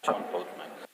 on both mics.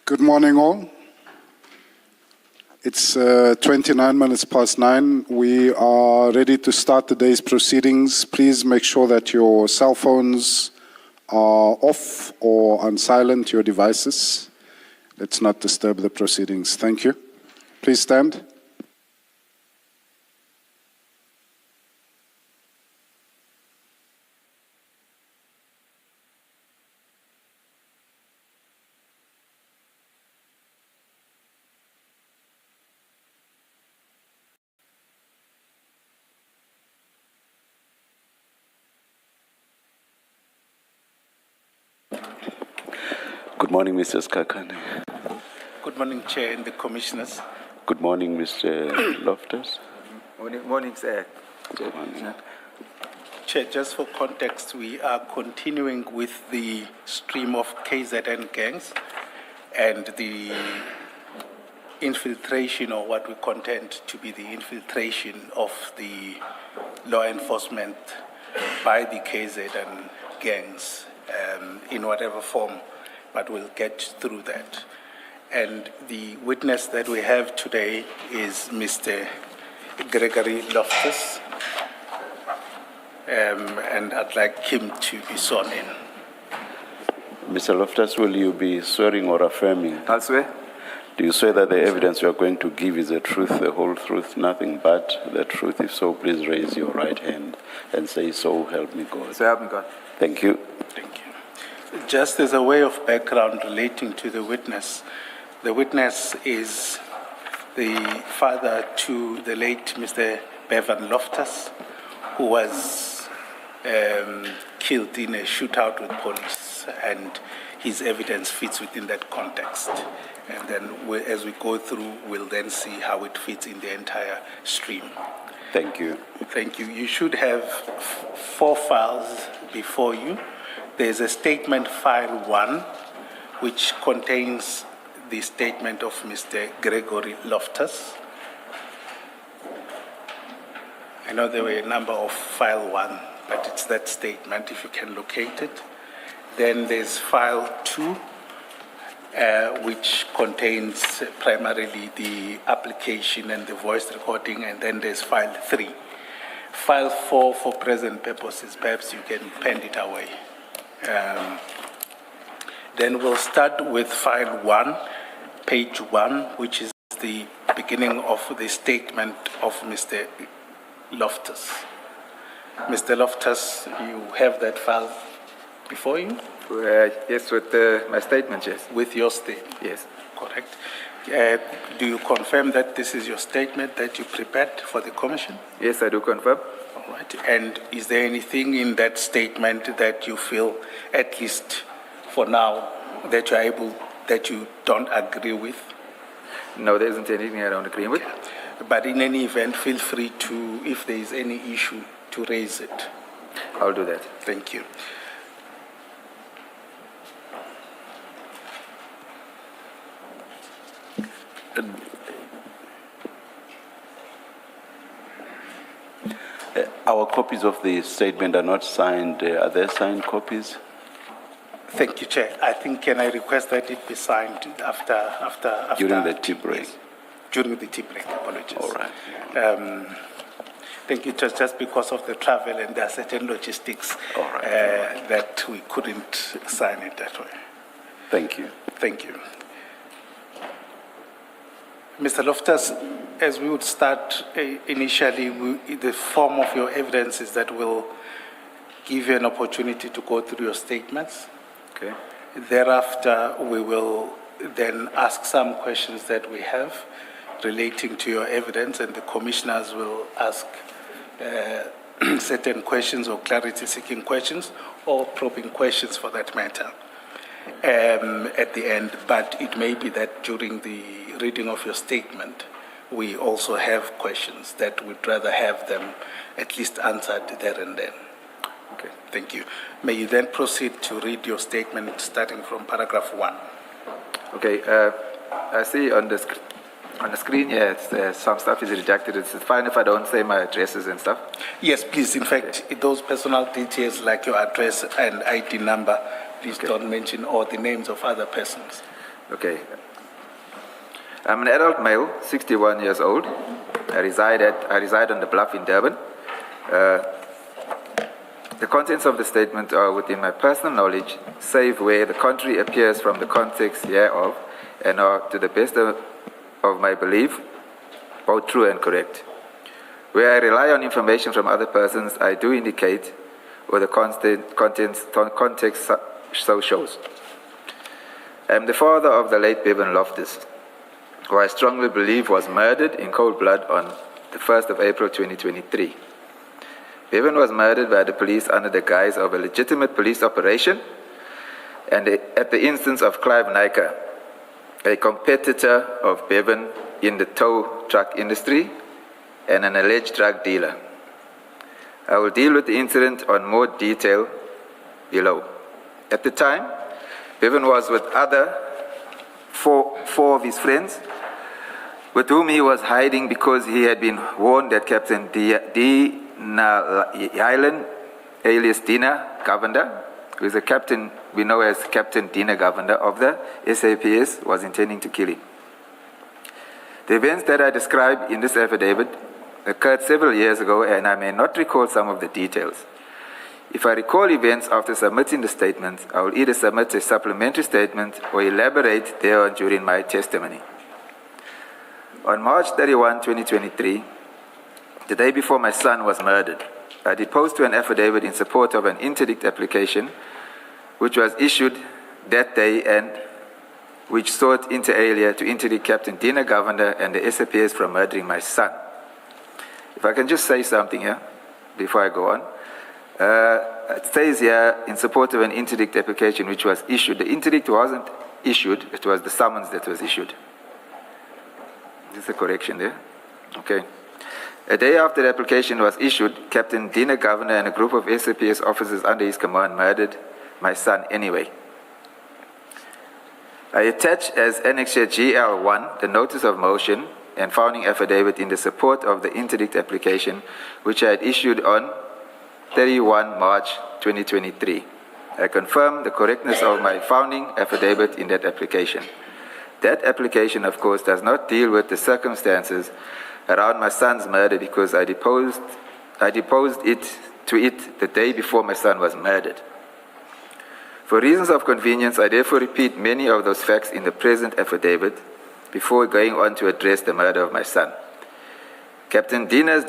Good morning, all. It's 29 minutes past 9. We are ready to start the day's proceedings. Please make sure that your cell phones are off or on silent, your devices. Let's not disturb the proceedings. Thank you. Please stand. Good morning, Mr. Skakane. Good morning, Chair and the Commissioners. Good morning, Mr. Loftus. Morning, sir. Good morning. Chair, just for context, we are continuing with the stream of KZN gangs and the infiltration, or what we contend to be the infiltration of the law enforcement by the KZN gangs in whatever form, but we'll get through that. And the witness that we have today is Mr. Gregory Loftus, and I'd like him to be sworn in. Mr. Loftus, will you be swearing or affirming? I'll swear. Do you swear that the evidence you are going to give is the truth, the whole truth, nothing but the truth? If so, please raise your right hand and say, "So help me God." So help me God. Thank you. Thank you. Just as a way of background relating to the witness is the father to the late Mr. Bevan Loftus, who was killed in a shootout with police, and his evidence fits within that context. And then as we go through, we'll then see how it fits in the entire stream. Thank you. Thank you. You should have 4 files before you. There's a statement file 1, which contains the statement of Mr. Gregory Loftus. I know there were a number of file 1, but it's that statement, if you can locate it. Then there's file 2, which contains primarily the application and the voice recording, and then there's file 3. File 4, for present purposes, perhaps you can pen it away. Then we'll start with file 1, page 1, which is the beginning of the statement of Mr. Loftus. Mr. Loftus, you have that file before you? Yes, with my statement, yes. With your statement? Yes. Correct. Do you confirm that this is your statement that you prepared for the Commission? Yes, I do confirm. All right. And is there anything in that statement that you feel, at least for now, that you don't agree with? No, there isn't anything I don't agree with. But in any event, feel free to, if there is any issue, to raise it. I'll do that. Thank you. Our copies of the statement are not signed. Are there signed copies? Thank you, Chair. I think, can I request that it be signed after During the tea break? Yes, during the tea break, apologies. All right. Thank you, just because of the travel and there are certain logistics All right. that we couldn't sign it that way. Thank you. Thank you. Mr. Loftus, as we would start initially, the form of your evidence is that we'll give you an opportunity to go through your statements. Okay. Thereafter, we will then ask some questions that we have relating to your evidence, and the commissioners will ask certain questions or clarity-seeking questions or probing questions for that matter at the end. But it may be that during the reading of your statement, we also have questions that we'd rather have them at least answered there and then. Okay. Thank you. May you then proceed to read your statement starting from paragraph 1. Okay. I see on the screen here, some stuff is rejected. It's fine if I don't say my addresses and stuff. Yes, please. In fact, those personal details like your address and ID number, please don't mention, or the names of other persons. Okay. I'm an adult male, 61 years old. I reside on the Bluff in Durban. The contents of the statement are within my personal knowledge, save where the contrary appears from the context hereof, and are, to the best of my belief, both true and correct. Where I rely on information from other persons, I do indicate where the context so shows. I am the father of the late Bevan Loftus, who I strongly believe was murdered in cold blood on the 1st of April 2023. Bevan was murdered by the police under the guise of a legitimate police operation and at the instance of Clive Nyker, a competitor of Bevan in the tow truck industry and an alleged drug dealer. I will deal with the incident on more detail below. At the time, Bevan was with other four of his friends, with whom he was hiding because he had been warned that Captain Dina Island, alias Dina Govender, who is a captain we know as Captain Dina Govender of the SAPS, was intending to kill him. The events that I describe in this affidavit occurred several years ago, and I may not recall some of the details. If I recall events after submitting the statement, I will either submit a supplementary statement or elaborate thereon during my testimony. On March 31, 2023, the day before my son was murdered, I deposed to an affidavit in support of an interdict application which was issued that day and which sought inter alia to interdict Captain Dina Govender and the SAPS from murdering my son. If I can just say something here before I go on. It says here in support of an interdict application which was issued. The interdict wasn't issued, it was the summons that was issued. There's a correction there. Okay. A day after the application was issued, Captain Dina Govender and a group of SAPS officers under his command murdered my son anyway. I attach as Annexure GL1 the notice of motion and founding affidavit in the support of the interdict application which I had issued on 31 March 2023. I confirm the correctness of my founding affidavit in that application. That application, of course, does not deal with the circumstances around my son's murder because I deposed it the day before my son was murdered. For reasons of convenience, I therefore repeat many of those facts in the present affidavit before going on to address the murder of my son. Captain Dina's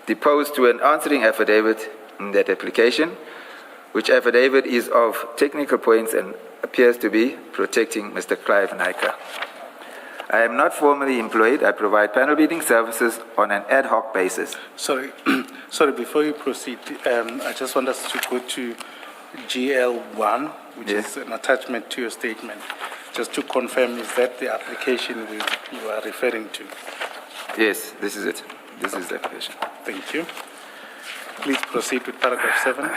deposed to an answering affidavit in that application, which affidavit is of technical points and appears to be protecting Mr. Clive Nyker. I am not formally employed. I provide panel beating services on an ad hoc basis. Sorry, before you proceed, I just want us to go to GL1, which is an attachment to your statement. Just to confirm, is that the application you are referring to? Yes, this is it. This is the application. Thank you. Please proceed with paragraph 7.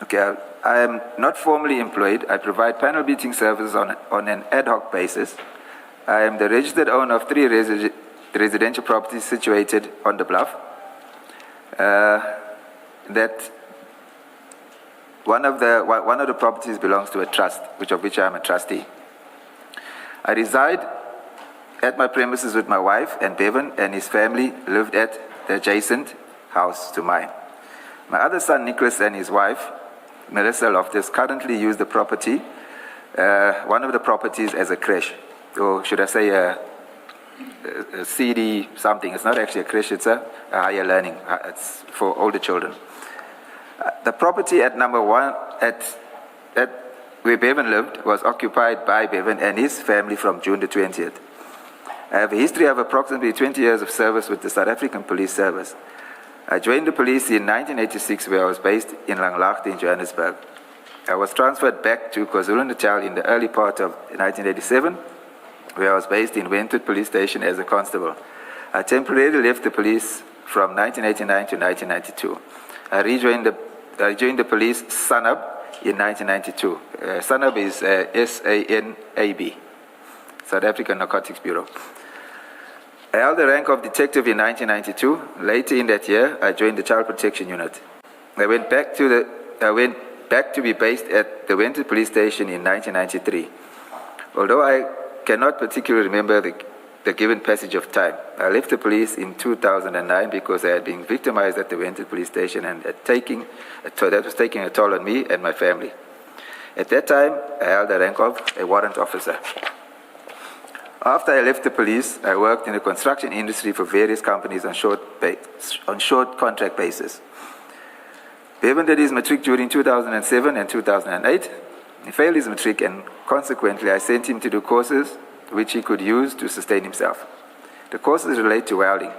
Okay, I am not formally employed. I provide panel beating services on an ad hoc basis. I am the registered owner of 3 residential properties situated on the Bluff. that one of the properties belongs to a trust, of which I am a trustee. I reside at my premises with my wife, and Bevan and his family lived at the adjacent house to mine. My other son, Nicholas, and his wife, Melissa Loftus, currently use the property, one of the properties, as a creche, or should I say a CD something. It's not actually a creche, it's a higher learning. It's for older children. The property at number 1, at where Bevan lived, was occupied by Bevan and his family from June the 20th. I have a history of approximately 20 years of service with the South African Police Service. I joined the police in 1986, where I was based in Langlaagte in Johannesburg. I was transferred back to KwaZulu-Natal in the early part of 1987, where I was based in Wentworth Police Station as a constable. I temporarily left the police from 1989 to 1992. I joined the police SANAB in 1992. SANAB is SANAB, South African Narcotics Bureau. I held the rank of detective in 1992. Later in that year, I joined the Child Protection Unit. I went back to be based at the Wentworth Police Station in 1993. Although I cannot particularly remember the given passage of time, I left the police in 2009 because I had been victimized at the Wentworth Police Station, and that was taking a toll on me and my family. At that time, I held the rank of a warrant officer. After I left the police, I worked in the construction industry for various companies on short contract basis. Bevan did his matric during 2007 and 2008. He failed his matric, and consequently I sent him to do courses which he could use to sustain himself. The courses relate to welding.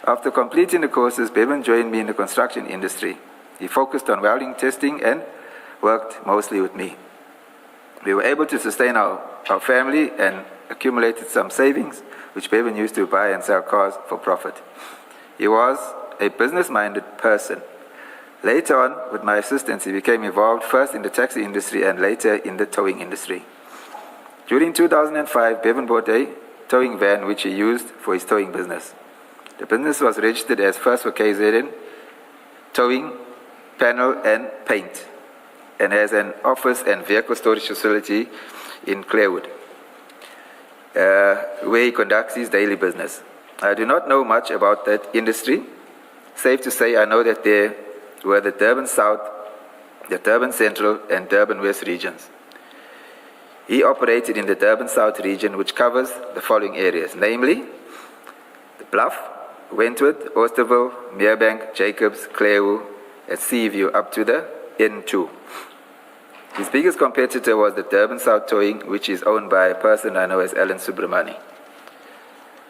After completing the courses, Bevan joined me in the construction industry. He focused on welding testing and worked mostly with me. We were able to sustain our family and accumulated some savings, which Bevan used to buy and sell cars for profit. He was a business-minded person. Later on, with my assistance, he became involved first in the taxi industry and later in the towing industry. During 2005, Bevan bought a towing van which he used for his towing business. The business was registered as First for KZN, Towing, Panel and Paint, and has an office and vehicle storage facility in Clearwood, where he conducts his daily business. I do not know much about that industry. Safe to say, I know that there were the Durban South, the Durban Central, and Durban West regions. He operated in the Durban South region, which covers the following areas, namely the Bluff, Wentworth, Oosterville, Merebank, Jacobs, Clearwood, and Seaview up to the N2. His biggest competitor was the Durban South Towing, which is owned by a person I know as Alan Subramani.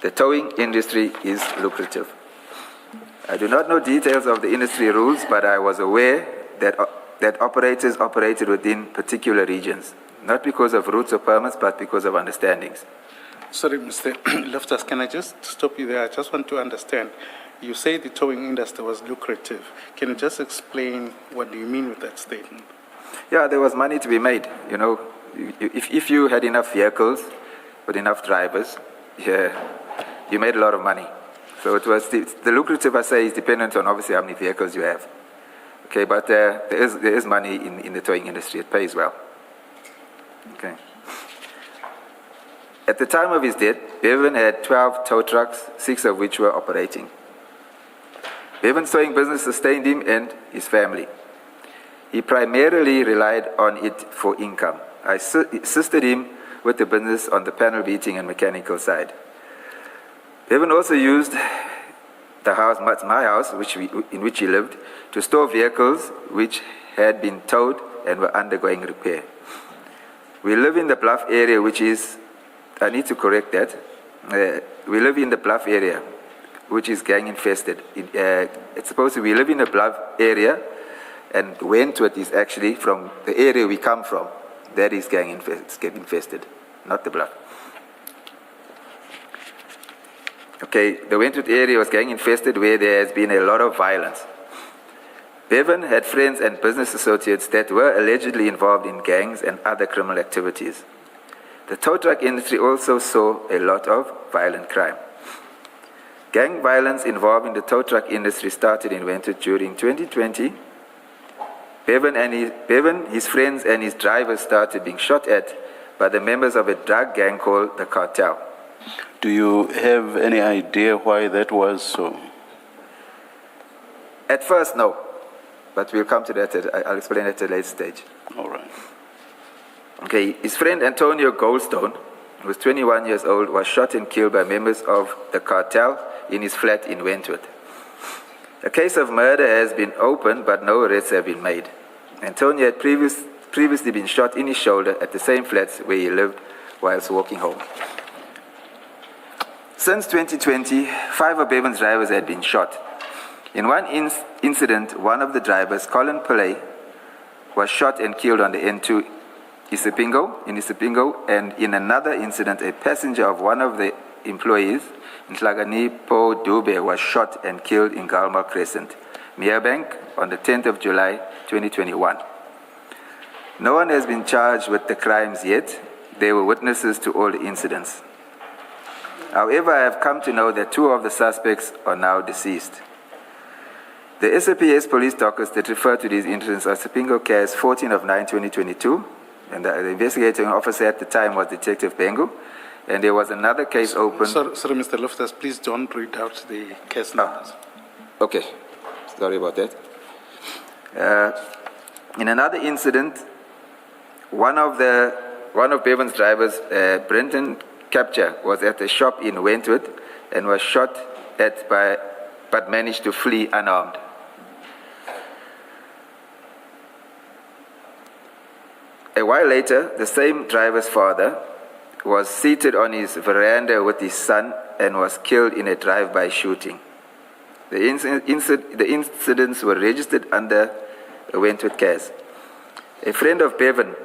The towing industry is lucrative. I do not know details of the industry rules, but I was aware that operators operated within particular regions, not because of routes or permits, but because of understandings. Sorry, Mr. Loftus, can I just stop you there? I just want to understand. You say the towing industry was lucrative. Can you just explain what do you mean with that statement? Yeah, there was money to be made. You know, if you had enough vehicles with enough drivers, you made a lot of money. So it was the lucrative, I say, is dependent on obviously how many vehicles you have. Okay, but there is money in the towing industry. It pays well. Okay. At the time of his death, Bevan had 12 tow trucks, 6 of which were operating. Bevan's towing business sustained him and his family. He primarily relied on it for income. I assisted him with the business on the panel beating and mechanical side. Bevan also used the house, my house, in which he lived, to store vehicles which had been towed and were undergoing repair. We live in the Bluff area, which is, I need to correct that. We live in the Bluff area, which is gang infested. It's supposed to be, we live in the Bluff area, and Wentworth is actually from the area we come from. That is gang infested, not the Bluff. Okay, the Wentworth area was gang infested, where there has been a lot of violence. Bevan had friends and business associates that were allegedly involved in gangs and other criminal activities. The tow truck industry also saw a lot of violent crime. Gang violence involving the tow truck industry started in Wentworth during 2020. Bevan, his friends, and his drivers started being shot at by the members of a drug gang called the Cartel. Do you have any idea why that was so? At first, no, but we'll come to that. I'll explain at a later stage. All right. Okay, his friend Antonio Goldstone, who was 21 years old, was shot and killed by members of the Cartel in his flat in Wentworth. A case of murder has been opened, but no arrests have been made. Antonio had previously been shot in his shoulder at the same flats where he lived whilst walking home. Since 2020, 5 of Bevan's drivers had been shot. In one incident, one of the drivers, Colin Pillay, was shot and killed on the N2 in Isipingo, and in another incident, a passenger of one of the employees, Nhlaganipo Dube, was shot and killed in Galma Crescent, Merebank, on the 10th of July, 2021. No one has been charged with the crimes yet. They were witnesses to all the incidents. However, I have come to know that 2 of the suspects are now deceased. The SAPS police dockets that refer to these incidents are Sipingo Case 14 of 9/2022, and the investigating officer at the time was Detective Bengu, and there was another case open. Sorry, Mr. Loftus, please don't read out the case numbers. Okay, sorry about that. In another incident, one of Bevan's drivers, Brenton Capture, was at a shop in Wentworth and was shot at but managed to flee unarmed. A while later, the same driver's father was seated on his veranda with his son and was killed in a drive-by shooting. The incidents were registered under a Wentworth case. A friend of Bevan,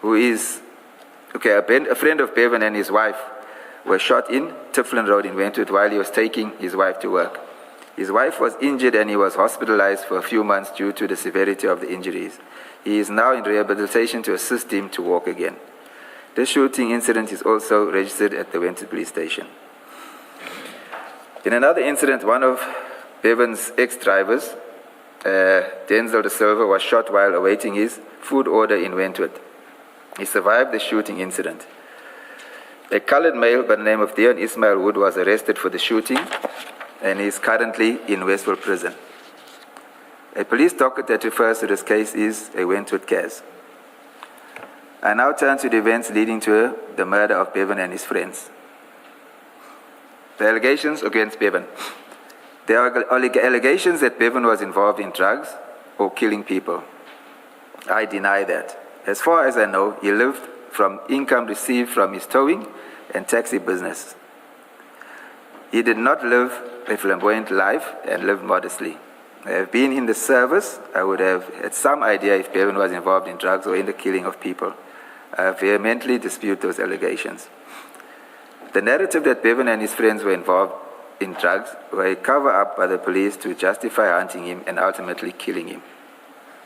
a friend of Bevan and his wife were shot in Tiflin Road in Wentworth while he was taking his wife to work. His wife was injured and he was hospitalized for a few months due to the severity of the injuries. He is now in rehabilitation to assist him to walk again. This shooting incident is also registered at the Wentworth police station. In another incident, one of Bevan's ex-drivers, Denzel De Silva, was shot while awaiting his food order in Wentworth. He survived the shooting incident. A colored male by the name of Dion Ismail Wood was arrested for the shooting and is currently in Westwell Prison. A police docket that refers to this case is a Wentworth case. I now turn to the events leading to the murder of Bevan and his friends. The allegations against Bevan. There are allegations that Bevan was involved in drugs or killing people. I deny that. As far as I know, he lived from income received from his towing and taxi business. He did not live a flamboyant life and lived modestly. I have been in the service. I would have had some idea if Bevan was involved in drugs or in the killing of people. I vehemently dispute those allegations. The narrative that Bevan and his friends were involved in drugs were a cover-up by the police to justify hunting him and ultimately killing him.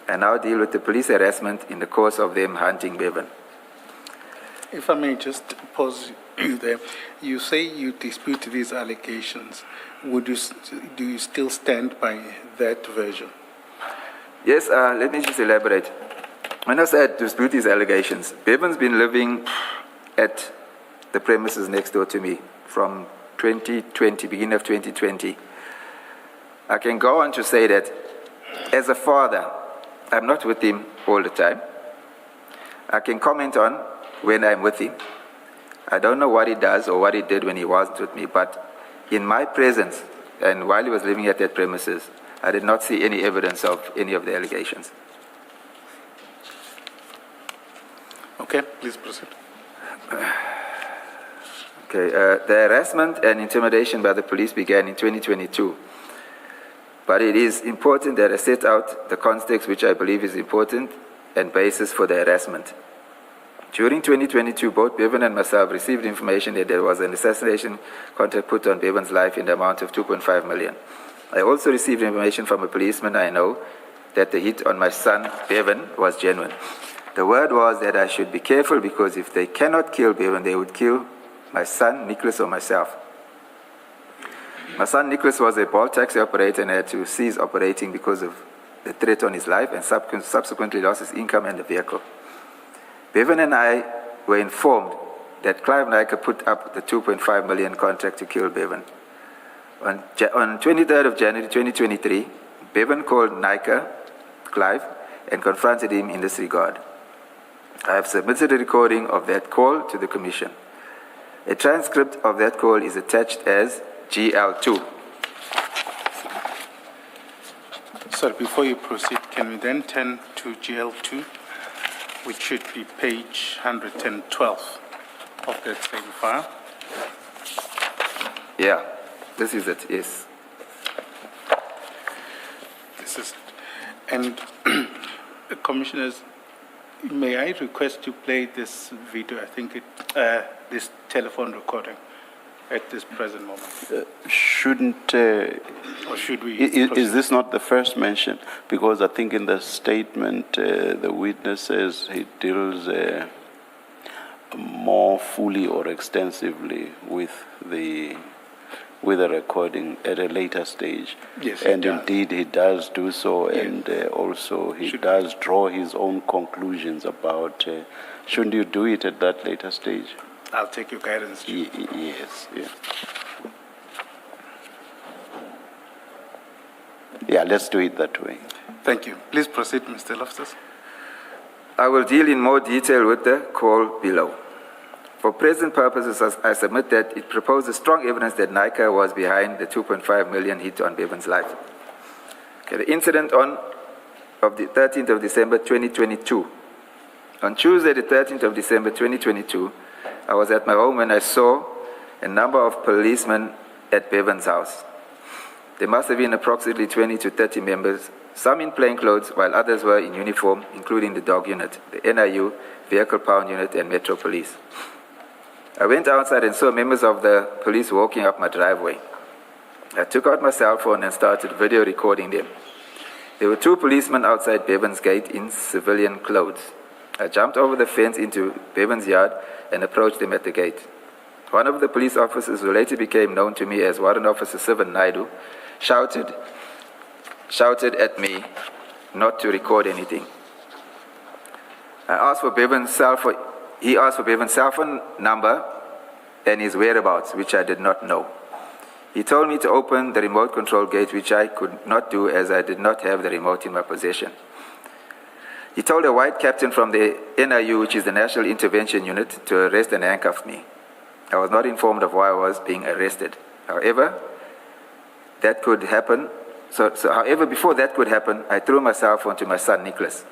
I now deal with the police harassment in the course of them hunting Bevan. If I may just pause you there. You say you dispute these allegations. Do you still stand by that version? Yes, let me just elaborate. When I said dispute these allegations, Bevan's been living at the premises next door to me from 2020, beginning of 2020. I can go on to say that as a father, I'm not with him all the time. I can comment on when I'm with him. I don't know what he does or what he did when he wasn't with me, but in my presence and while he was living at that premises, I did not see any evidence of any of the allegations. Okay, please proceed. Okay, the harassment and intimidation by the police began in 2022. But it is important that I set out the context which I believe is important and basis for the harassment. During 2022, both Bevan and myself received information that there was an assassination contract put on Bevan's life in the amount of 2.5 million. I also received information from a policeman I know that the hit on my son, Bevan, was genuine. The word was that I should be careful because if they cannot kill Bevan, they would kill my son, Nicholas, or myself. My son Nicholas was a Bolt taxi operator and had to cease operating because of the threat on his life, and subsequently lost his income and the vehicle. Bevan and I were informed that Clive Nyka put up the 2.5 million contract to kill Bevan. On 23rd of January 2023, Bevan called Nyka, Clive, and confronted him in this regard. I have submitted a recording of that call to the Commission. A transcript of that call is attached as GL2. Sir, before you proceed, can we then turn to GL2, which should be page 112 of that same file? Yeah, this is it, yes. This is, and Commissioners, may I request to play this video? I think this telephone recording at this present moment. Shouldn't... Or should we? Is this not the first mention? Because I think in the statement, the witness says he deals more fully or extensively with the recording at a later stage. Yes, and he does. indeed he does do so, and also he does draw his own conclusions about. Shouldn't you do it at that later stage? I'll take your guidance. Yes, yeah. Yeah, let's do it that way. Thank you. Please proceed, Mr. Loftus. I will deal in more detail with the call below. For present purposes, I submit that it proposes strong evidence that Nyka was behind the 2.5 million hit on Bevan's life. Okay, the incident of the 13th of December 2022. On Tuesday, the 13th of December 2022, I was at my home when I saw a number of policemen at Bevan's house. There must have been approximately 20 to 30 members, some in plain clothes, while others were in uniform, including the dog unit, the NIU, vehicle pound unit, and Metro Police. I went outside and saw members of the police walking up my driveway. I took out my cell phone and started video recording them. There were two policemen outside Bevan's gate in civilian clothes. I jumped over the fence into Bevan's yard and approached them at the gate. One of the police officers, who later became known to me as Warrant Officer Sivan Naidu, shouted at me not to record anything. I asked for Bevan's cell phone. He asked for Bevan's cell phone number and his whereabouts, which I did not know. He told me to open the remote control gate, which I could not do as I did not have the remote in my possession. He told a white captain from the NIU, which is the National Intervention Unit, to arrest and handcuff me. I was not informed of why I was being arrested. However, that could happen. However, before that could happen, I threw my cell phone to my son Nicholas.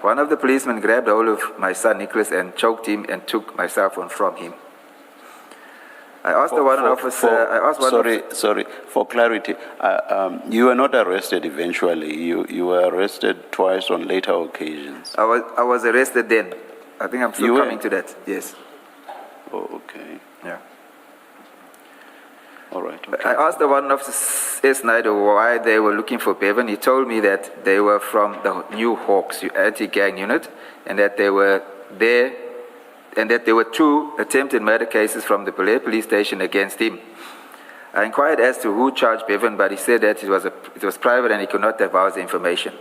One of the policemen grabbed hold of my son Nicholas and choked him and took my cell phone from him. I asked the warrant officer. Sorry. For clarity, you were not arrested eventually. You were arrested twice on later occasions. I was arrested then. I think I'm still coming to that. Yes. Oh, okay. Yeah. All right. Okay. I asked the warrant officer, S. Snyder, why they were looking for Bevan. He told me that they were from the New Hawks anti-gang unit, and that they were there, and that there were two attempted murder cases from the Belair police station against him. I inquired as to who charged Bevan, but he said that it was private and he could not divulge the information.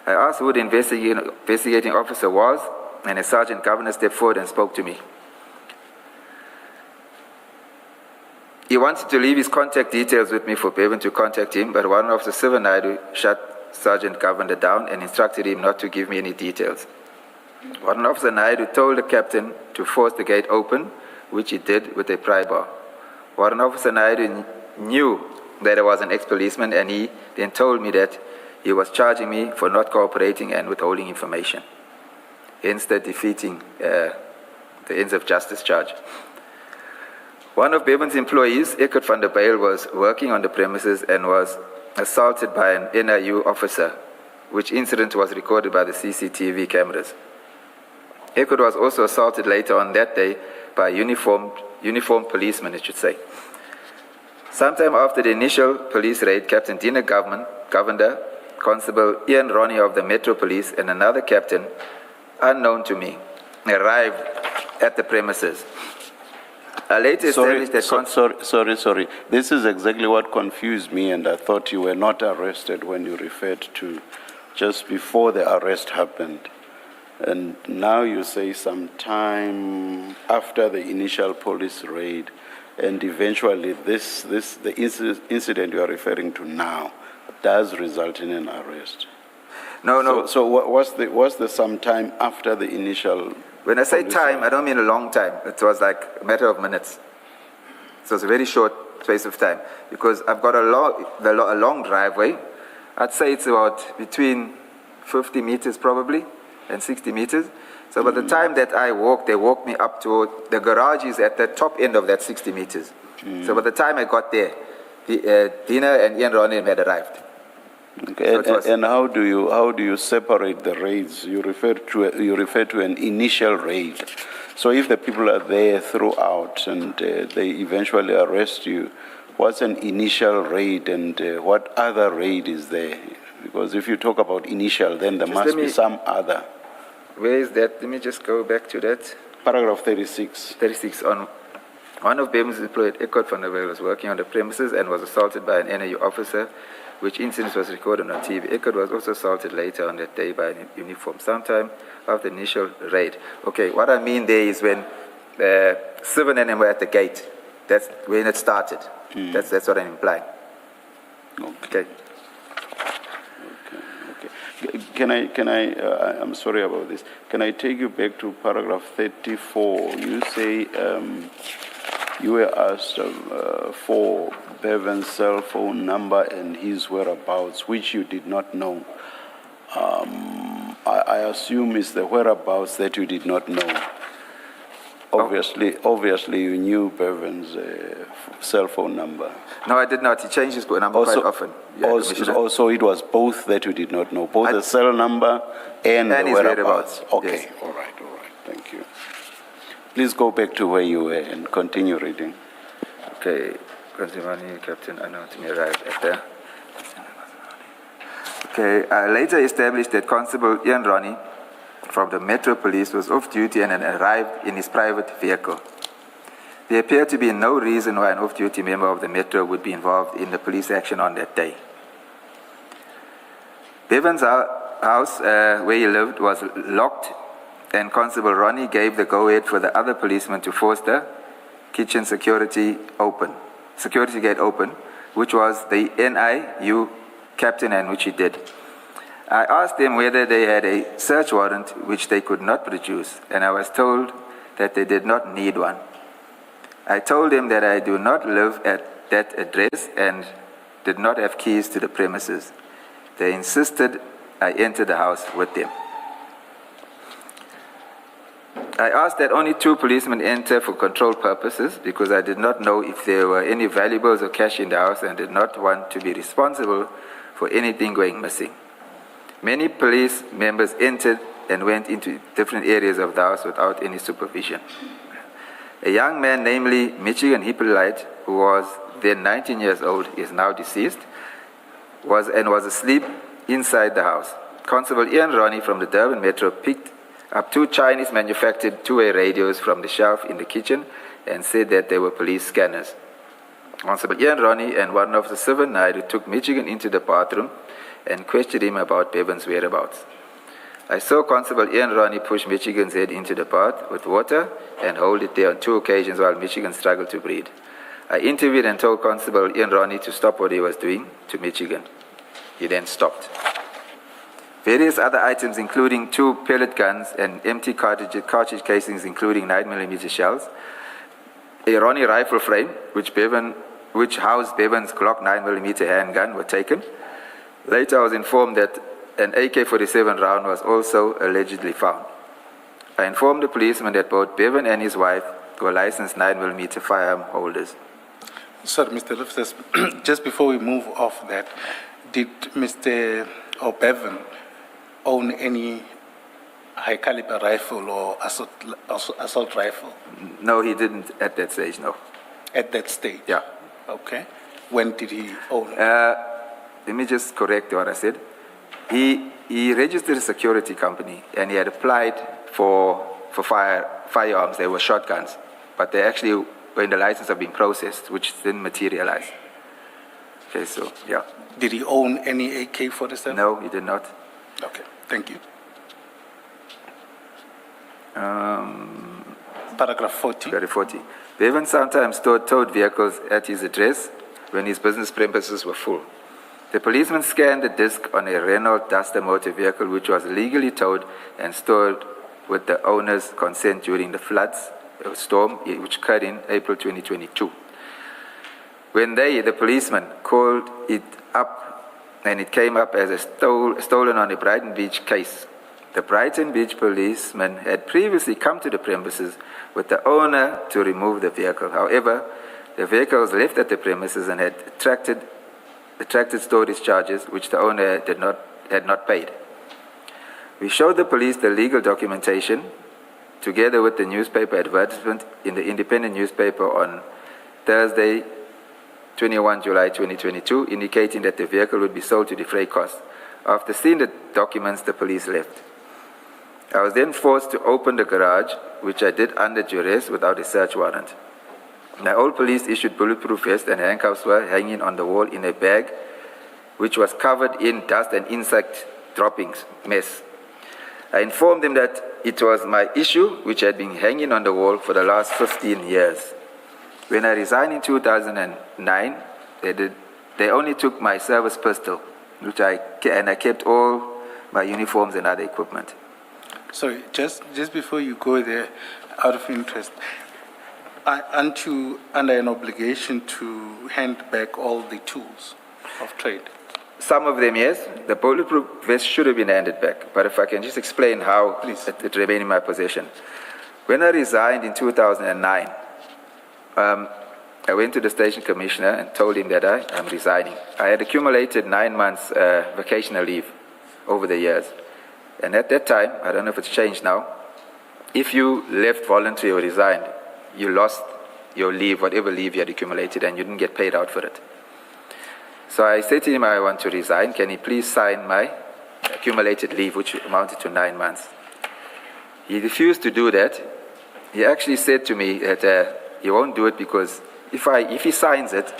I asked who the investigating officer was, and a Sergeant Governor stepped forward and spoke to me. He wanted to leave his contact details with me for Bevan to contact him, but Warrant Officer Sivan Naidu shut Sergeant Governor down and instructed him not to give me any details. Warrant Officer Naidu told the captain to force the gate open, which he did with a pry bar. Warrant Officer Naidu knew that I was an ex-policeman, and he then told me that he was charging me for not cooperating and withholding information, hence the defeating the ends of justice charge. One of Bevan's employees, Eckert van der Bijl, was working on the premises and was assaulted by an NIU officer, which incident was recorded by the CCTV cameras. Eckert was also assaulted later on that day by a uniformed policeman, it should say. Sometime after the initial police raid, Captain Dina Govender, Constable Ian Ronnie of the Metro Police, and another captain, unknown to me, arrived at the premises. I later Sorry, established that sorry. This is exactly what confused me, and I thought you were not arrested when you referred to just before the arrest happened. And now you say sometime after the initial police raid, and eventually the incident you are referring to now does result in an arrest. No. So what's the sometime after the initial? When I say police time, raid? I don't mean a long time. It was like a matter of minutes. So it's a very short space of time because I've got a long driveway. I'd say it's about between 50 meters probably and 60 meters. So by the time that I walked, they walked me up to the garage is at the top end of that 60 meters. So by the time I got there, Dina and Ian Ronim had arrived. Okay. So And how do you separate the raids? You refer to an initial raid. So if the people are there throughout and they eventually arrest you, what's an initial raid and what other raid is there? Because if you talk about initial, then there must be some other. Where is that? Let me just go back to that. Paragraph 36. 36 on one of Bevan's employed Eckhart van der Weyl was working on the premises and was assaulted by an NAU officer, which incident was recorded on TV. Eckhart was also assaulted later on that day by a uniform sometime after the initial raid. Okay, what I mean there is when Sivan and him were at the gate. That's when it started. That's what I'm implying. Okay. Can I I'm sorry about this. Can I take you back to paragraph 34? You say you were asked for Bevan's cell phone number and his whereabouts, which you did not know. I assume it's the whereabouts that you did not know. Obviously, you knew Bevan's cell phone number. No, I did not. He changed his number quite often. Yeah, also, it was both that you did not know, both the cell number and the his whereabouts. whereabouts. Okay, Yes. all right. Thank you. Please go back to where you were and continue reading. Okay, Conservani, Captain Anotimi arrived at there. Okay, I later established that Constable Ian Ronnie from the Metro Police was off duty and had arrived in his private vehicle. There appeared to be no reason why an off-duty member of the Metro would be involved in the police action on that day. Bevan's house, where he lived, was locked, and Constable Ronnie gave the go-ahead for the other policemen to force the kitchen security gate open, which was the NIU captain, and which he did. I asked them whether they had a search warrant, which they could not produce, and I was told that they did not need one. I told them that I do not live at that address and did not have keys to the premises. They insisted I enter the house with them. I asked that only 2 policemen enter for control purposes because I did not know if there were any valuables or cash in the house and did not want to be responsible for anything going missing. Many police members entered and went into different areas of the house without any supervision. A young man, namely Michigan Hippolyte, who was then 19 years old, is now deceased, was asleep inside the house. Constable Ian Ronnie from the Durban Metro picked up 2 Chinese-manufactured two-way radios from the shelf in the kitchen and said that they were police scanners. Constable Ian Ronnie and one of the Sivan Naidu took Michigan into the bathroom and questioned him about Bevan's whereabouts. I saw Constable Ian Ronnie push Michigan's head into the bath with water and hold it there on 2 occasions while Michigan struggled to breathe. I interviewed and told Constable Ian Ronnie to stop what he was doing to Michigan. He then stopped. Various other items, including 2 pellet guns and empty cartridge casings, including 9mm shells, a Ronnie rifle frame, which housed Bevan's Glock 9mm handgun, were taken. Later, I was informed that an AK-47 round was also allegedly found. I informed the policeman that both Bevan and his wife were licensed 9mm firearm holders. Sir, Mr. Luftus, just before we move off that, did Mr. Bevan own any high-caliber rifle or assault rifle? No, he didn't at that stage, no. At that stage? Yeah. Okay. When did he own it? Let me just correct what I said. He registered a security company and he had applied for firearms. They were shotguns, but they actually in the license of being processed, which didn't materialize. Okay, so, yeah. Did he own any AK-47? No, he did not. Okay, thank you. Paragraph 40. Very 40. Bevan sometimes towed vehicles at his address when his business premises were full. The policeman scanned the disc on a Renault Duster motor vehicle which was legally towed and stored with the owner's consent during the floods storm which occurred in April 2022. When the policeman, called it up and it came up as a stolen on a Brighton Beach case, the Brighton Beach policeman had previously come to the premises with the owner to remove the vehicle. However, the vehicle was left at the premises and had attracted storage charges which the owner had not paid. We showed the police the legal documentation together with the newspaper advertisement in the independent newspaper on Thursday, 21 July 2022, indicating that the vehicle would be sold to defray costs. After seeing the documents, the police left. I was then forced to open the garage, which I did under duress without a search warrant. My old police issued bulletproof vest and handcuffs were hanging on the wall in a bag, which was covered in dust and insect droppings mess. I informed them that it was my issue, which had been hanging on the wall for the last 15 years. When I resigned in 2009, they only took my service pistol, and I kept all my uniforms and other equipment. Sorry, just before you go there, out of interest, aren't you under an obligation to hand back all the tools of trade? Some of them, yes. The bulletproof vest should have been handed back, but if I can just explain how it remained in my possession. When I resigned in 2009, I went to the station commissioner and told him that I'm resigning. I had accumulated 9 months vacational leave over the years. And at that time, I don't know if it's changed now, if you left voluntarily or resigned, you lost your leave, whatever leave you had accumulated, and you didn't get paid out for it. So I said to him, I want to resign. Can he please sign my accumulated leave, which amounted to 9 months? He refused to do that. He actually said to me that he won't do it because if he signs it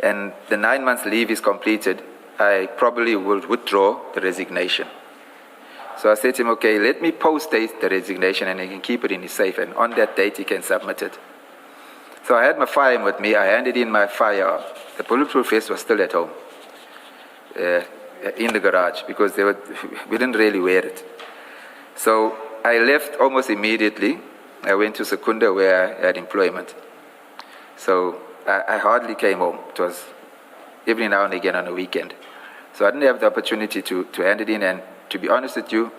and the 9 months leave is completed, I probably will withdraw the resignation. So I said to him, okay, let me post-date the resignation and he can keep it in his safe, and on that date he can submit it. So I had my firearm with me. I handed in my firearm. The bulletproof vest was still at home, in the garage, because we didn't really wear it. So I left almost immediately. I went to Secunda where I had employment. So I hardly came home. It was every now and again on a weekend. So I didn't have the opportunity to hand it in, and to be honest with you,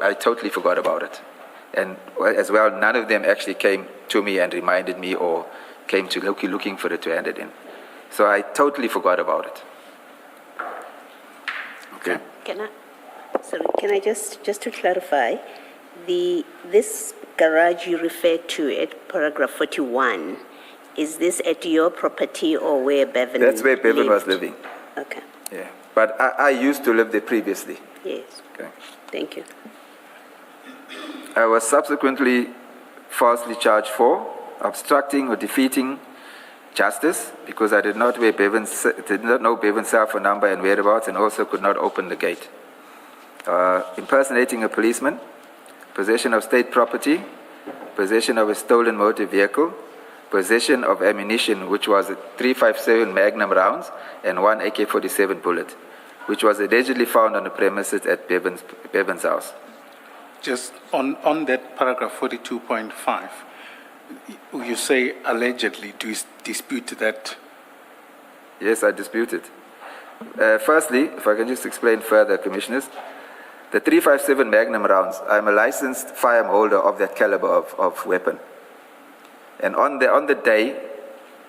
I totally forgot about it. And as well, none of them actually came to me and reminded me or came to looking for it to hand it in. So I totally forgot about it. Okay. Can I just to clarify, this garage you referred to at paragraph 41, is this at your property or where Bevan That's where Bevan lived? was living. Okay. Yeah. But I used to live there previously. Yes. Okay. Thank you. I was subsequently falsely charged for obstructing or defeating justice because I did not know Bevan's cell phone number and whereabouts, and also could not open the gate. Impersonating a policeman, possession of state property, possession of a stolen motor vehicle, possession of ammunition, which was a .357 Magnum rounds and 1 AK-47 bullet, which was allegedly found on the premises at Bevan's house. Just on that paragraph 42.5, you say allegedly. Do you dispute that? Yes, I dispute it. Firstly, if I can just explain further, Commissioners, the .357 Magnum rounds, I'm a licensed firearm holder of that caliber of weapon. And on the day,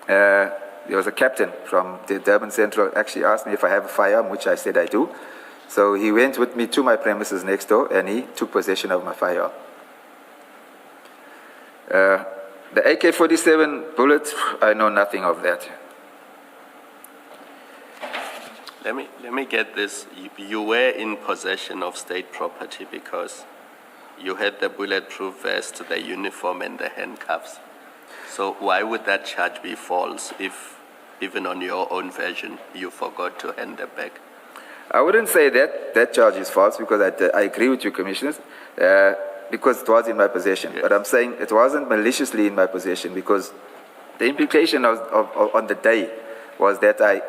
there was a captain from the Durban Central actually asked me if I have a firearm, which I said I do. So he went with me to my premises next door and he took possession of my firearm. The AK-47 bullets, I know nothing of that. Let me get this. You were in possession of state property because you had the bulletproof vest, the uniform, and the handcuffs. So why would that charge be false if, even on your own version, you forgot to hand them back? I wouldn't say that charge is false because I agree with you, Commissioners, because it was in my possession. Yes. But I'm saying it wasn't maliciously in my possession because the implication on the day was that I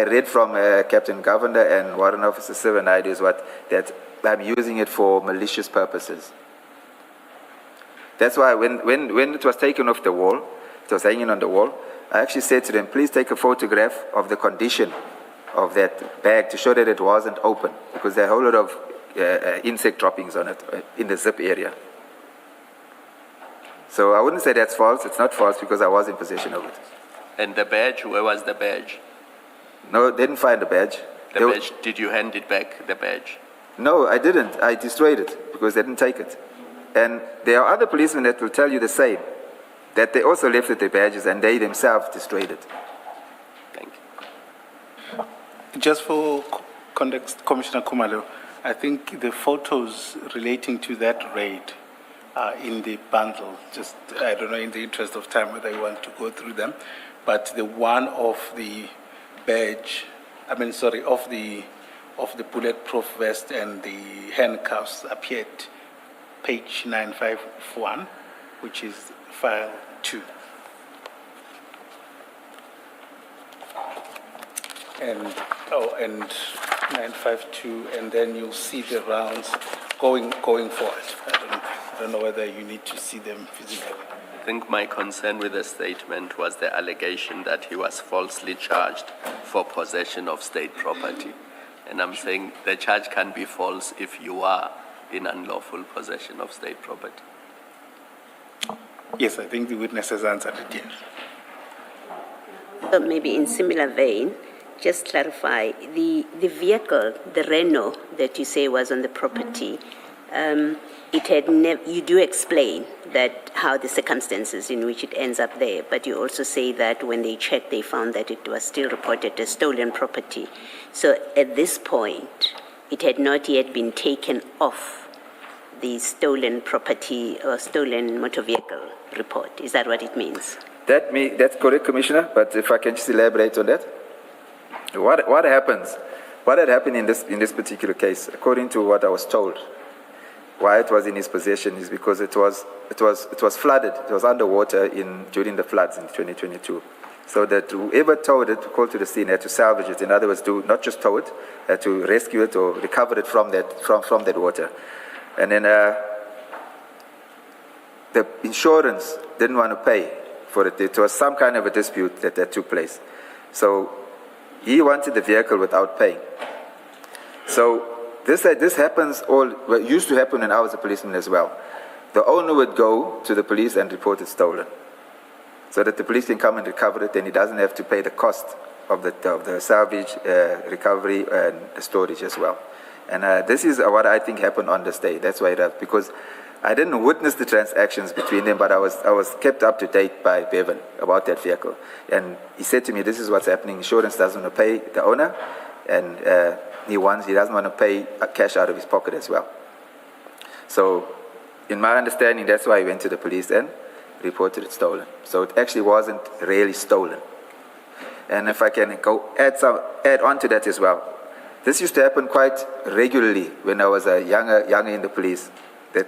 read from Captain Governor and Warrant Officer 7 ideas that I'm using it for malicious purposes. That's why when it was taken off the wall, it was hanging on the wall, I actually said to them, please take a photograph of the condition of that bag to show that it wasn't open because there are a whole lot of insect droppings on it in the zip area. So I wouldn't say that's false. It's not false because I was in possession of it. And the badge, where was the badge? No, they didn't find the badge. The badge, did you hand it back, the badge? No, I didn't. I destroyed it because they didn't take it. And there are other policemen that will tell you the same, that they also left with their badges and they themselves destroyed it. Thank you. Just for context, Commissioner Kumalo, I think the photos relating to that raid are in the bundle. Just, I don't know, in the interest of time, whether you want to go through them. But the one of the badge, of the bulletproof vest and the handcuffs appeared page 951, which is file 2. And 952, and then you'll see the rounds going forward. I don't know whether you need to see them physically. I think my concern with the statement was the allegation that he was falsely charged for possession of state property. And I'm saying the charge can be false if you are in unlawful possession of state property. Yes, I think the witness has answered it, yes. So maybe in similar vein, just clarify, the vehicle, the Renault that you say was on the property, it had you do explain that how the circumstances in which it ends up there, but you also say that when they checked, they found that it was still reported as stolen property. So at this point, it had not yet been taken off the stolen property or stolen motor vehicle report. Is that what it means? That's correct, Commissioner, but if I can just elaborate on that. What had happened in this particular case, according to what I was told, why it was in his possession is because it was flooded. It was underwater during the floods in 2022. So that whoever towed it, called to the scene, had to salvage it. In other words, to not just tow it, had to rescue it or recover it from that water. And then the insurance didn't want to pay for it. It was some kind of a dispute that took place. So he wanted the vehicle without paying. So this happens used to happen when I was a policeman as well. The owner would go to the police and report it stolen, so that the police can come and recover it, and he doesn't have to pay the cost of the salvage, recovery, and the storage as well. And this is what I think happened on this day. That's why because I didn't witness the transactions between them, but I was kept up to date by Bevan about that vehicle. And he said to me, this is what's happening. Insurance doesn't want to pay the owner, and he doesn't want to pay cash out of his pocket as well. So in my understanding, that's why I went to the police and reported it stolen. So it actually wasn't really stolen. And if I can add on to that as well, this used to happen quite regularly when I was younger in the police, that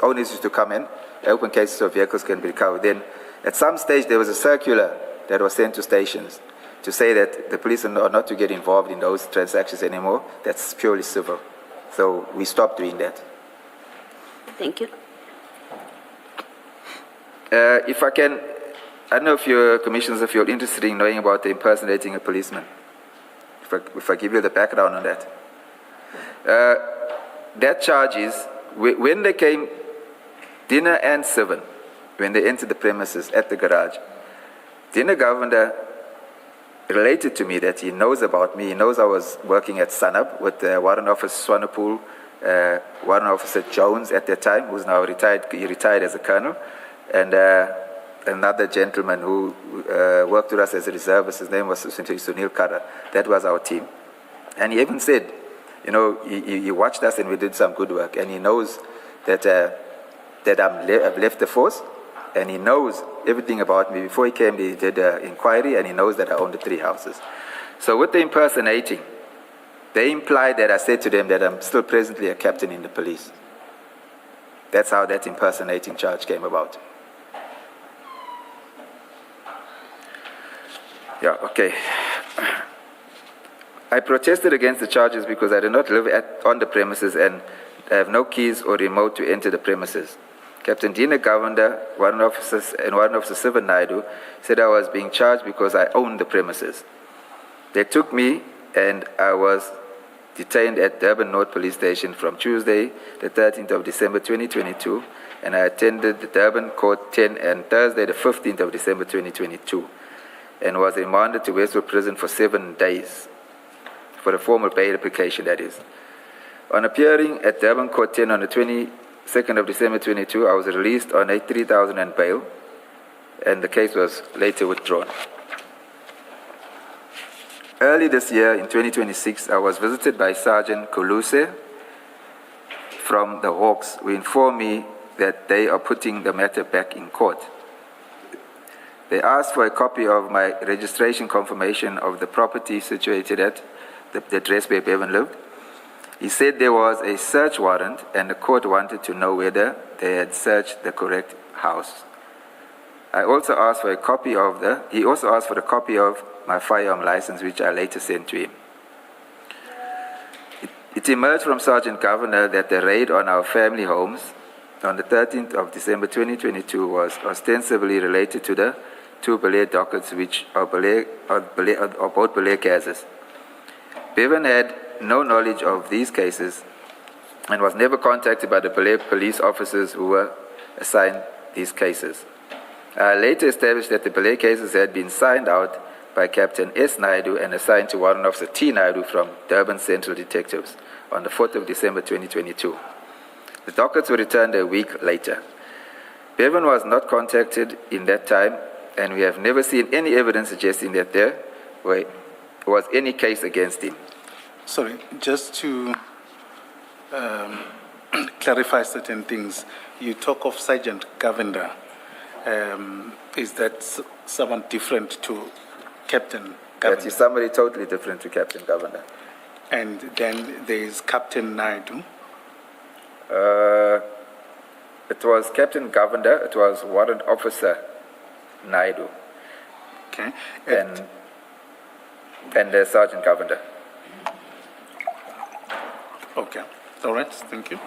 owners used to come in, open cases of vehicles can be recovered. Then at some stage there was a circular that was sent to stations to say that the police are not to get involved in those transactions anymore. That's purely civil. So we stopped doing that. Thank you. If I can, I don't know if your commissioners, if you're interested in knowing about the impersonating a policeman. If I give you the background on that. That charge is, when they came, dinner and 7, when they entered the premises at the garage, Dinner Governor related to me that he knows about me. He knows I was working at Sanab with Warrant Officer Swanepoel, Warrant Officer Jones at that time, who's now retired. He retired as a colonel, and another gentleman who worked with us as a reservist. His name was Sunil Kara. That was our team. And he even said, you know, he watched us and we did some good work, and he knows that I've left the force, and he knows everything about me. Before he came, he did an inquiry, and he knows that I own the 3 houses. So with the impersonating, they implied that I said to them that I'm still presently a captain in the police. That's how that impersonating charge came about. Yeah, okay. I protested against the charges because I do not live on the premises and I have no keys or remote to enter the premises. Captain Dina Govender, Warrant Officer Sivan Naidu, said I was being charged because I owned the premises. They took me and I was detained at Durban North Police Station from Tuesday, the 13th of December 2022, and I attended the Durban Court 10 and Thursday, the 15th of December 2022, and was remanded to Westwood Prison for 7 days, for a formal bail application, that is. On appearing at Durban Court 10 on the 22nd of December 2022, I was released on a 3,000 rand bail, and the case was later withdrawn. Early this year, in 2026, I was visited by Sergeant Kuluse from the Hawks, who informed me that they are putting the matter back in court. They asked for a copy of my registration confirmation of the property situated at the address where Bevan lived. He said there was a search warrant and the court wanted to know whether they had searched the correct house. He also asked for a copy of my firearm license, which I later sent to him. It emerged from Sergeant Governor that the raid on our family homes on the 13th of December 2022 was ostensibly related to the 2 Belair dockets, which are both Belair cases. Bevan had no knowledge of these cases and was never contacted by the Belair police officers who were assigned these cases. I later established that the Belair cases had been signed out by Captain S. Naidu and assigned to Warrant Officer T. Naidu from Durban Central Detectives on the 4th of December 2022. The dockets were returned a week later. Bevan was not contacted in that time, and we have never seen any evidence suggesting that there was any case against him. Sorry, just to clarify certain things, you talk of Sergeant Govender. Is that someone different to Captain Govender? That is somebody totally different to Captain Govender. And then there is Captain Naidu. It was Captain Govender, it was Warrant Officer Naidu. Okay. And Sergeant Govender. Okay. All right. Thank you.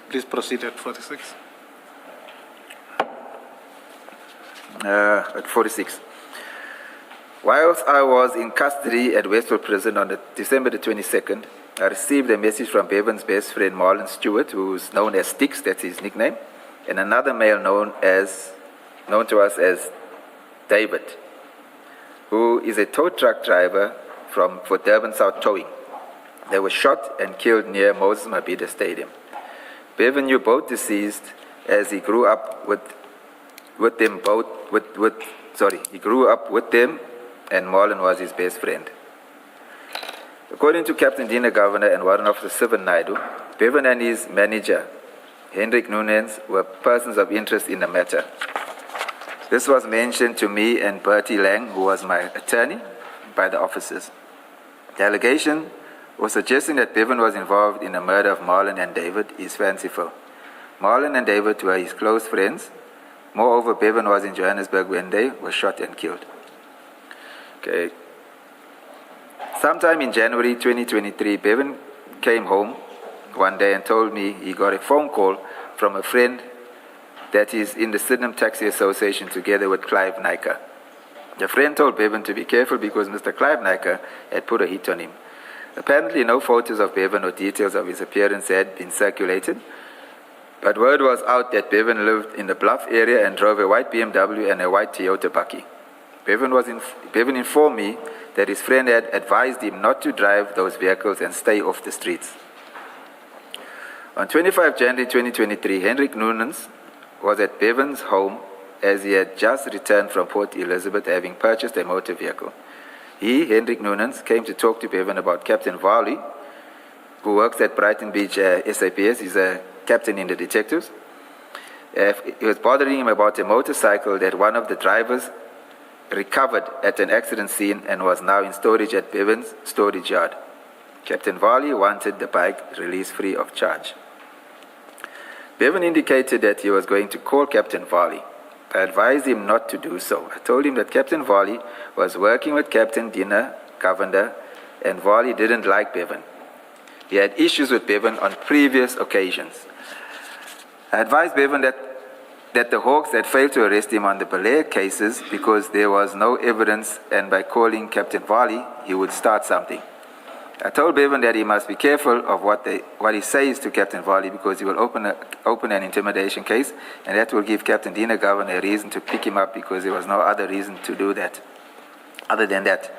Please proceed at 46. At 46. Whilst I was in custody at Westwood Prison on December the 22nd, I received a message from Bevan's best friend Marlon Stewart, who is known as Sticks, that's his nickname, and another male known to us as David, who is a tow truck driver for Durban South Towing. They were shot and killed near Moses Mabhida Stadium. Bevan knew both deceased as he grew up with them, and Marlon was his best friend. According to Captain Dina Governor and Warrant Officer Sivan Naidu, Bevan and his manager, Hendrik Nunes, were persons of interest in the matter. This was mentioned to me and Bertie Lang, who was my attorney, by the officers. The allegation was suggesting that Bevan was involved in the murder of Marlon and David is fanciful. Marlon and David were his close friends. Moreover, Bevan was in Johannesburg when they were shot and killed. Okay. Sometime in January 2023, Bevan came home one day and told me he got a phone call from a friend that is in the Sydenham Taxi Association together with Clive Nyker. The friend told Bevan to be careful because Mr. Clive Nyker had put a hit on him. Apparently, no photos of Bevan or details of his appearance had been circulated, but word was out that Bevan lived in the Bluff area and drove a white BMW and a white Toyota Bucky. Bevan informed me that his friend had advised him not to drive those vehicles and stay off the streets. On 25 January 2023, Hendrik Nunes was at Bevan's home as he had just returned from Port Elizabeth, having purchased a motor vehicle. He, Hendrik Nunes, came to talk to Bevan about Captain Varley, who works at Brighton Beach SAPS. He's a captain in the detectives. It was bothering him about a motorcycle that one of the drivers recovered at an accident scene and was now in storage at Bevan's storage yard. Captain Varley wanted the bike released free of charge. Bevan indicated that he was going to call Captain Varley. I advised him not to do so. I told him that Captain Varley was working with Captain Dina Govender, and Varley didn't like Bevan. He had issues with Bevan on previous occasions. I advised Bevan that the Hawks had failed to arrest him on the Belair cases because there was no evidence, and by calling Captain Varley, he would start something. I told Bevan that he must be careful of what he says to Captain Varley because he will open an intimidation case, and that will give Captain Dina Governor a reason to pick him up because there was no other reason to do that, other than that.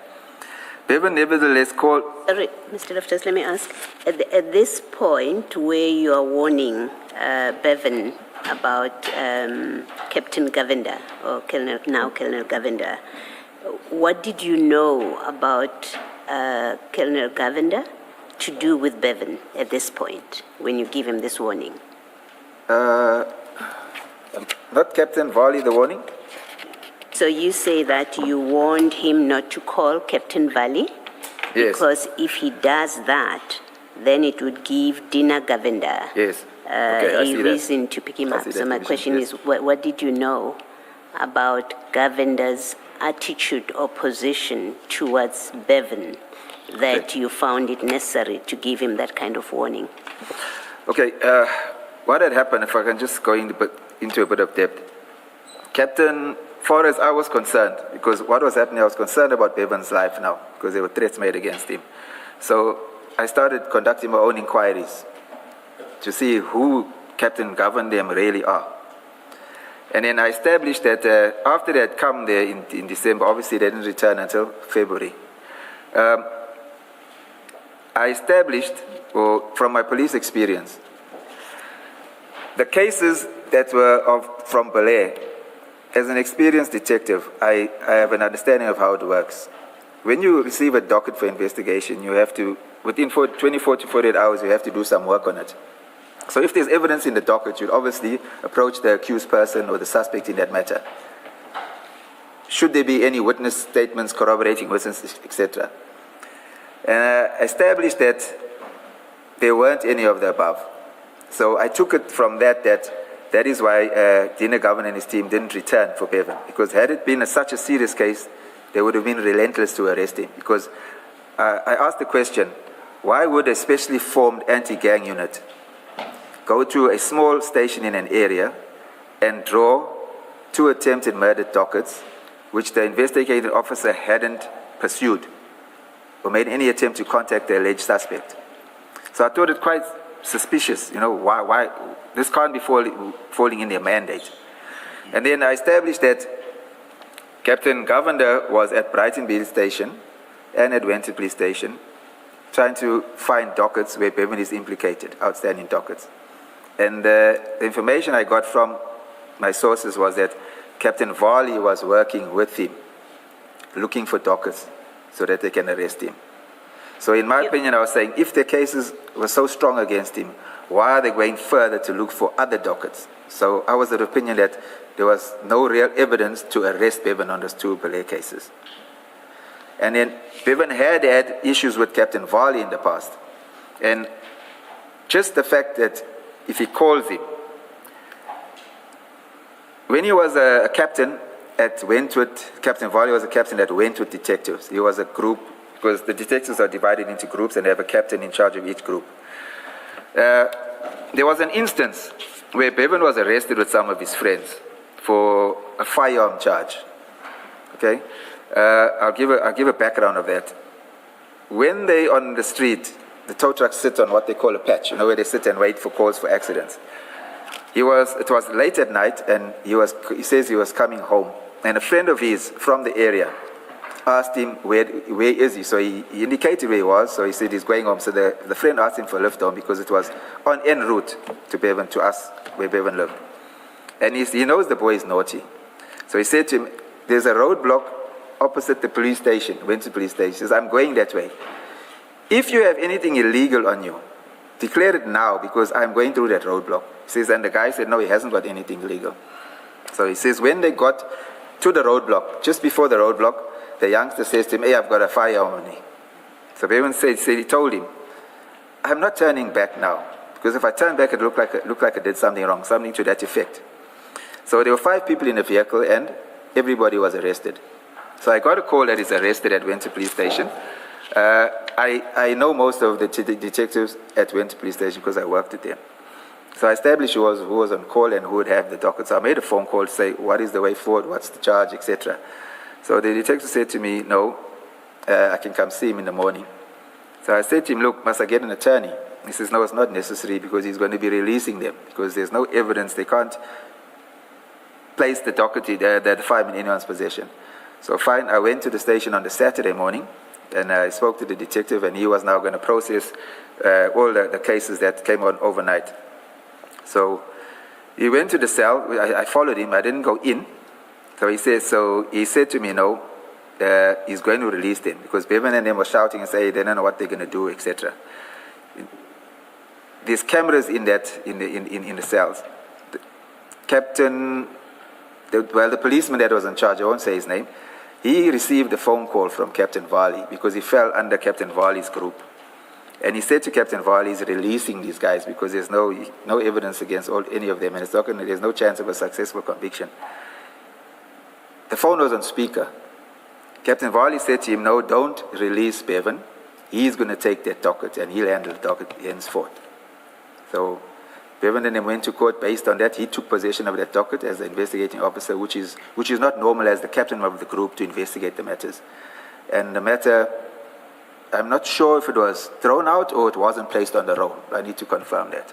Bevan nevertheless called... Sorry, Mr. Loftus, let me ask. At this point where you are warning Bevan about Captain Govender, or Colonel Govender, what did you know about Colonel Govender to do with Bevan at this point when you give him this warning? Not Captain Varley, the warning? So you say that you warned him not to call Captain Varley? Yes. Because if he does that, then it would give Dina Govender Yes. Okay, I a see that. reason to pick him I up. see So that my division, question yes. is, what did you know about Govender's attitude or position towards Bevan that Okay. you found it necessary to give him that kind of warning? Okay, what had happened, if I can just go into a bit of depth. Captain, far as I was concerned, because what was happening, I was concerned about Bevan's life now, because there were threats made against him. So I started conducting my own inquiries to see who Captain Governed them really are. And then I established that after they had come there in December, obviously they didn't return until February. I established, from my police experience, the cases that were from Belair. As an experienced detective, I have an understanding of how it works. When you receive a docket for investigation, you have to, within 24 to 48 hours, you have to do some work on it. So if there's evidence in the docket, you'd obviously approach the accused person or the suspect in that matter. Should there be any witness statements, corroborating witnesses, etc. And I established that there weren't any of the above. So I took it from that is why Dina Governor and his team didn't return for Bevan. Because had it been such a serious case, they would have been relentless to arrest him. Because I asked the question, why would a specially formed anti-gang unit go to a small station in an area and draw 2 attempted murder dockets, which the investigating officer hadn't pursued or made any attempt to contact the alleged suspect? So I thought it quite suspicious, why this can't be falling in their mandate. And then I established that Captain Govender was at Brighton Beach Station and at Wentworth Police Station trying to find dockets where Bevan is implicated, outstanding dockets. And the information I got from my sources was that Captain Varley was working with him, looking for dockets so that they can arrest him. So in my opinion, I was saying, if the cases were so strong against him, why are they going further to look for other dockets? So I was of the opinion that there was no real evidence to arrest Bevan on those 2 Belair cases. And then Bevan had issues with Captain Varley in the past. And just the fact that if he calls him, when he was a captain at Wentworth, Captain Varley was a captain at Wentworth Detectives. He was a group, because the detectives are divided into groups and they have a captain in charge of each group. There was an instance where Bevan was arrested with some of his friends for a firearm charge. Okay? I'll give a background of that. When they on the street, the tow trucks sit on what they call a patch, where they sit and wait for calls for accidents. It was late at night, and he says he was coming home. And a friend of his from the area asked him, where is he? So he indicated where he was, so he said he's going home. So the friend asked him for a lift home because it was on en route to Bevan, to us, where Bevan lived. And he knows the boy is naughty. So he said to him, there's a roadblock opposite the police station, Wentworth Police Station. He says, I'm going that way. If you have anything illegal on you, declare it now because I'm going through that roadblock. He says, and the guy said, no, he hasn't got anything legal. So he says, when they got to the roadblock, just before the roadblock, the youngster says to him, hey, I've got a firearm on me. So Bevan said he told him, I'm not turning back now, because if I turn back, it look like I did something wrong, something to that effect. So there were 5 people in the vehicle, and everybody was arrested. So I got a call that he's arrested at Winter Police Station. I know most of the detectives at Winter Police Station because I worked with them. So I established who was on call and who would have the docket. So I made a phone call to say, what is the way forward, what's the charge, etc. So the detective said to me, no, I can come see him in the morning. So I said to him, look, must I get an attorney? He says, no, it's not necessary because he's going to be releasing them because there's no evidence. They can't place the docket, the file in anyone's possession. So fine, I went to the station on the Saturday morning and I spoke to the detective and he was now going to process all the cases that came on overnight. So he went to the cell. I followed him. I didn't go in. So he said to me, no, he's going to release them because Bevan and them were shouting and saying they don't know what they're going to do, etc. There's cameras in the cells. The policeman that was in charge, I won't say his name, he received a phone call from Captain Varley because he fell under Captain Varley's group. And he said to Captain Varley, he's releasing these guys because there's no evidence against any of them, and there's no chance of a successful conviction. The phone was on speaker. Captain Varley said to him, no, don't release Bevan. He's going to take that docket, and he'll handle the docket henceforth. So Bevan and him went to court based on that. He took possession of that docket as the investigating officer, which is not normal as the captain of the group to investigate the matters. And the matter, I'm not sure if it was thrown out or it wasn't placed on the roll. I need to confirm that.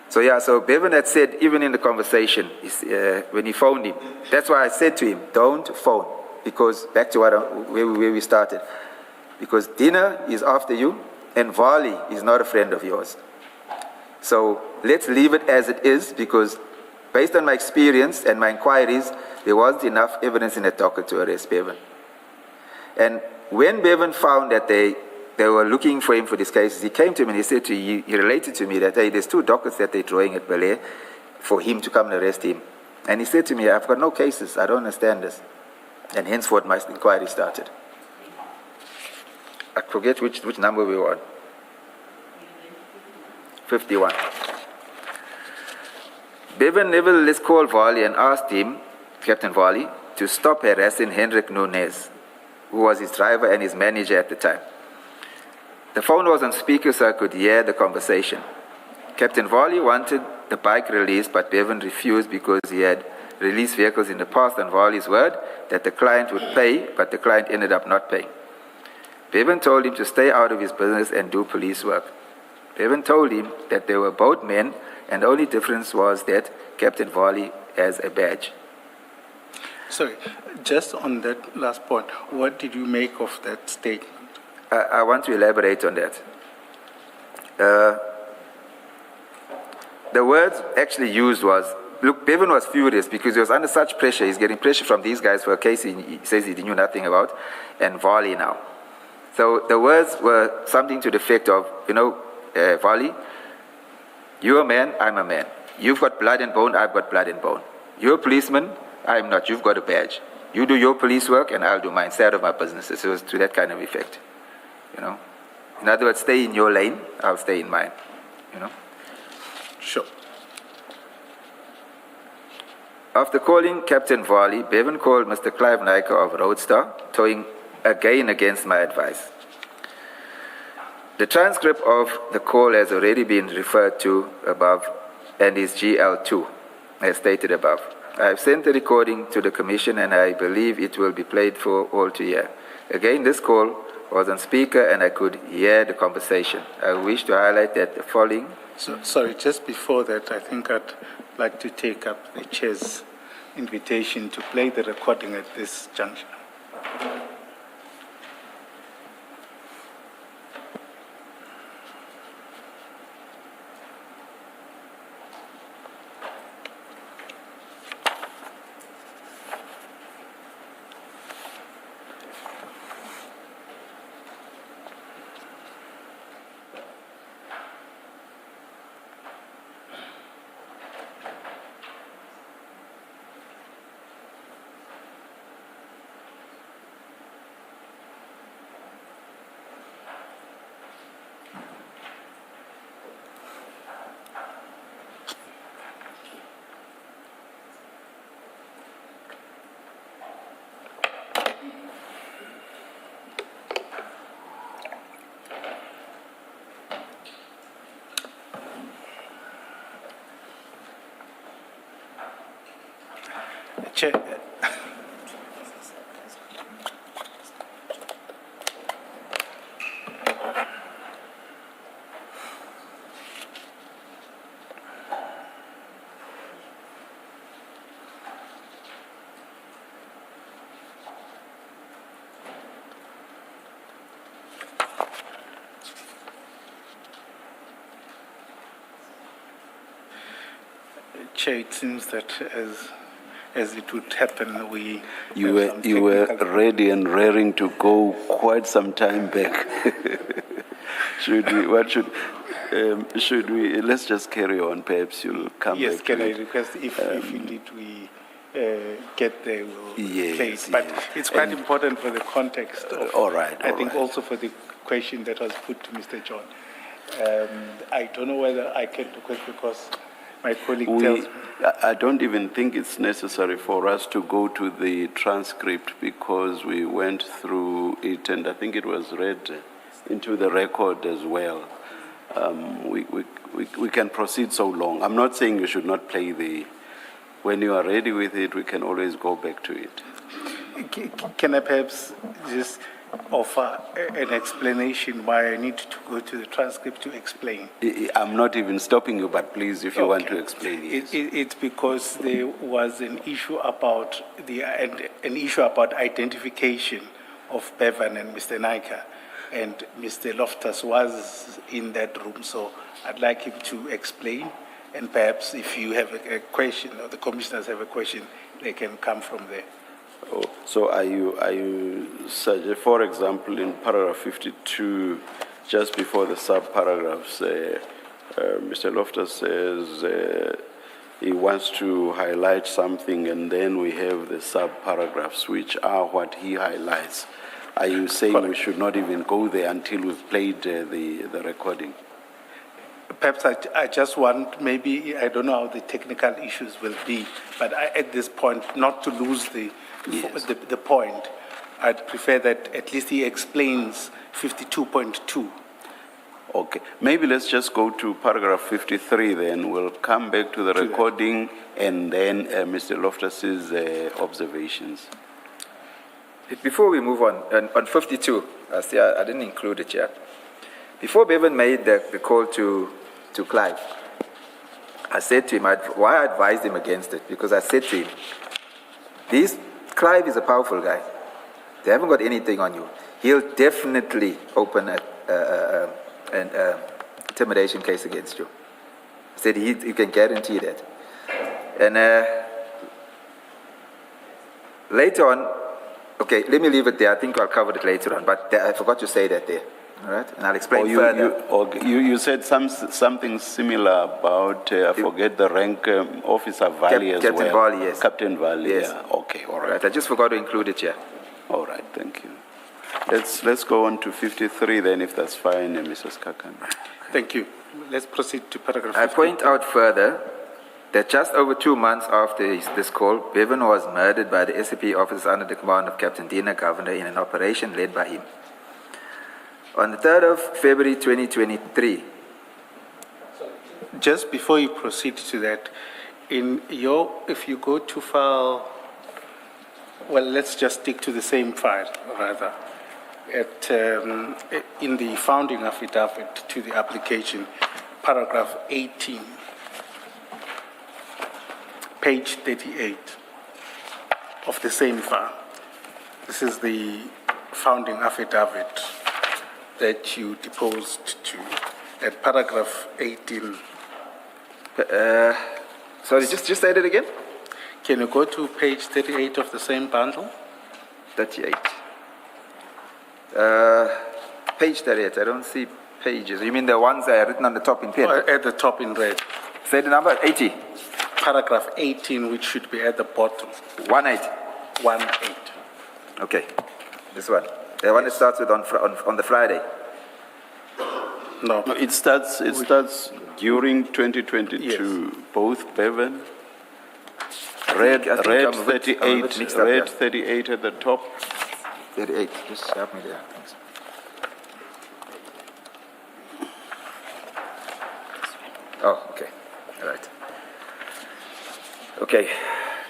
So Bevan had said, even in the conversation, when he phoned him, that's why I said to him, don't phone, because back to where we started. Because Dina is after you, and Varley is not a friend of yours. So let's leave it as it is, because based on my experience and my inquiries, there wasn't enough evidence in the docket to arrest Bevan. And when Bevan found that they were looking for him for these cases, he came to me and he said he related to me that, hey, there's 2 dockets that they're drawing at Bel Air for him to come and arrest him. And he said to me, I've got no cases, I don't understand this. And henceforth my inquiry started. I forget which number we were on. 51. Bevan nevertheless called Varley and asked him, Captain Varley, to stop harassing Hendrik Nunes, who was his driver and his manager at the time. The phone was on speaker so I could hear the conversation. Captain Varley wanted the bike released, but Bevan refused because he had released vehicles in the past on Varley's word that the client would pay, but the client ended up not paying. Bevan told him to stay out of his business and do police work. Bevan told him that they were both men, and the only difference was that Captain Varley has a badge. Sorry, just on that last point, what did you make of that statement? I want to elaborate on that. The words actually used was, look, Bevan was furious because he was under such pressure. He's getting pressure from these guys for a case he says he knew nothing about, and Varley now. So the words were something to the effect of, Varley, you're a man, I'm a man. You've got blood and bone, I've got blood and bone. You're a policeman, I'm not. You've got a badge. You do your police work and I'll do mine. Stay out of my businesses. So it was to that kind of effect. In other words, stay in your lane, I'll stay in mine. Sure. After calling Captain Varley, Bevan called Mr. Clive Naiker of Roadstar, towing again against my advice. The transcript of the call has already been referred to above and is GL2, as stated above. I have sent the recording to the Commission and I believe it will be played for all to hear. Again, this call was on speaker and I could hear the conversation. I wish to highlight that the following... Sorry, just before that, I think I'd like to take up the chair's invitation to play the recording at this juncture. Chair, Chair, it seems that as it would happen, we You have were, some you were technical- ready and raring to go quite some time back. Should we, let's just carry on, perhaps you'll come Yes, back can to I it. request if indeed we get there, we'll Yes, play it. But yes. it's quite And- important for the context of, all right, I all think right. also for the question that was put to Mr. John. I don't know whether I can request because my colleague tells me. I don't even think it's necessary for us to go to the transcript because we went through it and I think it was read into the record as well. We can proceed so long. I'm not saying you should not play when you are ready with it, we can always go back to it. Can I perhaps just offer an explanation why I need to go to the transcript to explain? I'm not even stopping you, but please, if you want Okay. to explain, yes. It's because there was an issue about identification of Bevan and Mr. Naika, and Mr. Loftus was in that room. So I'd like him to explain, and perhaps if you have a question or the commissioners have a question, they can come from there. Oh, so are you suggest, for example, in paragraph 52, just before the sub-paragraphs, Mr. Loftus says he wants to highlight something, and then we have the sub-paragraphs, which are what he highlights. Are you saying we should not even go there until we've played the recording? Perhaps I just want, maybe, I don't know how the technical issues will be, but at this point, not to lose Yes. the point, I'd prefer that at least he explains 52.2. Okay, maybe let's just go to paragraph 53 then. We'll come back to the recording and then Mr. Loftus's observations. Before we move on 52, I didn't include it yet. Before Bevan made the call to Clive, I said to him, why I advised him against it, because I said to him, Clive is a powerful guy. They haven't got anything on you. He'll definitely open an intimidation case against you. I said you can guarantee that. And later on, okay, let me leave it there. I think I'll cover it later on, but I forgot to say that there. All right, and I'll explain further. You said something similar about, I forget the rank, Officer Valley as well. Captain Valley, yes. Captain Valley, Yes. yeah. Okay, all All right. right, I just forgot to include it here. All right, thank you. Let's go on to 53 then, if that's fine, Mrs. Kakan. Thank you. Let's proceed to paragraph I 50. point out further that just over 2 months after this call, Bevan was murdered by the SAP officers under the command of Captain Dina Governor in an operation led by him. On the 3rd of February 2023, Just before you proceed to that, if you go to file, well, let's just stick to the same file, rather. In the founding affidavit to the application, paragraph 18, page 38 of the same file. This is the founding affidavit that you deposed to, at paragraph 18. sorry, just say it again. Can you go to page 38 of the same bundle? 38. Page 38, I don't see pages. You mean the ones that are written on the top in pen? At the top in red. Say the number, 80. Paragraph 18, which should be at the bottom. 18. 1-8. Okay, this one. The one that starts with on the Friday. No. No, it starts during 2022. Yes. Both Bevan, red I think I'm a bit 38, mixed up, red yeah. 38 at the top. 38, just help me there. Thanks. Oh, okay. All right. Okay.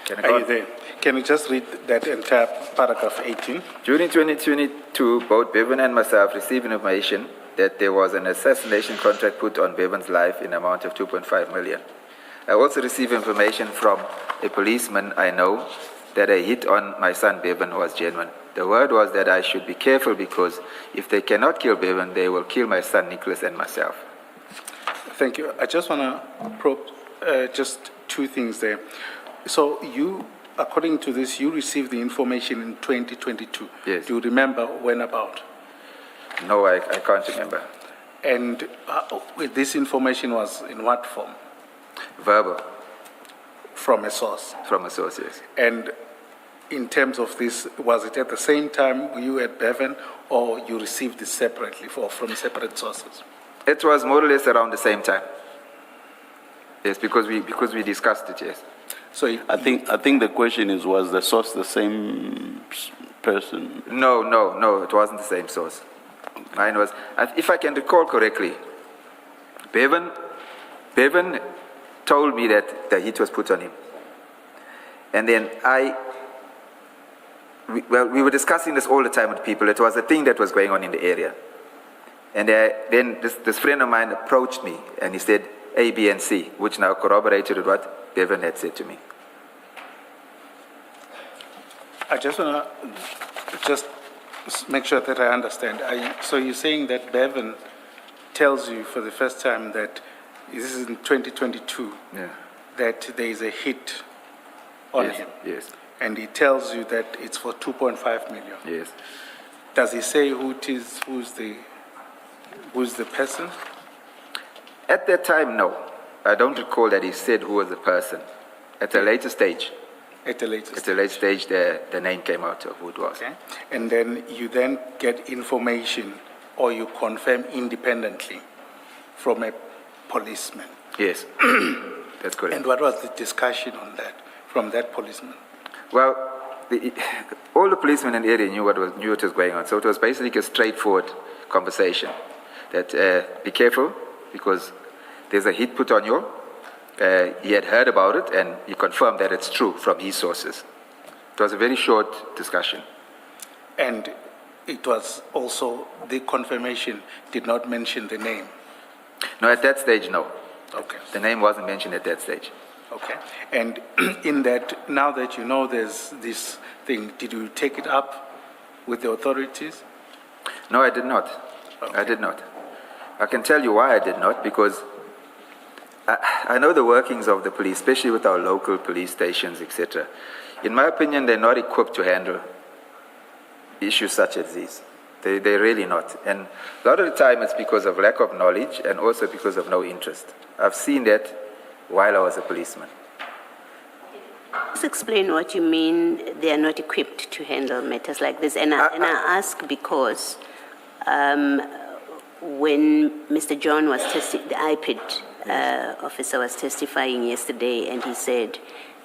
Can I go Are on? you there? Can you just read that entire paragraph 18? During 2022, both Bevan and myself received information that there was an assassination contract put on Bevan's life in amount of 2.5 million. I also received information from a policeman I know that a hit on my son Bevan was genuine. The word was that I should be careful because if they cannot kill Bevan, they will kill my son Nicholas and myself. Thank you. I just want to probe just two things there. So you, according to this, you received the information in 2022. Yes. Do you remember when about? No, I can't remember. And this information was in what form? Verbal, From a source. from a source, yes. And in terms of this, was it at the same time you at Bevan, or you received it separately from separate sources? It was more or less around the same time. Yes, because we discussed it, yes. So I think the question is, was the source the same person? No, it wasn't the same source. Mine was, if I can recall correctly, Bevan told me that the hit was put on him. And then we were discussing this all the time with people. It was a thing that was going on in the area. And then this friend of mine approached me and he said A, B, and C, which now corroborated with what Bevan had said to me. I just want to make sure that I understand. So you're saying that Bevan tells you for the first time that this is in 2022, Yeah. that there is a hit on Yes, him, yes, and he tells you that it's for 2.5 million. yes. Does he say who it is, who's the person? At that time, no. I don't recall that he said who was the person. At a later stage, At a later At a later stage, the name came out of who it was. Okay. And then you then get information, or you confirm independently from a policeman. Yes, that's correct. And what was the discussion on that from that policeman? Well, all the policemen in the area knew what was going on. So it was basically a straightforward conversation that be careful because there's a hit put on you. He had heard about it and he confirmed that it's true from his sources. It was a very short discussion. And it was also, the confirmation did not mention the name. No, at that stage, no. Okay. The name wasn't mentioned at that stage. Okay. And in that, now that you know there's this thing, did you take it up with the authorities? No, I did not. Okay. I did not. I can tell you why I did not, because I know the workings of the police, especially with our local police stations, etc. In my opinion, they're not equipped to handle issues such as these. They're really not. And a lot of the time it's because of lack of knowledge and also because of no interest. I've seen that while I was a policeman. Just explain what you mean they are not equipped to handle matters like this. And I ask because when Mr. John was the IPID officer was testifying yesterday, and he said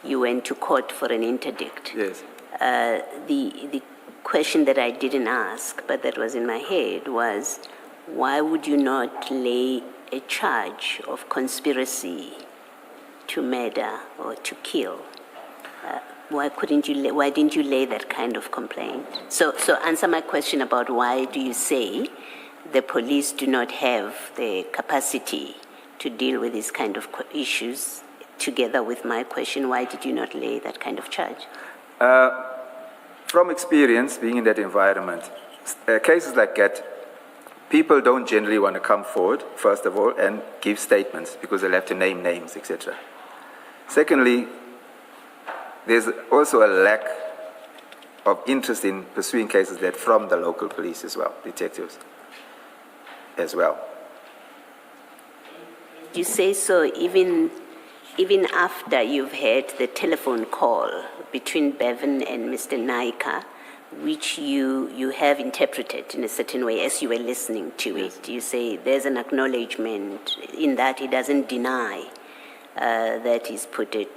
you went to court for an interdict. Yes. The question that I didn't ask, but that was in my head, was why would you not lay a charge of conspiracy to murder or to kill? Why didn't you lay that kind of complaint? So answer my question about why do you say the police do not have the capacity to deal with these kind of issues, together with my question, why did you not lay that kind of charge? From experience, being in that environment, cases like that, people don't generally want to come forward, first of all, and give statements because they'll have to name names, etc. Secondly, there's also a lack of interest in pursuing cases that from the local police as well, detectives as well. You say so even after you've had the telephone call between Bevan and Mr. Naika, which you have interpreted in a certain way as you were listening to it. You say there's an acknowledgement in that he doesn't deny that he's put a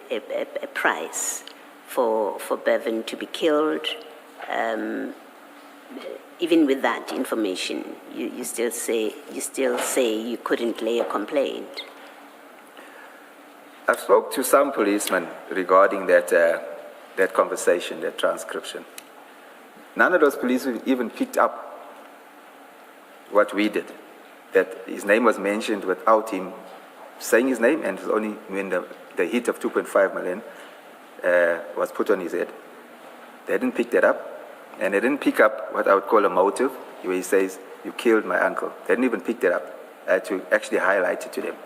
price for Bevan to be killed. Even with that information, you still say you couldn't lay a complaint. I've spoke to some policemen regarding that that conversation, that transcription. None of those police even picked up what we did, that his name was mentioned without him saying his name, and it was only when the hit of 2.5 million was put on his head. They didn't pick that up, and they didn't pick up what I would call a motive, where he says, "You killed my uncle." They didn't even pick that up. I had to actually highlight it to them.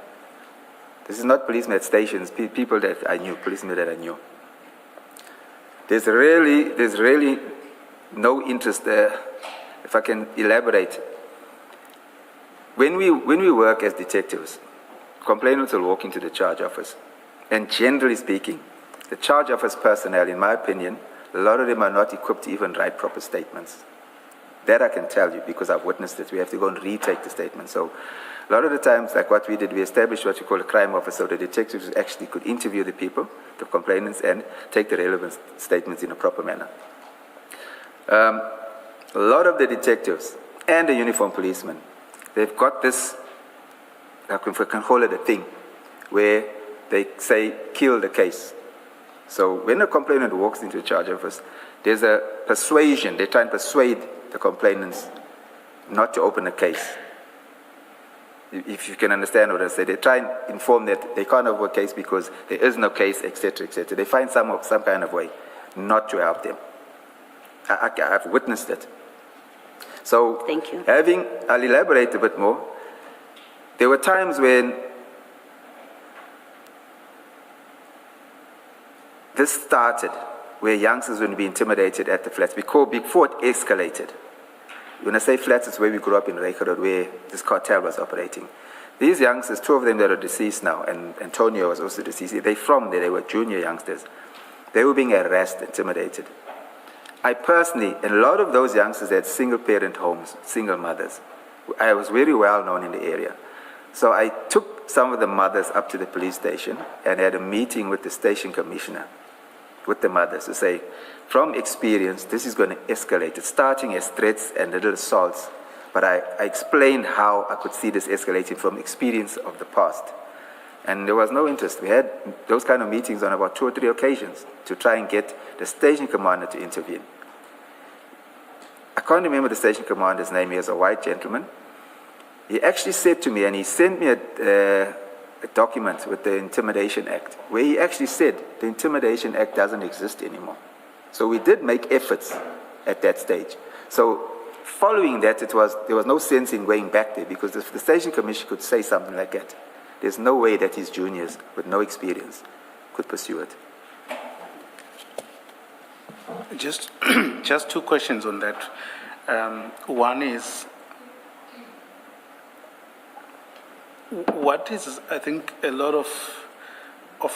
This is not policemen at stations, people that I knew, policemen that I knew. There's really no interest there. If I can elaborate, when we work as detectives, complainants will walk into the charge office, and generally speaking, the charge office personnel, in my opinion, a lot of them are not equipped to even write proper statements. That I can tell you because I've witnessed it. We have to go and retake the statement. So a lot of the times, like what we did, we established what we call a crime office, so the detectives actually could interview the people, the complainants, and take the relevant statements in a proper manner. A lot of the detectives and the uniformed policemen, they've got this, if I can call it a thing, where they say, kill the case. So when a complainant walks into a charge office, there's a persuasion. They try and persuade the complainants not to open a case. If you can understand what I say, they try and inform that they can't open a case because there is no case, etc., etc. They find some kind of way not to help them. I've witnessed it. So, Thank you. I'll elaborate a bit more. There were times when this started, where youngsters would be intimidated at the flats before it escalated. When I say flats, it's where we grew up in Reykjavik, where this cartel was operating. These youngsters, two of them that are deceased now, and Antonio was also deceased, they from there, they were junior youngsters. They were being harassed, intimidated. I personally, and a lot of those youngsters had single-parent homes, single mothers. I was very well known in the area. So I took some of the mothers up to the police station and had a meeting with the station commissioner, with the mothers, to say, from experience, this is going to escalate. It's starting as threats and little assaults, but I explained how I could see this escalating from experience of the past. And there was no interest. We had those kind of meetings on about 2 or 3 occasions to try and get the station commander to intervene. I can't remember the station commander's name. He was a white gentleman. He actually said to me, and he sent me a document with the Intimidation Act, where he actually said the Intimidation Act doesn't exist anymore. So we did make efforts at that stage. So following that, there was no sense in going back there, because if the station commissioner could say something like that, there's no way that his juniors with no experience could pursue it. Just 2 questions on that. One is, what is, I think, a lot of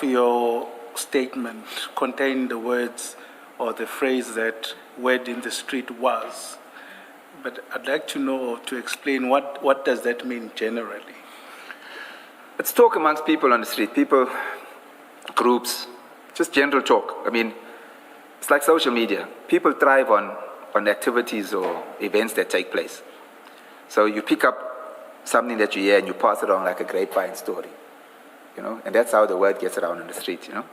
your statement contain the words or the phrase that word in the street was. But I'd like to know, to explain, what does that mean generally? It's talk amongst people on the street, people, groups, just general talk. I mean, it's like social media. People thrive on activities or events that take place. So you pick up something that you hear and you pass it on like a grapevine story, you know, and that's how the word gets around in the street, you know.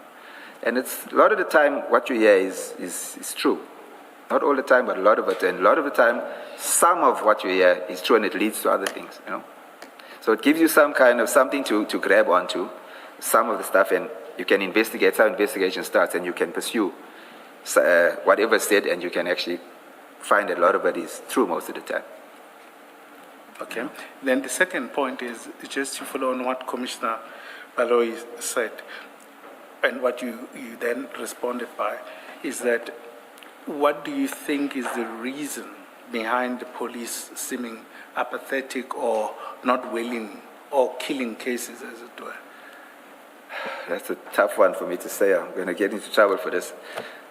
And it's a lot of the time what you hear is true. Not all the time, but a lot of it. And a lot of the time, some of what you hear is true and it leads to other things, you know. So it gives you some kind of something to grab onto, some of the stuff, and you can investigate. How investigation starts, and you can pursue whatever said, and you can actually find a lot of it is true most of the time. Okay. Then the second point is just to follow on what Commissioner Baloyi said, and what you then responded by, is that what do you think is the reason behind the police seeming apathetic or not willing or killing cases, as it were? That's a tough one for me to say. I'm going to get into trouble for this.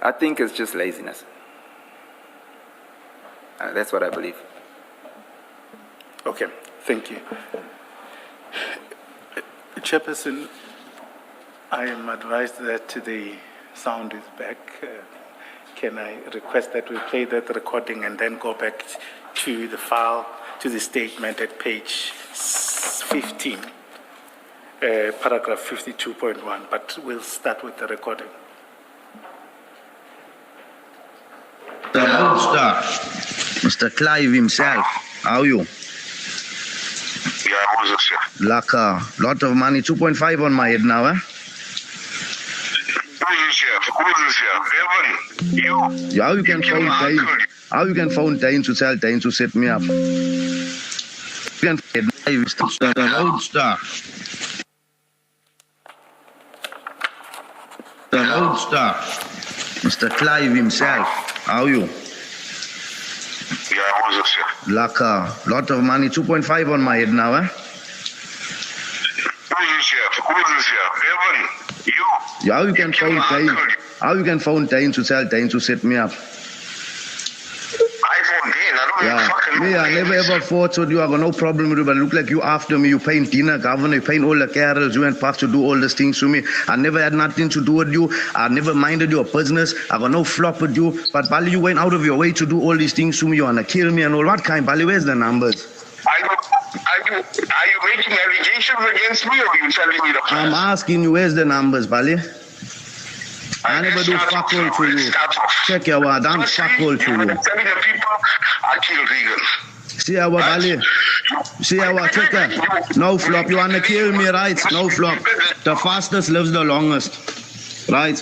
I think it's just laziness. That's what I believe. Okay, thank you. Chairperson, I am advised that the sound is back. Can I request that we play that recording and then go back to the file, to the statement at page 15, paragraph 52.1, but we'll start with the recording. Roadster, Mr. Clive himself. How are you? Yeah, who's this here? Like a lot of money, 2.5 on my head now, eh? Who's this here? Who's this here? Evan, you? Yeah, how you can You phone killed my Dane? uncle. How you can phone Dane to tell Dane to set me up? You can phone Dane, Mr. Roadster. The Roadster, Mr. Clive himself. How are you? Yeah, who's this here? Like a lot of money, 2.5 on my head now, eh? Who's this here? Who's this here? Evan, you? Yeah, how you can killed phone my Dane? uncle. How you can phone Dane to tell Dane to set me up? I phoned in. I don't even Yeah, fucking know. me, I never ever fought with you. I got no problem with you, but look like you after me. You paying dinner, governor, you paying all the carols. You and Puff to do all these things to me. I never had nothing to do with you. I never minded your business. I got no flop with you. But Bali, you went out of your way to do all these things to me. You wanna kill me and all. What kind, Bali? Where's the numbers? Are you making allegations against me, or are you telling me the facts? I'm asking you, where's the numbers, Bali? I never do fuck all to you. Check your word, I'm fuck all to You're you. telling the people I killed Regan. See our Bali? See our checker? No flop, you wanna kill me, right? No flop. The fastest lives the longest. Right?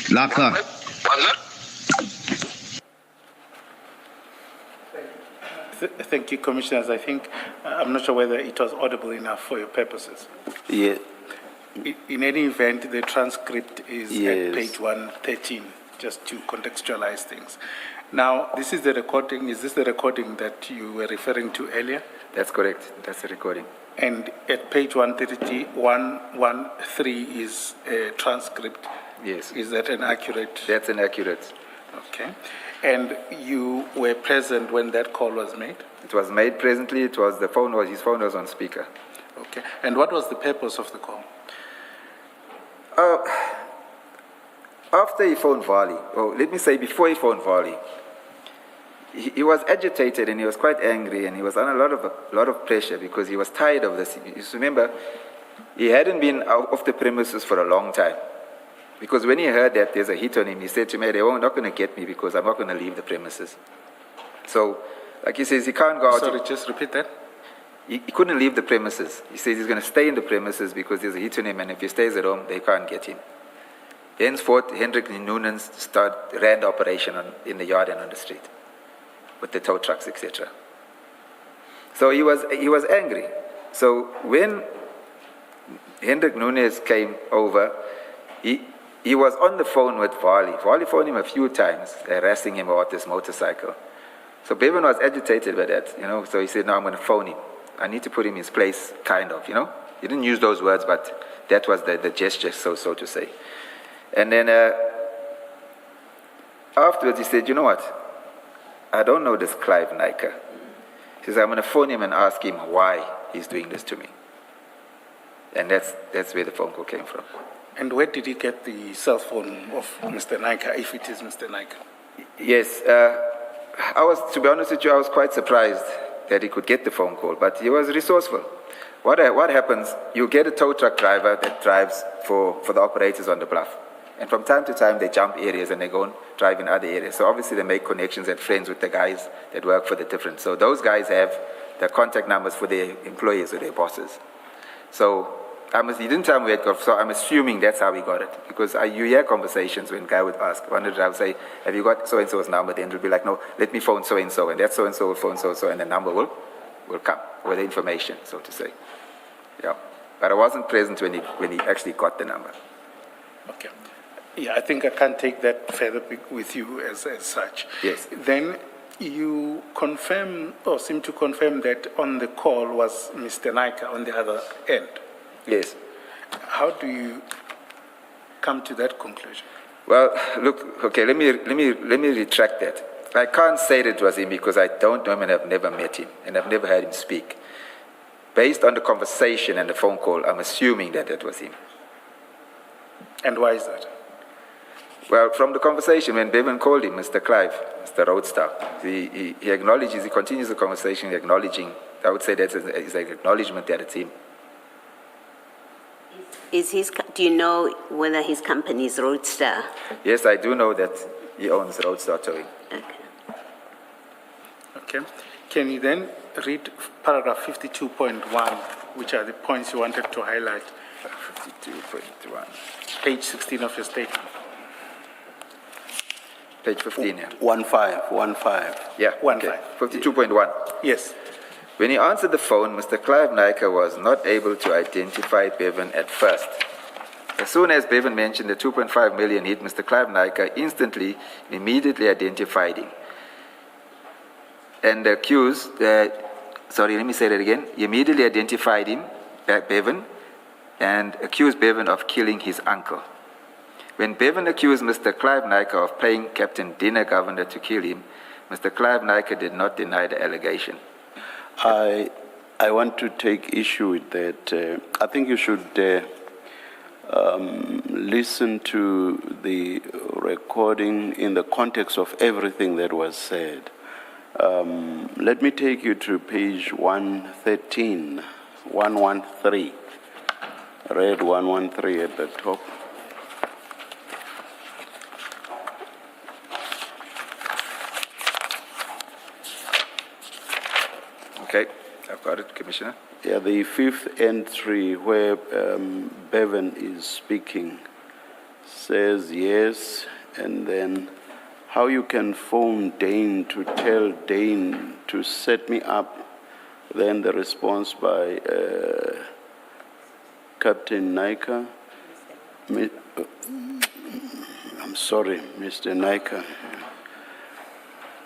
Laka. Was it? Thank you, Commissioners. I think, I'm not sure whether it was audible enough for your purposes. Yeah, In any event, the transcript is Yes. at page 113, just to contextualize things. Now, this is the recording. Is this the recording that you were referring to earlier? That's correct. That's the recording. And at page 130, 113 is a transcript. Yes. Is that an accurate? That's inaccurate. Okay. And you were present when that call was made? It was made presently. It was his phone was on speaker. Okay. And what was the purpose of the call? After he phoned Vali, or let me say before he phoned Vali, he was agitated and he was quite angry and he was under a lot of pressure because he was tired of this. You remember, he hadn't been out of the premises for a long time. Because when he heard that there's a hit on him, he said to me, they're not going to get me because I'm not going to leave the premises. So, like he says, he can't go out. Sorry, just repeat that. He couldn't leave the premises. He says he's going to stay in the premises because there's a hit on him, and if he stays at home, they can't get him. Henceforth, Hendrik Noonan ran the operation in the yard and on the street with the tow trucks, etc. So he was angry. So when Hendrik Nunes came over, he was on the phone with Vali. Vali phoned him a few times, harassing him about this motorcycle. So Bevan was agitated by that, so he said, no, I'm going to phone him. I need to put him in his place, kind of, He didn't use those words, but that was the gesture, so to say. And then afterwards he said, you know what? I don't know this Clive Nika. He says, I'm going to phone him and ask him why he's doing this to me. And that's where the phone call came from. And where did he get the cell phone of Mr. Nika, if it is Mr. Nika? Yes, to be honest with you, I was quite surprised that he could get the phone call, but he was resourceful. What happens, you get a tow truck driver that drives for the operators on the bluff. And from time to time, they jump areas and they go and drive in other areas. So obviously, they make connections and friends with the guys that work for the different. So those guys have the contact numbers for their employees or their bosses. So he didn't tell me where it got, so I'm assuming that's how he got it. Because you hear conversations when a guy would ask, one of the drivers would say, have you got so-and-so's number? Then it would be like, no, let me phone so-and-so, and that so-and-so will phone so-and-so, and the number will come with the information, so to say. Yeah. But I wasn't present when he actually got the number. Okay. Yeah, I think I can't take that further with you as such. Yes. Then you confirm, or seem to confirm, that on the call was Mr. Nika on the other end. Yes. How do you come to that conclusion? Well, look, okay, let me retract that. I can't say that it was him because I don't know him and I've never met him and I've never heard him speak. Based on the conversation and the phone call, I'm assuming that was him. And why is that? Well, from the conversation, when Bevan called him Mr. Clive, Mr. Roadster, he acknowledges, he continues the conversation acknowledging, I would say that's an acknowledgement that it's him. Do you know whether his company is Roadstar? Yes, I do know that he owns Roadstar Towing. Okay. Okay. Can you then read paragraph 52.1, which are the points you wanted to highlight? 52.1. Page 16 of your statement. Page 15, yeah. 15. Yeah, One okay. five. 52.1. Yes. When he answered the phone, Mr. Clive Naika was not able to identify Bevan at first. As soon as Bevan mentioned the 2.5 million hit, Mr. Clive Naika immediately identified him. And the accused, He immediately identified him, Bevan, and accused Bevan of killing his uncle. When Bevan accused Mr. Clive Naika of paying Captain Dinner Governor to kill him, Mr. Clive Naika did not deny the allegation. I want to take issue with that. I think you should listen to the recording in the context of everything that was said. Let me take you to page 113, 113. Read 113 at the top. Okay, I've got it, Commissioner. Yeah, the fifth entry where Bevan is speaking says yes, and then how you can phone Dane to tell Dane to set me up. Then the response by Captain Naika. I'm sorry, Mr. Naika.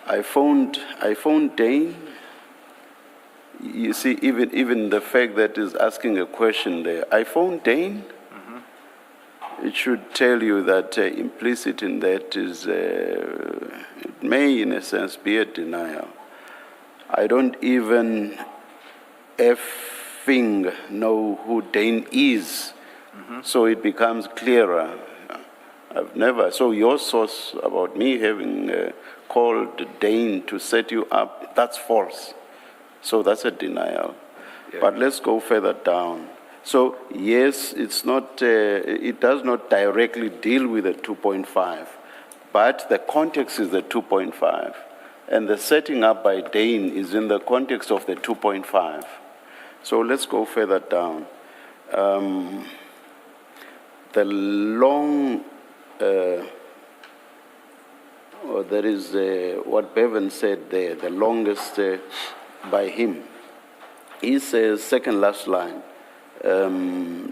I phoned Dane. You see, even the fact that is asking a question there, I phoned Dane. It should tell you that implicit in that is, it may in a sense be a denial. I don't even effing know who Dane is, so it becomes clearer. I've never, so your source about me having called Dane to set you up, that's false. So that's a denial. Yeah. But let's go further down. So yes, it's not, it does not directly deal with the 2.5, but the context is the 2.5. And the setting up by Dane is in the context of the 2.5. So let's go further down. The long, there is what Bevan said there, the longest by him. He says, second last line,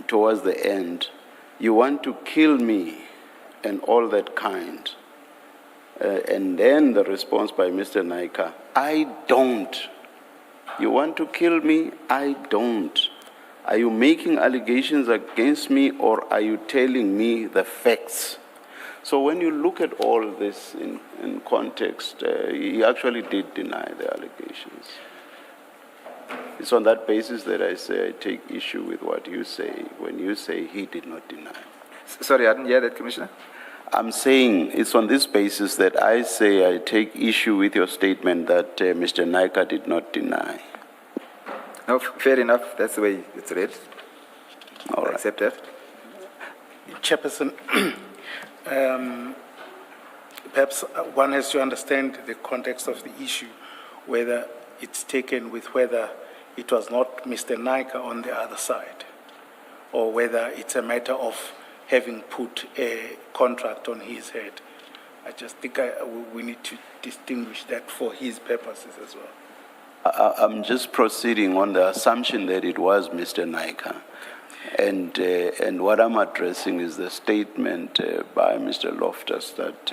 towards the end, you want to kill me and all that kind. And then the response by Mr. Naika, I don't. You want to kill me? I don't. Are you making allegations against me or are you telling me the facts? So when you look at all this in context, he actually did deny the allegations. It's on that basis that I say I take issue with what you say when you say he did not deny. Sorry, I didn't hear that, Commissioner. I'm saying it's on this basis that I say I take issue with your statement that Mr. Naika did not deny. No, fair enough. That's the way it's read. All right. Accept that. Chairperson, perhaps one has to understand the context of the issue, whether it's taken with whether it was not Mr. Naika on the other side, or whether it's a matter of having put a contract on his head. I just think we need to distinguish that for his purposes as well. I'm just proceeding on the assumption that it was Mr. Naika. And what I'm addressing is the statement by Mr. Loftus that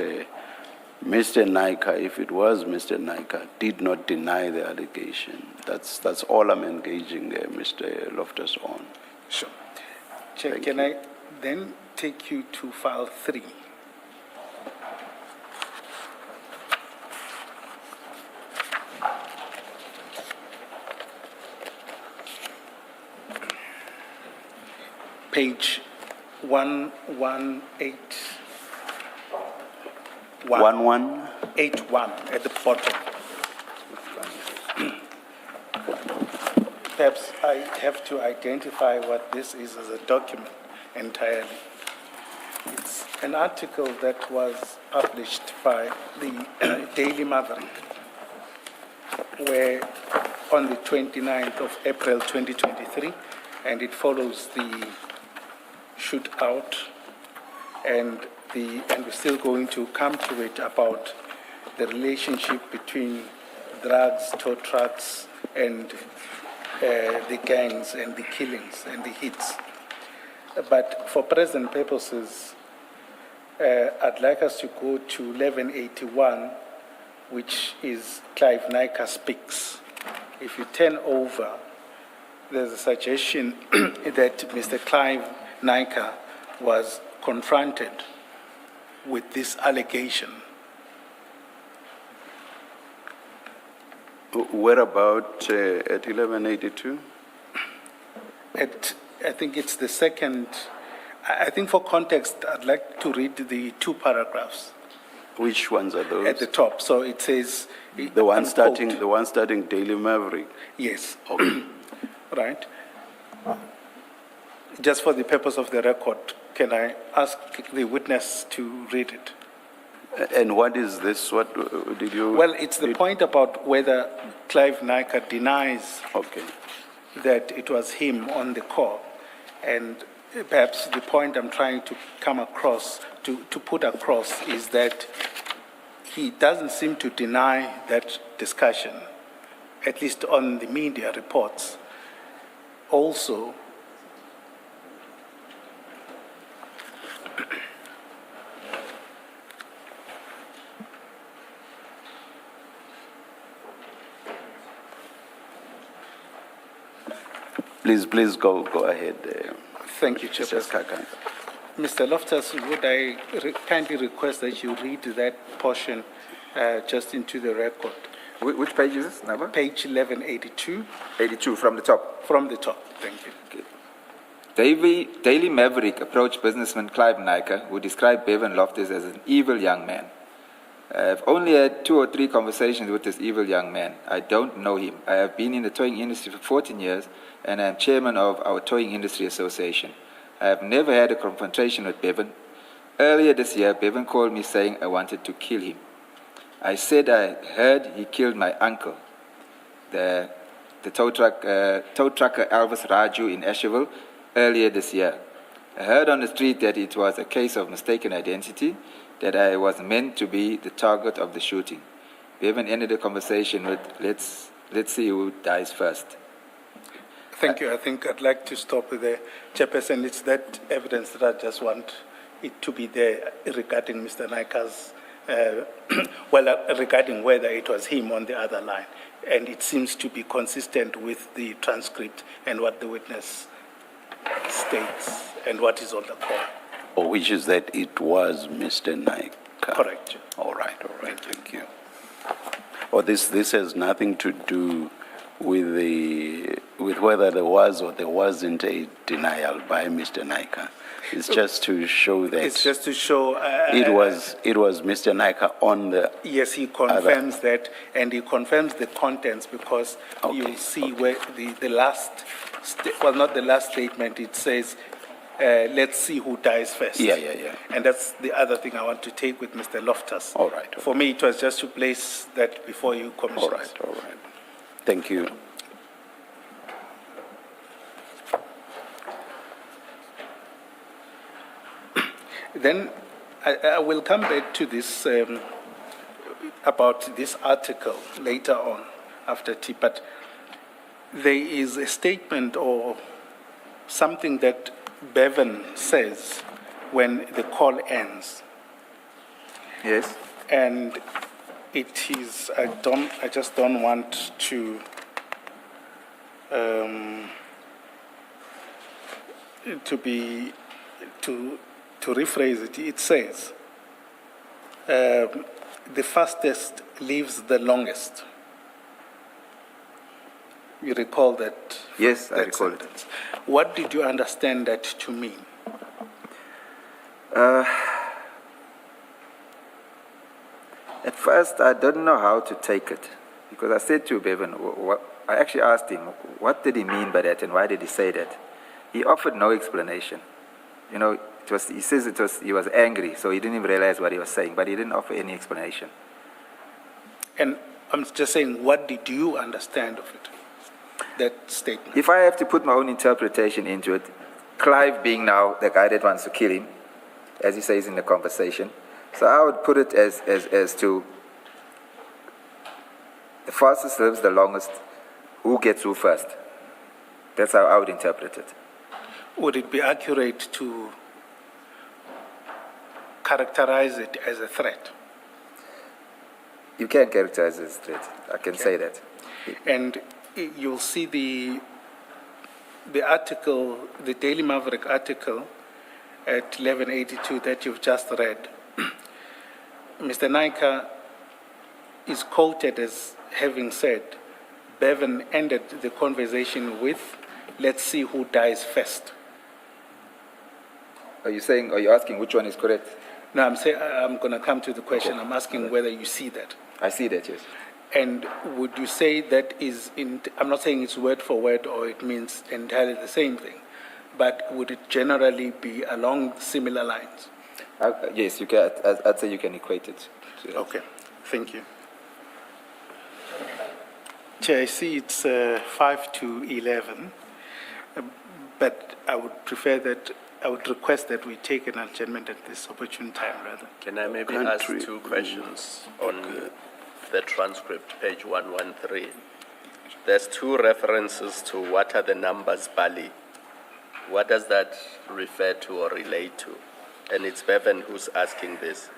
Mr. Naika, if it was Mr. Naika, did not deny the allegation. That's all I'm engaging Mr. Loftus on. Sure. Chair, Thank can you. I then take you to file 3? Page 118. 1181 at the bottom. Perhaps I have to identify what this is as a document entirely. It's an article that was published by the Daily Maverick. were on the 29th of April 2023, and it follows the shootout, and we're still going to come to it about the relationship between drugs, tow trucks, and the gangs and the killings and the hits. But for present purposes, I'd like us to go to 1181, which is Clive Nika Speaks. If you turn over, there's a suggestion that Mr. Clive Nika was confronted with this allegation. Where about at 1182? I think it's the second. I think for context, I'd like to read the two paragraphs Which ones are those? at the top. So it says, The one starting, unquote. the one starting Daily Maverick. Yes. Okay. Right. Just for the purpose of the record, can I ask the witness to read it? And what is this? What did you? Well, it's the point about whether Clive Nika denies Okay. that it was him on the call. And perhaps the point I'm trying to come across, to put across, is that he doesn't seem to deny that discussion, at least on the media reports. Also, Please go ahead. thank you, Mr. Chairperson. Skaka. Mr. Loftus, would I kindly request that you read that portion just into the record? Which page is this, number? Page 1182, 82, from the top. from the top. Thank you. Daily Maverick approached businessman Clive Nika, who described Bevan Loftus as an evil young man. I've only had 2 or 3 conversations with this evil young man. I don't know him. I have been in the towing industry for 14 years, and I am chairman of our Towing Industry Association. I have never had a confrontation with Bevan. Earlier this year, Bevan called me saying I wanted to kill him. I said I heard he killed my uncle, the tow trucker Elvis Raju in Asheville, earlier this year. I heard on the street that it was a case of mistaken identity, that I was meant to be the target of the shooting. Bevan ended the conversation with, let's see who dies first. Thank you. I think I'd like to stop there. Chairperson, it's that evidence that I just want it to be there regarding Mr. Nika's, regarding whether it was him on the other line. And it seems to be consistent with the transcript and what the witness states and what is on the call. Or which is that it was Mr. Nika. Correct. All right. Thank you. Or this has nothing to do with whether there was or there wasn't a denial by Mr. Nika. It's just to show that It's just to show. it was Mr. Nika on the. Yes, he confirms that, and he confirms the contents because you see where the last, not the last statement, it says, let's see who dies first. Yeah. And that's the other thing I want to take with Mr. Loftus. All right. For me, it was just to place that before you, Commissioner. All right. Thank you. Then I will come back to this about this article later on after tea, but there is a statement or something that Bevan says when the call ends. Yes? And it is, I just don't want to rephrase it. It says, the fastest lives the longest. You recall that? Yes, I that recall it. sentence. What did you understand that to mean? At first, I didn't know how to take it, because I said to Bevan, I actually asked him, what did he mean by that and why did he say that? He offered no explanation. You know, he says he was angry, so he didn't even realize what he was saying, but he didn't offer any explanation. And I'm just saying, what did you understand of it, that statement? If I have to put my own interpretation into it, Clive being now the guy that wants to kill him, as he says in the conversation, so I would put it as to the fastest lives the longest, who gets who first. That's how I would interpret it. Would it be accurate to characterize it as a threat? You can characterize it as a threat. I can say that. And you'll see the article, the Daily Maverick article at 1182 that you've just read. Mr. Naika is quoted as having said, Bevan ended the conversation with, let's see who dies first. Are you asking which one is correct? No, I'm going to come to the question. Okay. I'm asking whether you see that. I see that, yes. And would you say that is, I'm not saying it's word for word or it means entirely the same thing, but would it generally be along similar lines? Yes, you can. I'd say you can equate it. Okay, thank you. Chair, I see it's 5 to 11, but I would request that we take an adjournment at this opportune time, rather. Can I maybe ask two questions on the transcript, page 113? There's two references to what are the numbers Bali. What does that refer to or relate to? And it's Bevan who's asking this.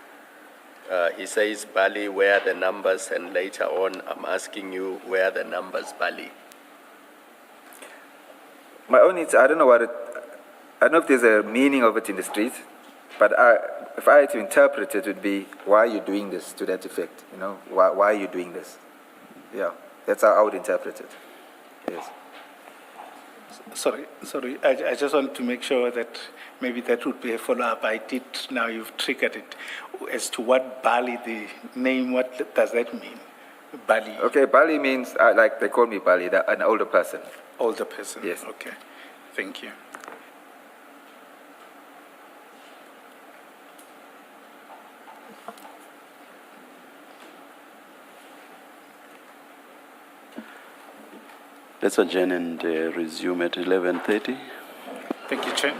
He says Bali, where are the numbers? And later on, I'm asking you, where are the numbers Bali? My own, I don't know what I don't know if there's a meaning of it in the street, but if I had to interpret it, it would be, why are you doing this, to that effect? You know, why are you doing this? Yeah, that's how I would interpret it. Yes. Sorry, I just want to make sure that maybe that would be a follow-up. Now you've triggered it. As to what Bali, the name, what does that mean? Bali. Okay, Bali means, like they call me Bali, an older person. Older person. Yes. Okay, thank you. Let's adjourn and resume at 11:30. Thank you, Chair.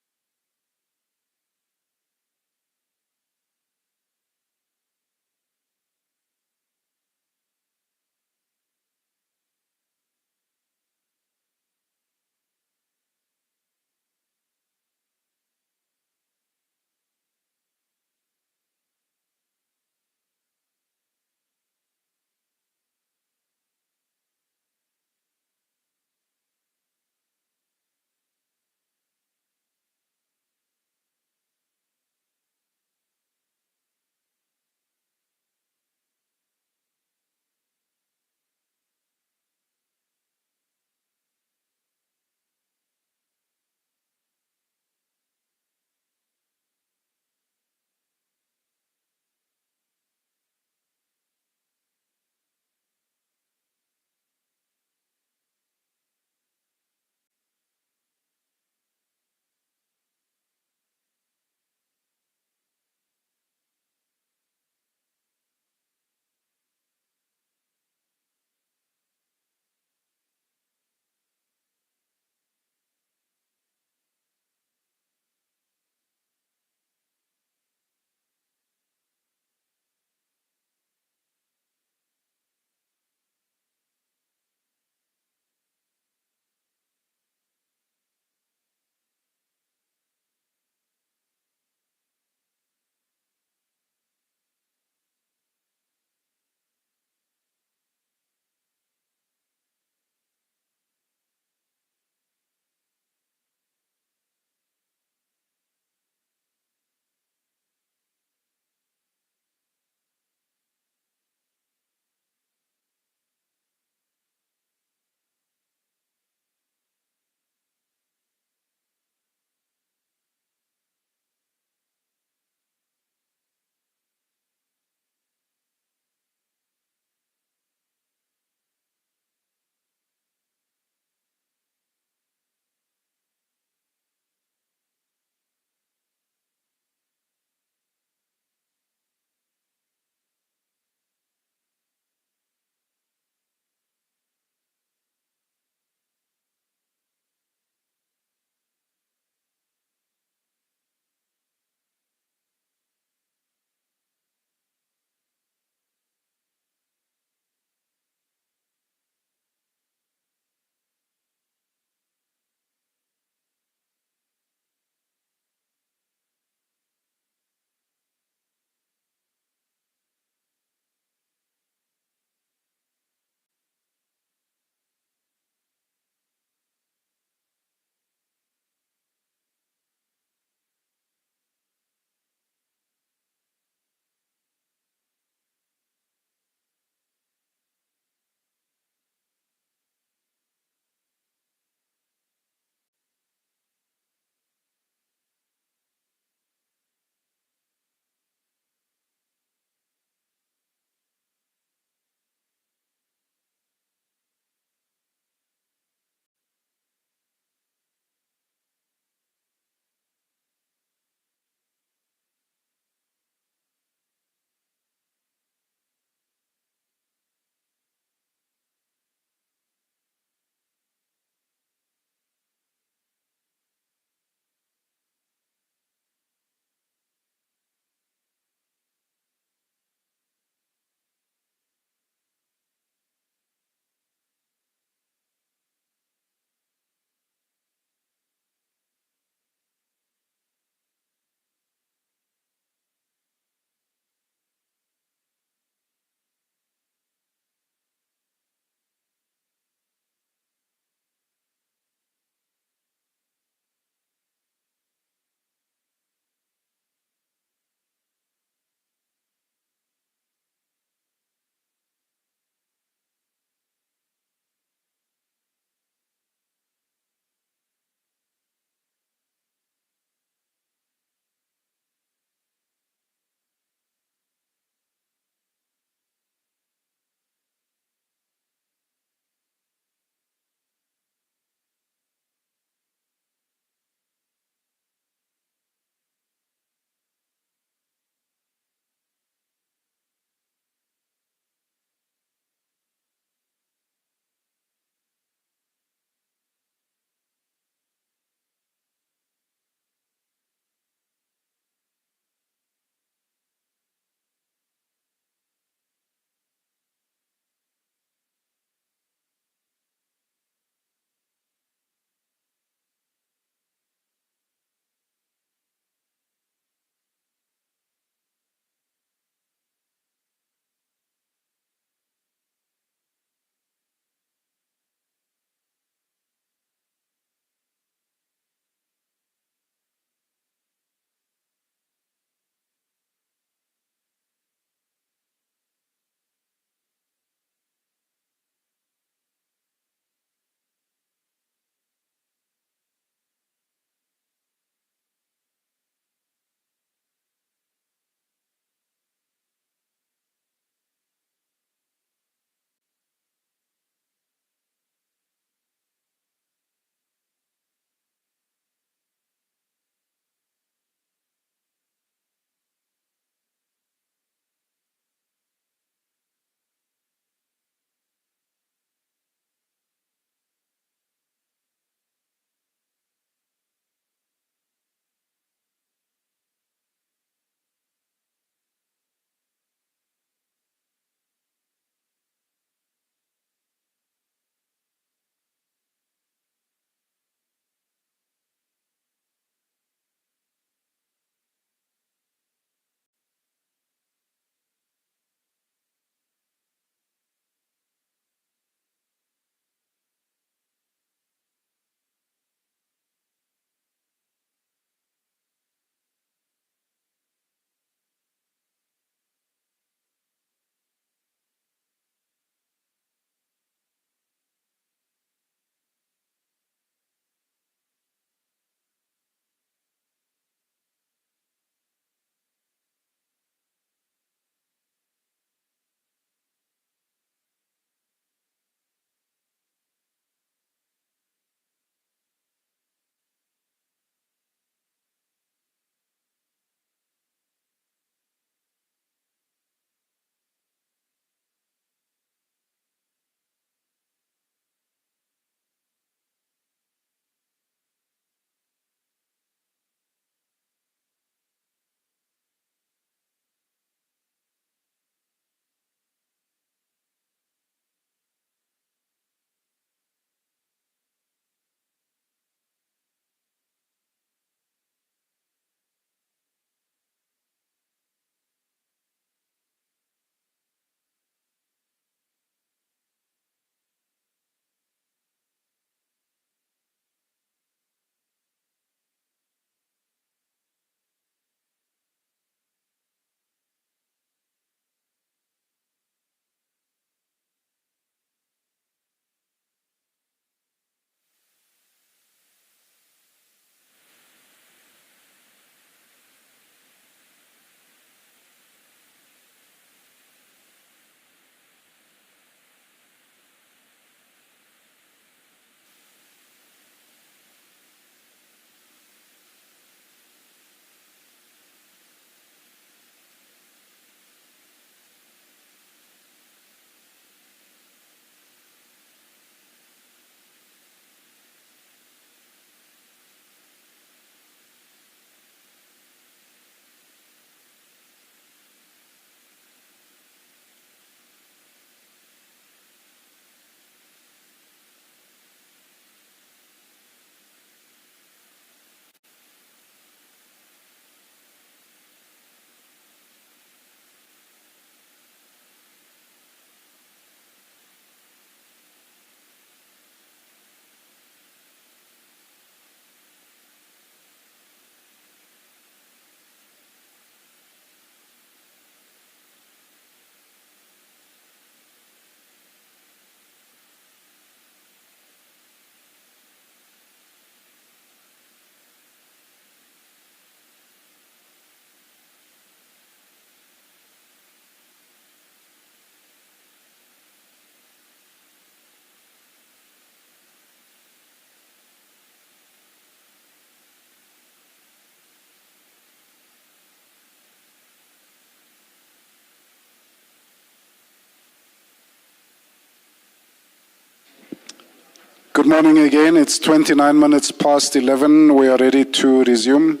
morning again. It's 29 minutes past 11. We are ready to resume.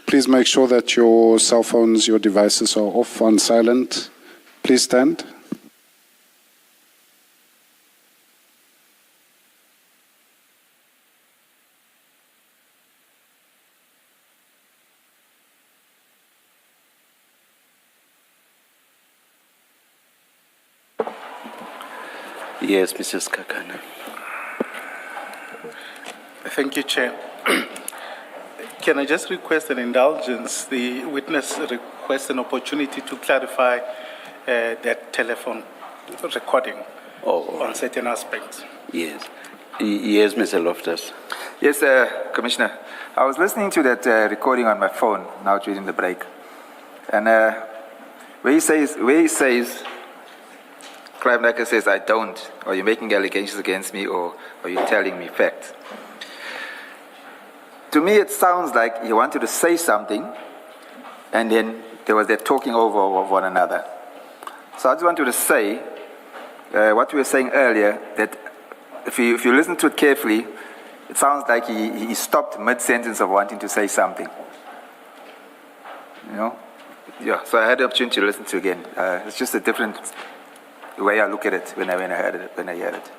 Please make sure that your cell phones, your devices are off on silent. Please stand. Yes, Mrs. Kakana. Thank you, Chair. Can I just request an indulgence? The witness requests an opportunity to clarify that telephone recording on certain aspects. Yes. Yes, Mr. Loftus. Yes, Commissioner. I was listening to that recording on my phone now during the break. And where he says, Clive Nacker says, I don't, or you're making allegations against me, or are you telling me facts? To me, it sounds like he wanted to say something, and then there was that talking over of one another. So I just wanted to say what we were saying earlier, that if you listen to it carefully, it sounds like he stopped mid-sentence of wanting to say something. You know? Yeah, so I had the opportunity to listen to it again. It's just a different way I look at it when I heard it.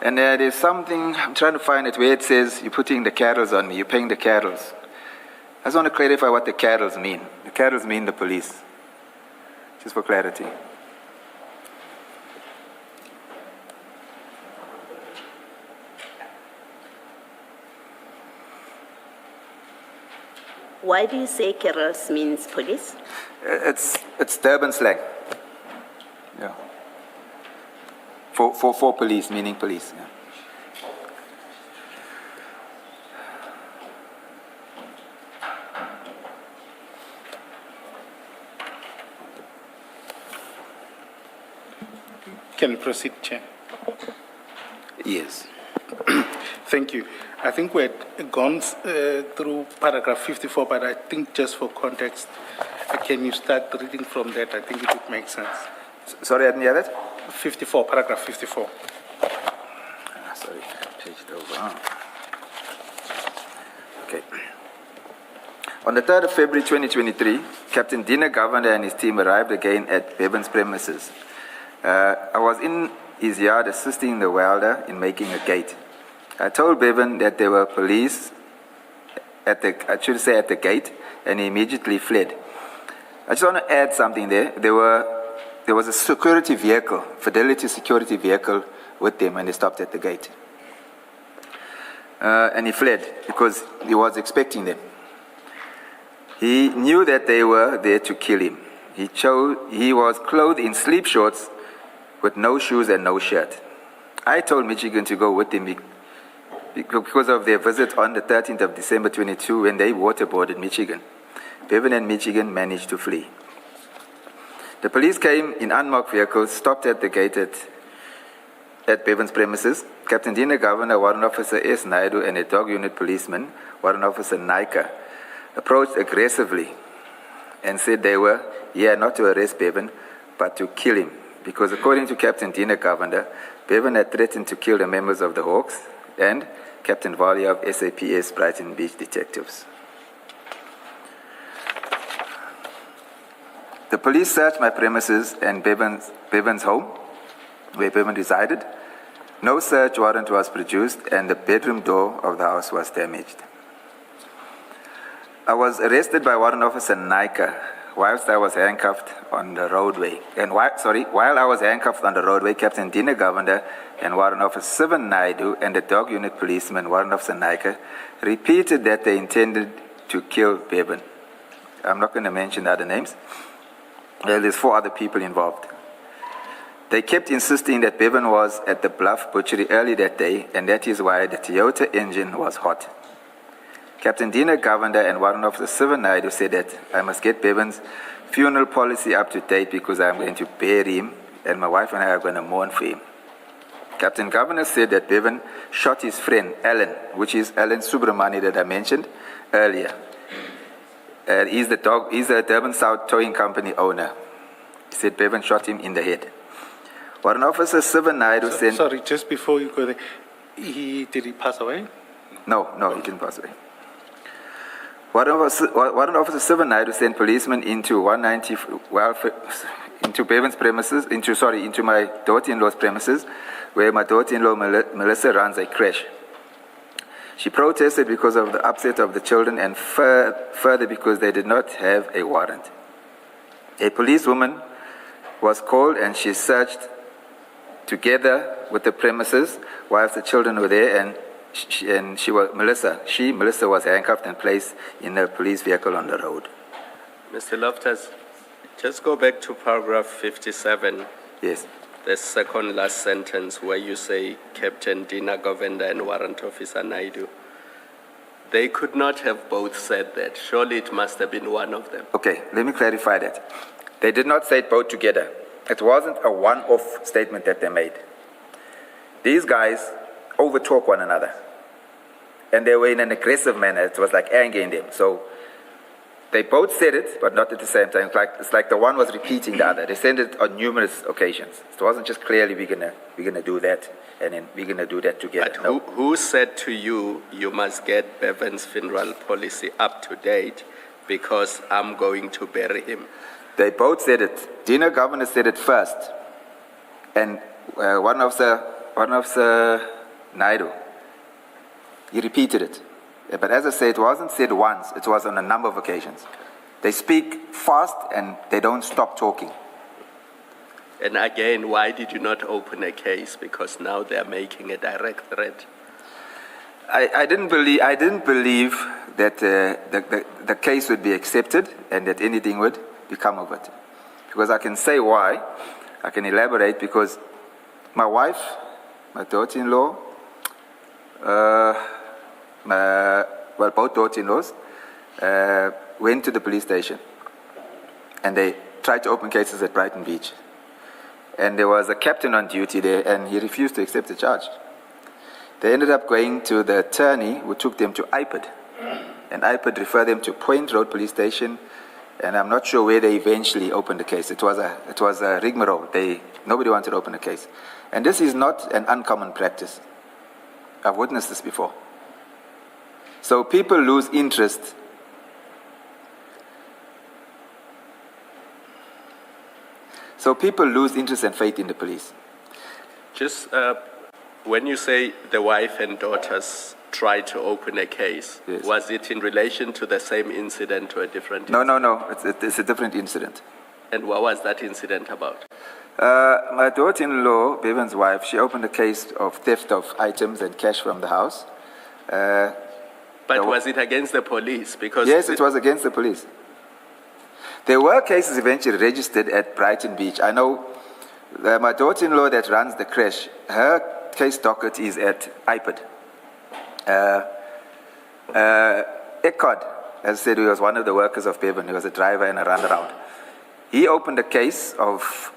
And there's something, I'm trying to find it, where it says, you're putting the cattles on me, you're paying the cattles. I just want to clarify what the cattles mean. The cattles mean the police. Just for clarity. Why do you say Kerals means police? It's Durban slang. Yeah. For police, meaning police. Yeah. Can we proceed, Chair? Yes. Thank you. I think we had gone through paragraph 54, but I think just for context, can you start reading from that? I think it would make sense. Sorry, I didn't hear it? 54, paragraph 54. Sorry, page it over. Okay. On the 3rd of February 2023, Captain Dina Governor and his team arrived again at Bevan's premises. I was in his yard assisting the welder in making a gate. I told Bevan that there were police at the gate, and he immediately fled. I just want to add something there. There was a security vehicle, Fidelity security vehicle with them, and they stopped at the gate. And he fled because he was expecting them. He knew that they were there to kill him. He was clothed in sleep shorts with no shoes and no shirt. I told Michigan to go with him because of their visit on the 13th of December 22 when they waterboarded Michigan. Bevan and Michigan managed to flee. The police came in unmarked vehicles, stopped at the gate at Bevan's premises. Captain Dina Governor, Warrant Officer S. Naidu, and a dog unit policeman, Warrant Officer Naika, approached aggressively and said they were here not to arrest Bevan, but to kill him. Because according to Captain Dina Governor, Bevan had threatened to kill the members of the Hawks and Captain Valia of SAPS Brighton Beach Detectives. The police searched my premises and Bevan's home, where Bevan resided. No search warrant was produced, and the bedroom door of the house was damaged. I was arrested by Warrant Officer Naika whilst I was handcuffed on the roadway. While I was handcuffed on the roadway, Captain Dina Governor and Warrant Officer Sivan Naidu and the dog unit policeman, Warrant Officer Naika, repeated that they intended to kill Bevan. I'm not going to mention other names. There's 4 other people involved. They kept insisting that Bevan was at the Bluff Butchery early that day, and that is why the Toyota engine was hot. Captain Dina Governor and Warrant Officer Sivan Naidu said that I must get Bevan's funeral policy up to date because I'm going to bury him, and my wife and I are going to mourn for him. Captain Governor said that Bevan shot his friend, Alan, which is Alan Subramani that I mentioned earlier. He's a Durban South Towing Company owner. He said Bevan shot him in the head. Warrant Officer Sivan Naidu sent... Sorry, just before you go there, did he pass away? No, he didn't pass away. Warrant Officer Sivan Naidu sent policemen into 190 into Bevan's premises, into my daughter-in-law's premises, where my daughter-in-law Melissa runs a creche. She protested because of the upset of the children and further because they did not have a warrant. A policewoman was called and she searched together with the premises whilst the children were there, and Melissa was handcuffed and placed in a police vehicle on the road. Mr. Loftus, just go back to paragraph 57. Yes. The second last sentence where you say Captain Dina Govender and Warrant Officer Naidu. They could not have both said that. Surely it must have been one of them. Okay, let me clarify that. They did not say it both together. It wasn't a one-off statement that they made. These guys overtalk one another. And they were in an aggressive manner. It was like anger in them. So they both said it, but not at the same time. It's like the one was repeating the other. They said it on numerous occasions. It wasn't just clearly we're gonna do that, and then we're gonna do that together. But who said to you, you must get Bevan's funeral policy up to date because I'm going to bury him? They both said it. Dina Governor said it first, and one of the Naidu, he repeated it. But as I said, it wasn't said once, it was on a number of occasions. They speak fast and they don't stop talking. And again, why did you not open a case? Because now they're making a direct threat. I didn't believe that the case would be accepted and that anything would become of it. Because I can say why, I can elaborate, because my wife, my daughter-in-law, both daughter-in-laws went to the police station and they tried to open cases at Brighton Beach. And there was a captain on duty there and he refused to accept the charge. They ended up going to the attorney who took them to IPID. And IPID referred them to Point Road Police Station, and I'm not sure where they eventually opened the case. It was a rigmarole. Nobody wanted to open a case. And this is not an uncommon practice. I've witnessed this before. So people lose interest. And faith in the police. Just when you say the wife and daughters tried to open a case, yes. Was it in relation to the same incident or a different incident? No. It's a different incident. And what was that incident about? My daughter-in-law, Bevan's wife, she opened a case of theft of items and cash from the house. But was it against the police? Because yes, it was against the police. There were cases eventually registered at Brighton Beach. I know my daughter-in-law that runs the creche, her case docket is at IPID. Eckhard, as I said, he was one of the workers of Bevan. He was a driver and a runaround. He opened a case of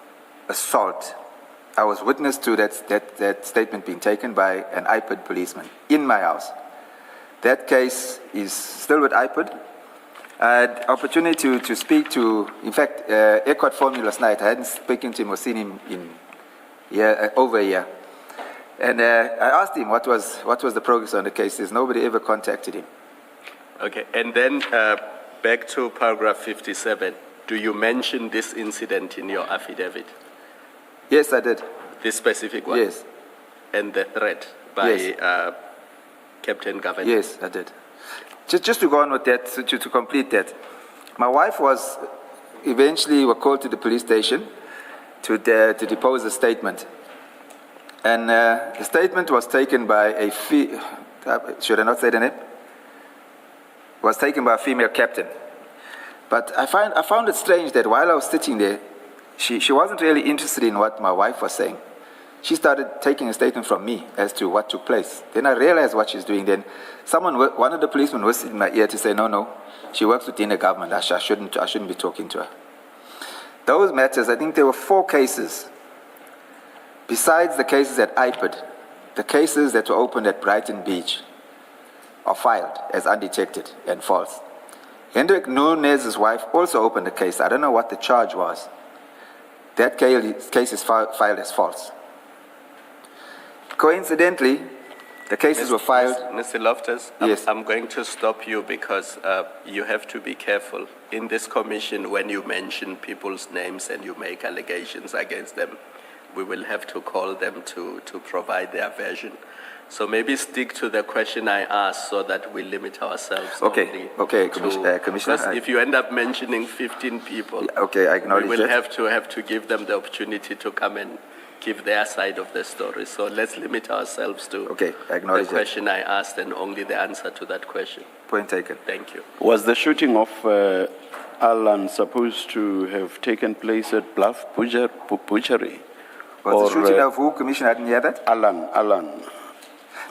assault. I was witness to that statement being taken by an IPID policeman in my house. That case is still with IPID. I had opportunity to speak to, in fact, Eckhart phoned me last night. I hadn't spoken to him or seen him in over a year. And I asked him what was the progress on the case. There's nobody ever contacted him. Okay, and then back to paragraph 57. Do you mention this incident in your affidavit? Yes, I did. This specific one? Yes. And the threat by yes. Captain Governor? Yes, I did. Just to go on with that, to complete that, my wife was eventually called to the police station to depose a statement. And the statement was taken by should I not say the name? Was taken by a female captain. But I found it strange that while I was sitting there, she wasn't really interested in what my wife was saying. She started taking a statement from me as to what took place. Then I realized what she's doing. Then one of the policemen whispered in my ear to say, no, she works within the government. I shouldn't be talking to her. Those matters, I think there were 4 cases. Besides the cases at IPID, the cases that were opened at Brighton Beach are filed as undetected and false. Hendrik Nunez's wife also opened a case. I don't know what the charge was. that case is filed as false. Coincidentally, the cases were filed. Mr. Loftus, Yes. I'm going to stop you because you have to be careful. In this commission, when you mention people's names and you make allegations against them, we will have to call them to provide their version. So maybe stick to the question I asked so that we limit ourselves. Okay, Commissioner. Because if you end up mentioning 15 people, Okay, I acknowledge we will that. have to give them the opportunity to come and give their side of the story. So let's limit ourselves to Okay, I the acknowledge that. question I asked and only the answer to that question. Point taken. Thank you. Was the shooting of Alan supposed to have taken place at Bluff Butchery? Was the shooting Or, of who, Commissioner? I didn't hear that. Alan.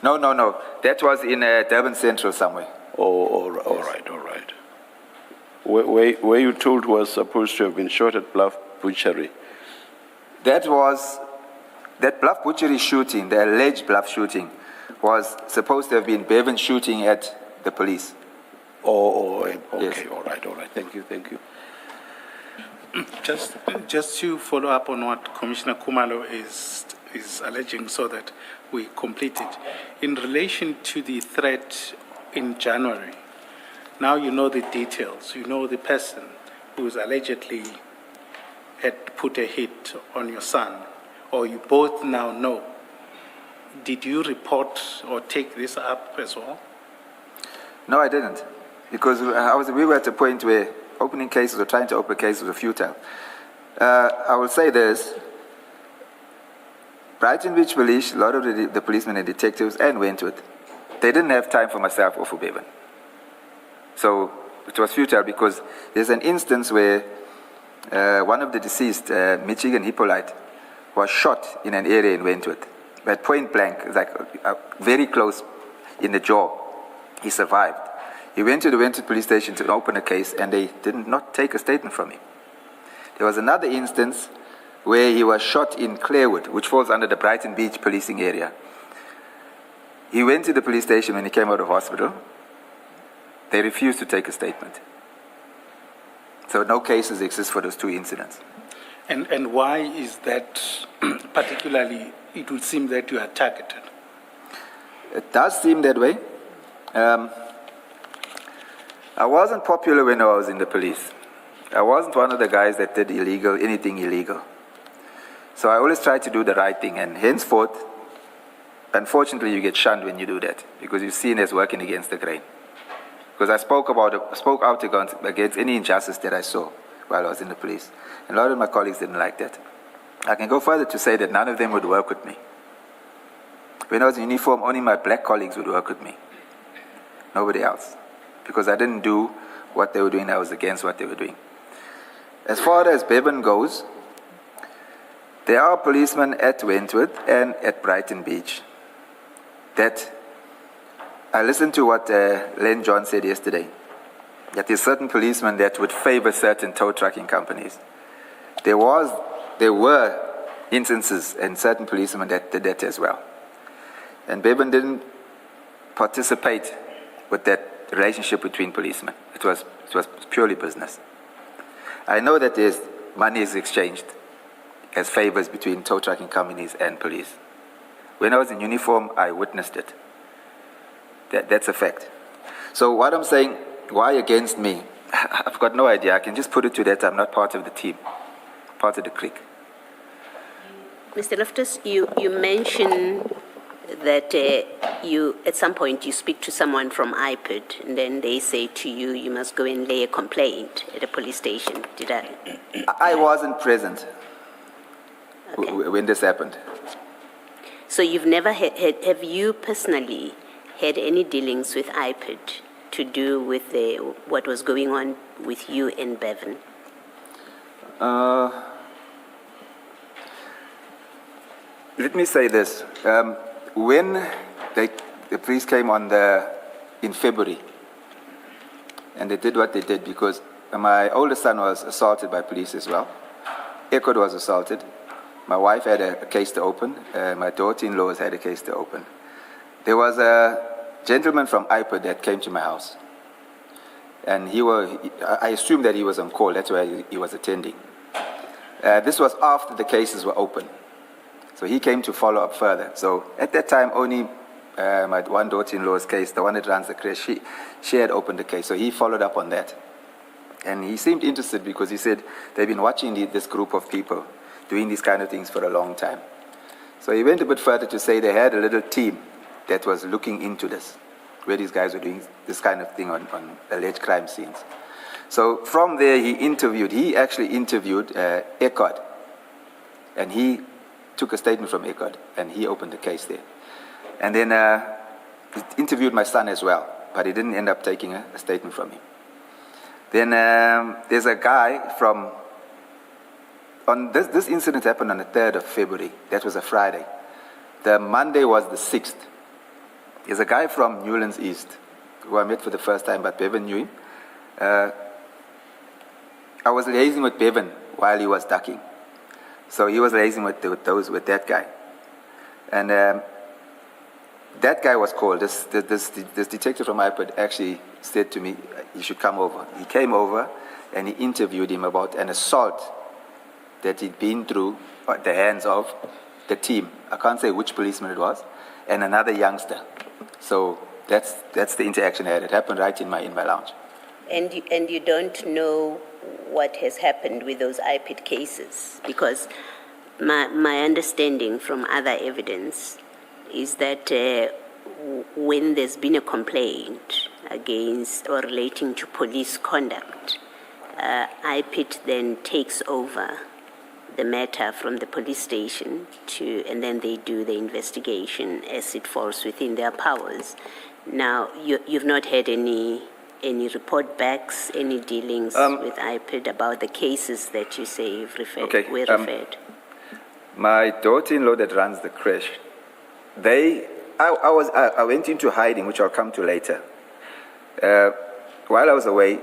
No. That was in Durban Central somewhere. All right. Where you told was supposed to have been shot at Bluff Butchery? That Bluff Butchery shooting, the alleged Bluff shooting, was supposed to have been Bevan shooting at the police. Okay, Yes. all right. Thank you. Just to follow up on what Commissioner Kumalo is alleging so that we complete it. In relation to the threat in January, now you know the details. You know the person who is allegedly had put a hit on your son, or you both now know. Did you report or take this up as well? No, I didn't, because we were at a point where opening cases or trying to open cases were futile. I will say this. Brighton Beach Police, a lot of the policemen and detectives and Wentworth, they didn't have time for myself or for Bevan. So it was futile because there's an instance where one of the deceased, Michigan Hippolyte, was shot in an area in Wentworth. At point blank, like very close in the jaw. He survived. He went to the Wentworth police station to open a case and they did not take a statement from him. There was another instance where he was shot in Clarewood, which falls under the Brighton Beach policing area. He went to the police station when he came out of hospital. They refused to take a statement. So no cases exist for those two incidents. And why is that particularly, it would seem that you are targeted? It does seem that way. I wasn't popular when I was in the police. I wasn't one of the guys that did anything illegal. So I always tried to do the right thing, and henceforth, unfortunately, you get shunned when you do that because you're seen as working against the grain. Because I spoke out against any injustice that I saw while I was in the police, and a lot of my colleagues didn't like that. I can go further to say that none of them would work with me. When I was in uniform, only my black colleagues would work with me. Nobody else. Because I didn't do what they were doing, I was against what they were doing. As far as Bevan goes, there are policemen at Wentworth and at Brighton Beach that I listened to what Len John said yesterday, that there's certain policemen that would favor certain tow trucking companies. There were instances and certain policemen that did that as well. And Bevan didn't participate with that relationship between policemen. It was purely business. I know that there's money is exchanged as favors between tow trucking companies and police. When I was in uniform, I witnessed it. That's a fact. So what I'm saying, why against me? I've got no idea. I can just put it to that I'm not part of the team, part of the clique. Mr. Loftus, you mentioned that you, at some point, you speak to someone from IPID, and then they say to you, you must go and lay a complaint at a police station. Did I? I wasn't present Okay. when this happened. So you've never have you personally had any dealings with IPID to do with what was going on with you and Bevan? Let me say this. When the police came in February, and they did what they did because my oldest son was assaulted by police as well. Echoed was assaulted. My wife had a case to open. My daughter-in-law had a case to open. There was a gentleman from IPA that came to my house. And I assumed that he was on call. That's why he was attending. this was after the cases were open. So he came to follow up further. So at that time, only my one daughter-in-law's case, the one that runs the crash, she had opened the case. So he followed up on that. And he seemed interested because he said they've been watching this group of people doing these kind of things for a long time. So he went a bit further to say they had a little team that was looking into this, where these guys were doing this kind of thing on alleged crime scenes. So from there, he actually interviewed Ecod, and he took a statement from Ecod, and he opened the case there. And then he interviewed my son as well, but he didn't end up taking a statement from him. Then there's a guy from, this incident happened on the 3rd of February. That was a Friday. The Monday was the 6th. There's a guy from Newlands East who I met for the first time, but Bevan knew him. I was liaising with Bevan while he was ducking. So he was liaising with that guy. And that guy was called. This detective from iPad actually said to me, you should come over. He came over and he interviewed him about an assault that he'd been through at the hands of the team. I can't say which policeman it was, and another youngster. So that's the interaction I had. It happened right in my lounge. And you don't know what has happened with those IPID cases? Because my understanding from other evidence is that when there's been a complaint against or relating to police conduct, IPID then takes over the matter from the police station and then they do the investigation as it falls within their powers. Now, you've not had any report backs, any dealings with IPID about the cases that you say you've were referred? My daughter-in-law that runs the crash, I went into hiding, which I'll come to later. While I was away,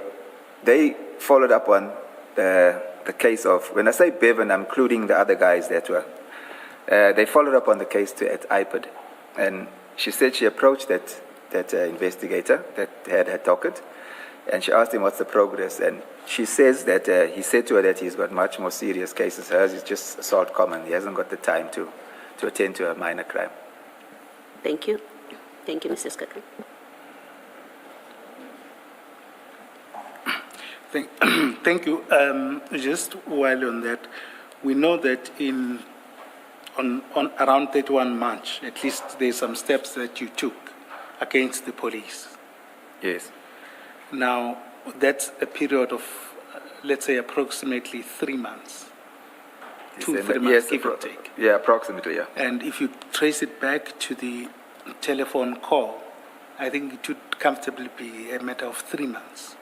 they followed up on the case of, when I say Bevan, I'm including the other guys that were. They followed up on the case at IPID, and she said she approached that investigator that had her docket, and she asked him what's the progress, and she says that he said to her that he's got much more serious cases. Hers is just assault common. He hasn't got the time to attend to a minor crime. Thank you. Thank you, Mrs. Skaka. Thank you. Just while on that, we know that on around 31 March, at least there's some steps that you took against the police. Yes. Now, that's a period of, let's say, approximately 3 months. 2-3 months, give or take. Yeah, approximately, yeah. And if you trace it back to the telephone call, I think it would comfortably be a matter of 3 months.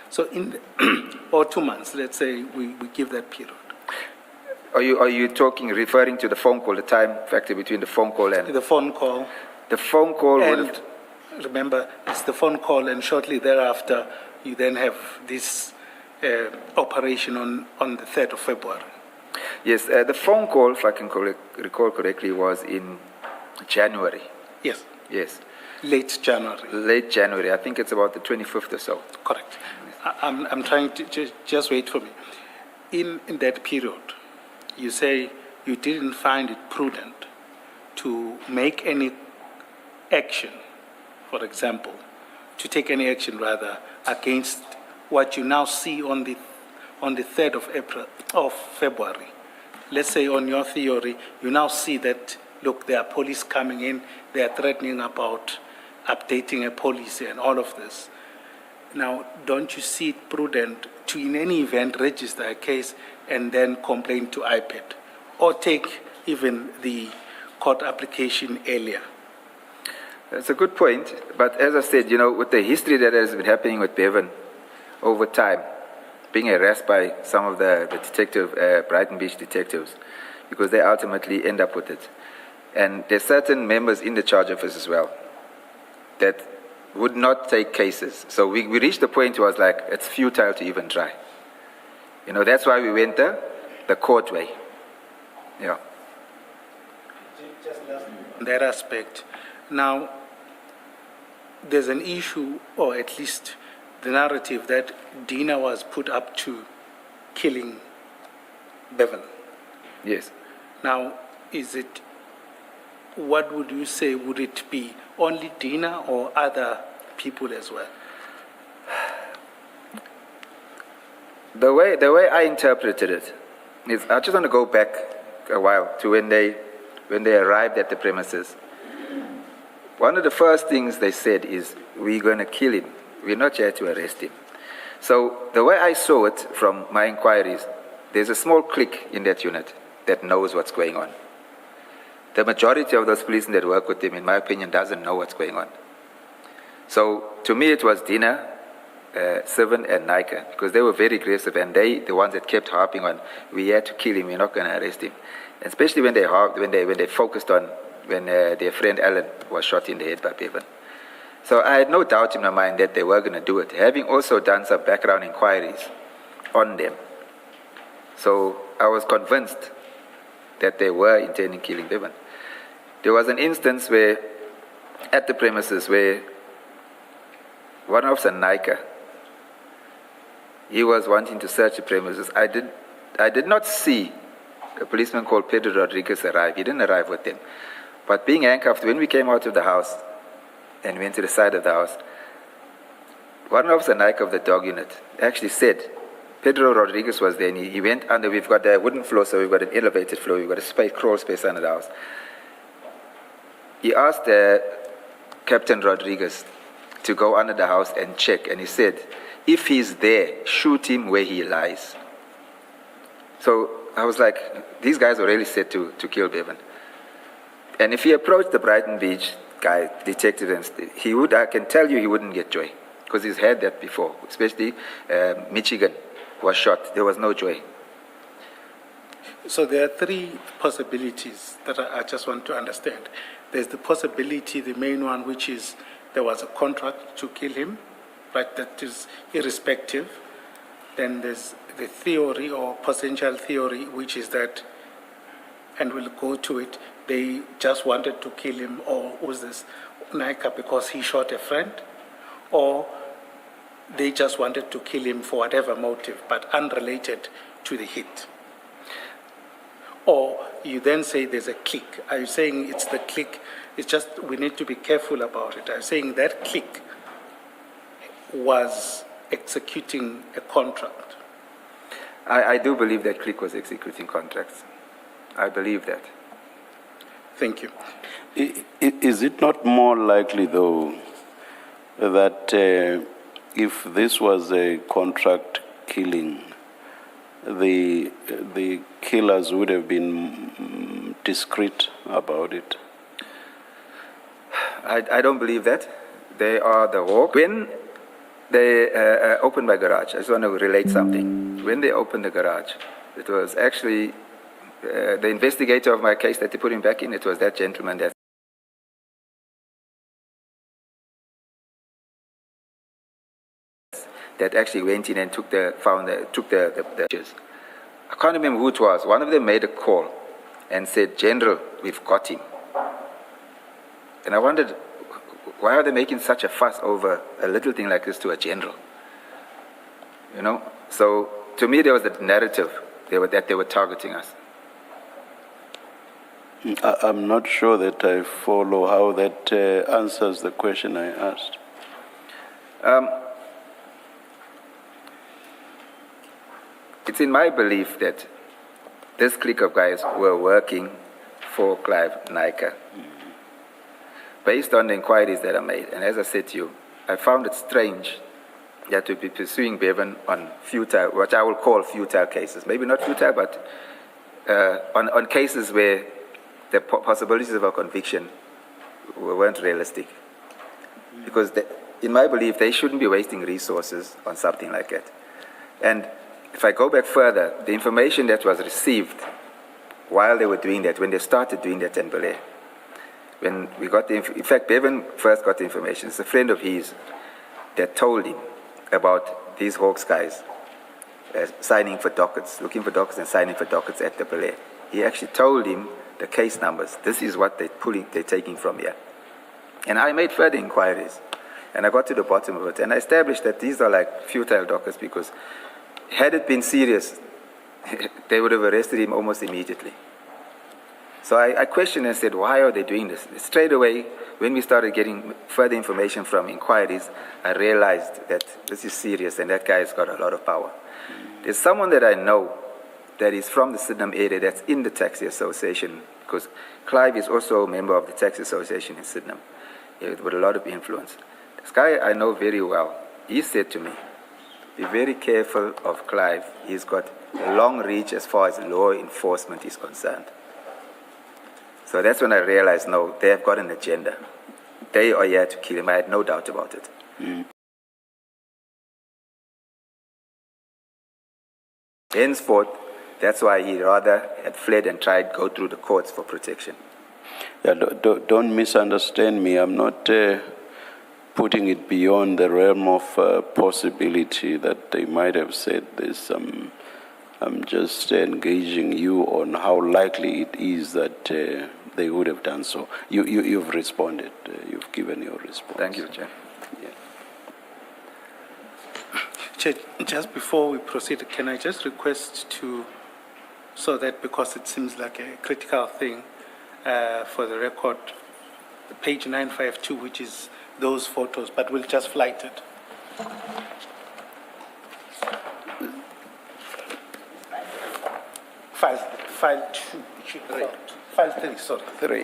So or 2 months, let's say we give that period. Are you referring to the phone call, the time factor between the phone call and... The phone call. The phone call and remember, it's the phone call, and shortly thereafter, you then have this operation on the 3rd of February. Yes, the phone call, if I can recall correctly, was in January. Yes. Yes. Late January. Late January. I think it's about the 25th or so. Correct. I'm trying to just wait for me. In that period, you say you didn't find it prudent to make any action, for example, to take any action rather against what you now see on the 3rd of February. Let's say on your theory, you now see that, look, there are police coming in, they are threatening about updating a policy and all of this. Now, don't you see it prudent to, in any event, register a case and then complain to IPID, or take even the court application earlier? That's a good point, but as I said, with the history that has been happening with Bevan over time, being harassed by some of the Brighton Beach detectives, because they ultimately end up with it. And there's certain members in the charge office as well that would not take cases. So we reached the point where it was like, it's futile to even try. That's why we went the court way. Yeah. Just on that aspect. Now, there's an issue, or at least the narrative, that Dina was put up to killing Bevan. Yes. Now, what would you say, would it be only Dina or other people as well? The way I interpreted it is, I just want to go back a while to when they arrived at the premises. One of the first things they said is, we're going to kill him. We're not here to arrest him. So the way I saw it from my inquiries, there's a small clique in that unit that knows what's going on. The majority of those policemen that work with him, in my opinion, doesn't know what's going on. So to me, it was Dina, Seven, and Nika, because they were very aggressive, and they, the ones that kept harping on, we had to kill him, we're not going to arrest him. Especially when they focused on when their friend Alan was shot in the head by Bevan. So I had no doubt in my mind that they were going to do it, having also done some background inquiries on them. So I was convinced that they were intending killing Bevan. There was an instance where, at the premises, where one officer, Nika, he was wanting to search the premises. I did not see a policeman called Pedro Rodriguez arrive. He didn't arrive with them. But being handcuffed, when we came out of the house and went to the side of the house, one officer, Nika of the dog unit, actually said, Pedro Rodriguez was there, and he went under. We've got a wooden floor, so we've got an elevated floor. We've got a crawl space under the house. He asked Captain Rodriguez to go under the house and check, and he said, if he's there, shoot him where he lies. So I was like, these guys were really set to kill Bevan. And if he approached the Brighton Beach guy, detective, and I can tell you he wouldn't get joy, because he's had that before, especially Michigan was shot. There was no joy. So there are three possibilities that I just want to understand. There's the possibility, the main one, which is there was a contract to kill him, right? That is irrespective. Then there's the theory or potential theory, which is that, and we'll go to it, they just wanted to kill him, or was this Nika because he shot a friend, or they just wanted to kill him for whatever motive, but unrelated to the hit. Or you then say there's a clique. Are you saying it's the clique? It's just we need to be careful about it. Are you saying that clique was executing a contract? I do believe that clique was executing contracts. I believe that. Thank you. Is it not more likely, though, that if this was a contract killing, the killers would have been discreet about it? I don't believe that. They are the hawk. When they opened my garage, I just want to relate something. When they opened the garage, it was actually the investigator of my case that they put him back in. It was that gentleman that actually went in and took the pictures. I can't remember who it was. One of them made a call and said, General, we've got him. And I wondered, why are they making such a fuss over a little thing like this to a general? You know? So to me, there was the narrative that they were targeting us. I'm not sure that I follow how that answers the question I asked. It's in my belief that this clique of guys were working for Clive Nika. Based on the inquiries that I made, and as I said to you, I found it strange that we'd be pursuing Bevan on futile, what I will call futile cases. Maybe not futile, but on cases where the possibilities of a conviction weren't realistic. Because in my belief, they shouldn't be wasting resources on something like that. And if I go back further, the information that was received while they were doing that, when they started doing that in Belair, when we got in fact, Bevan first got the information. It's a friend of his that told him about these Hawks guys signing for dockets, looking for dockets and signing for dockets at the Belair. He actually told him the case numbers. This is what they're taking from here. And I made further inquiries, and I got to the bottom of it, and I established that these are like futile dockets because had it been serious, they would have arrested him almost immediately. So I questioned and said, why are they doing this? Straight away, when we started getting further information from inquiries, I realized that this is serious and that guy's got a lot of power. There's someone that I know that is from the Sydenham area that's in the taxi association, because Clive is also a member of the taxi association in Sydenham, with a lot of influence. This guy I know very well. He said to me, be very careful of Clive. He's got a long reach as far as law enforcement is concerned. So that's when I realized, no, they have got an agenda. They are here to kill him. I had no doubt about it. Henceforth, that's why he rather had fled and tried to go through the courts for protection. Yeah, don't misunderstand me. I'm not putting it beyond the realm of possibility that they might have said this. I'm just engaging you on how likely it is that they would have done so. You've responded. You've given your response. Thank you, Chair. Yeah. Chair, just before we proceed, can I just request to, so that because it seems like a critical thing for the record, page 952, which is those photos, but we'll just flight it. File 2, it should be file 3, sorry. 3.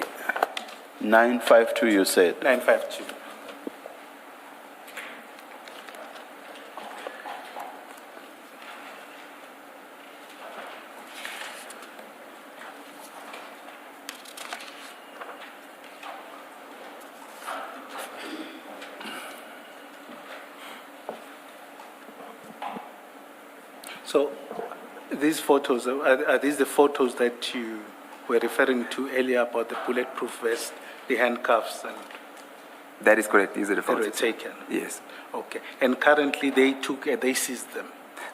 952, you said. 952. So these photos, are these the photos that you were referring to earlier about the bulletproof vest, the handcuffs, and That is correct. These are the that were photos. taken? Yes. Okay. And currently they seized them?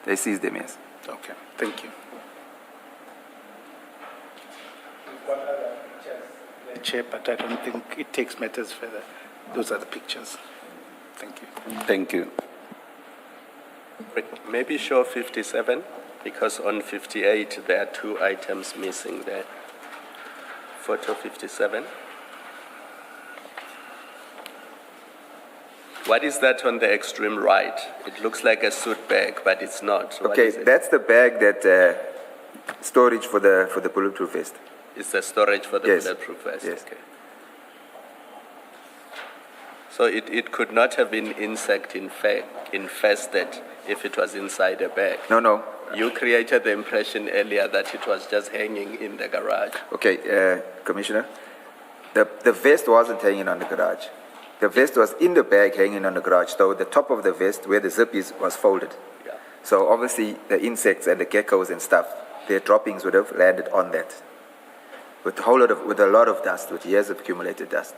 They seized them, yes. Okay. Thank you. Chair, but I don't think it takes matters further. Those are the pictures. Thank you. Thank you. Maybe show 57, because on 58 there are 2 items missing there. Photo 57. What is that on the extreme right? It looks like a suit bag, but it's not. What Okay, is it? that's the bag that storage for the bulletproof vest. It's the storage for the Yes. bulletproof vest. Yes. Okay. So it could not have been insect infested if it was inside a bag. No. You created the impression earlier that it was just hanging in the garage. Okay, Commissioner, the vest wasn't hanging on the garage. The vest was in the bag hanging on the garage, though the top of the vest where the zip is was folded. Yeah. So obviously the insects and the geckos and stuff, their droppings would have landed on that. With a lot of dust, with years of accumulated dust.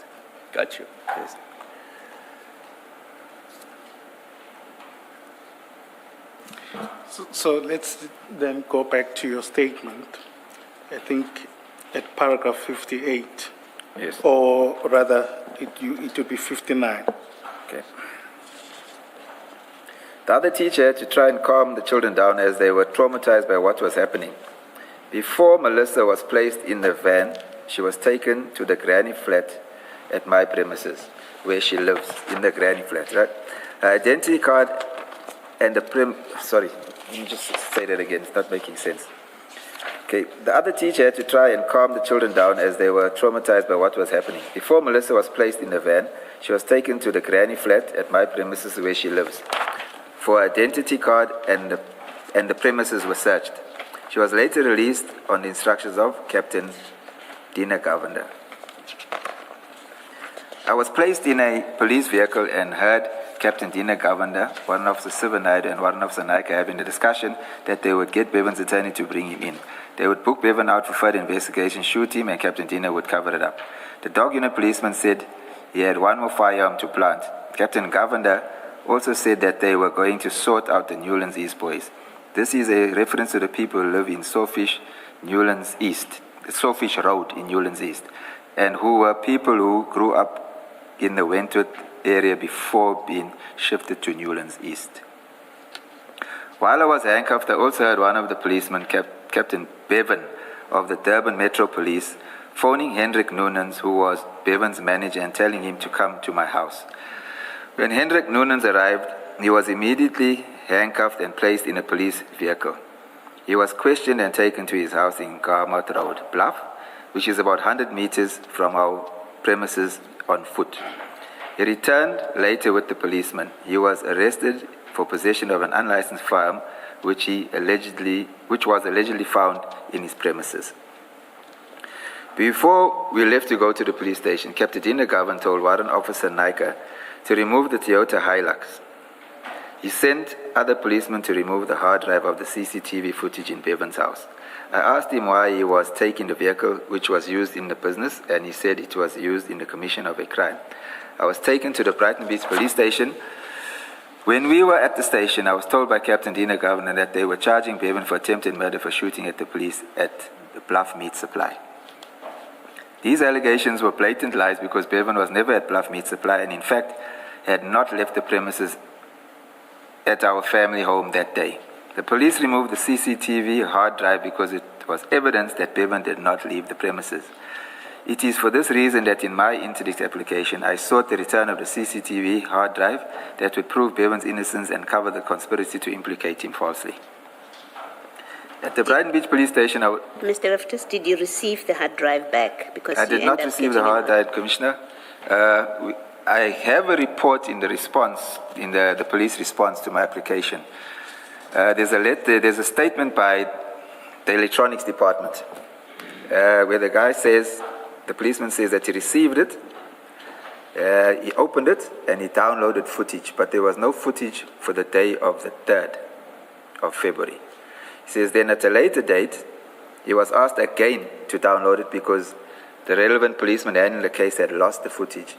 Got you. Yes. So let's then go back to your statement. I think at paragraph 58, Yes. or rather it would be 59. Okay. The other teacher had to try and calm the children down as they were traumatized by what was happening. Before Melissa was placed in the van, she was taken to the granny flat at my premises, where she lives, in the granny flat, right? Her identity card and sorry, let me just say that again, it's not making sense. Okay, the other teacher had to try and calm the children down as they were traumatized by what was happening. Before Melissa was placed in the van, she was taken to the granny flat at my premises where she lives. For her identity card and the premises were searched. She was later released on the instructions of Captain Dina Govender. I was placed in a police vehicle and heard Captain Dina Govender, one officer Sivanayde and one officer Naika having a discussion that they would get Bevan's attorney to bring him in. They would book Bevan out for further investigation, shoot him, and Captain Dina would cover it up. The dog unit policeman said he had one more firearm to plant. Captain Govender also said that they were going to sort out the Newlands East boys. This is a reference to the people who live in Sawfish, Newlands East, Sawfish Road in Newlands East, and who were people who grew up in the Wentworth area before being shifted to Newlands East. While I was handcuffed, I also heard one of the policemen, Captain Bevan of the Durban Metro Police, phoning Hendrik Noonans, who was Bevan's manager, and telling him to come to my house. When Hendrik Noonans arrived, he was immediately handcuffed and placed in a police vehicle. He was questioned and taken to his house in Garmouth Road, Bluff, which is about 100 meters from our premises on foot. He returned later with the policeman. He was arrested for possession of an unlicensed firearm, which was allegedly found in his premises. Before we left to go to the police station, Captain Dina Gavan told Warrant Officer Naika to remove the Toyota Hilux. He sent other policemen to remove the hard drive of the CCTV footage in Bevan's house. I asked him why he was taking the vehicle which was used in the business, and he said it was used in the commission of a crime. I was taken to the Brighton Beach police station. When we were at the station, I was told by Captain Dina Governor that they were charging Bevan for attempted murder for shooting at the police at the Bluff Meat Supply. These allegations were blatant lies because Bevan was never at Bluff Meat Supply and in fact had not left the premises at our family home that day. The police removed the CCTV hard drive because it was evidence that Bevan did not leave the premises. It is for this reason that in my interdict application, I sought the return of the CCTV hard drive that would prove Bevan's innocence and cover the conspiracy to implicate him falsely. At the Brighton Beach police station, Mr. Loftus, did you receive the hard drive back? Because I did not receive the hard drive, Commissioner. I have a report in the response, in the police response to my application. There's a statement by the electronics department where the guy says, the policeman says that he received it, he opened it, and he downloaded footage, but there was no footage for the day of the 3rd of February. He says then at a later date, he was asked again to download it because the relevant policeman handling the case had lost the footage.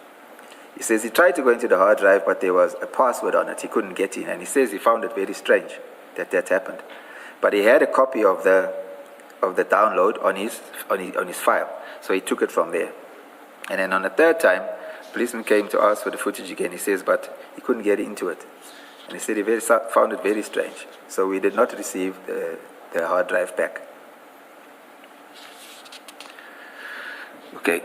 He says he tried to go into the hard drive, but there was a password on it. He couldn't get in, and he says he found it very strange that happened. But he had a copy of the download on his file, so he took it from there. And then on the 3rd time, the policeman came to ask for the footage again. He says, but he couldn't get into it. And he said he found it very strange. So we did not receive the hard drive back. Okay.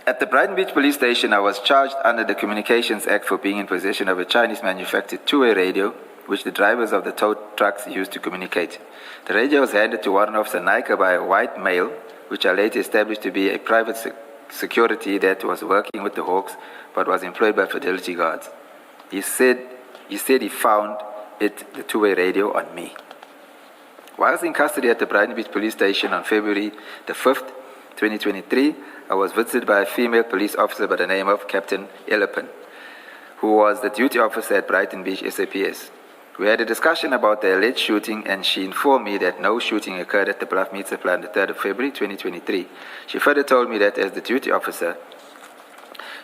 At the Brighton Beach police station, I was charged under the Communications Act for being in possession of a Chinese-manufactured two-way radio, which the drivers of the tow trucks used to communicate. The radio was handed to Warrant Officer Naika by a white male, which I later established to be a private security that was working with the Hawks, but was employed by Fidelity guards. He said he found the two-way radio on me. Whilst in custody at the Brighton Beach police station on February the 5th, 2023, I was visited by a female police officer by the name of Captain Ellepin, who was the duty officer at Brighton Beach SAPS. We had a discussion about the alleged shooting, and she informed me that no shooting occurred at the Bluff Meat Supply on the 3rd of February 2023. She further told me that as the duty officer,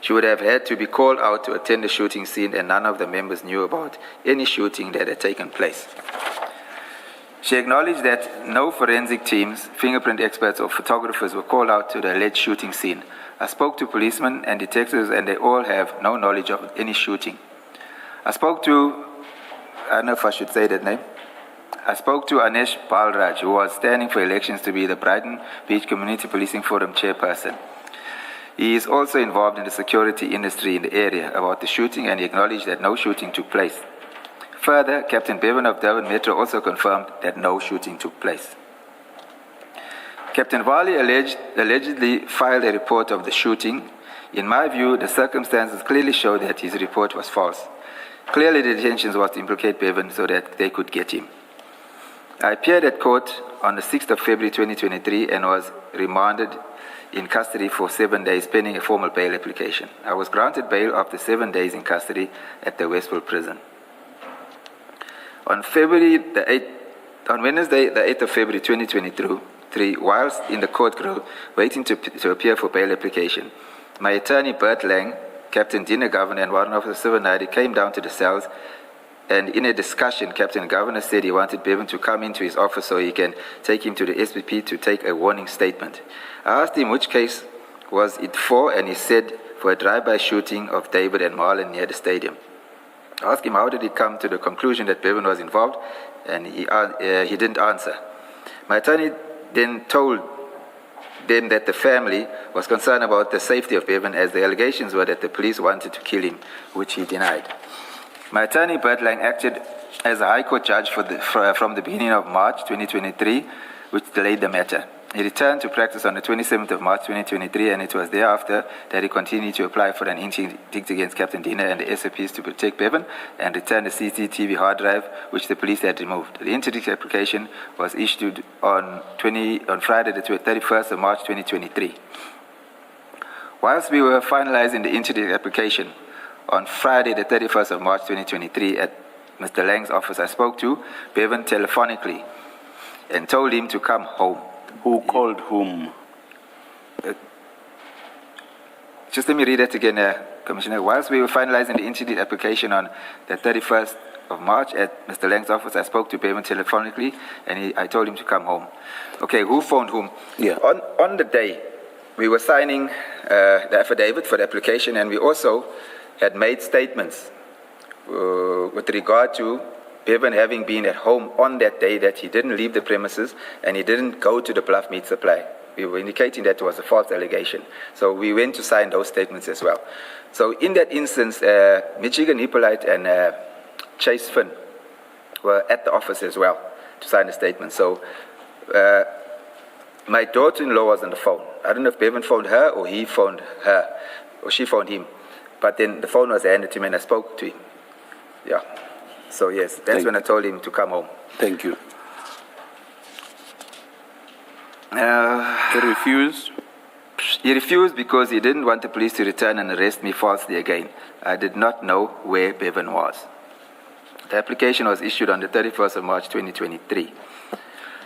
she would have had to be called out to attend the shooting scene, and none of the members knew about any shooting that had taken place. She acknowledged that no forensic teams, fingerprint experts, or photographers were called out to the alleged shooting scene. I spoke to policemen and detectives, and they all have no knowledge of any shooting. I don't know if I should say that name. I spoke to Anesh Balraj, who was standing for elections to be the Brighton Beach Community Policing Forum chairperson. He is also involved in the security industry in the area about the shooting, and he acknowledged that no shooting took place. Further, Captain Bevan of Durban Metro also confirmed that no shooting took place. Captain Varley allegedly filed a report of the shooting. In my view, the circumstances clearly show that his report was false. Clearly, the intention was to implicate Bevan so that they could get him. I appeared at court on the 6th of February 2023 and was remanded in custody for 7 days pending a formal bail application. I was granted bail after 7 days in custody at the Westfield prison. On Wednesday, the 8th of February 2023, whilst in the court crew waiting to appear for bail application, my attorney Bert Lang, Captain Dina Governor, and Warrant Officer Sivanadi came down to the cells, and in a discussion, Captain Governor said he wanted Bevan to come into his office so he can take him to the SPP to take a warning statement. I asked him which case was it for, and he said for a drive-by shooting of David and Marlon near the stadium. I asked him how did he come to the conclusion that Bevan was involved, and he didn't answer. My attorney then told them that the family was concerned about the safety of Bevan, as the allegations were that the police wanted to kill him, which he denied. My attorney, Madlanga, acted as a High Court judge from the beginning of March 2023, which delayed the matter. He returned to practice on the 27th of March 2023, and it was thereapter that he continued to apply for an interdict against Captain Dina and the SAPs to protect Bevan and return the CCTV hard drive, which the police had removed. The interdict application was issued on Friday, the 31st of March 2023. Whilst we were finalizing the interdict application on Friday, the 31st of March 2023, at Mr. Lang's office, I spoke to Bevan telephonically and told him to come home. Who called whom? Just let me read that again, Commissioner. Whilst we were finalizing the interdict application on the 31st of March at Mr. Lang's office, I spoke to Bevan telephonically, and I told him to come home. Okay, who phoned whom? Yeah. On the day, we were signing the affidavit for the application, and we also had made statements with regard to Bevan having been at home on that day, that he didn't leave the premises and he didn't go to the Bluff Meat Supply. We were indicating that was a false allegation. So we went to sign those statements as well. So in that instance, Michigan Hippolyte and Chase Finn were at the office as well to sign the statement. So my daughter-in-law was on the phone. I don't know if Bevan phoned her or he phoned her or she phoned him. But then the phone was handed to me and I spoke to him. Yeah. So yes, that's when I told him to come home. Thank you. He refused? He refused because he didn't want the police to return and arrest me falsely again. I did not know where Bevan was. The application was issued on the 31st of March 2023.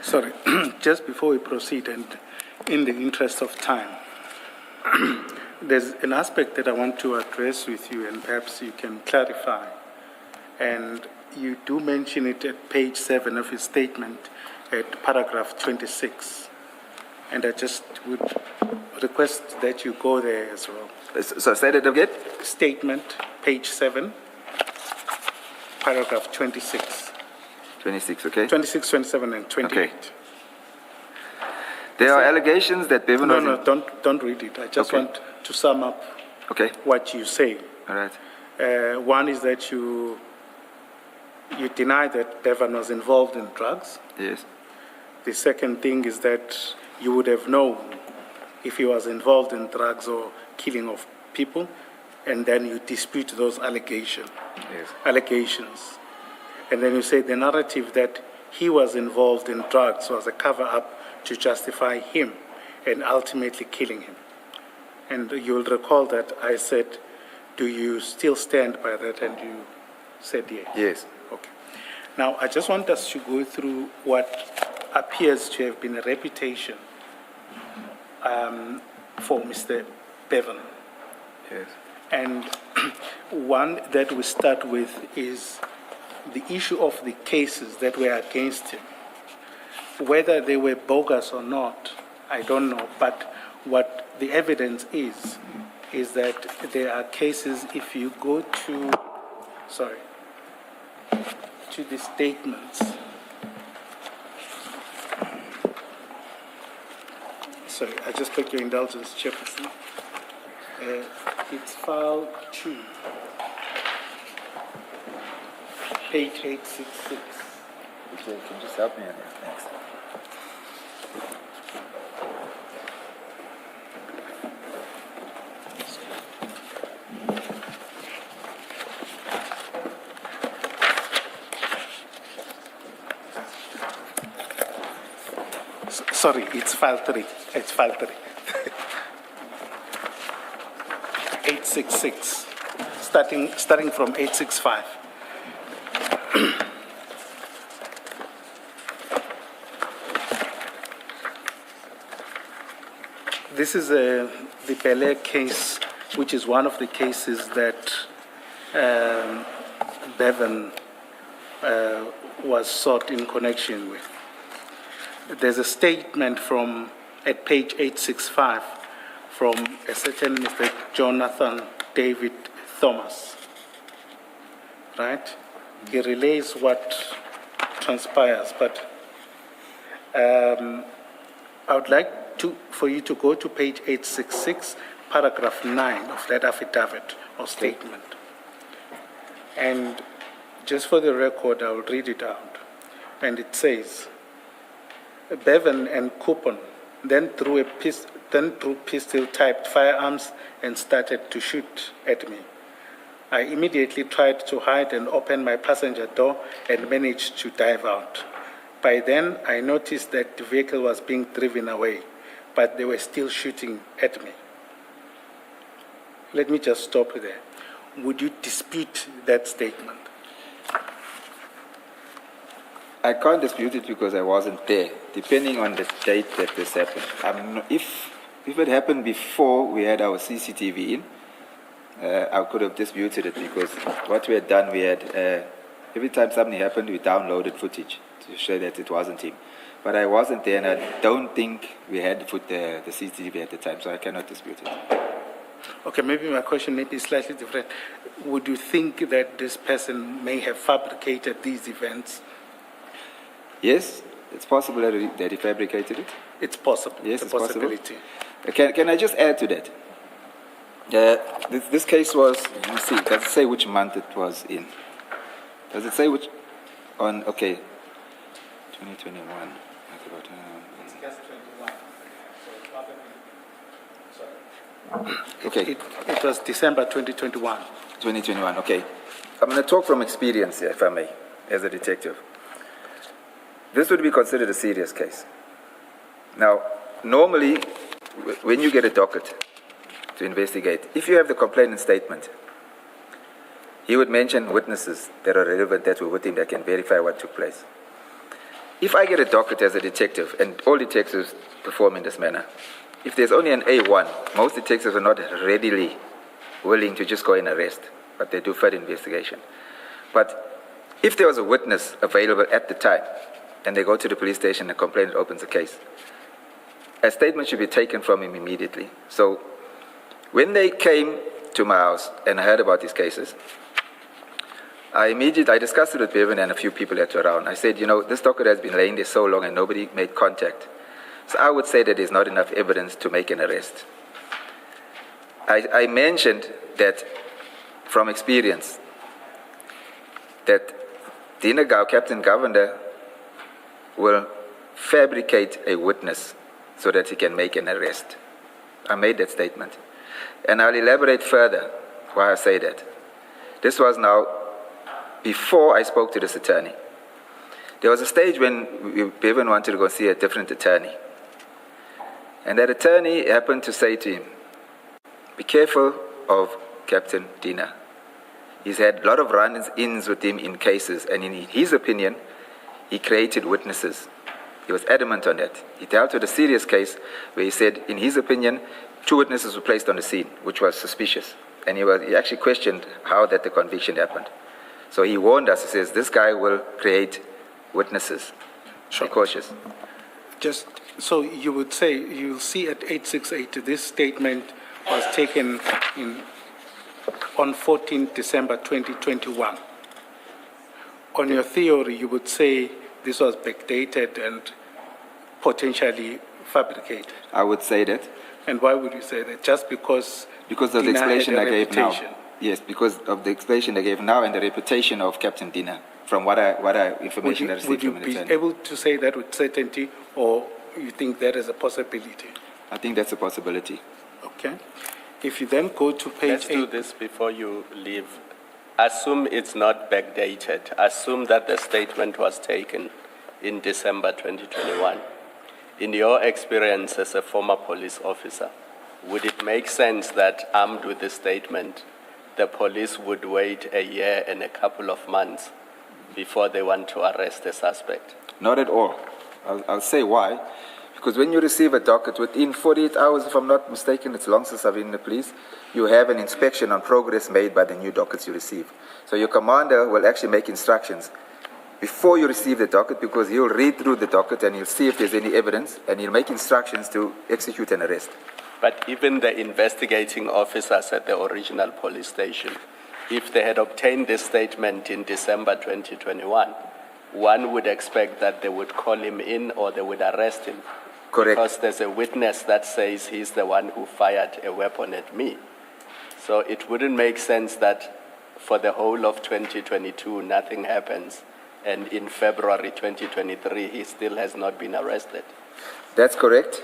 Sorry, just before we proceed, and in the interest of time, there's an aspect that I want to address with you, and perhaps you can clarify. And you do mention it at page 7 of your statement at paragraph 26. And I just would request that you go there as well. So say that again? Statement, page 7, paragraph 26. 26, okay. 26, 27, and 28. Okay. There are allegations that Bevan was... No, don't read it. I just want to sum up what you say. All right. One is that you deny that Bevan was involved in drugs. Yes. The second thing is that you would have known if he was involved in drugs or killing of people, and then you dispute those allegations. And then you say the narrative that he was involved in drugs was a cover-up to justify him and ultimately killing him. And you'll recall that I said, do you still stand by that? And you said yes. Yes. Okay. Now, I just want us to go through what appears to have been a reputation for Mr. Bevan. Yes. And one that we start with is the issue of the cases that were against him. Whether they were bogus or not, I don't know. But what the evidence is that there are cases, if you go to, to the statements. Sorry, I just took your indulgence, Chairperson. It's file 2, page 866. Okay, can you just help me on that? Thanks. Sorry, it's file 3. It's file 3. 866, starting from 865. This is the Bel-Air case, which is one of the cases that Bevan was sought in connection with. There's a statement at page 865 from a certain Mr. Jonathan David Thomas. right? He relays what transpires, but I would like for you to go to page 866, paragraph 9 of that affidavit or statement. And just for the record, I will read it out. And it says, Bevan and Coupon then drew pistol-typed firearms and started to shoot at me. I immediately tried to hide and open my passenger door and managed to dive out. By then, I noticed that the vehicle was being driven away, but they were still shooting at me. Let me just stop there. Would you dispute that statement? I can't dispute it because I wasn't there, depending on the date that this happened. If it happened before we had our CCTV in, I could have disputed it because what we had done, we had, every time something happened, we downloaded footage to show that it wasn't him. But I wasn't there, and I don't think we had the CCTV at the time, so I cannot dispute it. Okay, maybe my question may be slightly different. Would you think that this person may have fabricated these events? Yes, it's possible that he fabricated it. It's possible. Yes, it's a possibility. Possible. Can I just add to that? This case was, let me see, does it say which month it was in? Does it say which, okay, 2021. It's just 21. Okay. It was December 2021. 2021, okay. I'm going to talk from experience here, if I may, as a detective. This would be considered a serious case. Now, normally, when you get a docket to investigate, if you have the complainant statement, he would mention witnesses that are relevant that were with him that can verify what took place. If I get a docket as a detective, and all detectives perform in this manner, if there's only an A1, most detectives are not readily willing to just go and arrest, but they do further investigation. But if there was a witness available at the time, and they go to the police station and the complainant opens a case, a statement should be taken from him immediately. So when they came to my house and I heard about these cases, I discussed it with Bevan and a few people that were around. I said, this docket has been laying there so long and nobody made contact. So I would say that there's not enough evidence to make an arrest. I mentioned that from experience, that Captain Governor will fabricate a witness so that he can make an arrest. I made that statement. And I'll elaborate further why I say that. This was now before I spoke to this attorney. There was a stage when Bevan wanted to go see a different attorney. And that attorney happened to say to him, be careful of Captain Dina. He's had a lot of run-ins with him in cases, and in his opinion, he created witnesses. He was adamant on that. He dealt with a serious case where he said, in his opinion, 2 witnesses were placed on the scene, which was suspicious. And he actually questioned how that the conviction happened. So he warned us, he says, this guy will create witnesses. Be cautious. Just so you would say, you'll see at 868, this statement was taken on 14 December 2021. On your theory, you would say this was backdated and potentially fabricated. I would say that. And why would you say that? Just because of the Dina explanation had a I gave now. reputation? Yes, because of the explanation I gave now and the reputation of Captain Dina, from what information I received from the attorney. Would you be able to say that with certainty, or you think that is a possibility? I think that's a possibility. Okay. If you then go to page Let's do this before you leave. Assume it's not backdated. Assume that the statement was taken in December 2021. In your experience as a former police officer, would it make sense that armed with this statement, the police would wait a year and a couple of months before they want to arrest a suspect? Not at all. I'll say why. Because when you receive a docket, within 48 hours, if I'm not mistaken, it's long since I've been in the police, you have an inspection on progress made by the new dockets you receive. So your commander will actually make instructions before you receive the docket, because he'll read through the docket and he'll see if there's any evidence, and he'll make instructions to execute an arrest. But even the investigating officers at the original police station, if they had obtained this statement in December 2021, one would expect that they would call him in or they would arrest him. Correct. Because there's a witness that says he's the one who fired a weapon at me. So it wouldn't make sense that for the whole of 2022, nothing happens, and in February 2023, he still has not been arrested. That's correct.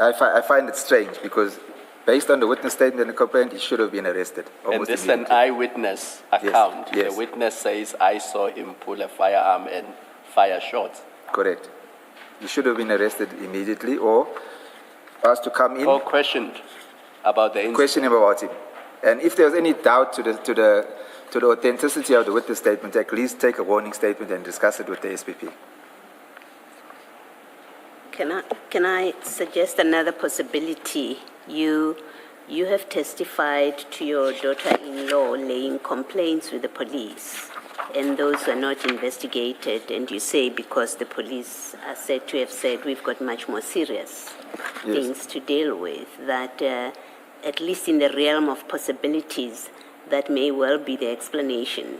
I find it strange because based on the witness statement and the complaint, he should have been arrested. And this is an eyewitness account. Yes. The witness says, I saw him pull a firearm and fire shots. Correct. He should have been arrested immediately or asked to come in. Or questioned about the incident. Question him about him. And if there's any doubt to the authenticity of the witness statement, at least take a warning statement and discuss it with the SPP. Can I suggest another possibility? You have testified to your daughter-in-law laying complaints with the police, and those were not investigated, and you say because the police are said to have said we've got much more serious things to deal with, that at least in the realm of possibilities, that may well be the explanation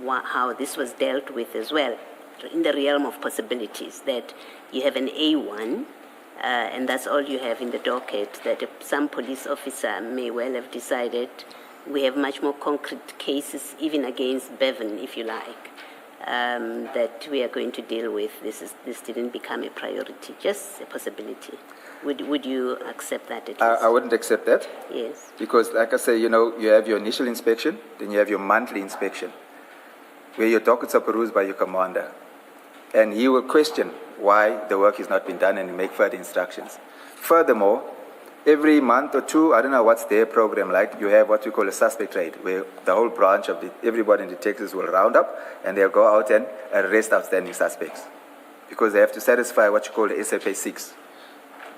how this was dealt with as well. In the realm of possibilities, that you have an A1, and that's all you have in the docket, that some police officer may well have decided we have much more concrete cases, even against Bevan, if you like, that we are going to deal with. This didn't become a priority, just a possibility. Would you accept that at least? I wouldn't accept that. Yes. Because, like I say, you have your initial inspection, then you have your monthly inspection, where your dockets are perused by your commander. And he will question why the work has not been done and make further instructions. Furthermore, every month or two, I don't know what's their program like, you have what we call a suspect raid, where the whole branch of everybody in the detectives will round up and they'll go out and arrest outstanding suspects. Because they have to satisfy what you call the SFA 6.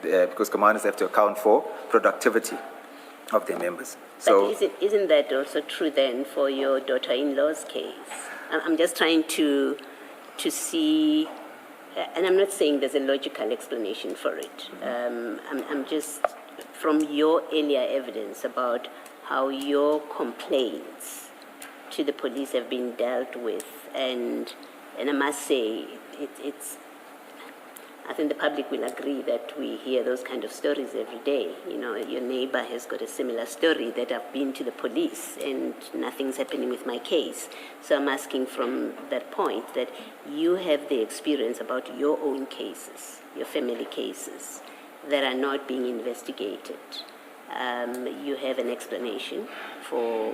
Because commanders have to account for productivity of their members. So, but isn't that also true then for your daughter-in-law's case? I'm just trying to see, and I'm not saying there's a logical explanation for it. I'm just, from your earlier evidence about how your complaints to the police have been dealt with, and I must say, I think the public will agree that we hear those kind of stories every day. Your neighbor has got a similar story that I've been to the police and nothing's happening with my case. So I'm asking from that point that you have the experience about your own cases, your family cases, that are not being investigated. You have an explanation for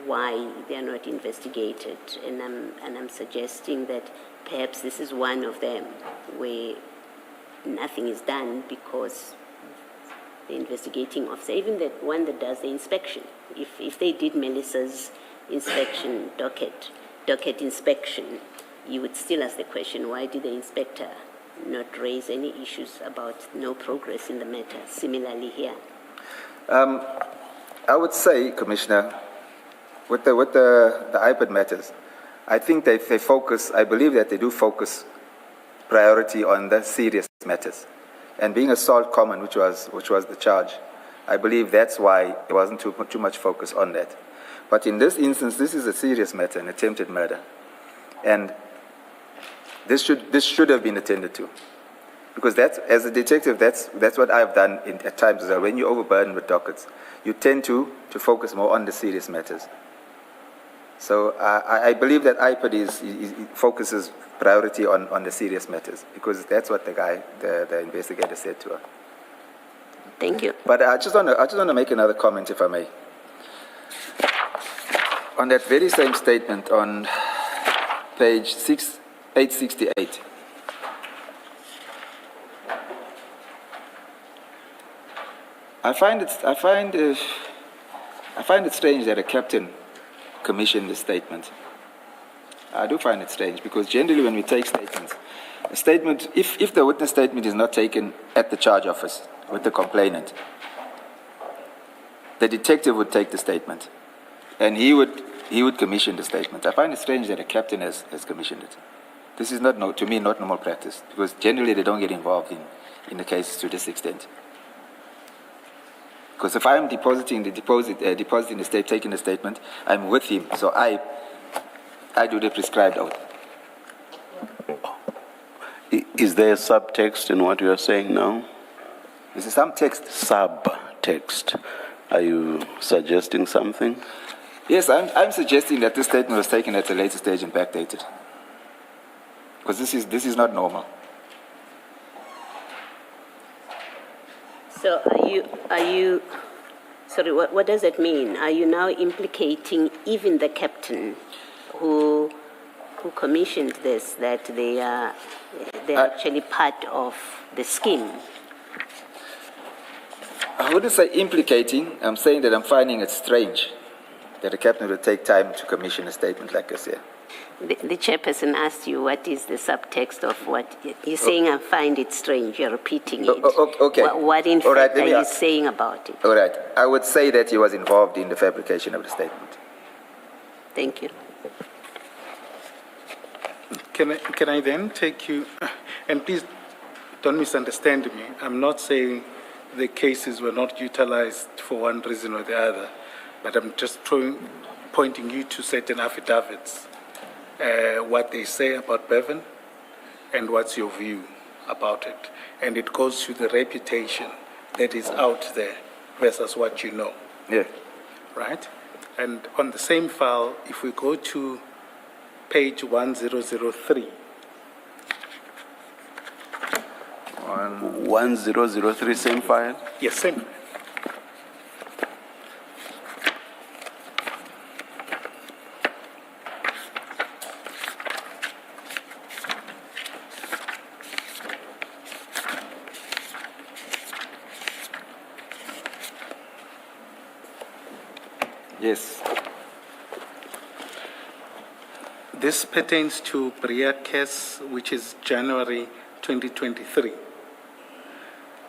why they are not investigated, and I'm suggesting that perhaps this is one of them where nothing is done because the investigating officer, even the one that does the inspection, if they did Melissa's inspection, docket inspection, you would still ask the question, why did the inspector not raise any issues about no progress in the matter? Similarly here. I would say, Commissioner, with the iPad matters, I think they focus, I believe that they do focus priority on the serious matters. And being assault common, which was the charge, I believe that's why there wasn't too much focus on that. But in this instance, this is a serious matter, an attempted murder. And this should have been attended to. Because as a detective, that's what I've done at times as well. When you're overburdened with dockets, you tend to focus more on the serious matters. So I believe that IPAD focuses priority on the serious matters, because that's what the investigator said to her. Thank you. But I just want to make another comment, if I may. On that very same statement on page 868. I find it strange that a captain commissioned this statement. I do find it strange, because generally when we take statements, a statement, if the witness statement is not taken at the charge office with the complainant, the detective would take the statement, and he would commission the statement. I find it strange that a captain has commissioned it. This is not, to me, not normal practice, because generally they don't get involved in the cases to this extent. Because if I'm depositing the state, taking the statement, I'm with him. So I do the prescribed oath. Is there subtext in what you are saying now? This is some text. Subtext. Are you suggesting something? Yes, I'm suggesting that this statement was taken at a later stage and backdated. Because this is not normal. So are you, sorry, what does that mean? Are you now implicating even the captain who commissioned this, that they're actually part of the scheme? I wouldn't say implicating. I'm saying that I'm finding it strange that the captain would take time to commission a statement like this here. The chairperson asked you what is the subtext of what you're saying. I find it strange. You're repeating it. Okay. What in All right, fact let me are you ask. saying about it? All right. I would say that he was involved in the fabrication of the statement. Thank you. Can I then take you, and please don't misunderstand me. I'm not saying the cases were not utilized for one reason or the other, but I'm just pointing you to certain affidavits, what they say about Bevan, and what's your view about it. And it goes to the reputation that is out there versus what you know. Yeah. Right? And on the same file, if we go to page 1003, 1003, same file? yes, same. Yes. This pertains to Bria case, which is January 2023.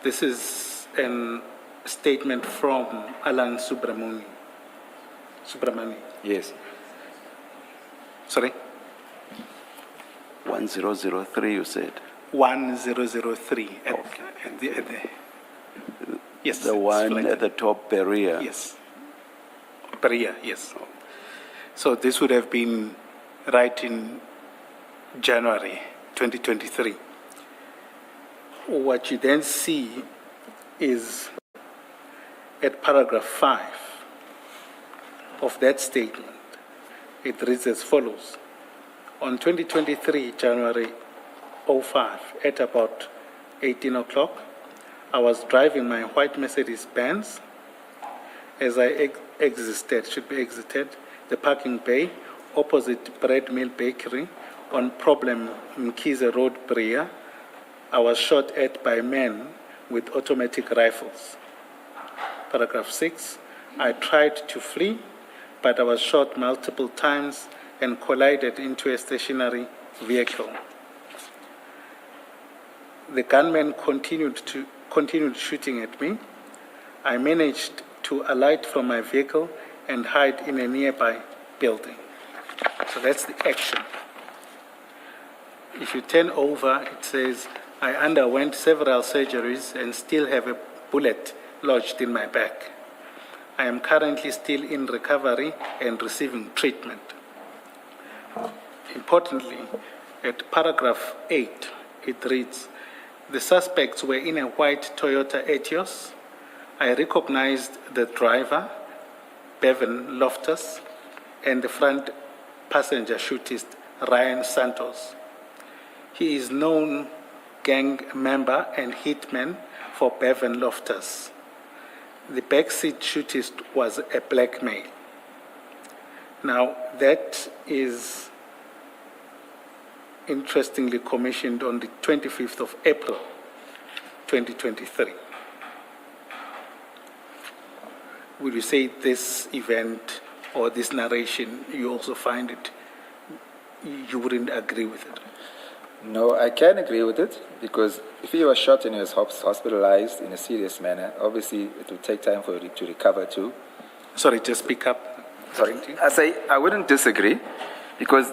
This is a statement from Alan Subramani. Yes. Sorry? 1003, you said? 1003. Yes. The one at the top, Berea? Yes. Bria, yes. So this would have been right in January 2023. What you then see is at paragraph 5 of that statement, it reads as follows. On 2023, January 05, at about 18 o'clock, I was driving my white Mercedes Benz. As I exited the parking bay opposite Bread Mill Bakery on Problem Mkhize Road, Bria, I was shot at by men with automatic rifles. Paragraph 6, I tried to flee, but I was shot multiple times and collided into a stationary vehicle. The gunman continued shooting at me. I managed to alight from my vehicle and hide in a nearby building. So that's the action. If you turn over, it says, I underwent several surgeries and still have a bullet lodged in my back. I am currently still in recovery and receiving treatment. Importantly, at paragraph 8, it reads, the suspects were in a white Toyota Etios. I recognized the driver, Bevan Loftus, and the front passenger shootist, Ryan Santos. He is known gang member and hitman for Bevan Loftus. The backseat shootist was a black male. Now, that is interestingly commissioned on the 25th of April, 2023. Would you say this event or this narration, you also find it, you wouldn't agree with it? No, I can agree with it, because if he was shot and he was hospitalized in a serious manner, obviously it will take time for him to recover too. Sorry, just speak up. Sorry, I wouldn't disagree, because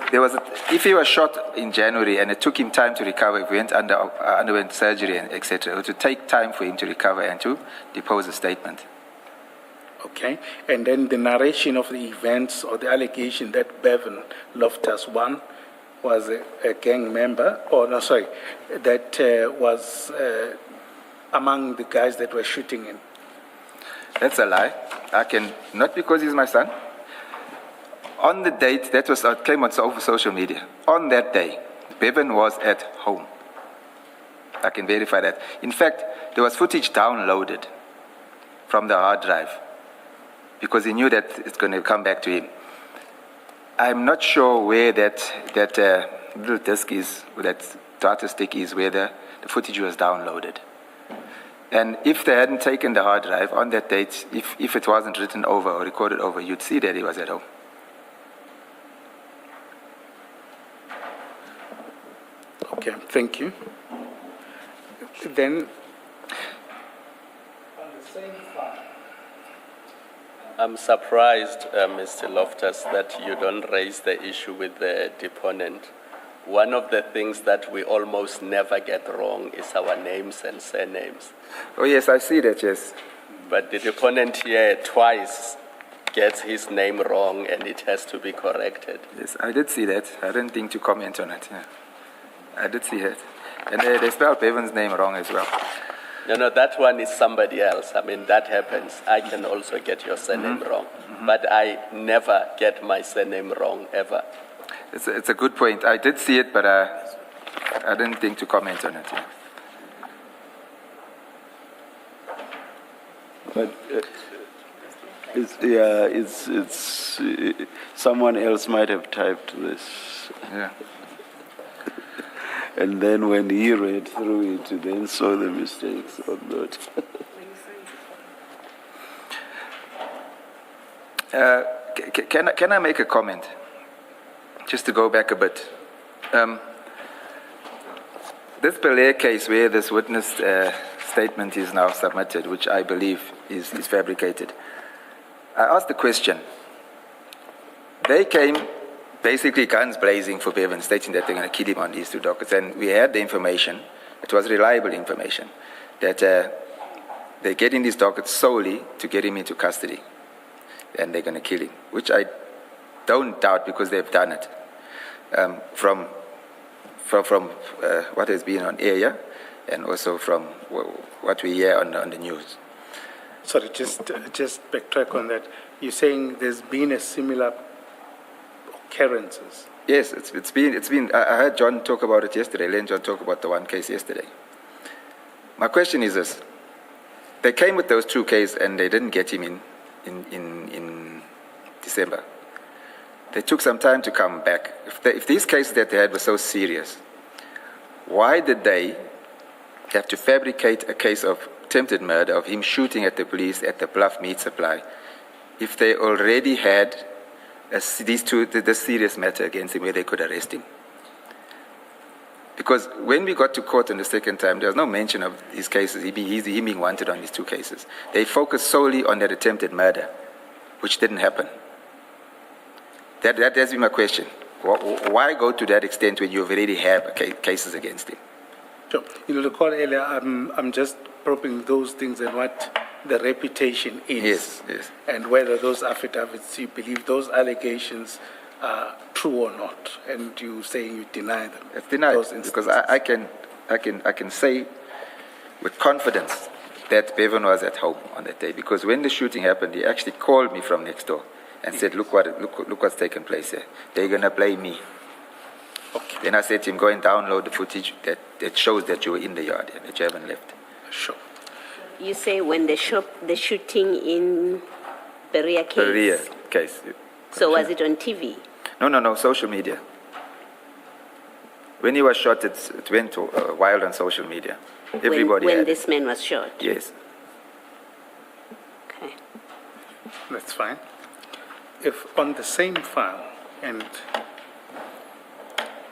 if he was shot in January and it took him time to recover, if he underwent surgery and etc., it would take time for him to recover and to depose a statement. Okay, and then the narration of the events or the allegation that Bevan Loftus one was a gang member, or no, sorry, that was among the guys that were shooting him. That's a lie. I can, not because he's my son. On the date, that was came on social media. On that day, Bevan was at home. I can verify that. In fact, there was footage downloaded from the hard drive because he knew that it's going to come back to him. I'm not sure where that little disk is, or that data stick is, where the footage was downloaded. And if they hadn't taken the hard drive on that date, if it wasn't written over or recorded over, you'd see that he was at home. Okay, thank you. Then, on the same file. I'm surprised, Mr. Loftus, that you don't raise the issue with the deponent. One of the things that we almost never get wrong is our names and surnames. Oh yes, I see that, yes. But the deponent here twice gets his name wrong and it has to be corrected. Yes, I did see that. I didn't think to comment on it. Yeah. I did see that. And they spelled Bevan's name wrong as well. No, that one is somebody else. I mean, that happens. I can also get your surname wrong. But I never get my surname wrong, ever. It's a good point. I did see it, but I didn't think to comment on it. Yeah. But it's someone else might have typed this. Yeah. And then when he read through it, then saw the mistakes or not. Can I make a comment? Just to go back a bit. This Belair case where this witness statement is now submitted, which I believe is fabricated, I asked the question. They came basically guns blazing for Bevan, stating that they're going to kill him on these two dockets. And we had the information, it was reliable information, that they're getting these dockets solely to get him into custody. And they're going to kill him, which I don't doubt because they've done it. From what has been on air, and also from what we hear on the news. Sorry, just backtrack on that. You're saying there's been a similar occurrences? Yes, it's been. I heard John talk about it yesterday. Len John talk about the one case yesterday. My question is this: they came with those two cases and they didn't get him in December. They took some time to come back. If these cases that they had were so serious, why did they have to fabricate a case of attempted murder, of him shooting at the police at the Bluff Meat Supply, if they already had this serious matter against him where they could arrest him? Because when we got to court on the second time, there was no mention of these cases, he being wanted on these two cases. They focused solely on that attempted murder, which didn't happen. That has been my question. Why go to that extent when you already have cases against him? Sure. You recall earlier, I'm just probing those things and what the reputation is. Yes. And whether those affidavits, you believe those allegations are true or not, and you saying you deny them. It's denied because I can say with confidence that Bevan was at home on that day, because when the shooting happened, he actually called me from next door and said, look what's taken place here. They're going to blame me. Okay. Then I said to him, go and download the footage that shows that you were in the yard and that you haven't left. Sure. You say when the shooting in Berea case? Berea case. So was it on TV? No, social media. When he was shot, it went wild on social media. Everybody when had this man was shot? Yes. Okay. That's fine. If on the same file, and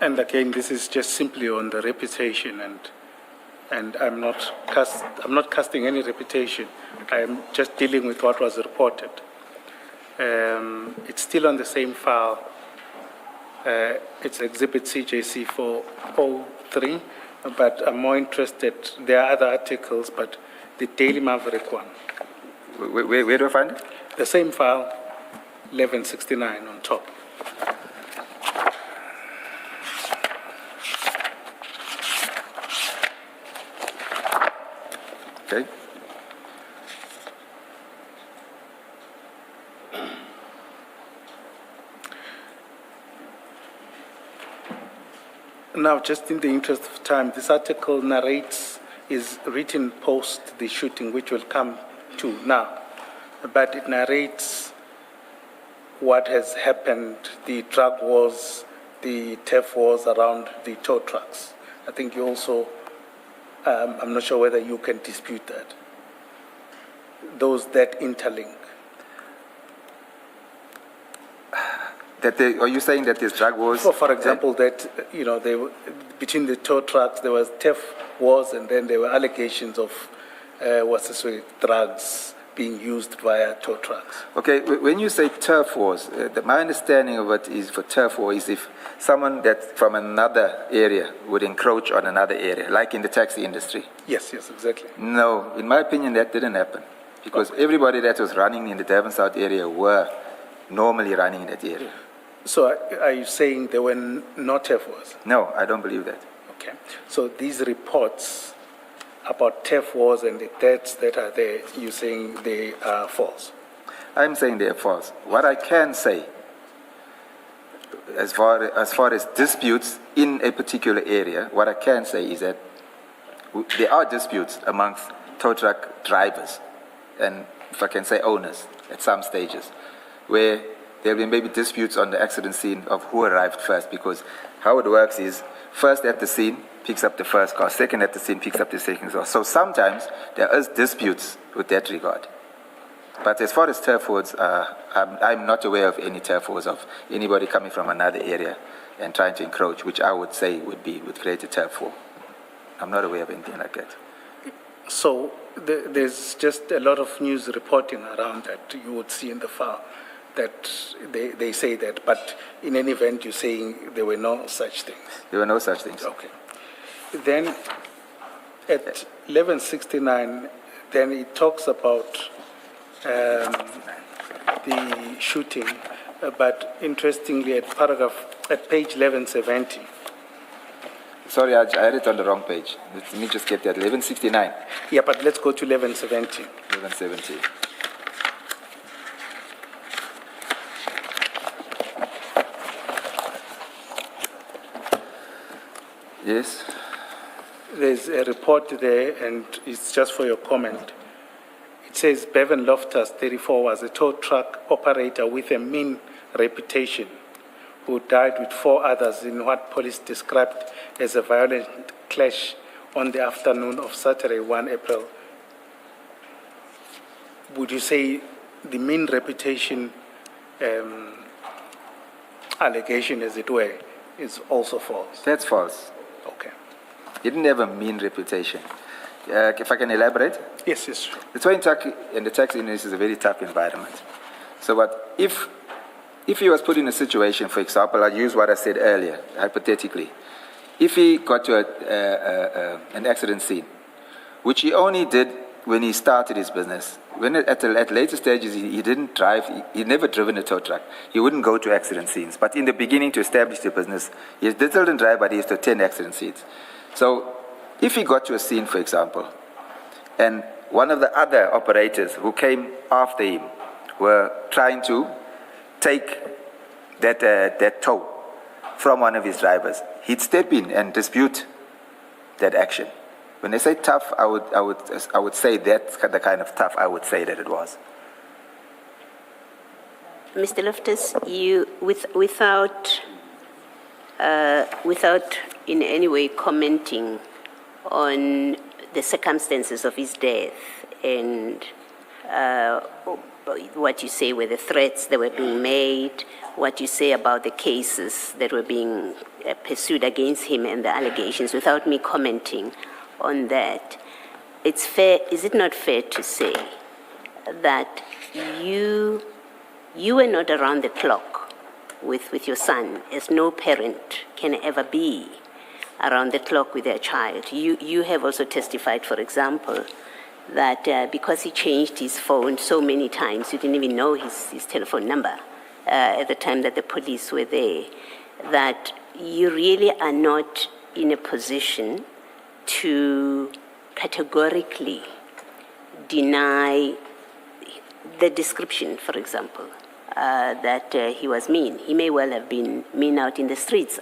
again, this is just simply on the reputation, and I'm not casting any reputation. I'm just dealing with what was reported. It's still on the same file. It's Exhibit CJC 403, but I'm more interested. There are other articles, but the Daily Maverick one, Where do I find it? The same file, 1169 on top. Okay. Now, just in the interest of time, this article narrates, is written post the shooting, which we'll come to now, but it narrates what has happened, the drug wars, the theft wars around the tow trucks. I think you also, I'm not sure whether you can dispute that. Those that interlink. Are you saying that there's drug wars? For example, that, you know, they were, between the tow trucks, there was theft wars, and then there were allegations of, drugs being used via tow trucks. Okay, when you say turf wars, my understanding of it is for turf war is if someone that from another area would encroach on another area, like in the taxi industry. Yes, exactly. No, in my opinion, that didn't happen because everybody that was running in the Durban South area were normally running in that area. So are you saying there were no theft wars? No, I don't believe that. Okay. So these reports about theft wars and the deaths that are there, you're saying they are false? I'm saying they are false. What I can say, as far as disputes in a particular area, what I can say is that there are disputes amongst tow truck drivers and, if I can say, owners at some stages, where there will be maybe disputes on the accident scene of who arrived first, because how it works is first at the scene picks up the first car, second at the scene picks up the second car. So sometimes there is disputes with that regard. But as far as turf wars, I'm not aware of any turf wars of anybody coming from another area and trying to encroach, which I would say would create a turf war. I'm not aware of anything like that. So there's just a lot of news reporting around that you would see in the file that they say that, but in any event, you're saying there were no such things. There were no such things. Okay. Then at 1169, then it talks about the shooting, but interestingly at page 1170. Sorry, I had it on the wrong page. Let me just get that. 1169. Yeah, but let's go to 1170. 1170. Yes. There's a report there, and it's just for your comment. It says Bevan Loftus, 34, was a tow truck operator with a mean reputation who died with 4 others in what police described as a violent clash on the afternoon of Saturday, 1 April. Would you say the mean reputation allegation, as it were, is also false? That's false. Okay. He didn't have a mean reputation. If I can elaborate? Yes, sure. The tow truck and the taxi industry is a very tough environment. So what if he was put in a situation, for example, I'll use what I said earlier, hypothetically. If he got to an accident scene, which he only did when he started his business, when at later stages he didn't drive, he never driven a tow truck. He wouldn't go to accident scenes. But in the beginning, to establish the business, he didn't drive, but he used to attend accident scenes. So if he got to a scene, for example, and one of the other operators who came after him were trying to take that tow from one of his drivers, he'd step in and dispute that action. When they say tough, I would say that's the kind of tough I would say that it was. Mr. Loftus, you, without in any way commenting on the circumstances of his death and what you say were the threats that were being made, what you say about the cases that were being pursued against him and the allegations, without me commenting on that, it's fair, is it not fair to say that you were not around the clock with your son, as no parent can ever be around the clock with their child? You have also testified, for example, that because he changed his phone so many times, you didn't even know his telephone number at the time that the police were there, that you really are not in a position to categorically deny the description, for example, that he was mean. He may well have been mean out in the streets,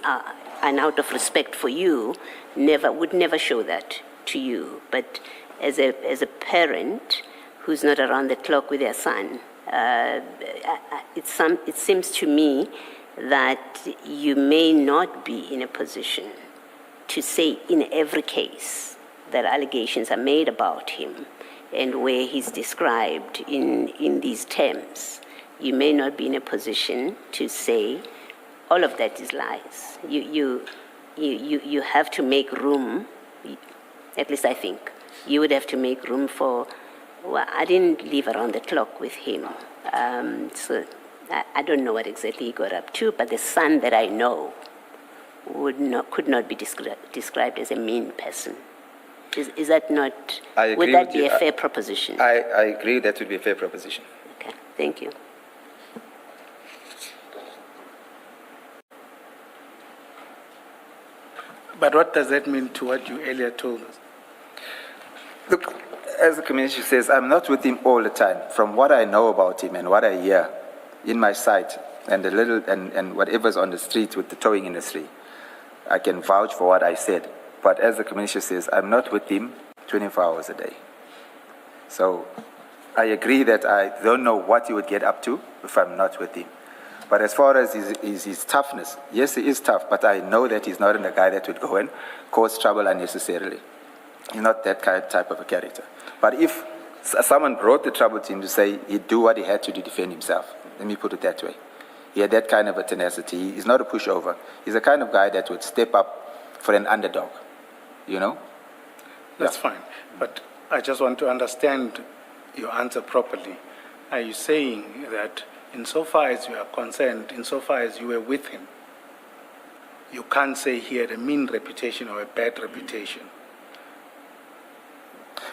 and out of respect for you, would never show that to you. But as a parent who's not around the clock with their son, it seems to me that you may not be in a position to say in every case that allegations are made about him and where he's described in these terms, you may not be in a position to say all of that is lies. You have to make room, at least I think, you would have to make room for, well, I didn't live around the clock with him, so I don't know what exactly he got up to, but the son that I know could not be described as a mean person. Is that not, would that be a fair proposition? I agree that would be a fair proposition. Okay, thank you. But what does that mean to what you earlier told us? Look, as the community says, I'm not with him all the time. From what I know about him and what I hear in my sight and and whatever's on the street with the towing industry, I can vouch for what I said. But as the commissioner says, I'm not with him 24 hours a day. So I agree that I don't know what he would get up to if I'm not with him. But as far as his toughness, yes, he is tough, but I know that he's not a guy that would go and cause trouble unnecessarily. He's not that type of a character. But if someone brought the trouble to him to say he'd do what he had to defend himself, let me put it that way. He had that kind of a tenacity. He's not a pushover. He's the kind of guy that would step up for an underdog, you know? That's fine. But I just want to understand your answer properly. Are you saying that insofar as you are concerned, insofar as you were with him, you can't say he had a mean reputation or a bad reputation?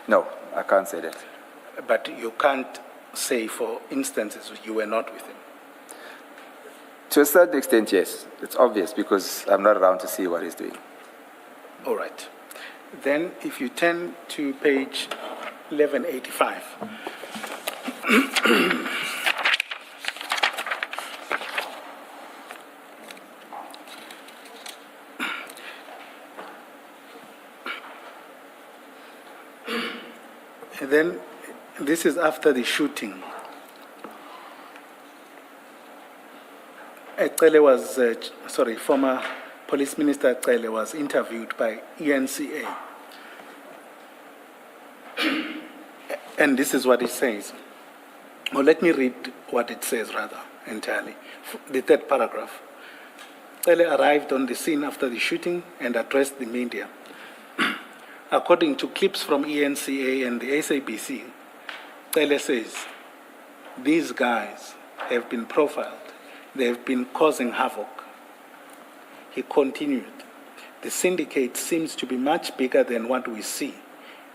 No, I can't say that. But you can't say, for instances, you were not with him? To a certain extent, yes. It's obvious because I'm not around to see what he's doing. All right. Then if you turn to page 1185. And then this is after the shooting. Cele was, former Police Minister Cele was interviewed by ENCA. And this is what it says. Well, let me read what it says rather entirely. The third paragraph. Cele arrived on the scene after the shooting and addressed the media. According to clips from ENCA and the SABC, Cele says, these guys have been profiled. They have been causing havoc. He continued, the syndicate seems to be much bigger than what we see.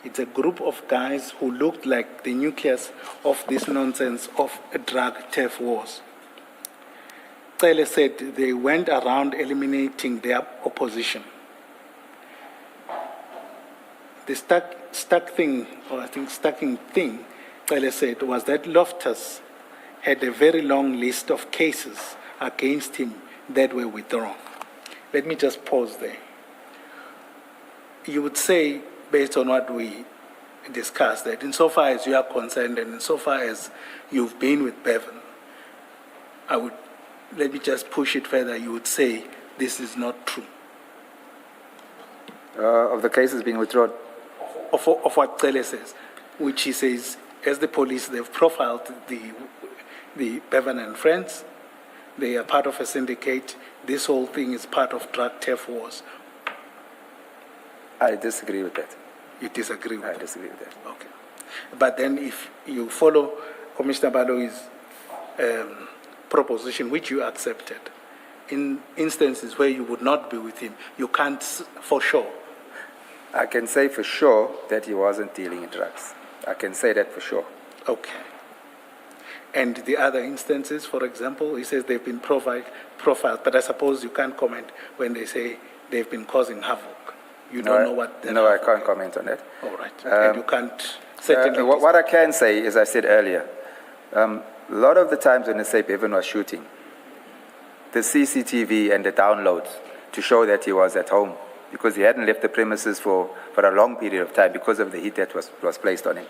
It's a group of guys who looked like the nucleus of this nonsense of drug turf wars. Cele said they went around eliminating their opposition. The stacking thing, Cele said, was that Loftus had a very long list of cases against him that were withdrawn. Let me just pause there. You would say, based on what we discussed, that insofar as you are concerned and insofar as you've been with Bevan, let me just push it further, you would say this is not true. Of the cases being withdrawn? Of what Cele says, which he says, as the police, they've profiled the Bevan and friends, they are part of a syndicate, this whole thing is part of drug turf wars. I disagree with that. You disagree with that? I disagree with that. Okay. But then if you follow Commissioner Baloi's proposition, which you accepted, in instances where you would not be with him, you can't for sure. I can say for sure that he wasn't dealing in drugs. I can say that for sure. Okay. And the other instances, for example, he says they've been profiled, but I suppose you can't comment when they say they've been causing havoc. You don't know what that No, I havoc can't is. comment on that. All right. And you can't certainly... What I can say, as I said earlier, a lot of the times when they say Bevan was shooting, the CCTV and the downloads to show that he was at home because he hadn't left the premises for a long period of time because of the heat that was placed on him.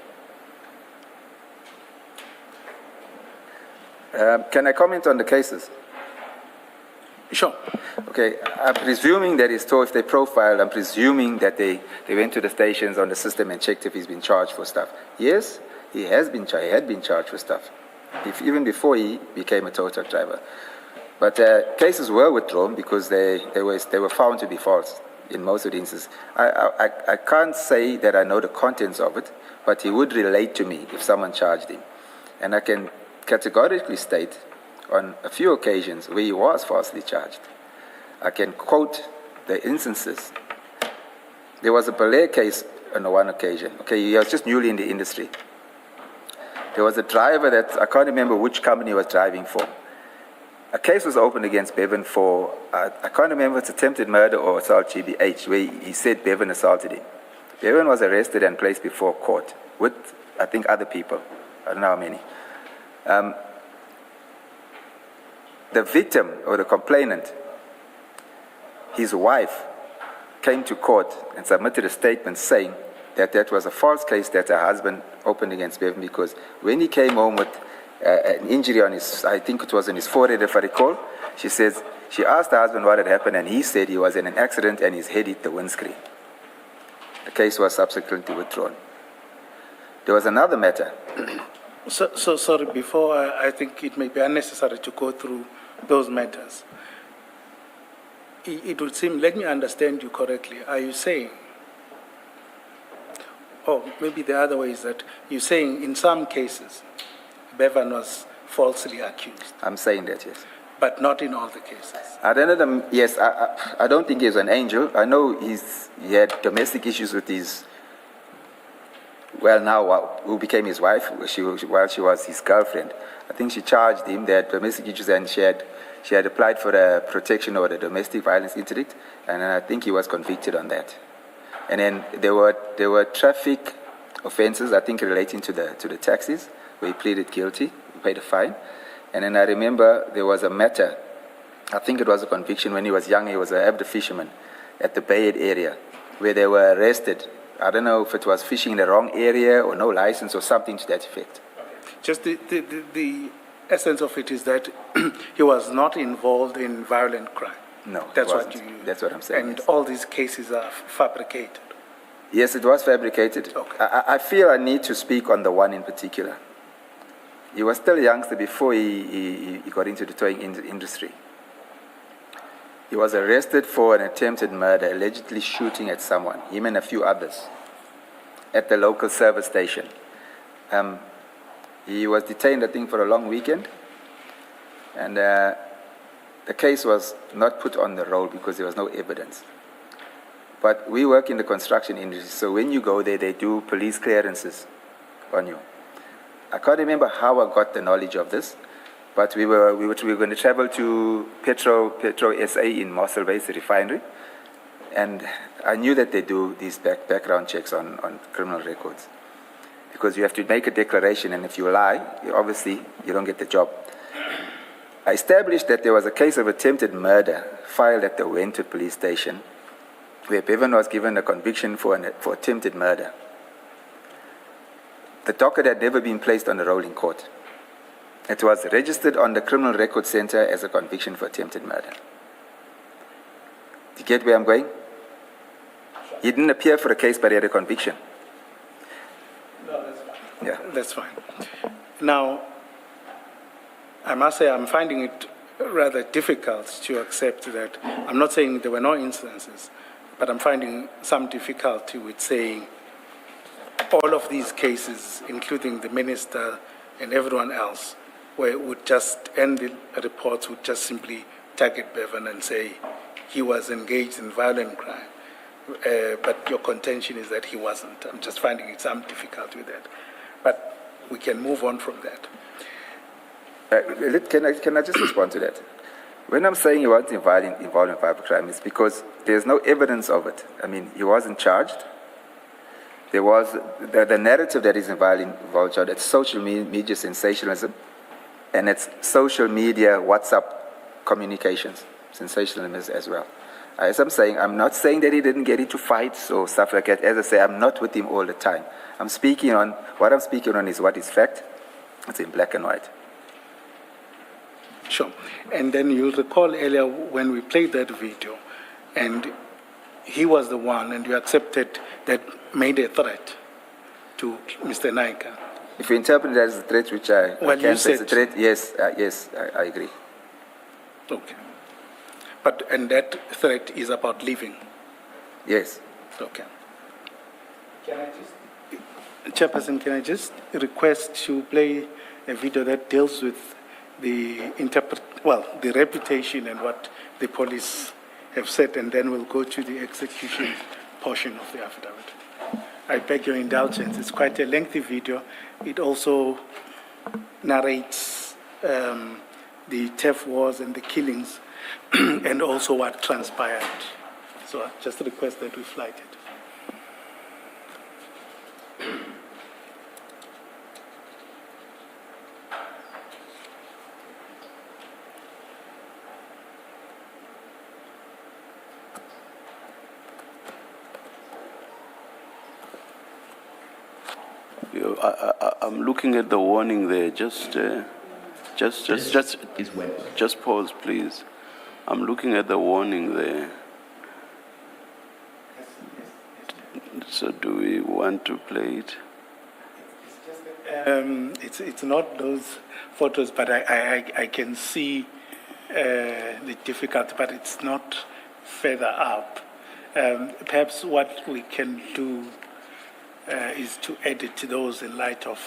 Can I comment on the cases? Sure. Okay, I'm presuming that it's told if they profiled, I'm presuming that they went to the stations on the system and checked if he's been charged for stuff. Yes, he has been charged. He had been charged for stuff, even before he became a tow truck driver. But cases were withdrawn because they were found to be false in most of the instances. I can't say that I know the contents of it, but he would relate to me if someone charged him. And I can categorically state on a few occasions where he was falsely charged. I can quote the instances. There was a Belair case on one occasion. Okay, he was just newly in the industry. There was a driver that, I can't remember which company he was driving for. A case was opened against Bevan for, I can't remember if it's attempted murder or assault GBH, where he said Bevan assaulted him. Bevan was arrested and placed before court with, I think, other people. I don't know how many. The victim or the complainant, his wife, came to court and submitted a statement saying that that was a false case that her husband opened against Bevan because when he came home with an injury on his, I think it was on his forehead if I recall, she says, she asked her husband what had happened and he said he was in an accident and his head hit the windscreen. The case was subsequently withdrawn. There was another matter. So sorry, before I think it may be unnecessary to go through those matters. It would seem, let me understand you correctly. Are you saying, or maybe the other way is that you're saying in some cases, Bevan was falsely accused, I'm saying that, yes. but not in all the cases? I don't know, yes, I don't think he's an angel. I know he had domestic issues with his, well now, who became his wife, while she was his girlfriend. I think she charged him, they had domestic issues and she had applied for the protection or the domestic violence interdict, and I think he was convicted on that. And then there were traffic offences, I think relating to the taxis, where he pleaded guilty, he paid a fine. And then I remember there was a matter, I think it was a conviction when he was young, he was an avid fisherman at the Bay Head area, where they were arrested. I don't know if it was fishing in the wrong area or no license or something to that effect. Just the essence of it is that he was not involved in violent crime. No, That's it what wasn't. That's what I'm saying. And yes. all these cases are fabricated. Yes, it was fabricated. Okay. I feel I need to speak on the one in particular. He was still a youngster before he got into the towing industry. He was arrested for an attempted murder, allegedly shooting at someone, him and a few others, at the local service station. He was detained, I think, for a long weekend, and the case was not put on the roll because there was no evidence. But we work in the construction industry, so when you go there, they do police clearances on you. I can't remember how I got the knowledge of this, but we were going to travel to Petro SA in Mossel Bay, the refinery, and I knew that they do these background checks on criminal records, because you have to make a declaration, and if you lie, obviously you don't get the job. I established that there was a case of attempted murder filed at the Wentworth police station, where Bevan was given a conviction for attempted murder. The docket had never been placed on the roll in court. It was registered on the Criminal Record Center as a conviction for attempted murder. Do you get where I'm going? He didn't appear for a case, but he had a conviction. No, that's fine. Yeah. That's fine. Now, I must say I'm finding it rather difficult to accept that. I'm not saying there were no instances, but I'm finding some difficulty with saying all of these cases, including the minister and everyone else, where it would just end the reports would just simply target Bevan and say he was engaged in violent crime. but your contention is that he wasn't. I'm just finding some difficulty with that. But we can move on from that. Can I just respond to that? When I'm saying he wasn't involved in violent crime, it's because there's no evidence of it. I mean, he wasn't charged. There was the narrative that is involved in it's social media sensationalism, and it's social media WhatsApp communications sensationalism as well. As I'm saying, I'm not saying that he didn't get into fights or stuff like that. As I say, I'm not with him all the time. What I'm speaking on is what is fact. It's in black and white. Sure. And then you'll recall earlier when we played that video, and he was the one, and you accepted that made a threat to Mr. Naika. If you interpret it as a threat, which I can't say it's a threat, yes, I agree. Okay. And that threat is about leaving? Yes. Okay. Chairperson, can I just request to play a video that deals with the reputation and what the police have said, and then we'll go to the execution portion of the affidavit. I beg your indulgence. It's quite a lengthy video. It also narrates the turf wars and the killings and also what transpired. So I just request that we flight it. I'm looking at the warning there. Just pause, please. I'm looking at the warning there. So do we want to play it? It's not those photos, but I can see the difficulty, but it's not further up. Perhaps what we can do is to edit those in light of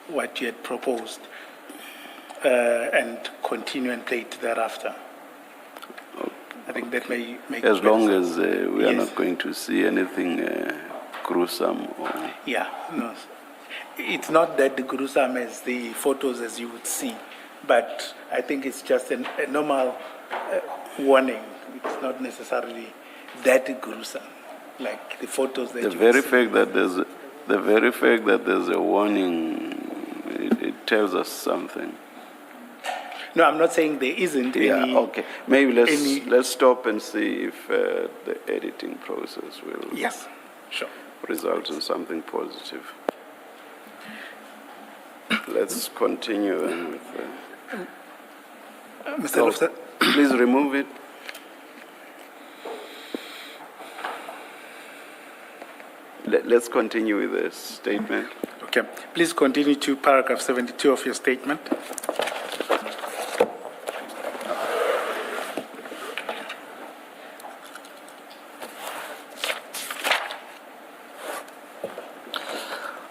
what you had proposed and continue and play it thereafter. Okay. I think that may make as long sense. as we are Yes. not going to see anything gruesome. Yeah, no. It's not that gruesome as the photos as you would see, but I think it's just a normal warning. It's not necessarily that gruesome, like the photos that The you very see. fact that there's a warning, it tells us something. No, I'm not saying there isn't Yeah, any. okay. Maybe let's stop and see if the editing process will Yes, sure. result in something positive. Let's continue then with Mr. Loftus. please remove it. Let's continue with the statement. Okay, please continue to paragraph 72 of your statement.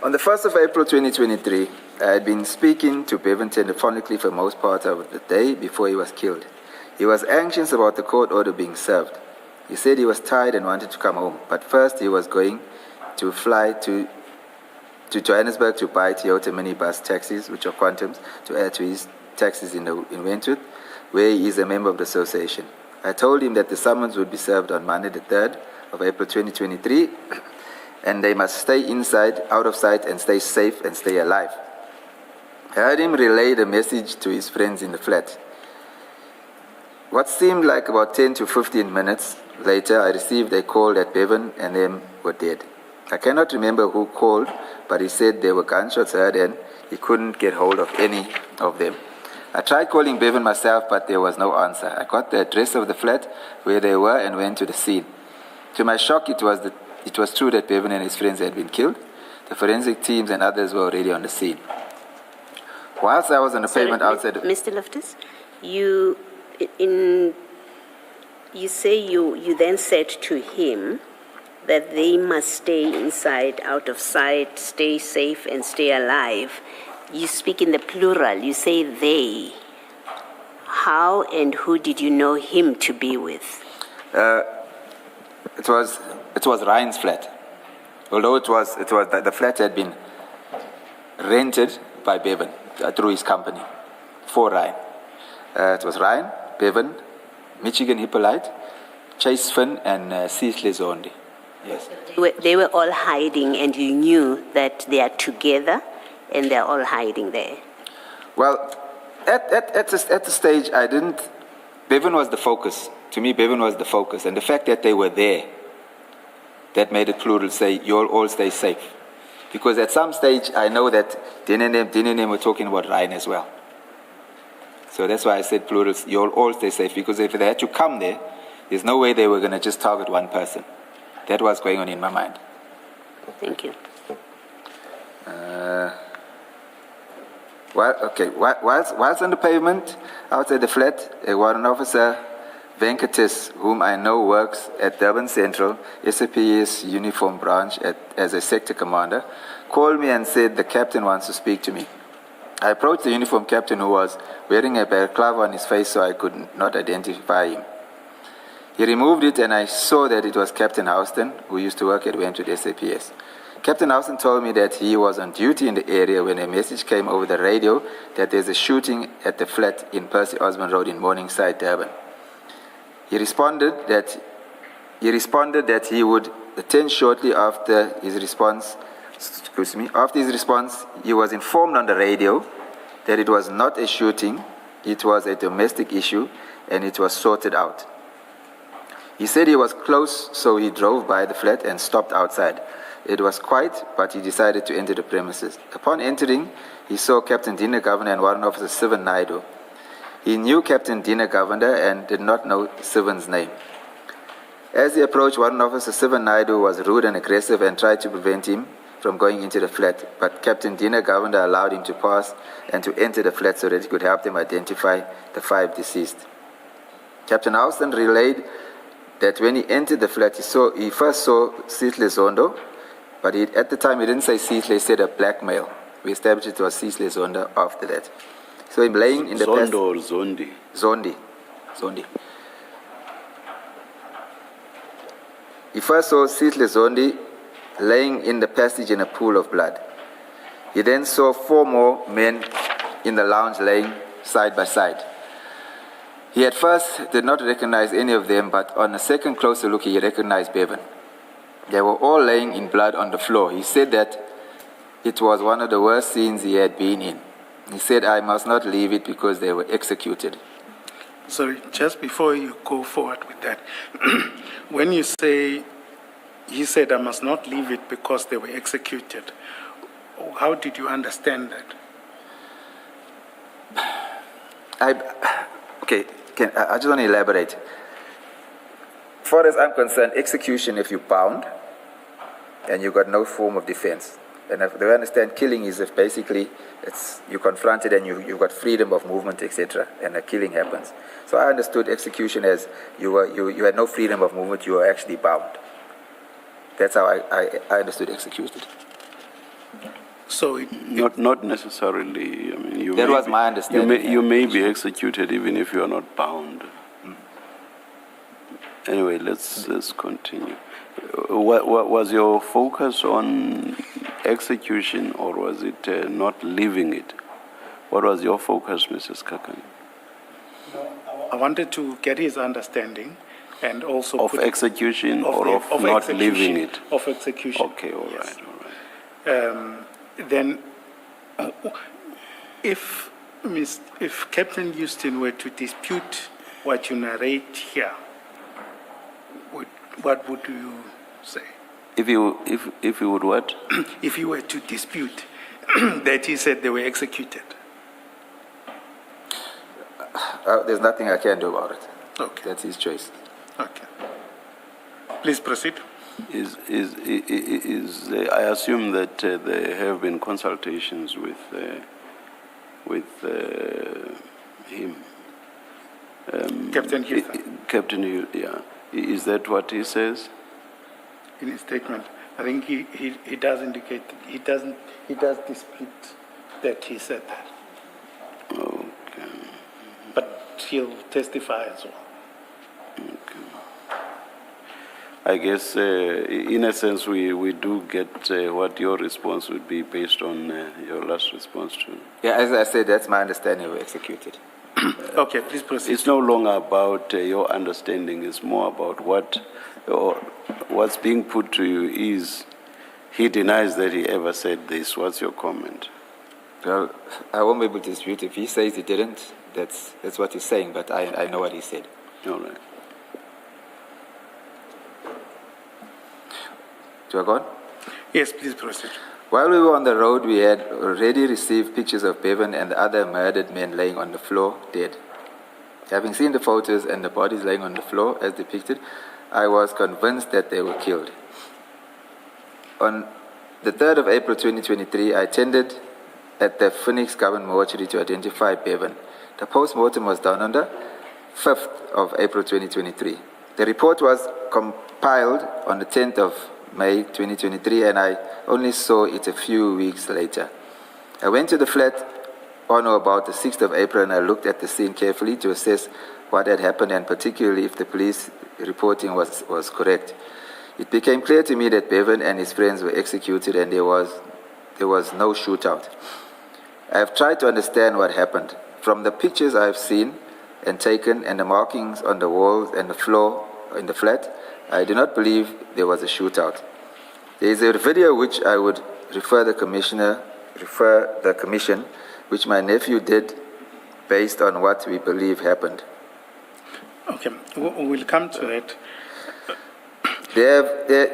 On the 1st of April 2023, I had been speaking to Bevan telephonically for most part of the day before he was killed. He was anxious about the court order being served. He said he was tired and wanted to come home, but first he was going to fly to Johannesburg to buy Toyota minibus taxis, which are quantums, to add to his taxis in Wentworth, where he is a member of the association. I told him that the summons would be served on Monday the 3rd of April 2023, and they must stay inside, out of sight, and stay safe and stay alive. I heard him relay the message to his friends in the flat. What seemed like about 10 to 15 minutes later, I received a call that Bevan and them were dead. I cannot remember who called, but he said there were gunshots heard and he couldn't get hold of any of them. I tried calling Bevan myself, but there was no answer. I got the address of the flat where they were and went to the scene. To my shock, it was true that Bevan and his friends had been killed. The forensic teams and others were already on the scene. Whilst I was on the pavement outside... Mr. Loftus, you say you then said to him that they must stay inside, out of sight, stay safe and stay alive. You speak in the plural, you say they. How and who did you know him to be with? It was it was Ryan's flat. Although the flat had been rented by Bevan through his company for Ryan. It was Ryan, Bevan, Michigan Hippolyte, Chase Finn, and Cecily Zondi. Yes. They were all hiding, and you knew that they are together, and they're all hiding there. Well, at the stage, I didn't. Bevan was the focus. To me, Bevan was the focus, and the fact that they were there, that made it plural say, "You'll all stay safe," because at some stage, I know that Din and them were talking about Ryan as well. So that's why I said plural. You'll all stay safe, because if they had to come there, there's no way they were going to just target one person. That was going on in my mind. Thank you. Whilst on the pavement, outside the flat, a warrant officer, Venkates, whom I know works at Durban Central, SAPS uniform branch as a sector commander, called me and said the captain wants to speak to me. I approached the uniform captain, who was wearing a balaclava on his face, so I could not identify him. He removed it, and I saw that it was Captain Houston, who used to work at Wentwood SAPS. Captain Houston told me that he was on duty in the area when a message came over the radio that there's a shooting at the flat in Percy Osborne Road in Morningside, Durban. He responded that he would attend shortly after his response. After his response, he was informed on the radio that it was not a shooting, it was a domestic issue, and it was sorted out. He said he was close, so he drove by the flat and stopped outside. It was quiet, but he decided to enter the premises. Upon entering, he saw Captain Dina Governor and Warrant Officer Sivan Naidu. He knew Captain Dina Governor and did not know Sivan's name. As he approached, Warrant Officer Sivan Naidu was rude and aggressive and tried to prevent him from going into the flat, but Captain Dina Governor allowed him to pass and to enter the flat so that he could help them identify the 5 deceased. Captain Houston relayed that when he entered the flat, he first saw Cecily Zondo, but at the time he didn't say Cecily, he said a black male. We established it was Cecily Zondo after that. So him laying in the Zondo or Zondi? Zondi. He first saw Cecily Zondi laying in the passage in a pool of blood. He then saw 4 more men in the lounge laying side by side. He at first did not recognize any of them, but on a second closer look, he recognized Bevan. They were all laying in blood on the floor. He said that it was one of the worst scenes he had been in. He said, I must not leave it because they were executed. Sorry, just before you go forward with that, when you say, he said, I must not leave it because they were executed, how did you understand that? I just want to elaborate. As far as I'm concerned, execution, if you're bound and you've got no form of defense. And if they understand, killing is if basically you're confronted and you've got freedom of movement, etc., and a killing happens. So I understood execution as you had no freedom of movement, you were actually bound. That's how I understood executed. So not necessarily. I mean, that was my understanding. You may be executed even if you are not bound. Anyway, let's continue. What was your focus on execution, or was it not leaving it? What was your focus, Mrs. Kakan? I wanted to get his understanding and also of execution or of not leaving it. Of execution. Okay, all yes. right. Then, if Captain Houston were to dispute what you narrate here, what would you say? If you would what? If you were to dispute that he said they were executed. There's nothing I can do about it. Okay. That's his choice. Okay. Please proceed. I assume that there have been consultations with him. Captain Houston. Captain Houston, yeah. Is that what he says? In his statement, I think he does indicate, he does dispute that he said that. Okay. But he'll testify as well. Okay. I guess, in a sense, we do get what your response would be based on your last response to. Yeah, as I said, that's my understanding of executed. Okay, please proceed. It's no longer about your understanding. It's more about what's being put to you is he denies that he ever said this. What's your comment? Well, I won't be able to dispute. If he says he didn't, that's what he's saying, but I know what he said. All right. Do I go on? Yes, please proceed. While we were on the road, we had already received pictures of Bevan and the other murdered men laying on the floor, dead. Having seen the photos and the bodies laying on the floor as depicted, I was convinced that they were killed. On the 3rd of April 2023, I attended at the Phoenix Government Mortuary to identify Bevan. The post-mortem was done on the 5th of April 2023. The report was compiled on the 10th of May 2023, and I only saw it a few weeks later. I went to the flat on or about the 6th of April, and I looked at the scene carefully to assess what had happened, and particularly if the police reporting was correct. It became clear to me that Bevan and his friends were executed, and there was no shootout. I have tried to understand what happened. From the pictures I have seen and taken, and the markings on the walls and the floor in the flat, I do not believe there was a shootout. There is a video which I would refer the commission, which my nephew did based on what we believe happened. Okay, we'll come to that.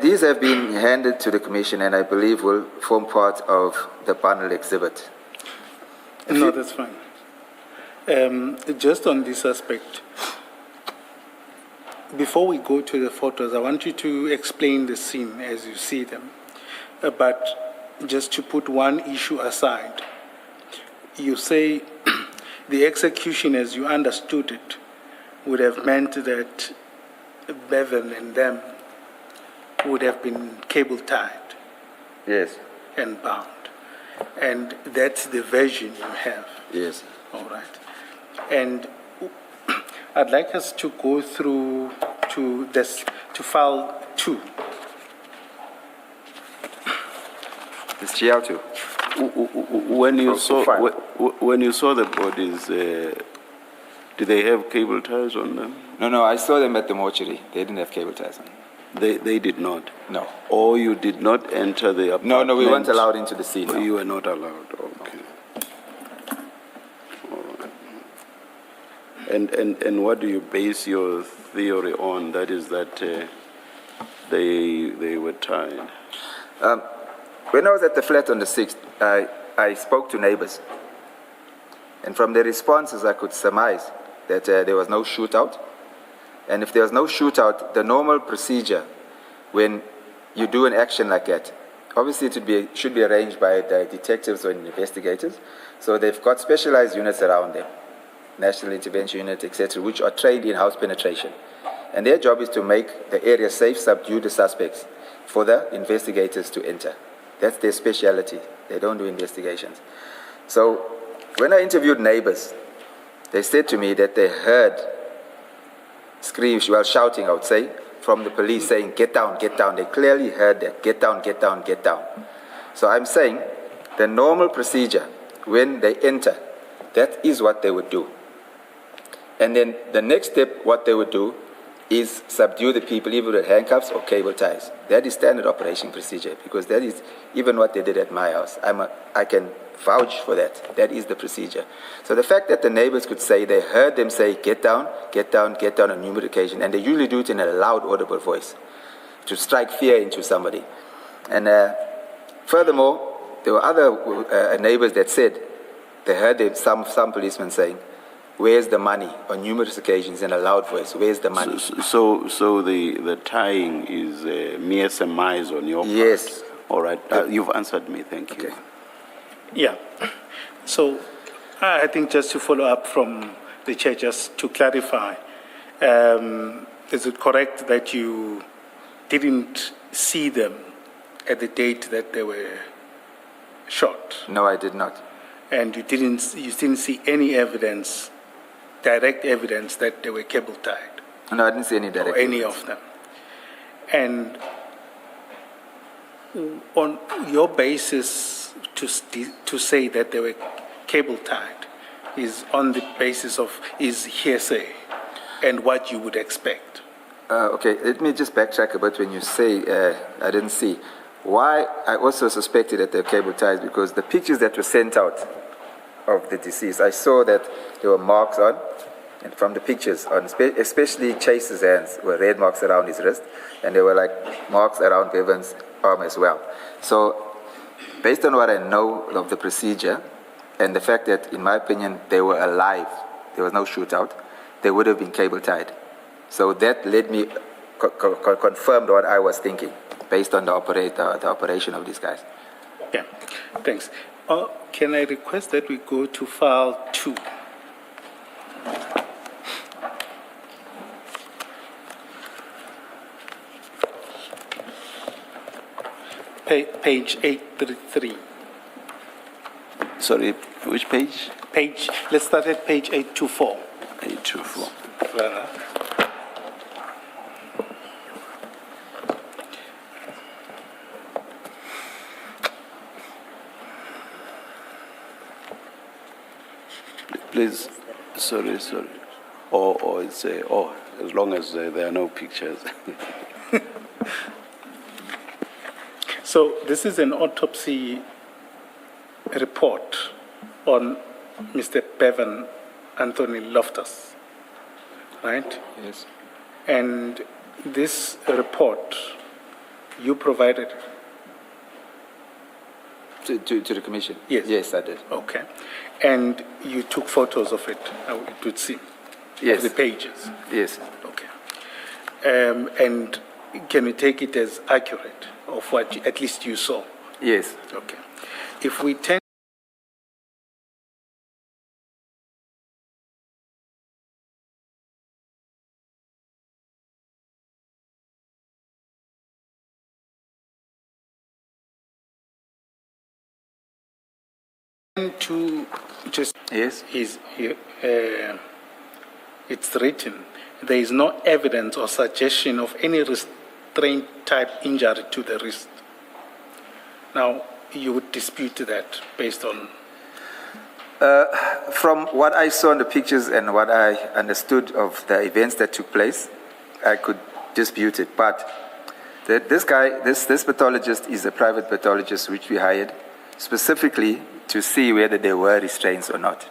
These have been handed to the commission, and I believe will form part of the panel exhibit. No, that's fine. Just on this aspect, before we go to the photos, I want you to explain the scene as you see them. But just to put one issue aside, you say the execution as you understood it would have meant that Bevan and them would have been cable tied. Yes. And bound. And that's the version you have. Yes. All right. And I'd like us to go through to file 2. It's GL2. When you saw the bodies, did they have cable ties on them? No, I saw them at the mortuary. They didn't have cable ties on. They did not? No. Or you did not enter the apartment? No, we weren't allowed into the scene. Oh, No. you were not allowed, okay. All right. And what do you base your theory on? That is that they were tied? When I was at the flat on the 6th, I spoke to neighbors. And from their responses, I could surmise that there was no shootout. And if there was no shootout, the normal procedure when you do an action like that, obviously it should be arranged by the detectives or investigators. So they've got specialized units around them, National Intervention Unit, etc., which are trained in house penetration. And their job is to make the area safe, subdue the suspects for the investigators to enter. That's their specialty. They don't do investigations. So when I interviewed neighbors, they said to me that they heard screams, well, shouting, I would say, from the police saying, get down, get down. They clearly heard that, get down, get down, get down. So I'm saying the normal procedure when they enter, that is what they would do. And then the next step, what they would do is subdue the people either with handcuffs or cable ties. That is standard operation procedure because that is even what they did at my house. I can vouch for that. That is the procedure. So the fact that the neighbors could say they heard them say, get down, get down, get down on numerous occasions, and they usually do it in a loud, audible voice to strike fear into somebody. And furthermore, there were other neighbors that said they heard some policemen saying, where's the money, on numerous occasions in a loud voice, where's the money? So the tying is mere surmise on your part? Yes. All right. You've answered me. Thank you. Okay. Yeah. So I think just to follow up from the chair, just to clarify, is it correct that you didn't see them at the date that they were shot? No, I did not. And you didn't see any evidence, direct evidence that they were cable tied? No, I didn't see any direct or any evidence. of them. And on your basis to say that they were cable tied is on the basis of is hearsay and what you would expect. Okay, let me just backtrack a bit when you say I didn't see. Why I also suspected that they're cable ties because the pictures that were sent out of the deceased, I saw that there were marks on, and from the pictures, on especially Chase's hands were red marks around his wrist, and there were like marks around Bevan's arm as well. So, based on what I know of the procedure, and the fact that, in my opinion, they were alive, there was no shootout, they would have been cable tied. So that led me, confirmed what I was thinking, based on the operation of these guys. Yeah, thanks. Can I request that we go to file 2? Page 833. Sorry, which page? Let's start at page 824. 824. Rather. Please, sorry. Or it's as long as there are no pictures. So this is an autopsy report on Mr. Bevan Anthony Loftus, right? Yes. And this report you provided. To the commission? Yes. Yes, I did. Okay. And you took photos of it, it would seem. Yes. Of the pages. Yes. Okay. And can we take it as accurate of what at least you saw? Yes. Okay. If we turn to just Yes. it's written, there is no evidence or suggestion of any restraint type injury to the wrist. Now, you would dispute that based on. From what I saw in the pictures and what I understood of the events that took place, I could dispute it. But this pathologist is a private pathologist which we hired specifically to see whether there were restraints or not.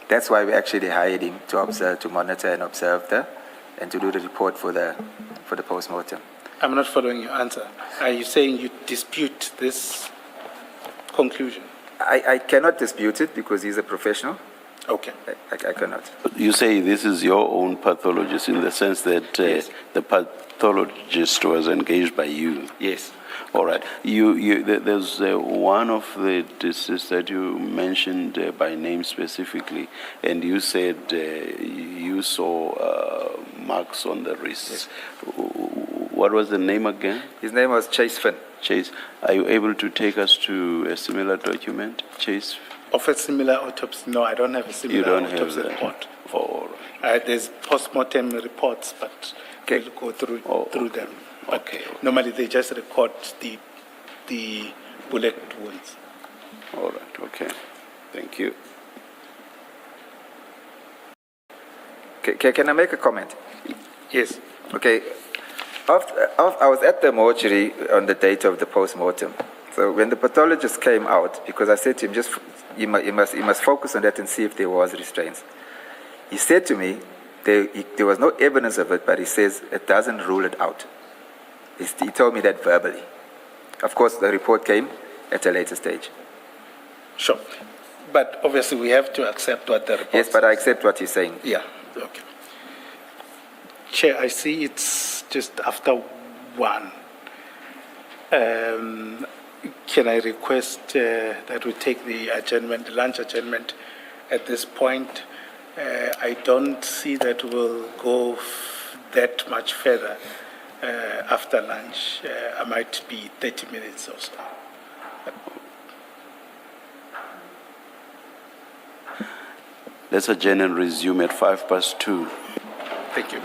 That's why we actually hired him to observe, to monitor and observe and to do the report for the post-mortem. I'm not following your answer. Are you saying you dispute this conclusion? I cannot dispute it because he's a professional. Okay. I cannot. You say this is your own pathologist in the sense that Yes. the pathologist was engaged by you. Yes. All right. There's one of the deceased that you mentioned by name specifically, and you said you saw marks on the wrists. What was the name again? His name was Chase Finn. Chase. Are you able to take us to a similar document, Chase? Of a similar autopsy? No, I don't have a similar You don't have autopsy that. report. Oh, all right. There's post-mortem reports, but Okay. we'll go through Okay. them. But Okay. normally they just record the bullet wounds. All right. Okay. Thank you. Can I make a comment? Yes. Okay. I was at the mortuary on the date of the post-mortem. So when the pathologist came out, because I said to him, you must focus on that and see if there was restraints. He said to me, there was no evidence of it, but he says it doesn't rule it out. He told me that verbally. Of course, the report came at a later stage. Sure. But obviously we have to accept what the report Yes, but I says. accept what he's saying. Yeah, okay. Chair, I see it's just after 1. Can I request that we take the adjournment, the lunch adjournment at this point? I don't see that we'll go that much further after lunch. I might be 30 minutes or so. Let's adjourn and resume at 2:05. Thank you.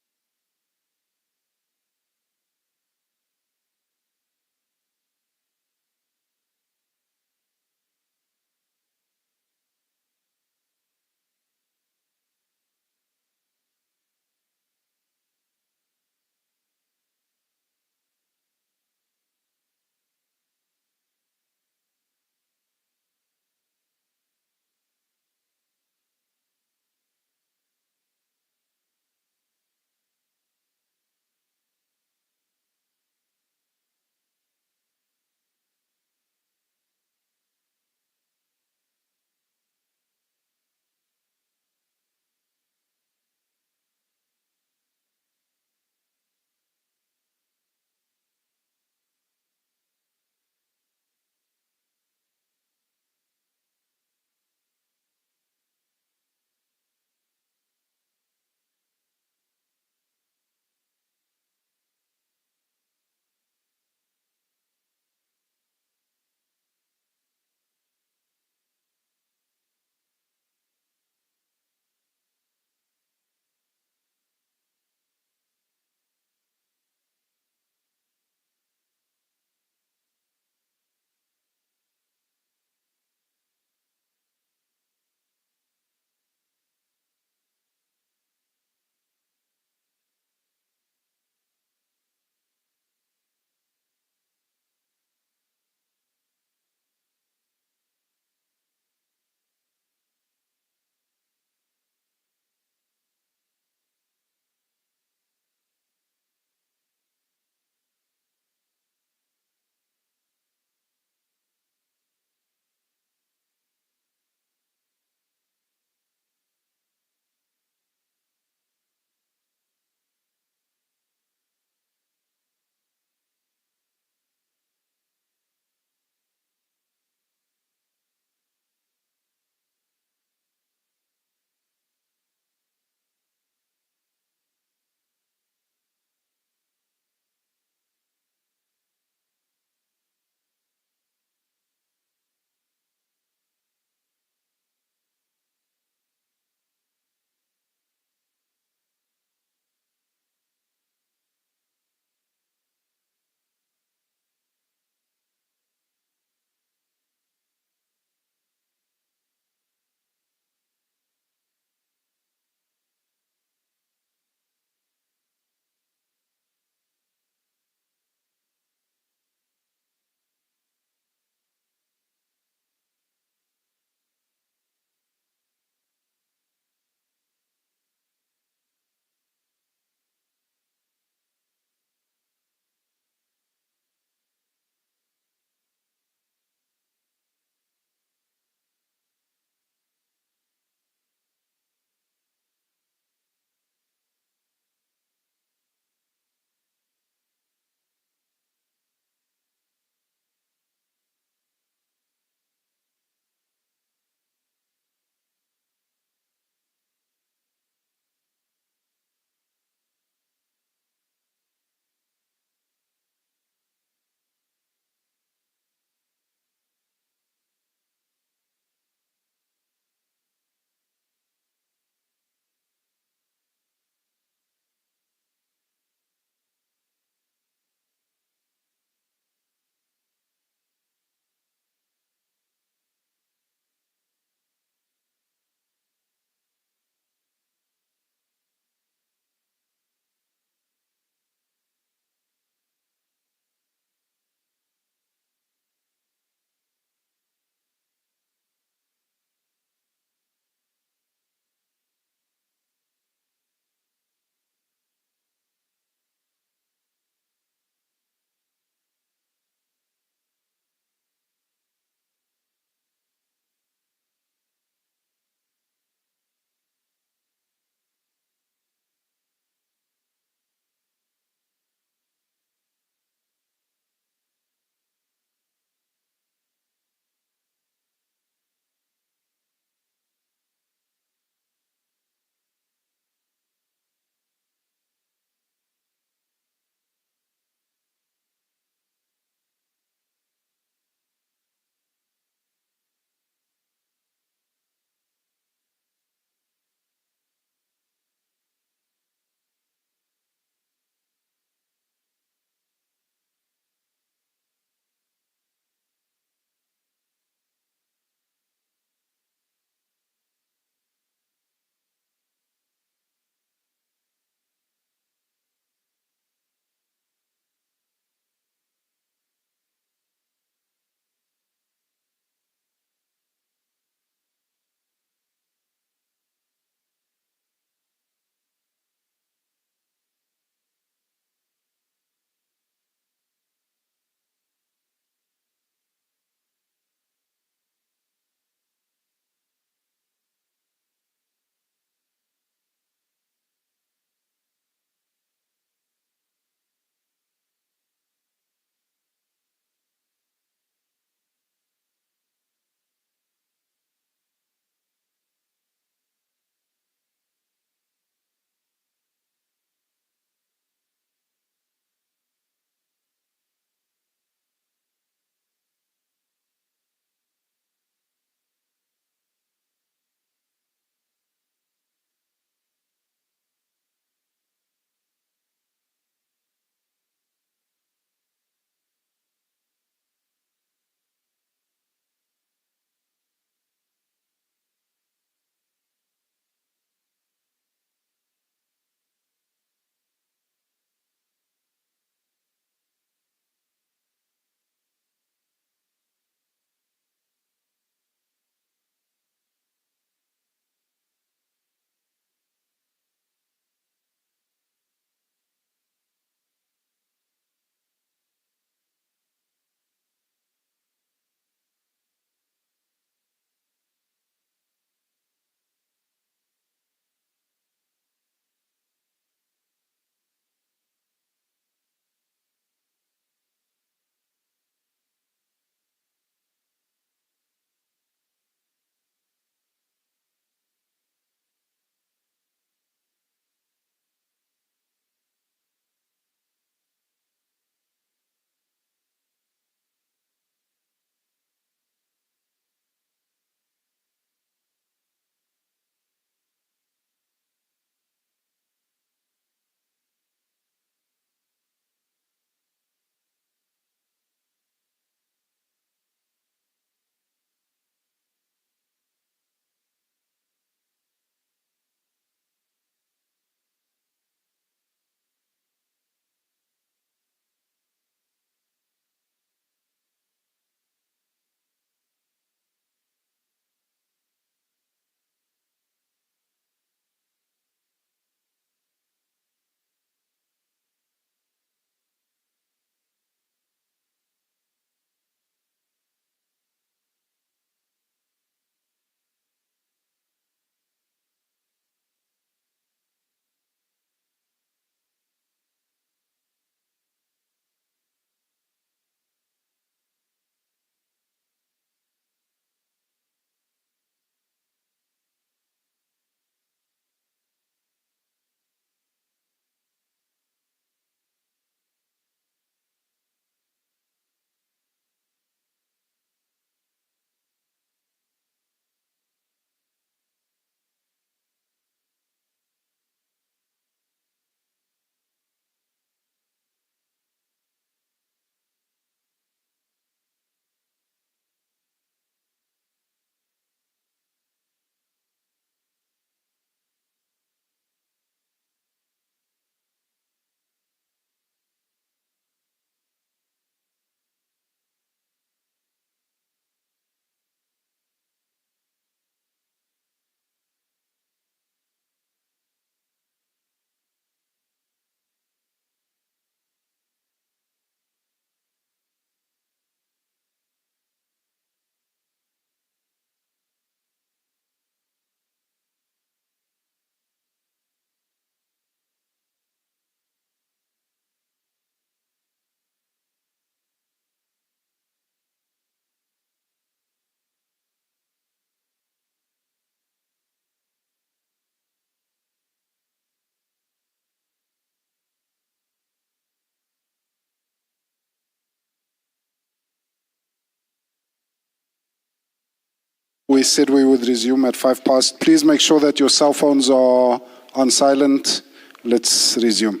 We said we would resume at 5 past. Please make sure that your cell phones are on silent. Let's resume.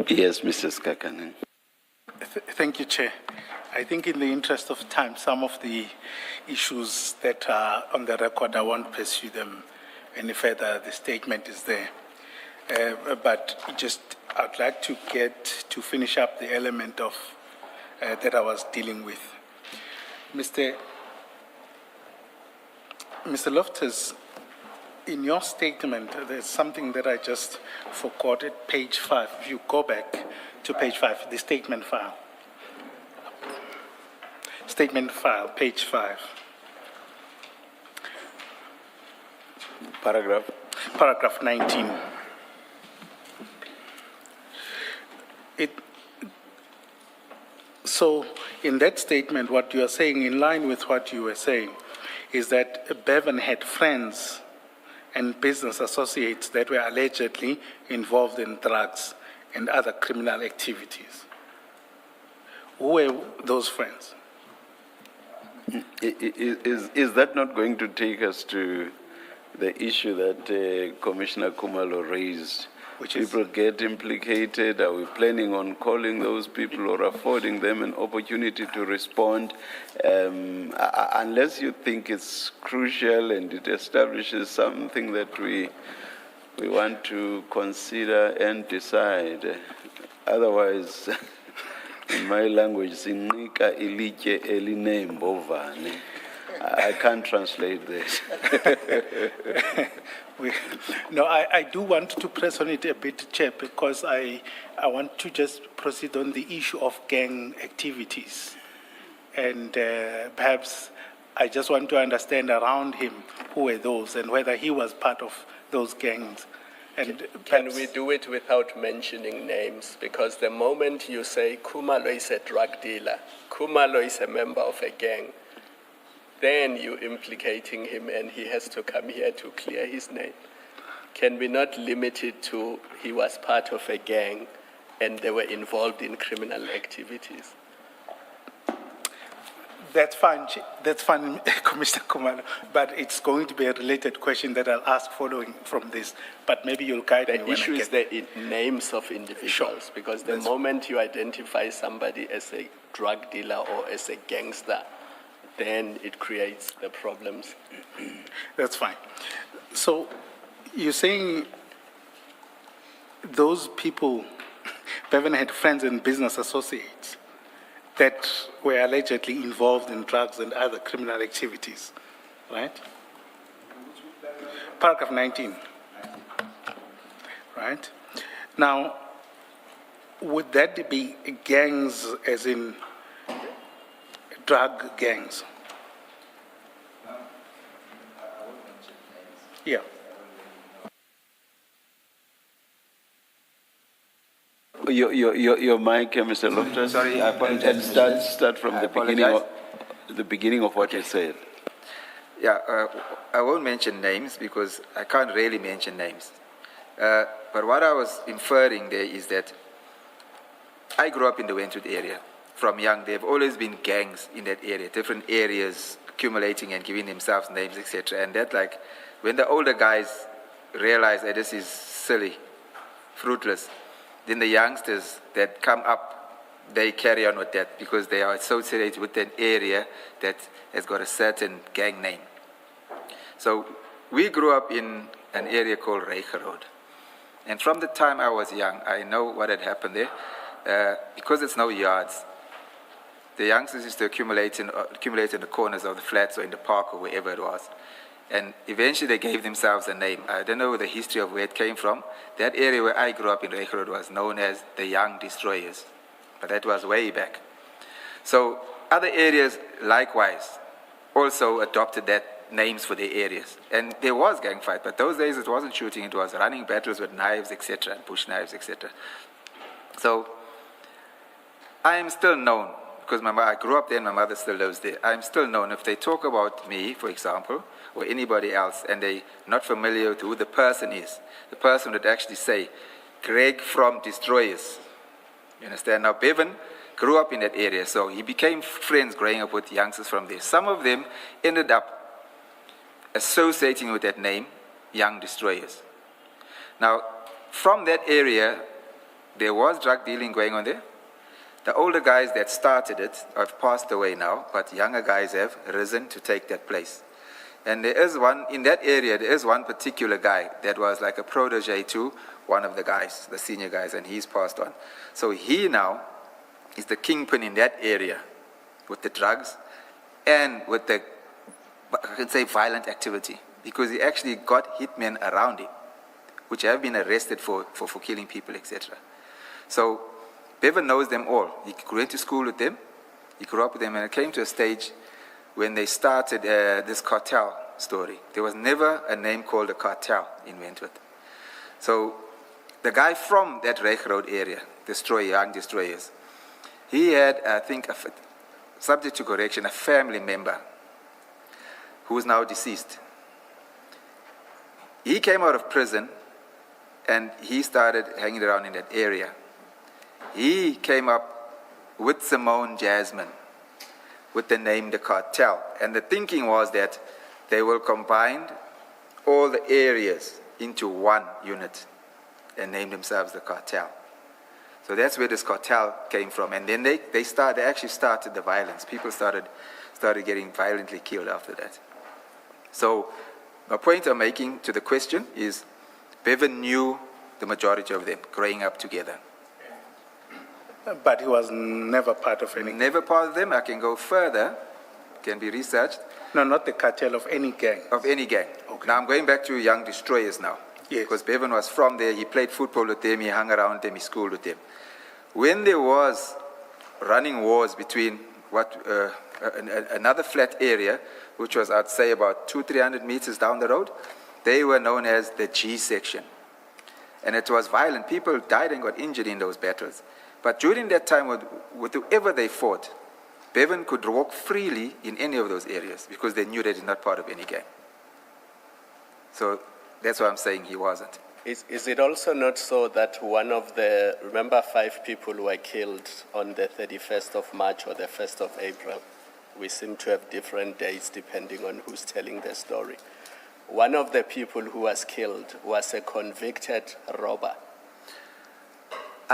Yes, Mr. Skakanen. Thank you, Chair. I think in the interest of time, some of the issues that are on the record, I won't pursue them any further. The statement is there. But I'd like to finish up the element of that I was dealing with. Mr. Loftus, in your statement, there's something that I just forgot at page 5. If you go back to page 5, the statement file. Statement file, page 5. Paragraph? Paragraph 19. So in that statement, what you are saying, in line with what you were saying, is that Bevan had friends and business associates that were allegedly involved in drugs and other criminal activities. Who were those friends? Is that not going to take us to the issue that Commissioner Kumalo raised? Which is? People get implicated. Are we planning on calling those people or affording them an opportunity to respond? Unless you think it's crucial and it establishes something that we want to consider and decide. Otherwise, in my language, sinika ilike elinembovane. I can't translate this. No, I do want to press on it a bit, Chair, because I want to just proceed on the issue of gang activities. And perhaps I just want to understand around him who were those and whether he was part of those gangs. And can we do it without mentioning names? Because the moment you say Kumalo is a drug dealer, Kumalo is a member of a gang, then you're implicating him and he has to come here to clear his name. Can we not limit it to he was part of a gang and they were involved in criminal activities? That's fine, Commissioner Kumalo, but it's going to be a related question that I'll ask following from this, but maybe you'll guide me when I get... The issue is the names of individuals, sure. Because the moment you identify somebody as a drug dealer or as a gangster, then it creates the problems. That's fine. So you're saying those people, Bevan had friends and business associates that were allegedly involved in drugs and other criminal activities, right? Paragraph 19, right? Now, would that be gangs as in drug gangs? Yeah. Your mic, Mr. Loftus. Sorry, I apologize. And start from the beginning of what you said. Yeah, I won't mention names because I can't really mention names. But what I was inferring there is that I grew up in the Wentworth area. From young, there have always been gangs in that area, different areas accumulating and giving themselves names, etc. And that, like, when the older guys realize that this is silly, fruitless, then the youngsters that come up, they carry on with that because they are associated with an area that has got a certain gang name. So we grew up in an area called Reiger Road. And from the time I was young, I know what had happened there. Because there's no yards, the youngsters used to accumulate in the corners of the flats or in the park or wherever it was. And eventually they gave themselves a name. I don't know the history of where it came from. That area where I grew up in Reiger Road was known as the Young Destroyers. But that was way back. So other areas likewise also adopted names for their areas. And there was gang fight, but those days it wasn't shooting, it was running battles with knives, etc., and bush knives, etc. So I am still known, because I grew up there and my mother still lives there. I am still known. If they talk about me, for example, or anybody else, and they're not familiar with who the person is, the person would actually say, Greg from Destroyers. You understand? Now, Bevan grew up in that area, so he became friends growing up with youngsters from there. Some of them ended up associating with that name, Young Destroyers. Now, from that area, there was drug dealing going on there. The older guys that started it have passed away now, but younger guys have risen to take that place. And there is one, in that area, there is one particular guy that was like a protege to one of the guys, the senior guys, and he's passed on. So he now is the kingpin in that area with the drugs and with the, I can say, violent activity, because he actually got hitmen around him, which have been arrested for killing people, etc. So Bevan knows them all. He went to school with them, he grew up with them, and it came to a stage when they started this cartel story. There was never a name called a cartel in Wentworth. So the guy from that Reich Road area, Young Destroyers, he had, I think, subject to correction, a family member who is now deceased. He came out of prison and he started hanging around in that area. He came up with Simone Jasmine with the name The Cartel. And the thinking was that they will combine all the areas into one unit and name themselves The Cartel. So that's where this cartel came from. And then they actually started the violence. People started getting violently killed after that. So my point I'm making to the question is Bevan knew the majority of them growing up together. But he was never part of any. Never part of them. I can go further, can be researched. No, not the cartel of any gang. Of any gang. Okay. Now I'm going back to Young Destroyers now. Yes. Because Bevan was from there, he played football with them, he hung around them, he schooled with them. When there was running wars between another flat area, which was, I'd say, about 200-300 meters down the road, they were known as the G section. And it was violent. People died and got injured in those battles. But during that time, with whoever they fought, Bevan could walk freely in any of those areas because they knew that he's not part of any gang. So that's why I'm saying he wasn't. Is it also not so that one of the, remember 5 people were killed on the 31st of March or the 1st of April? We seem to have different dates depending on who's telling the story. One of the people who was killed was a convicted robber.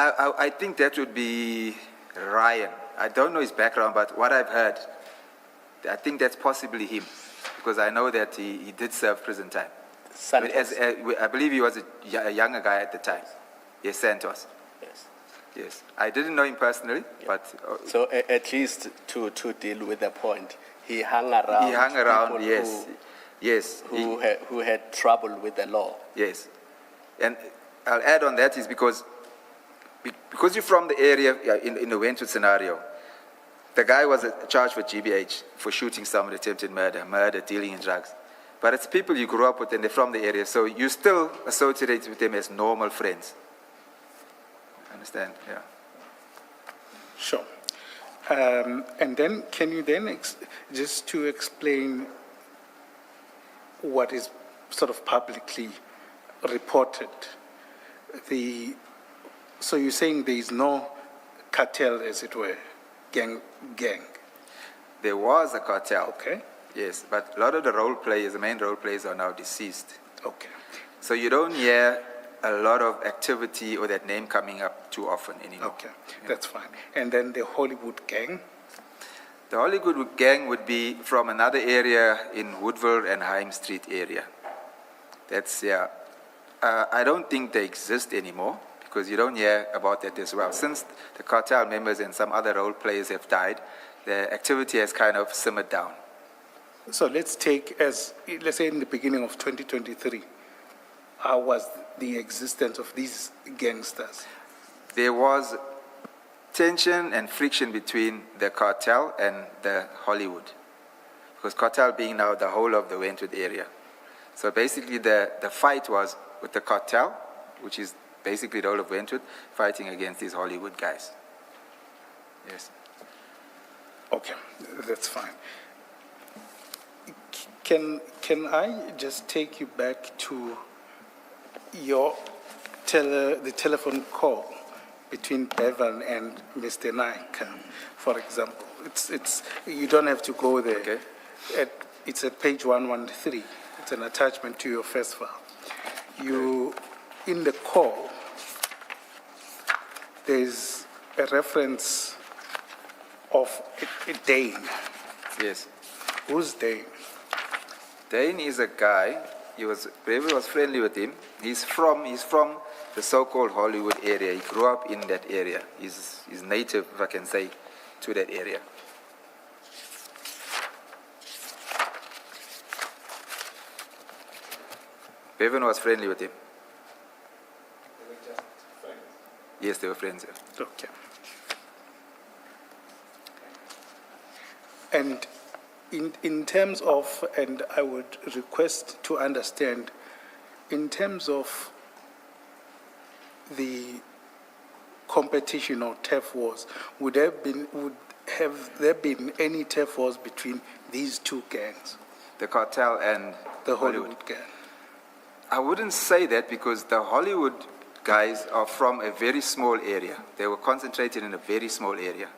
I think that would be Ryan. I don't know his background, but what I've heard, I think that's possibly him, because I know that he did serve prison time. Santos. I believe he was a younger guy at the time. Yes, Santos. Yes. Yes. I didn't know him personally, but... So at least to deal with the point, he hung around. He hung around, yes. Yes. Who had trouble with the law. Yes. And I'll add on that is because you're from the area in the Wentworth scenario, the guy was charged with GBH for shooting someone, attempted murder, dealing in drugs. But it's people you grew up with and they're from the area, so you still associate with them as normal friends. Understand? Yeah. Sure. And then, can you then, just to explain what is sort of publicly reported, so you're saying there is no cartel, as it were, gang? There was a cartel. Okay. Yes, but a lot of the role players, the main role players, are now deceased. Okay. So you don't hear a lot of activity or that name coming up too often anymore. Okay, that's fine. And then the Hollywood gang? The Hollywood gang would be from another area in Woodville and Heim Street area. That's, yeah. I don't think they exist anymore because you don't hear about that as well. Since the cartel members and some other role players have died, the activity has kind of simmered down. So let's say in the beginning of 2023, how was the existence of these gangsters? There was tension and friction between the cartel and the Hollywood. because cartel being now the whole of the Wentworth area. So basically the fight was with the cartel, which is basically the whole of Wentworth, fighting against these Hollywood guys. Yes. Okay, that's fine. Can I just take you back to your the telephone call between Bevan and Mr. Naik, for example? It's you don't have to go there. Okay. It's at page 113. It's an attachment to your first file. You in the call, there's a reference of a Dane. Yes. Who's Dane? Dane is a guy. Bevan was friendly with him. He's from the so-called Hollywood area. He grew up in that area. He's native, if I can say, to that area. Bevan was friendly with him. They were just friends. Yes, they were friends. Yeah. Okay. And in terms of, and I would request to understand, in terms of the competition or turf wars, would have there been any turf wars between these two gangs, The cartel and the Hollywood gang? I wouldn't say that because the Hollywood guys are from a very small area. They were concentrated in a very small area.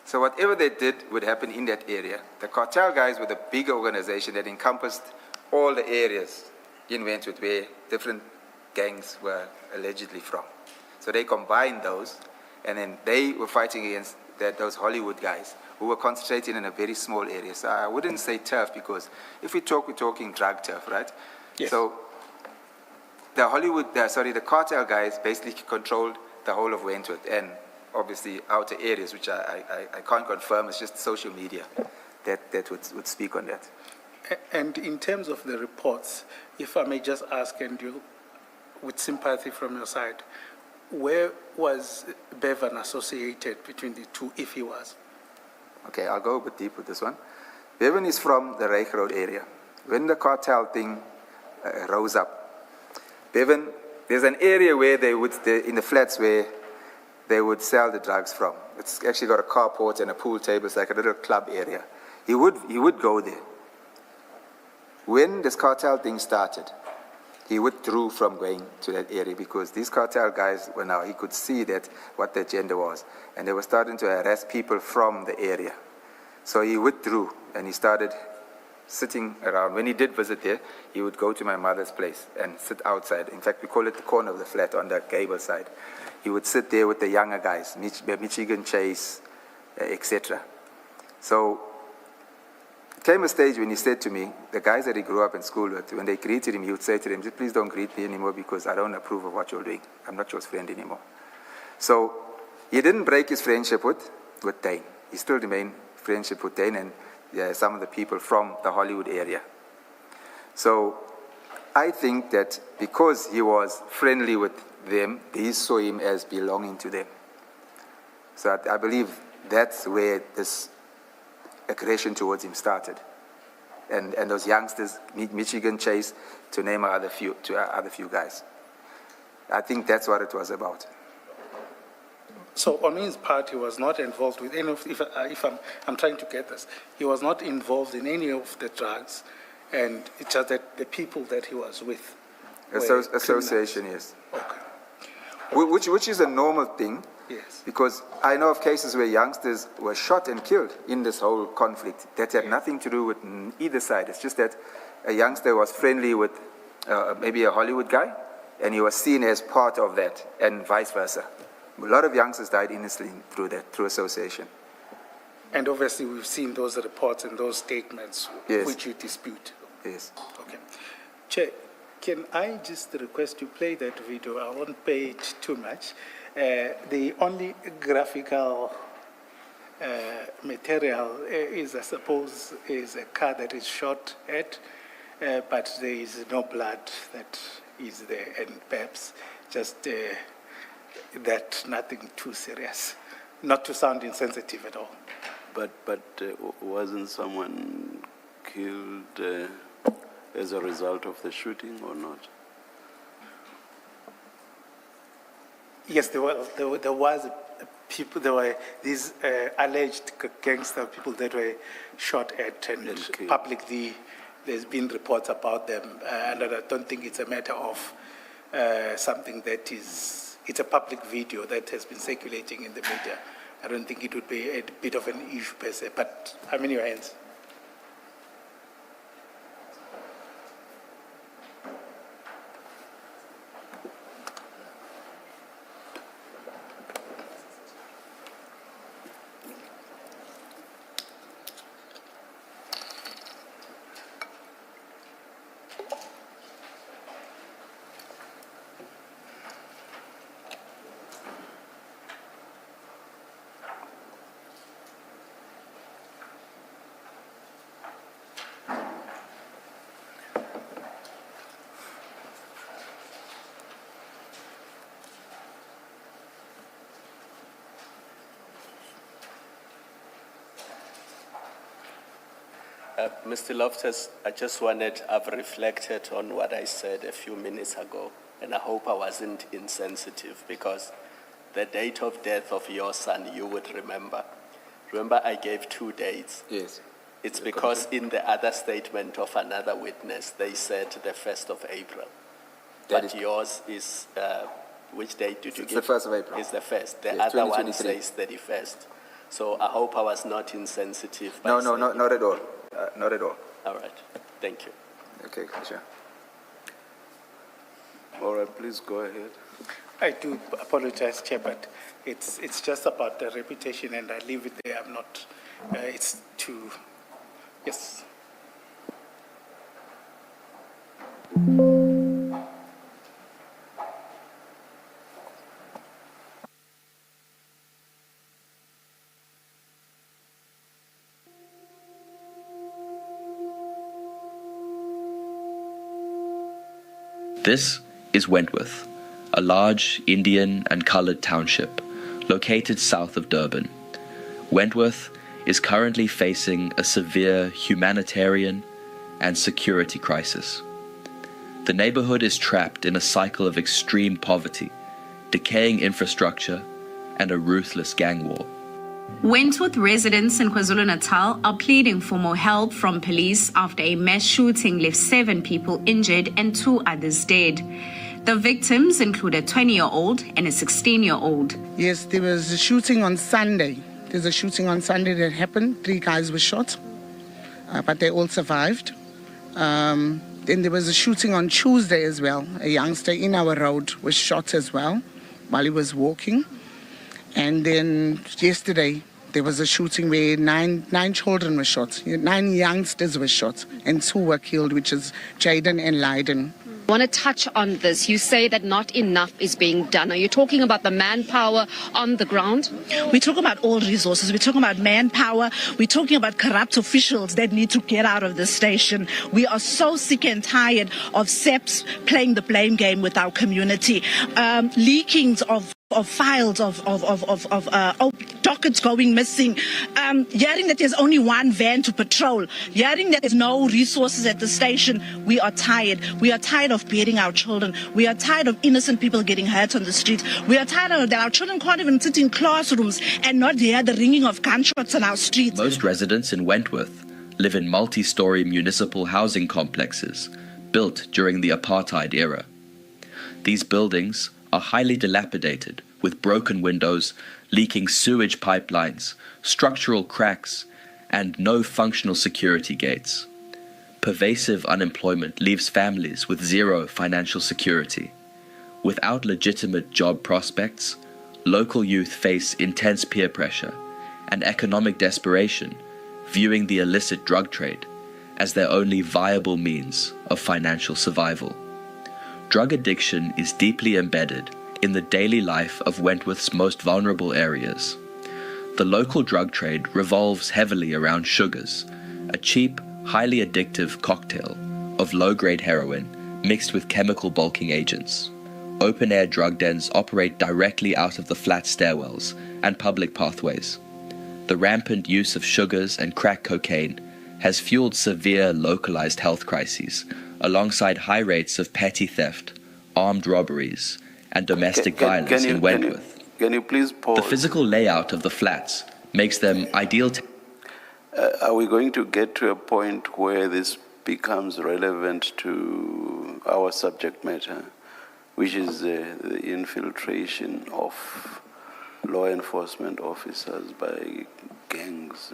So whatever they did would happen in that area. The cartel guys were the bigger organization that encompassed all the areas in Wentworth where different gangs were allegedly from. So they combined those, and then they were fighting against those Hollywood guys who were concentrated in a very small area. So I wouldn't say turf because if we talk, we're talking drug turf, right? Yes. So the cartel guys basically controlled the whole of Wentworth and obviously outer areas, which I can't confirm. It's just social media that would speak on that. And in terms of the reports, if I may just ask, and you, with sympathy from your side, where was Bevan associated between the two, if he was? Okay, I'll go a bit deep with this one. Bevan is from the Reich Road area. When the cartel thing rose up, Bevan, there's an area where in the flats where they would sell the drugs from. It's actually got a carport and a pool table. It's like a little club area. He would go there. When this cartel thing started, he withdrew from going to that area because these cartel guys were now, he could see that what the agenda was. And they were starting to harass people from the area. So he withdrew and he started sitting around. When he did visit there, he would go to my mother's place and sit outside. In fact, we call it the corner of the flat on the gable side. He would sit there with the younger guys, Michigan Chase, etc. So it came a stage when he said to me, the guys that he grew up in school with, when they greeted him, he would say to them, please don't greet me anymore because I don't approve of what you're doing. I'm not your friend anymore. So he didn't break his friendship with Dane. He still remained friendship with Dane and some of the people from the Hollywood area. So I think that because he was friendly with them, they saw him as belonging to them. So I believe that's where this aggression towards him started. And those youngsters, Michigan Chase, to name other few guys. I think that's what it was about. So on his part, he was not involved with any of, if I'm trying to get this, he was not involved in any of the drugs, and it's just that the people that he was with were Association, yes. Okay. Which is a normal thing. Yes. Because I know of cases where youngsters were shot and killed in this whole conflict. That had nothing to do with either side. It's just that a youngster was friendly with maybe a Hollywood guy, and he was seen as part of that, and vice versa. A lot of youngsters died innocently through association. And obviously we've seen those reports and those statements, yes, which you dispute. Yes. Okay. Chair, can I just request you play that video? I won't play it too much. The only graphical material is, I suppose, is a car that is shot at, but there is no blood that is there, and perhaps just that, nothing too serious, not to sound insensitive at all. But wasn't someone killed as a result of the shooting or not? Yes, there were these alleged gangster people that were shot at, and Okay. publicly there's been reports about them, and I don't think it's a matter of something that is, it's a public video that has been circulating in the media. I don't think it would be a bit of an issue per se, but I'm in your hands. Mr. Loftus, I've reflected on what I said a few minutes ago, and I hope I wasn't insensitive, because the date of death of your son, you would remember. Remember, I gave 2 dates. Yes. It's because in the other statement of another witness, they said the 1st of April. That But is- yours is, which date did you It's give? the 1st of April. It's the 1st. The Yes, other one 2023. says 31st. So I hope I was not insensitive. by No, saying- not at all. Not at all. All right. Thank you. Okay, sure. All right, please go ahead. I do apologize, Chair, but it's just about the reputation, and I leave it there. I'm not, it's too, yes. This is Wentworth, a large Indian and coloured township located south of Durban. Wentworth is currently facing a severe humanitarian and security crisis. The neighbourhood is trapped in a cycle of extreme poverty, decaying infrastructure, and a ruthless gang war. Wentworth residents in KwaZulu-Natal are pleading for more help from police after a mass shooting left 7 people injured and 2 others dead. The victims include a 20-year-old and a 16-year-old. Yes, there was a shooting on Sunday. There's a shooting on Sunday that happened. 3 guys were shot, but they all survived. Then there was a shooting on Tuesday as well. A youngster in our road was shot as well while he was walking. And then yesterday, there was a shooting where nine children were shot. 9 youngsters were shot, and 2 were killed, which is Jaden and Leiden. I want to touch on this. You say that not enough is being done. Are you talking about the manpower on the ground? We're talking about all resources. We're talking about manpower. We're talking about corrupt officials that need to get out of the station. We are so sick and tired of SEPs playing the blame game with our community. Leakings of files of dockets going missing, hearing that there's only 1 van to patrol, hearing that there's no resources at the station. We are tired. We are tired of beating our children. We are tired of innocent people getting hurt on the streets. We are tired of that our children can't even sit in classrooms and not hear the ringing of gunshots on our streets. Most residents in Wentworth live in multi-storey municipal housing complexes built during the apartheid era. These buildings are highly dilapidated, with broken windows, leaking sewage pipelines, structural cracks, and no functional security gates. Pervasive unemployment leaves families with 0 financial security. Without legitimate job prospects, local youth face intense peer pressure and economic desperation, viewing the illicit drug trade as their only viable means of financial survival. Drug addiction is deeply embedded in the daily life of Wentworth's most vulnerable areas. The local drug trade revolves heavily around sugars, a cheap, highly addictive cocktail of low-grade heroin mixed with chemical bulking agents. Open-air drug dens operate directly out of the flat stairwells and public pathways. The rampant use of sugars and crack cocaine has fueled severe localized health crises, alongside high rates of petty theft, armed robberies, and domestic violence in Wentworth. Can you please pause? The physical layout of the flats makes them ideal to... Are we going to get to a point where this becomes relevant to our subject matter, which is the infiltration of law enforcement officers by gangs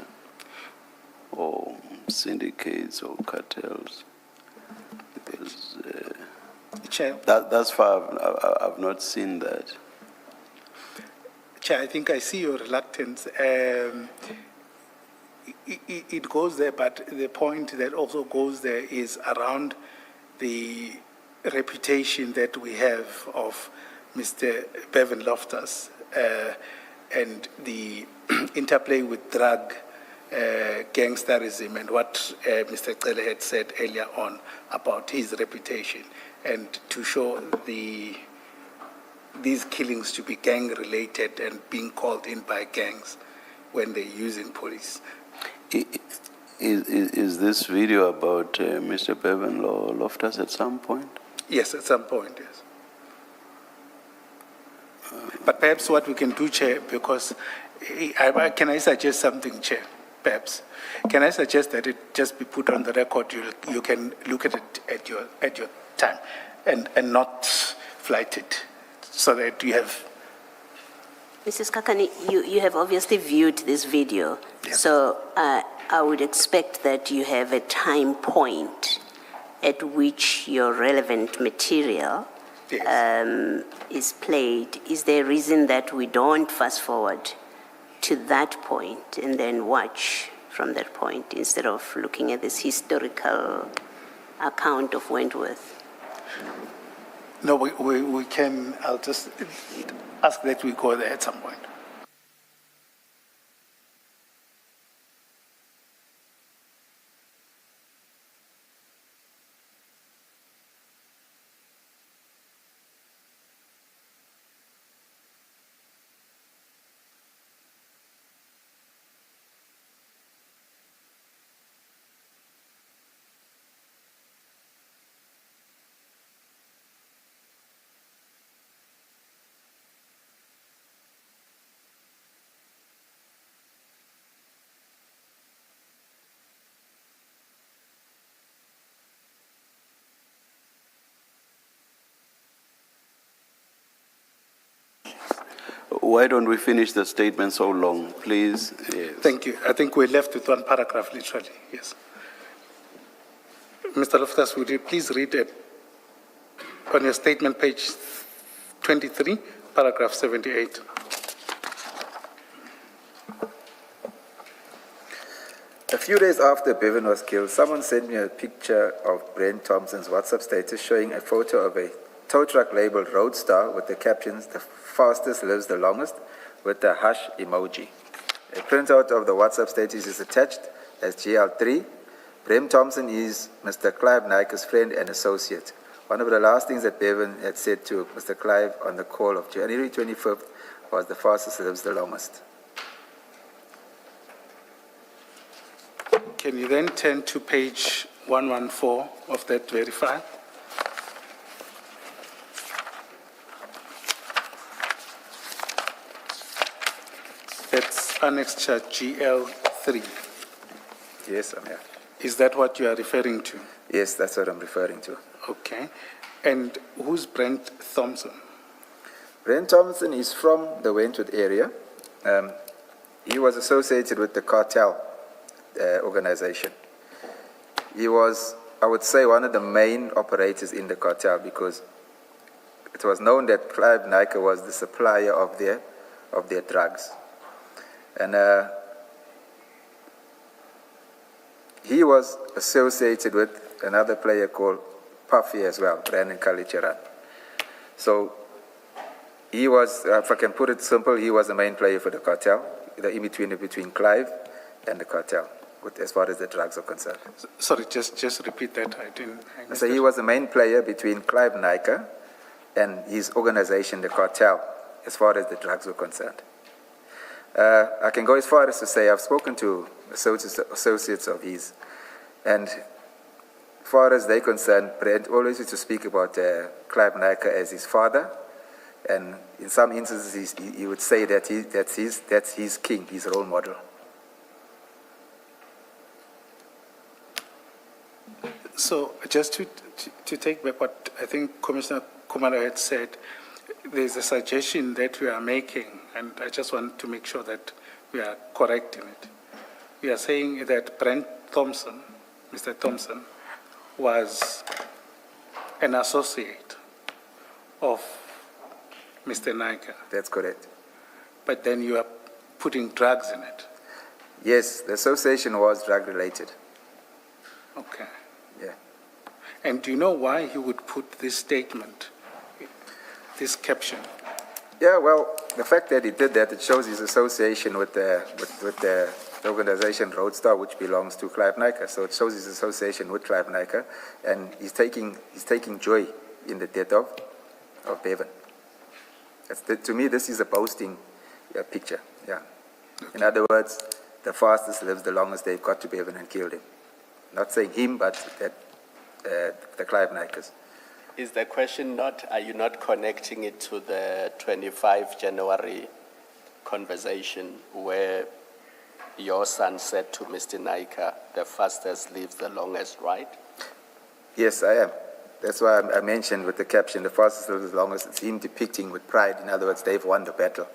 or syndicates or cartels? Because Chair. thus far, I've not seen that. Chair, I think I see your reluctance. It goes there, but the point that also goes there is around the reputation that we have of Mr. Bevan Loftus and the interplay with drug gangsterism and what Mr. Cele had said earlier on about his reputation, and to show these killings to be gang-related and being called in by gangs when they're using police. Is this video about Mr. Bevan Loftus at some point? Yes, at some point, yes. But perhaps what we can do, Chair, because can I suggest something, Chair? Perhaps. Can I suggest that it just be put on the record? You can look at it at your time and not flight it, so that you have... Mrs. Kakani, you have obviously viewed this video, yes. So I would expect that you have a time point at which your relevant material Yes. Is played. Is there a reason that we don't fast forward to that point and then watch from that point instead of looking at this historical account of Wentworth? No, we can. I'll just ask that we go there at some point. Why don't we finish the statement so long, please? Yes. Thank you. I think we're left with one paragraph, literally. Yes. Mr. Loftus, would you please read it on your statement, page 23, paragraph 78. A few days after Bevan was killed, someone sent me a picture of Brent Thompson's WhatsApp status showing a photo of a tow truck labeled Roadstar with the captions, "The fastest lives the longest," with the hash emoji. A printout of the WhatsApp status is attached as GL3. Brent Thompson is Mr. Clive Nike's friend and associate. One of the last things that Bevan had said to Mr. Clive on the call of January 25th was, "The fastest lives the longest." Can you then turn to page 114 of that very file? That's annexure GL3. Yes, I'm here. Is that what you are referring to? Yes, that's what I'm referring to. Okay. And who's Brent Thompson? Brent Thompson is from the Wentworth area. He was associated with the cartel organization. He was, I would say, one of the main operators in the cartel because it was known that Clive Nike was the supplier of their drugs. And he was associated with another player called Puffy as well, Brandon Kalicharan. So he was, if I can put it simple, he was the main player for the cartel, the in-between between Clive and the cartel, as far as the drugs are concerned. Sorry, just repeat that. So he was the main player between Clive Nike and his organization, the cartel, as far as the drugs were concerned. I can go as far as to say I've spoken to associates of his And far as they're concerned, Brent always used to speak about Clive Nyker as his father, and in some instances he would say that that's his king, his role model. So just to take back what I think Commissioner Kumalo had said, there's a suggestion that we are making, and I just want to make sure that we are correct in it. We are saying that Brent Thompson, Mr. Thompson, was an associate of Mr. Nyker. That's correct. But then you are putting drugs in it. Yes, the association was drug-related. Okay. Yeah. And do you know why he would put this statement, this caption? Yeah, well, the fact that he did that, it shows his association with the organization Roadstar, which belongs to Clive Nyker. So it shows his association with Clive Nyker, and he's taking joy in the death of Bevan. To me, this is a boasting picture. Yeah. Okay. In other words, the fastest lives the longest. They've got to Bevan and killed him. Not saying him, but the Clive Nykers. Is the question not, are you not connecting it to the 25 January conversation where your son said to Mr. Nyker, the fastest lives the longest, right? Yes, I am. That's why I mentioned with the caption, the fastest lives the longest, it's him depicting with pride. In other words, they've won the battle.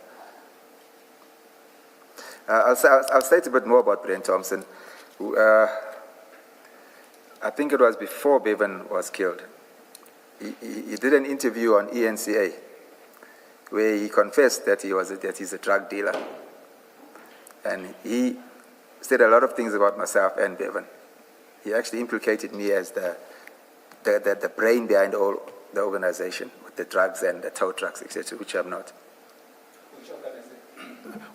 I'll state a bit more about Brent Thompson, who, I think it was before Bevan was killed. He did an interview on ENCA where he confessed that he's a drug dealer. And he said a lot of things about myself and Bevan. He actually implicated me as the brain behind all the organization with the drugs and the tow trucks, etc., which I'm not.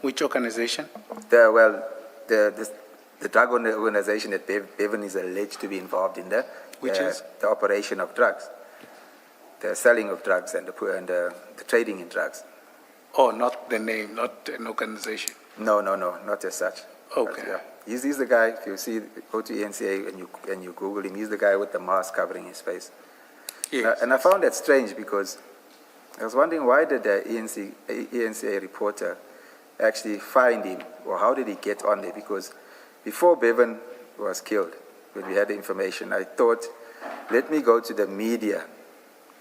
Which organization? The drug organization that Bevan is alleged to be involved in there. Which is? The operation of drugs. The selling of drugs and the trading in drugs. Oh, not the name, not an organization. No, not as such. Okay. But, yeah. He's the guy, if you see, go to ENCA and you Google him, he's the guy with the mask covering his face. Yes. And I found that strange because I was wondering why did the ENCA reporter actually find him, or how did he get on there? Because before Bevan was killed, when we had the information, I thought, let me go to the media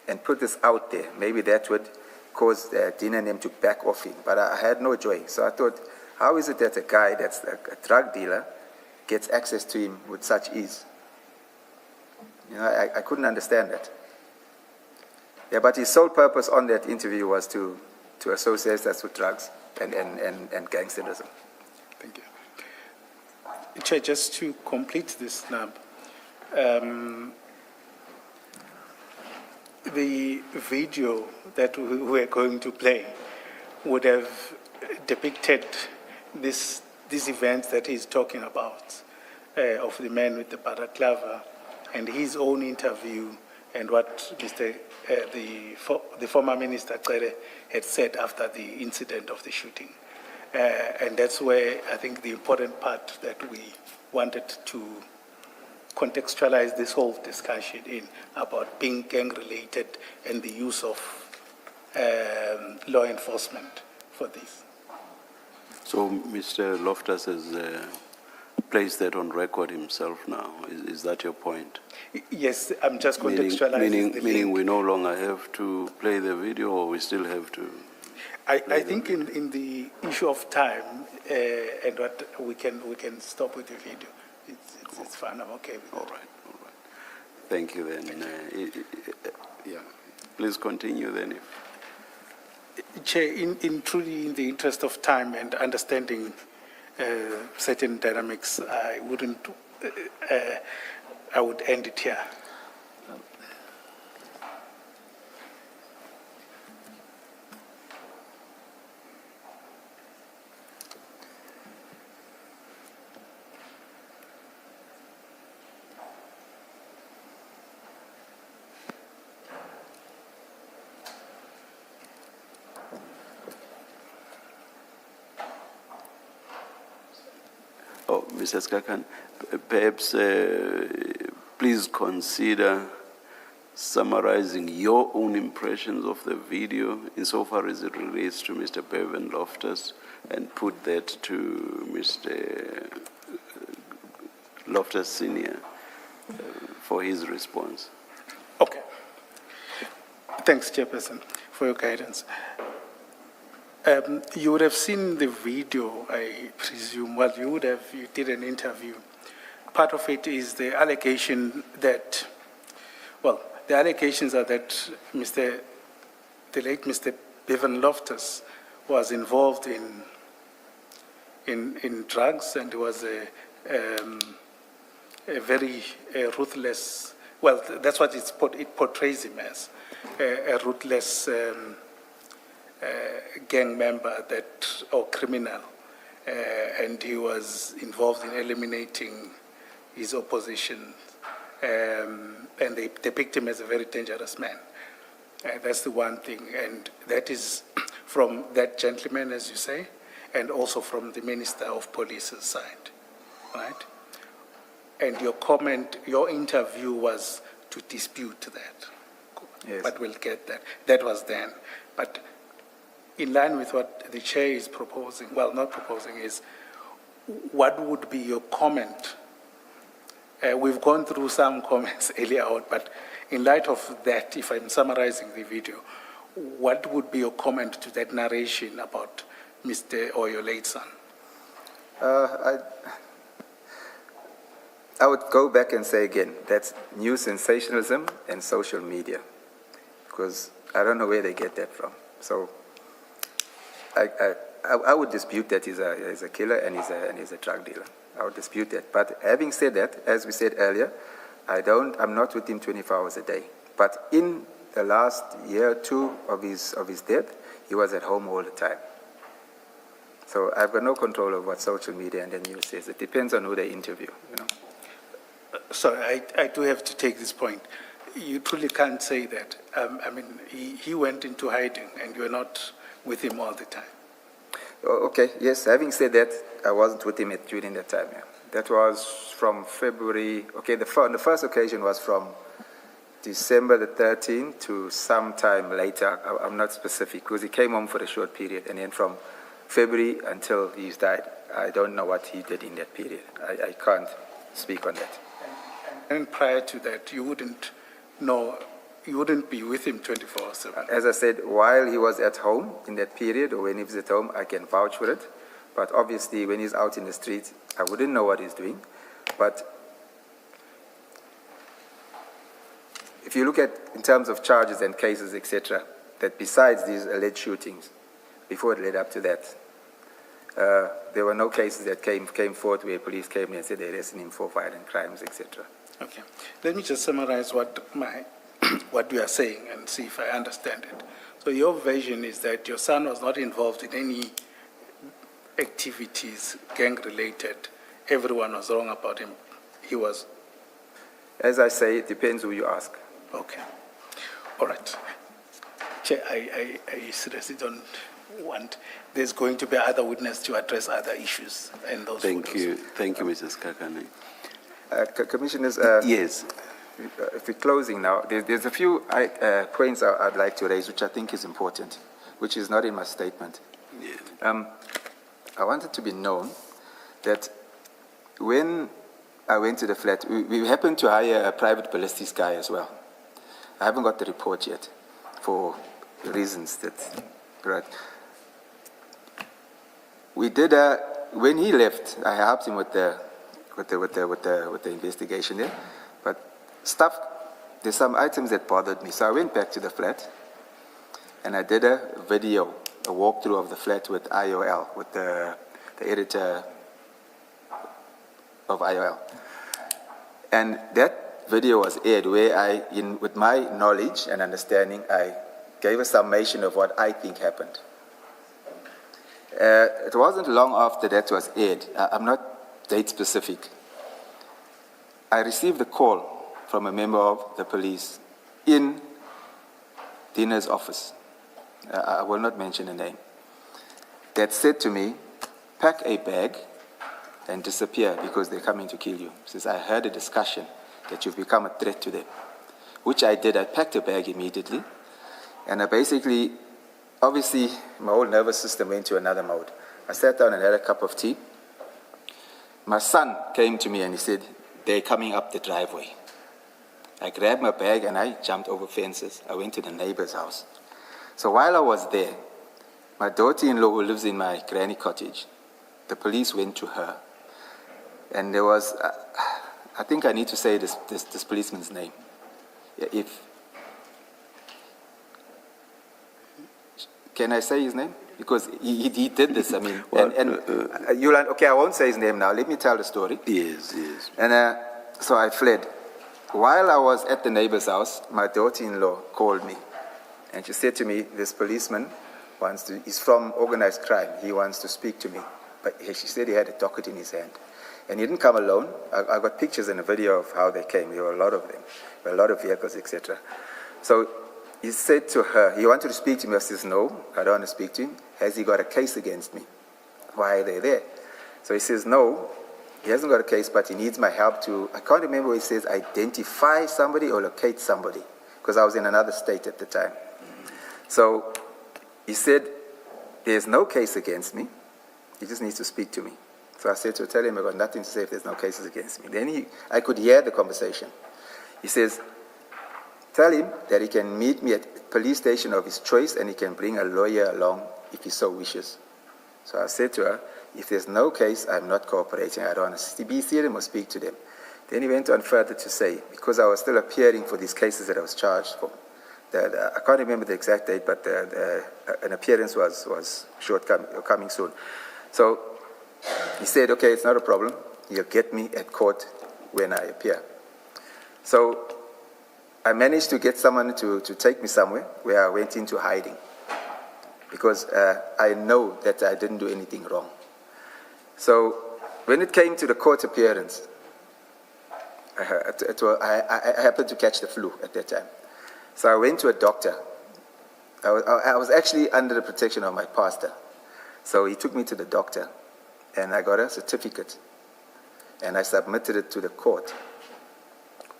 and put this out there. Maybe that would cause Dean and him to back off him. But I had no joy. So I thought, how is it that a guy that's a drug dealer gets access to him with such ease? You know, I couldn't understand that. Yeah, but his sole purpose on that interview was to associate us with drugs and gangsterism. Thank you. Chair, just to complete this now, the video that we are going to play would have depicted these events that he's talking about, of the man with the balaclava and his own interview and what the former Minister Cere had said after the incident of the shooting. And that's where I think the important part that we wanted to contextualize this whole discussion in about being gang-related and the use of law enforcement for this. So Mr. Loftus has placed that on record himself now. Is that your point? Yes, I'm just contextualizing meaning we no longer have to play the video, or we still have to? I think in the issue of time and what we can stop with the video. It's fine. I'm okay with that. All right. Thank you then. Yeah. Please continue then. Chair, truly in the interest of time and understanding certain dynamics, I would end it here. Oh, Mrs. Kakan, perhaps please consider summarizing your own impressions of the video insofar as it relates to Mr. Bevan Loftus and put that to Mr. Loftus Sr. For his response. Okay. Thanks, Chairperson, for your guidance. You would have seen the video, I presume. Well, you did an interview. Part of it is the allegation that, well, the allegations are that the late Mr. Bevan Loftus was involved in drugs and was a very ruthless, well, that's what it portrays him as, a ruthless gang member or criminal, and he was involved in eliminating his opposition, and they depict him as a very dangerous man. That's the one thing, and that is from that gentleman, as you say, and also from the Minister of Police's side, right? And your comment, your interview was to dispute that. Yes. But we'll get that. That was then. But in line with what the chair is proposing, well, not proposing, is what would be your comment? We've gone through some comments earlier on, but in light of that, if I'm summarizing the video, what would be your comment to that narration about Mr. or your late son? I would go back and say again, that's new sensationalism and social media, because I don't know where they get that from. So I would dispute that he's a killer and he's a drug dealer. I would dispute that. But having said that, as we said earlier, I'm not with him 24 hours a day. But in the last year or two of his death, he was at home all the time. So I've got no control over what social media and the news says. It depends on who they interview, you know. Sorry, I do have to take this point. You truly can't say that. I mean, he went into hiding and you're not with him all the time. Okay, yes, having said that, I wasn't with him during that time. Yeah. That was from February, okay, the first occasion was from December the 13th to sometime later. I'm not specific, because he came home for a short period, and then from February until he's died, I don't know what he did in that period. I can't speak on that. And prior to that, you wouldn't know, you wouldn't be with him 24/7. As I said, while he was at home in that period, or when he was at home, I can vouch for it. But obviously, when he's out in the streets, I wouldn't know what he's doing. But if you look at, in terms of charges and cases, etc., that besides these alleged shootings, before it led up to that, there were no cases that came forth where police came in and said they arrested him for violent crimes, etc. Okay. Let me just summarize what you are saying and see if I understand it. So your version is that your son was not involved in any activities gang-related. Everyone was wrong about him. He was. As I say, it depends who you ask. Okay. All right. Chair, I seriously don't want. There's going to be other witnesses to address other issues and those. Thank you, Mrs. Kakane. Commissioners. Yes. If we're closing now, there's a few points I'd like to raise, which I think is important, which is not in my statement. Yes. I want it to be known that when I went to the flat, we happened to hire a private ballistics guy as well. I haven't got the report yet, for reasons that, right. We did when he left, I helped him with the investigation there, but there's some items that bothered me. So I went back to the flat and I did a video, a walkthrough of the flat with IOL, with the editor of IOL. And that video was aired where with my knowledge and understanding, I gave a summation of what I think happened. It wasn't long after that was aired. I'm not date specific. I received a call from a member of the police in Dina's office. I will not mention the name. That said to me, pack a bag, and disappear because they're coming to kill you. He says, I heard a discussion that you've become a threat to them, which I did. I packed a bag immediately, and I basically, obviously, my whole nervous system went to another mode. I sat down and had a cup of tea. My son came to me and he said, they're coming up the driveway. I grabbed my bag and I jumped over fences. I went to the neighbor's house. So while I was there, my daughter-in-law who lives in my granny cottage, the police went to her. And there was, I think I need to say this policeman's name. Can I say his name? Because he did this, I mean. Well, okay, I won't say his name now. Let me tell the story. Yes. And so I fled. While I was at the neighbor's house, my daughter-in-law called me. And she said to me, this policeman he's from organized crime. He wants to speak to me. But she said he had a docket in his hand. And he didn't come alone. I got pictures and a video of how they came. There were a lot of them. There were a lot of vehicles, etc. So he said to her, he wanted to speak to me. I says, no, I don't want to speak to him. Has he got a case against me? Why are they there? So he says, no, he hasn't got a case, but he needs my help to, I can't remember what he says, identify somebody or locate somebody, because I was in another state at the time. So he said, there's no case against me. He just needs to speak to me. So I said to tell him I've got nothing to say if there's no cases against me. Then I could hear the conversation. He says, tell him that he can meet me at a police station of his choice and he can bring a lawyer along if he so wishes. So I said to her, if there's no case, I'm not cooperating. I don't want to see them or speak to them. Then he went on further to say, because I was still appearing for these cases that I was charged for, I can't remember the exact date, but an appearance was coming soon. So he said, okay, it's not a problem. You'll get me at court when I appear. So I managed to get someone to take me somewhere where I went into hiding because I know that I didn't do anything wrong. So when it came to the court appearance, I happened to catch the flu at that time. So I went to a doctor. I was actually under the protection of my pastor. So he took me to the doctor, and I got a certificate, and I submitted it to the court.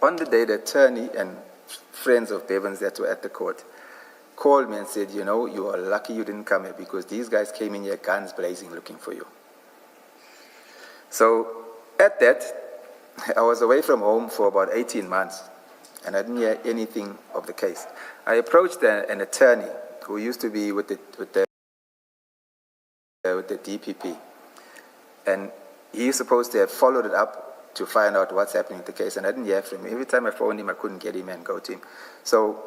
On the day, the attorney and friends of Bevan's that were at the court called me and said, you know, you are lucky you didn't come here because these guys came in here guns blazing looking for you. So at that, I was away from home for about 18 months, and I didn't hear anything of the case. I approached an attorney who used to be with the DPP, and he's supposed to have followed it up to find out what's happening with the case, and I didn't hear from him. Every time I phoned him, I couldn't get him and go to him. So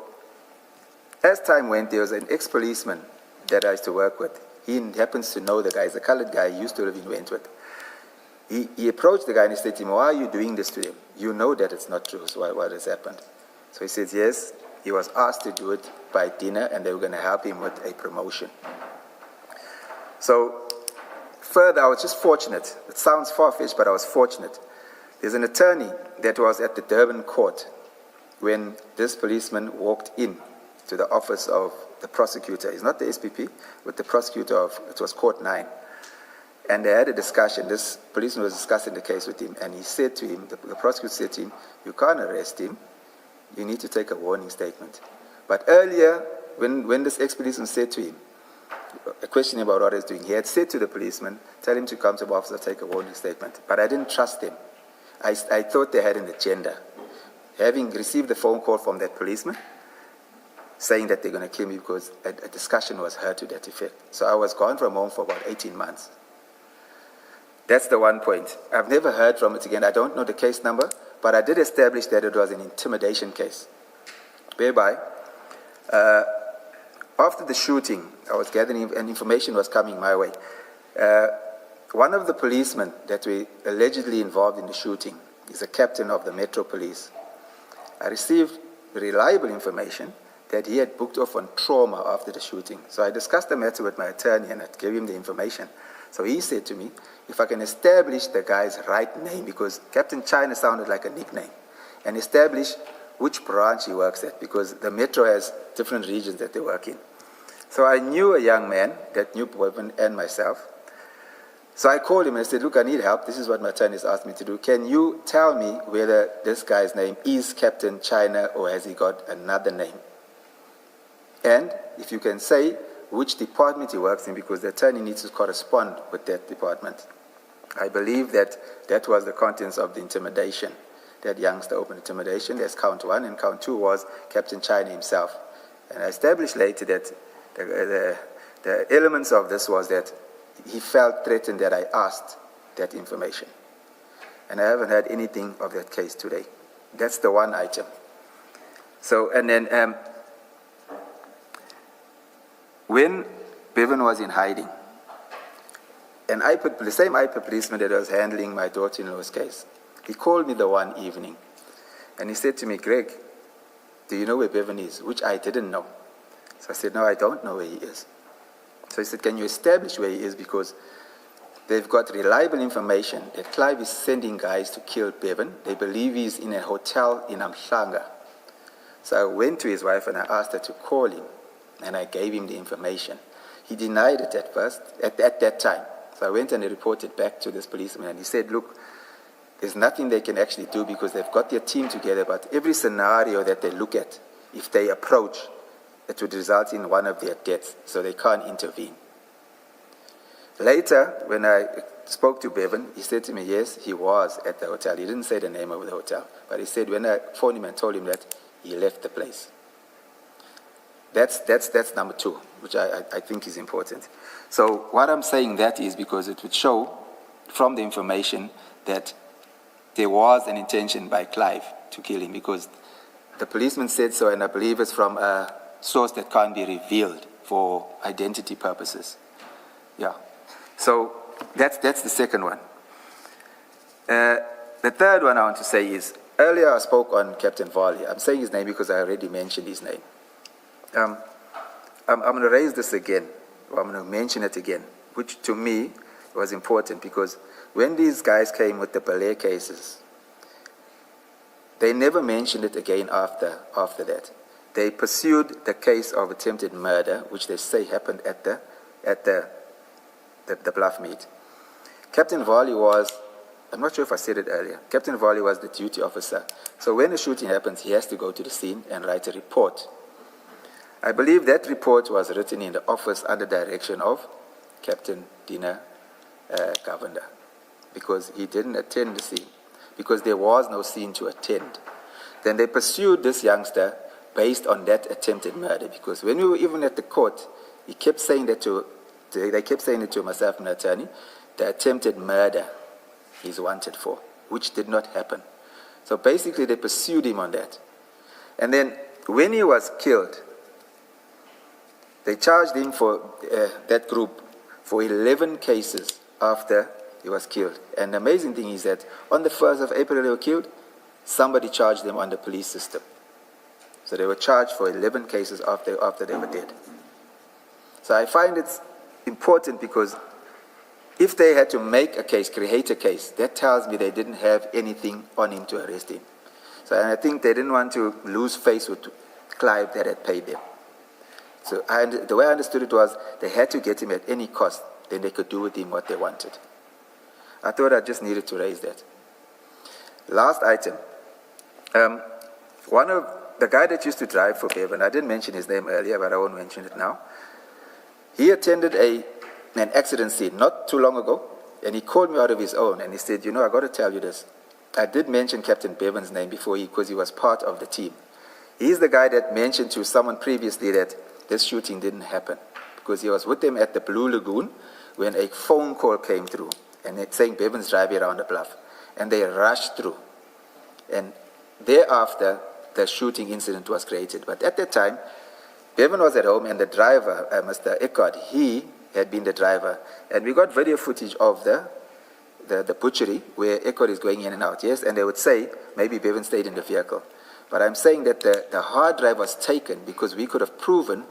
as time went, there was an ex-policeman that I used to work with. He happens to know the guy. He's a colored guy. He used to live in Wentworth. He approached the guy and he said to him, why are you doing this to him? You know that it's not true, so what has happened? So he says, yes, he was asked to do it by dinner and they were going to help him with a promotion. So further, I was just fortunate. It sounds far-fetched, but I was fortunate. There's an attorney that was at the Durban court when this policeman walked in to the office of the prosecutor. He's not the SPP, but the prosecutor of, it was Court 9. And they had a discussion. This policeman was discussing the case with him, and he said to him, the prosecutor said to him, you can't arrest him. You need to take a warning statement. But earlier, when this ex-policeman said to him, a question about what he's doing, he had said to the policeman, tell him to come to the office and take a warning statement. But I didn't trust him. I thought they had an agenda. Having received the phone call from that policeman, saying that they're going to kill me because a discussion was heard to that effect. So I was gone from home for about 18 months. That's the one point. I've never heard from it again. I don't know the case number, but I did establish that it was an intimidation case, whereby after the shooting, I was gathering and information was coming my way. One of the policemen that were allegedly involved in the shooting is a captain of the Metro Police. I received reliable information that he had booked off on trauma after the shooting. So I discussed the matter with my attorney and I gave him the information. So he said to me, if I can establish the guy's right name, because Captain China sounded like a nickname, and establish which branch he works at, because the Metro has different regions that they work in. So I knew a young man that knew Boyman and myself. So I called him and I said, look, I need help. This is what my attorney has asked me to do. Can you tell me whether this guy's name is Captain China or has he got another name? And if you can say which department he works in, because the attorney needs to correspond with that department. I believe that that was the contents of the intimidation. That youngster open intimidation. There's count 1, and count 2 was Captain China himself. And I established later that the elements of this was that he felt threatened that I asked that information. And I haven't had anything of that case today. That's the one item. So, and then when Bevan was in hiding, and the same IPA policeman that was handling my daughter-in-law's case, he called me the one evening, and he said to me, Greg, do you know where Bevan is? Which I didn't know. So I said, no, I don't know where he is. So he said, can you establish where he is? Because they've got reliable information that Clive is sending guys to kill Bevan. They believe he's in a hotel in Madlanga. So I went to his wife and I asked her to call him, and I gave him the information. He denied it at first, at that time. So I went and I reported back to this policeman, and he said, look, there's nothing they can actually do because they've got their team together, but every scenario that they look at, if they approach, it would result in one of their deaths, so they can't intervene. Later, when I spoke to Bevan, he said to me, yes, he was at the hotel. He didn't say the name of the hotel, but he said when I phoned him and told him that, he left the place. That's number 2, which I think is important. So what I'm saying that is because it would show from the information that there was an intention by Clive to kill him, because the policeman said so, and I believe it's from a source that can't be revealed for identity purposes. Yeah. So that's the second one. The third one I want to say is, earlier I spoke on Captain Varley. I'm saying his name because I already mentioned his name. I'm going to raise this again, or I'm going to mention it again, which to me was important because when these guys came with the Belair cases, they never mentioned it again after that. They pursued the case of attempted murder, which they say happened at the Bluff meet. Captain Varley was, I'm not sure if I said it earlier, Captain Varley was the duty officer. So when a shooting happens, he has to go to the scene and write a report. I believe that report was written in the office under direction of Captain Dina Govender, because he didn't attend the scene, because there was no scene to attend. Then they pursued this youngster based on that attempted murder, because when we were even at the court, he kept saying that they kept saying it to myself and the attorney, the attempted murder he's wanted for, which did not happen. So basically they pursued him on that. And then when he was killed, they charged him for that group for 11 cases after he was killed. And the amazing thing is that on the 1st of April they were killed, somebody charged them on the police system. So they were charged for 11 cases after they were dead. So I find it's important because if they had to make a case, create a case, that tells me they didn't have anything on him to arrest him. So and I think they didn't want to lose face with Clive that had paid them. So the way I understood it was they had to get him at any cost, then they could do with him what they wanted. I thought I just needed to raise that. Last item. One of the guy that used to drive for Bevan, I didn't mention his name earlier, but I won't mention it now. He attended an accident scene not too long ago, and he called me out of his own, and he said, you know, I got to tell you this. I did mention Captain Bevan's name before because he was part of the team. He's the guy that mentioned to someone previously that this shooting didn't happen because he was with them at the Blue Lagoon when a phone call came through and it's saying Bevan's driving around the bluff, and they rushed through. And thereafter, the shooting incident was created. But at that time, Bevan was at home and the driver, Mr. Eckhart, he had been the driver. And we got video footage of the butchery where Eckhart is going in and out, yes? And they would say, maybe Bevan stayed in the vehicle. But I'm saying that the hard drive was taken because we could have proven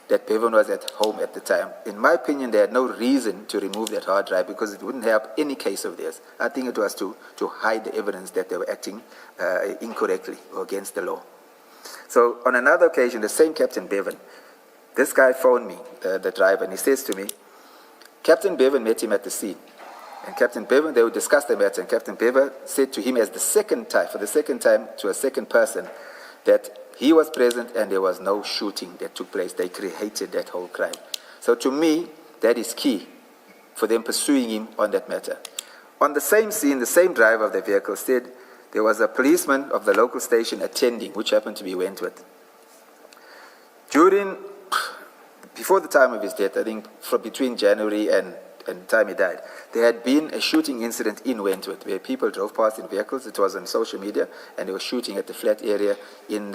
that Bevan was at home at the time. In my opinion, they had no reason to remove that hard drive because it wouldn't help any case of theirs. I think it was to hide the evidence that they were acting incorrectly or against the law. So on another occasion, the same Captain Bevan, this guy phoned me, the driver, and he says to me, Captain Bevan met him at the scene. And Captain Bevan, they would discuss the matter, and Captain Bevan said to him for the second time, to a second person, that he was present and there was no shooting that took place. They created that whole crime. So to me, that is key for them pursuing him on that matter. On the same scene, the same driver of the vehicle said there was a policeman of the local station attending, which happened to be Wentworth. Before the time of his death, I think between January and the time he died, there had been a shooting incident in Wentworth where people drove past in vehicles. It was on social media, and they were shooting at the flat area in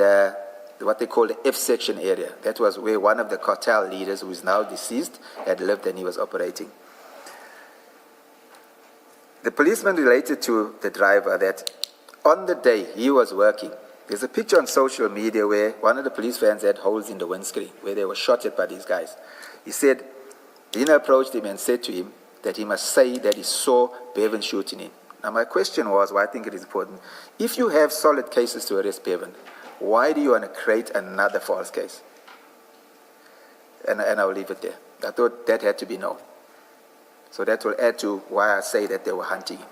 what they call the F section area. That was where one of the cartel leaders, who is now deceased, had lived and he was operating. The policeman related to the driver that on the day he was working, there's a picture on social media where one of the police vans had holes in the windscreen where they were shot at by these guys. He said, Dina approached him and said to him that he must say that he saw Bevan shooting him. Now my question was, why I think it is important, if you have solid cases to arrest Bevan, why do you want to create another false case? And I'll leave it there. I thought that had to be known. So that will add to why I say that they were hunting him.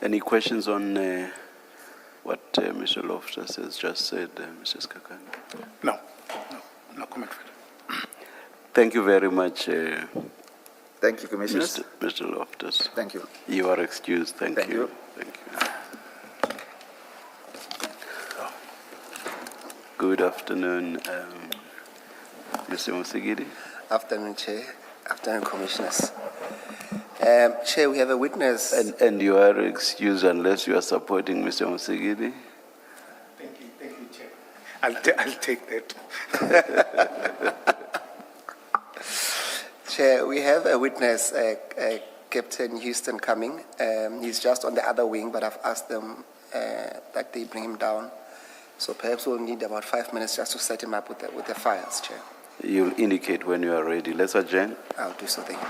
Any questions on what Mr. Loftus has just said, Mrs. Kakani? No comment. Thank you very much, Thank you, Commissioners. Mr. Loftus. Thank you. You are excused. Thank you. Thank you. Good afternoon, Mr. Musigidi. Afternoon, Chair. Afternoon, Commissioners. Chair, we have a witness. And you are excused unless you are supporting Mr. Musigidi. Thank you, Chair. I'll take that. Chair, we have a witness, Captain Houston coming. He's just on the other wing, but I've asked them that they bring him down. So perhaps we'll need about 5 minutes just to set him up with the files, Chair. You'll indicate when you are ready. Let's adjourn. I'll do so, thank you.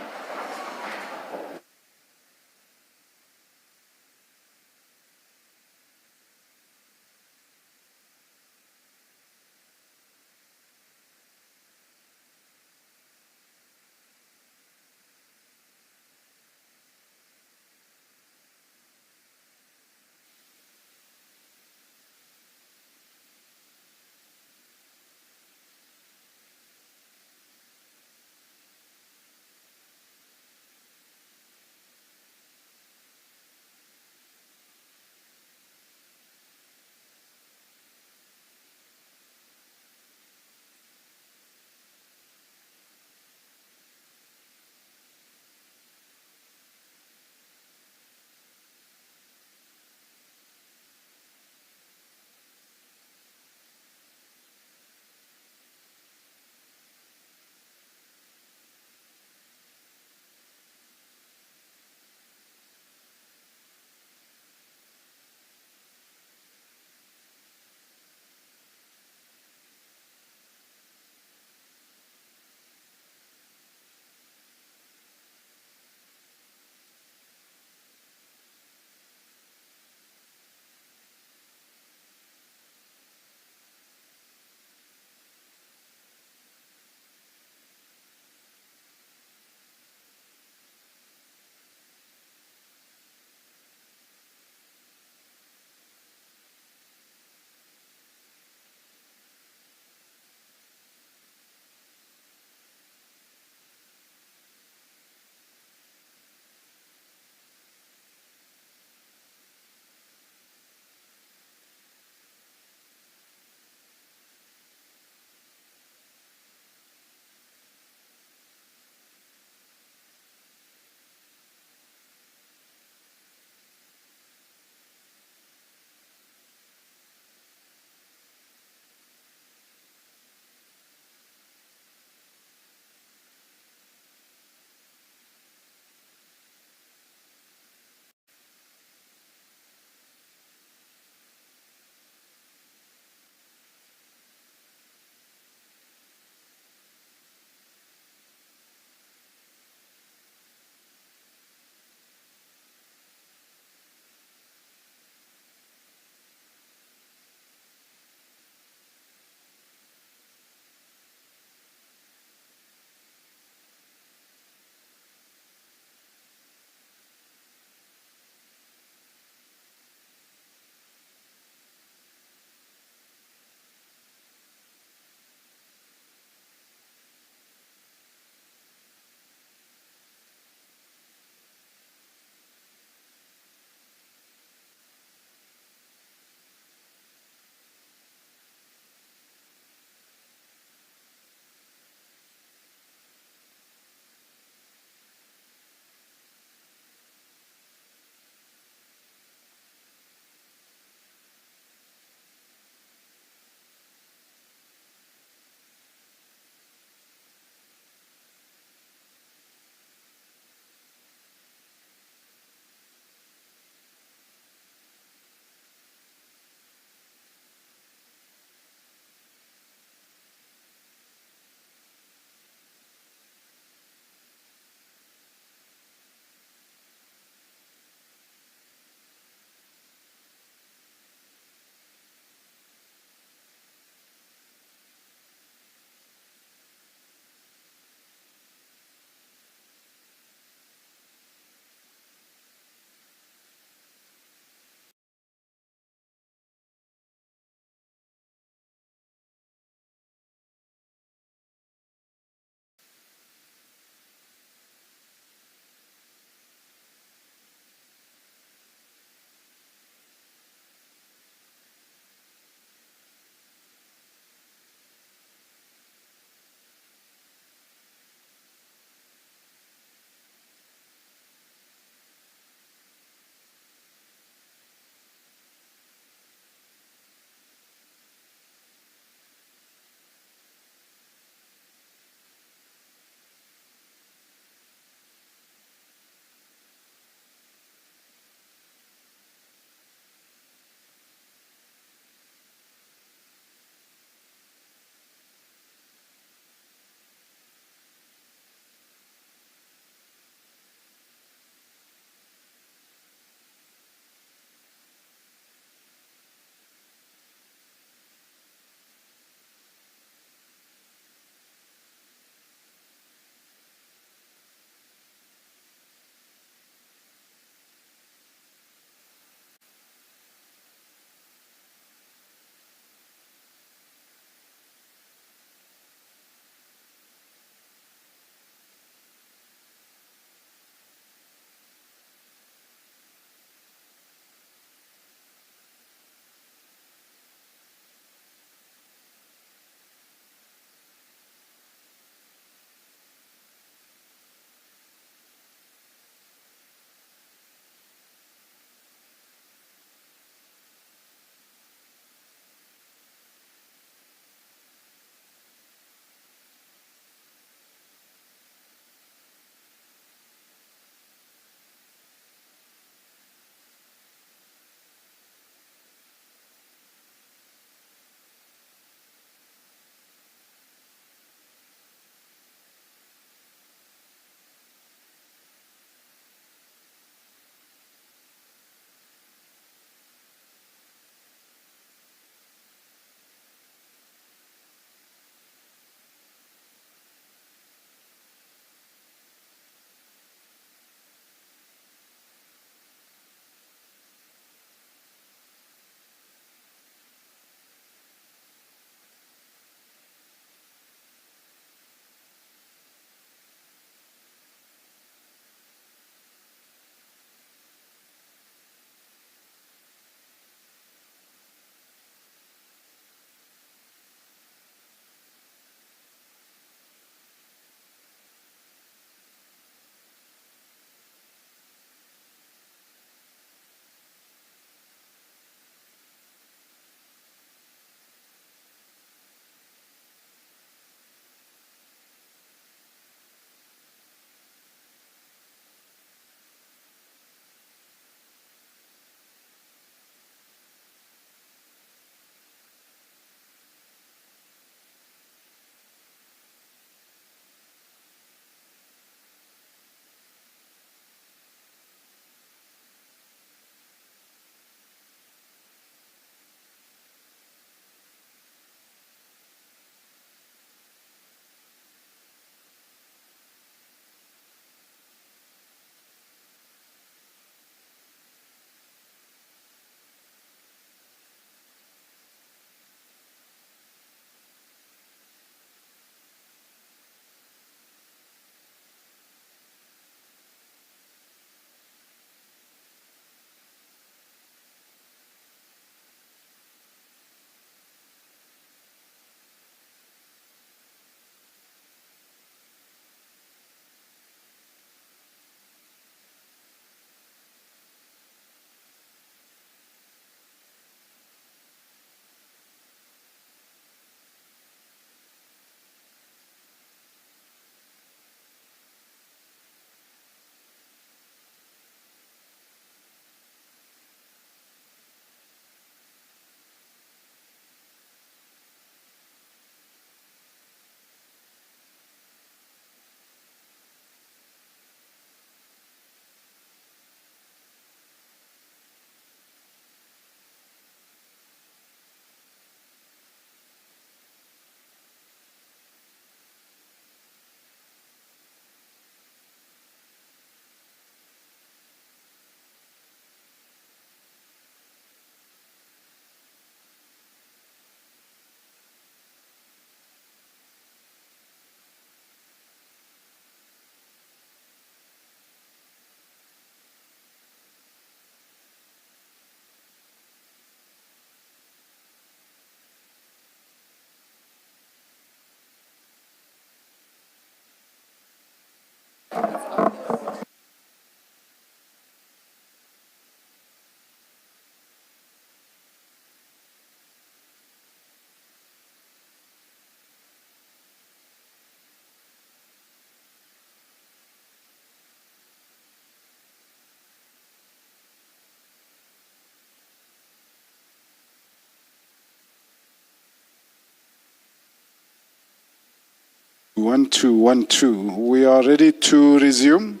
1212. We are ready to resume.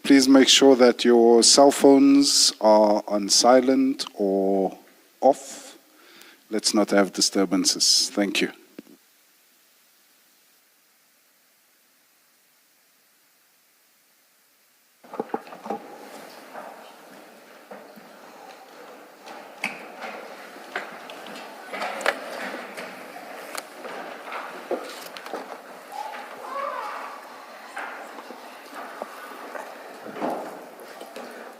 Please make sure that your cell phones are on silent or off. Let's not have disturbances. Thank you.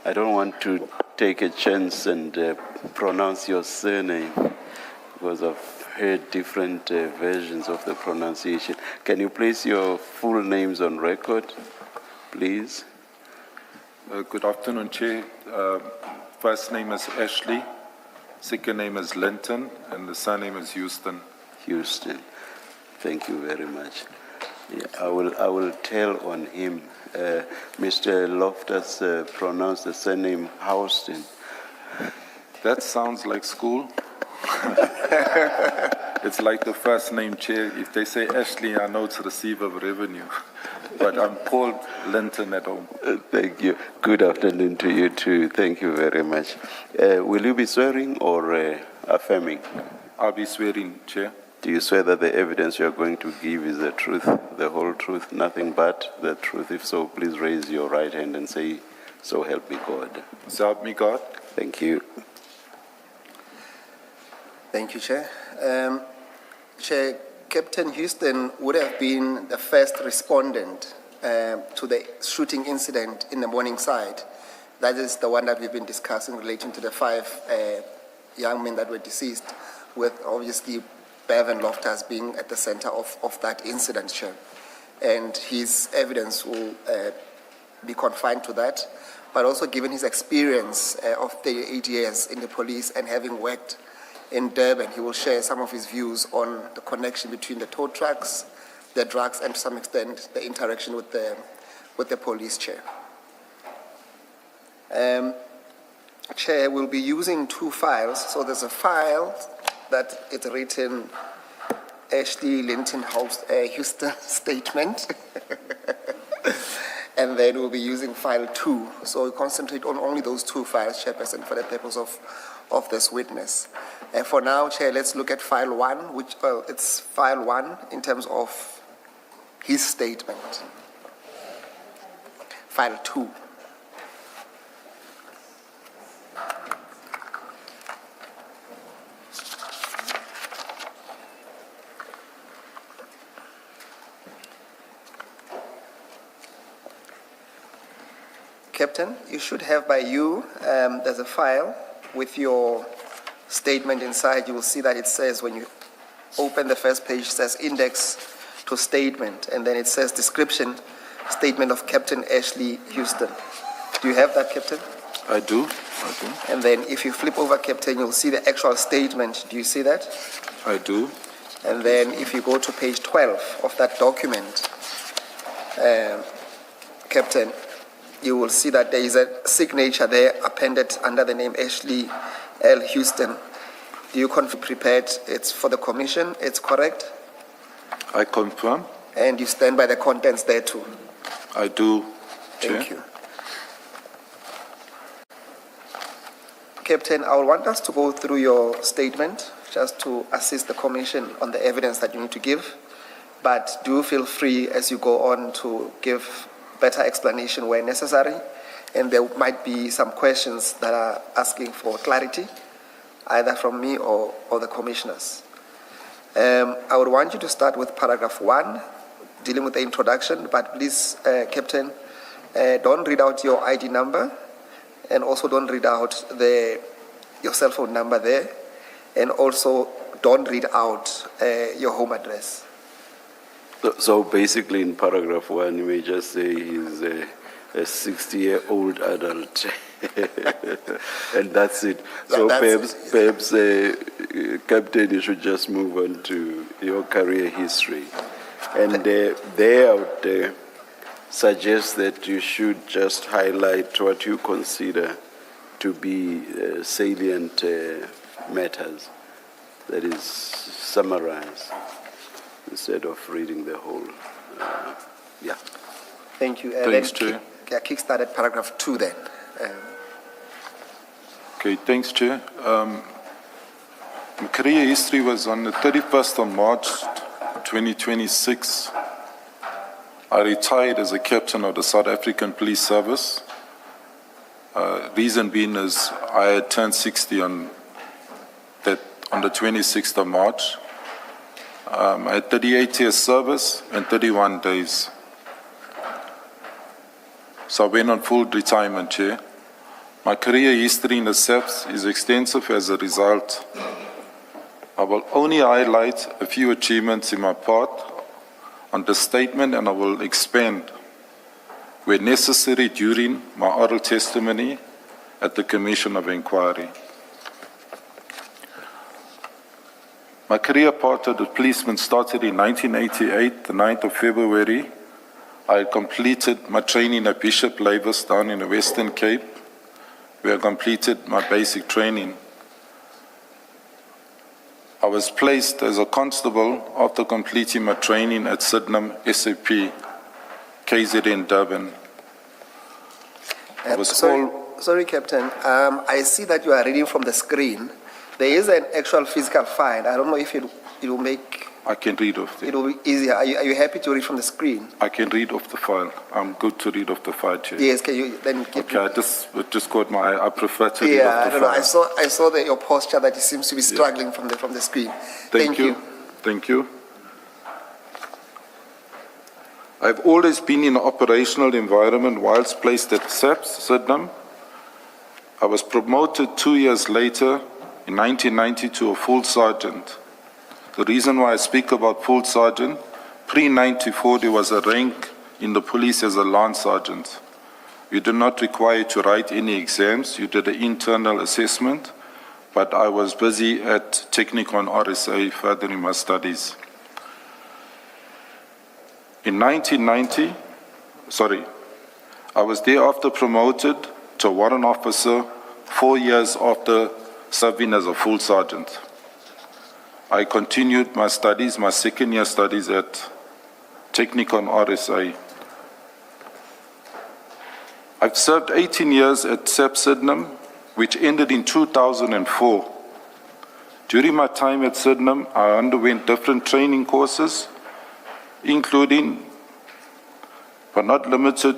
I don't want to take a chance and pronounce your surname because I've heard different versions of the pronunciation. Can you place your full names on record, please? Good afternoon, Chair. First name is Ashley, second name is Linton, and the surname is Houston. Houston. Thank you very much. Yeah, I will tell on him. Mr. Loftus pronounced the surname Houston. That sounds like school. It's like the first name, Chair. If they say Ashley, I know it's receiver of revenue. But I'm called Linton at home. Thank you. Good afternoon to you too. Thank you very much. Will you be swearing or affirming? I'll be swearing, Chair. Do you swear that the evidence you are going to give is the truth, the whole truth, nothing but the truth? If so, please raise your right hand and say, "So help me God." So help me God. Thank you. Thank you, Chair. Chair, Captain Houston would have been the first respondent to the shooting incident in the Morningside. That is the one that we've been discussing relating to the 5 young men that were deceased, with obviously Bevan Loftus being at the center of that incident, Chair. And his evidence will be confined to that, but also given his experience of 38 years in the police and having worked in Durban, he will share some of his views on the connection between the tow trucks, the drugs, and to some extent the interaction with the police, Chair. Chair, we'll be using 2 files. So there's a file that it's written Ashley Linton Houston statement. And then we'll be using file 2. So we concentrate on only those 2 files, Chairperson, for the purpose of this witness. And for now, Chair, let's look at file 1, which, it's file 1 in terms of his statement. File 2. Captain, you should have by you, there's a file with your statement inside. You will see that it says, when you open the first page, it says index to statement, and then it says description, statement of Captain Ashley Houston. Do you have that, Captain? I do. And then if you flip over, Captain, you'll see the actual statement. Do you see that? I do. And then if you go to page 12 of that document, Captain, you will see that there is a signature there appended under the name Ashley L. Houston. Do you confirm prepared? It's for the commission, it's correct? I confirm. And you stand by the contents there too? I do, Chair. Thank you. Captain, I would want us to go through your statement just to assist the commission on the evidence that you need to give. But do feel free as you go on to give better explanation where necessary, and there might be some questions that are asking for clarity, either from me or the commissioners. I would want you to start with paragraph 1, dealing with the introduction, but please, Captain, don't read out your ID number, and also don't read out your cell phone number there, and also don't read out your home address. So basically, in paragraph 1, you may just say he's a 60-year-old adult, and that's it. So perhaps, Captain, you should just move on to your career history, and there I would suggest that you should just highlight what you consider to be salient matters. That is, summarize instead of reading the whole. Yeah. Thank you. Thanks, then Chair. Kick-started paragraph 2 then. Okay, thanks, Chair. My career history was on the 31st of March 2026. I retired as a captain of the South African Police Service. Reason being is I had turned 60 on the 26th of March. I had 38 years service and 31 days. So I went on full retirement, Chair. My career history in the SAPS is extensive as a result. I will only highlight a few achievements in my part on the statement, and I will expand where necessary during my oral testimony at the Commission of Enquiry. My career path as a policeman started in 1988, the 9th of February. I completed my training at Bishop Lavis down in the Western Cape, where I completed my basic training. I was placed as a constable after completing my training at Sydenham SAP, KZN Durban. Sorry, Captain. I see that you are reading from the screen. There is an actual physical file. I don't know if it will make... I can read off it will be easier. Are you happy to read from the screen? I can read off the file. I'm good to read off the file, Chair. Yes, can you then give Okay, it just caught my eye. I prefer to read off the file. I saw your posture that it seems to be struggling from the screen. Thank you. Thank you. I've always been in an operational environment whilst placed at SAPS, Sydenham. I was promoted 2 years later in 1990 to a full sergeant. The reason why I speak about full sergeant, pre-94 there was a rank in the police as a lance sergeant. You did not require to write any exams, you did an internal assessment, but I was busy at Technical and RSA furthering my studies. In 1990, I was thereafter promoted to a warrant officer 4 years after serving as a full sergeant. I continued my studies, my second year studies at Technical and RSA. I've served 18 years at SAP Sydenham, which ended in 2004. During my time at Sydenham, I underwent different training courses, including, but not limited,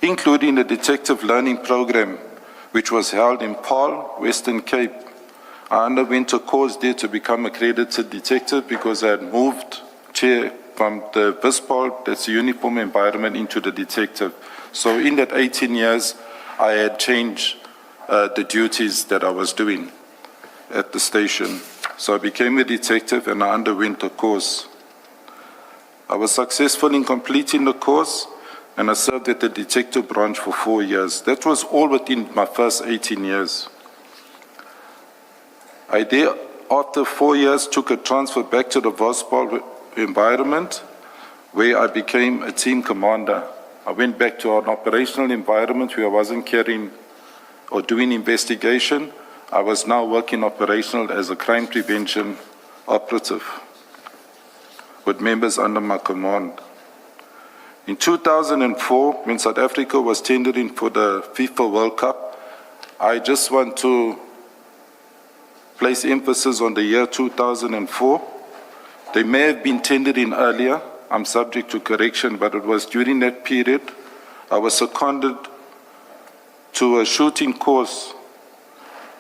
including the detective learning program, which was held in Paarl, Western Cape. I underwent a course there to become accredited detective because I had moved, Chair, from the VISPOL, that's the uniform environment, into the detective. So in that 18 years, I had changed the duties that I was doing at the station. So I became a detective and I underwent a course. I was successful in completing the course and I served at the detective branch for 4 years. That was all within my first 18 years. I there, after 4 years, took a transfer back to the VOSPOL environment where I became a team commander. I went back to an operational environment where I wasn't carrying or doing investigation. I was now working operational as a crime prevention operative with members under my command. In 2004, when South Africa was tendering for the FIFA World Cup, I just want to place emphasis on the year 2004. They may have been tendering earlier, I'm subject to correction, but it was during that period I was seconded to a shooting course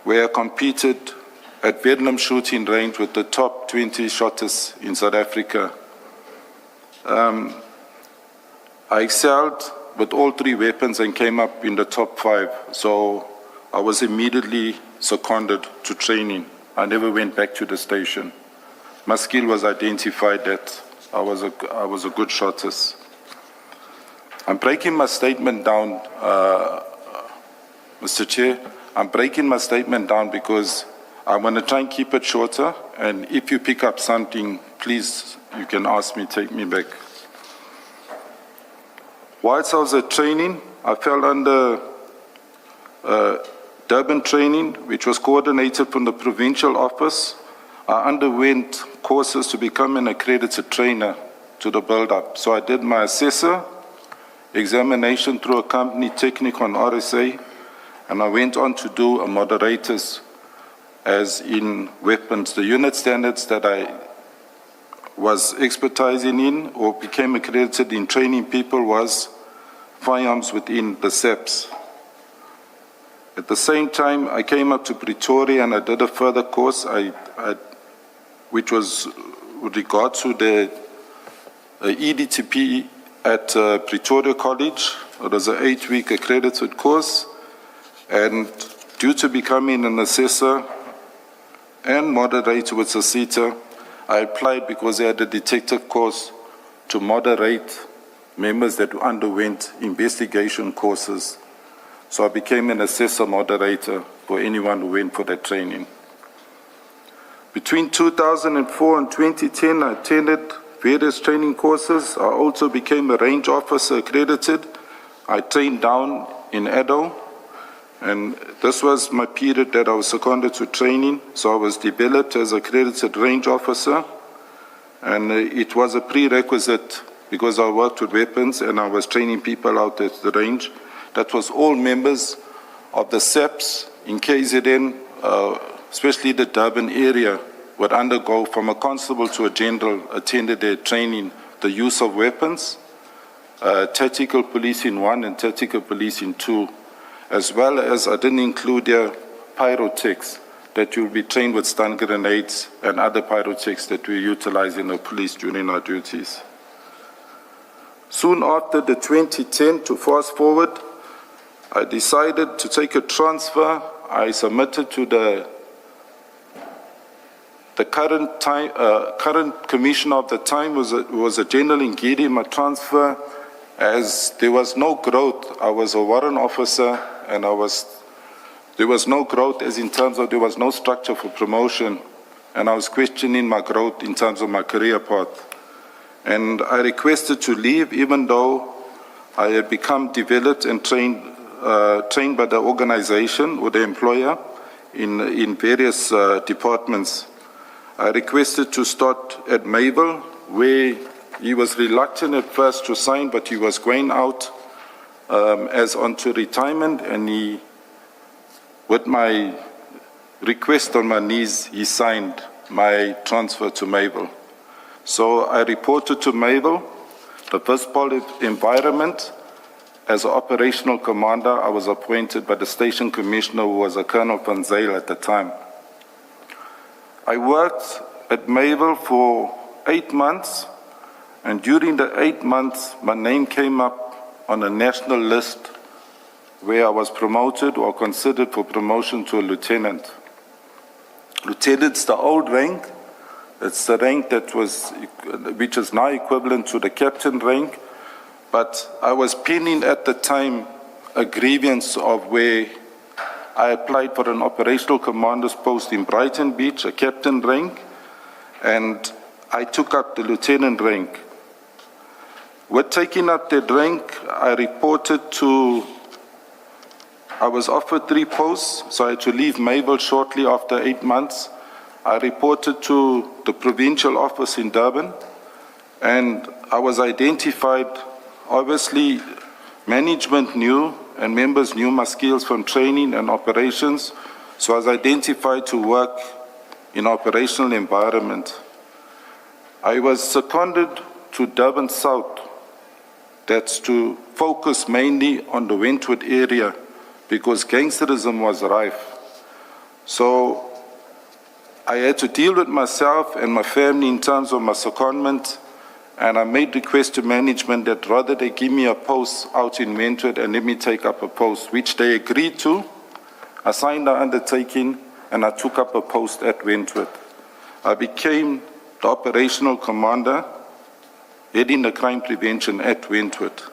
where I competed at Vietnam shooting range with the top 20 shotters in South Africa. I excelled with all 3 weapons and came up in the top 5. So I was immediately seconded to training. I never went back to the station. my skill was identified that I was a good shotist. I'm breaking my statement down, Mr. Chair. I'm breaking my statement down because I want to try and keep it shorter, and if you pick up something, please, you can ask me, take me back. Whilst I was at training, I fell under Durban training, which was coordinated from the provincial office. I underwent courses to become an accredited trainer to the build-up. So I did my assessor examination through a company, Technicon RSA, and I went on to do a moderator's as in weapons. The unit standards that I was expertising in or became accredited in training people was firearms within the SEPs. At the same time, I came up to Pretoria and I did a further course, which was with regard to the EDTP at Pretoria College. It was an 8-week accredited course, and due to becoming an assessor and moderator with CETA, I applied because they had a detective course to moderate members that underwent investigation courses. So I became an assessor moderator for anyone who went for that training. Between 2004 and 2010, I attended various training courses. I also became a range officer accredited. I trained down in Edo, and this was my period that I was seconded to training. So I was developed as accredited range officer, and it was a prerequisite because I worked with weapons and I was training people out at the range. That was all members of the SEPs in KZN, especially the Durban area, would undergo from a constable to a general, attended their training, the use of weapons, tactical policing 1 and tactical policing 2, as well as, I didn't include their pyrotechs, that you'll be trained with stun grenades and other pyrotechs that we utilize in the police during our duties. Soon after the 2010, to fast forward, I decided to take a transfer. I submitted to the current commissioner of the time was a General Ngidi. My transfer, as there was no growth. I was a warrant officer, and there was no growth as in terms of there was no structure for promotion, and I was questioning my growth in terms of my career path. And I requested to leave, even though I had become developed and trained by the organization or the employer in various departments. I requested to start at Mabel, where he was reluctant at first to sign, but he was going out as onto retirement, and with my request on my knees, he signed my transfer to Mabel. So I reported to Mabel, the Vispol environment. As an operational commander, I was appointed by the station commissioner, who was a Colonel Van Zyl at the time. I worked at Mabel for 8 months, and during the 8 months, my name came up on a national list where I was promoted or considered for promotion to a lieutenant. Lieutenant's the old rank. It's the rank which is now equivalent to the captain rank. But I was penning at the time a grievance of where I applied for an operational commander's post in Brighton Beach, a captain rank, and I took up the lieutenant rank. With taking up that rank, I was offered 3 posts, so I had to leave Mabel shortly after 8 months. I reported to the provincial office in Durban, and I was identified. Obviously, management knew and members knew my skills from training and operations, so I was identified to work in operational environment. I was seconded to Durban South. That's to focus mainly on the Wentworth area because gangsterism was rife. So I had to deal with myself and my family in terms of my secondment, and I made request to management that rather they give me a post out in Wentworth and let me take up a post, which they agreed to. I signed the undertaking and I took up a post at Wentworth. I became the operational commander heading the crime prevention at Wentworth.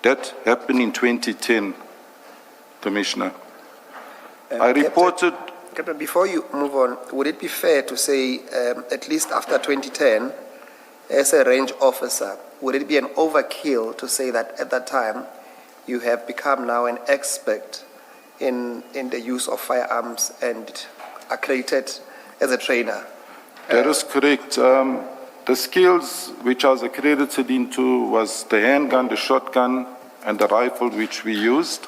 That happened in 2010, Commissioner. I reported... Captain, before you move on, would it be fair to say, at least after 2010, as a range officer, would it be an overkill to say that at that time you have become now an expert in the use of firearms and accredited as a trainer? That is correct. The skills which I was accredited into was the handgun, the shotgun, and the rifle which we used.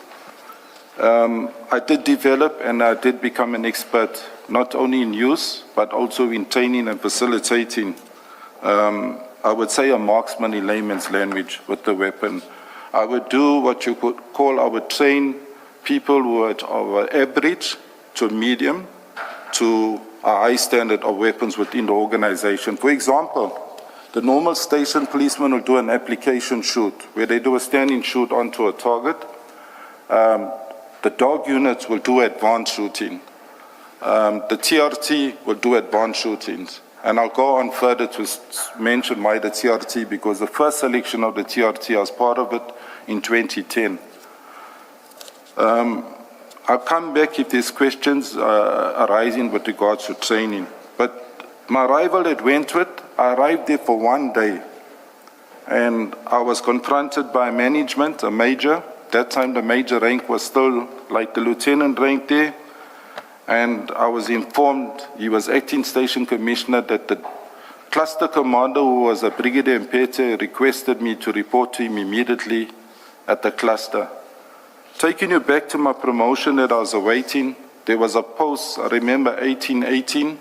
I did develop and I did become an expert not only in use but also in training and facilitating. I would say a marksman in layman's language with the weapon. I would do what you could call, I would train people who are our average to medium to a high standard of weapons within the organization. For example, the normal station policeman will do an application shoot where they do a standing shoot onto a target. The dog units will do advanced shooting. The TRT will do advanced shootings. And I'll go on further to mention why the TRT, because the first selection of the TRT, I was part of it in 2010. I'll come back if there's questions arising with regards to training. But my arrival at Wentworth, I arrived there for 1 day. And I was confronted by management, a major. That time the major rank was still like the lieutenant rank there. And I was informed, he was acting station commissioner, that the cluster commander, who was a Brigadier Mpete, requested me to report to him immediately at the cluster. Taking you back to my promotion that I was awaiting, there was a post, I remember 1818.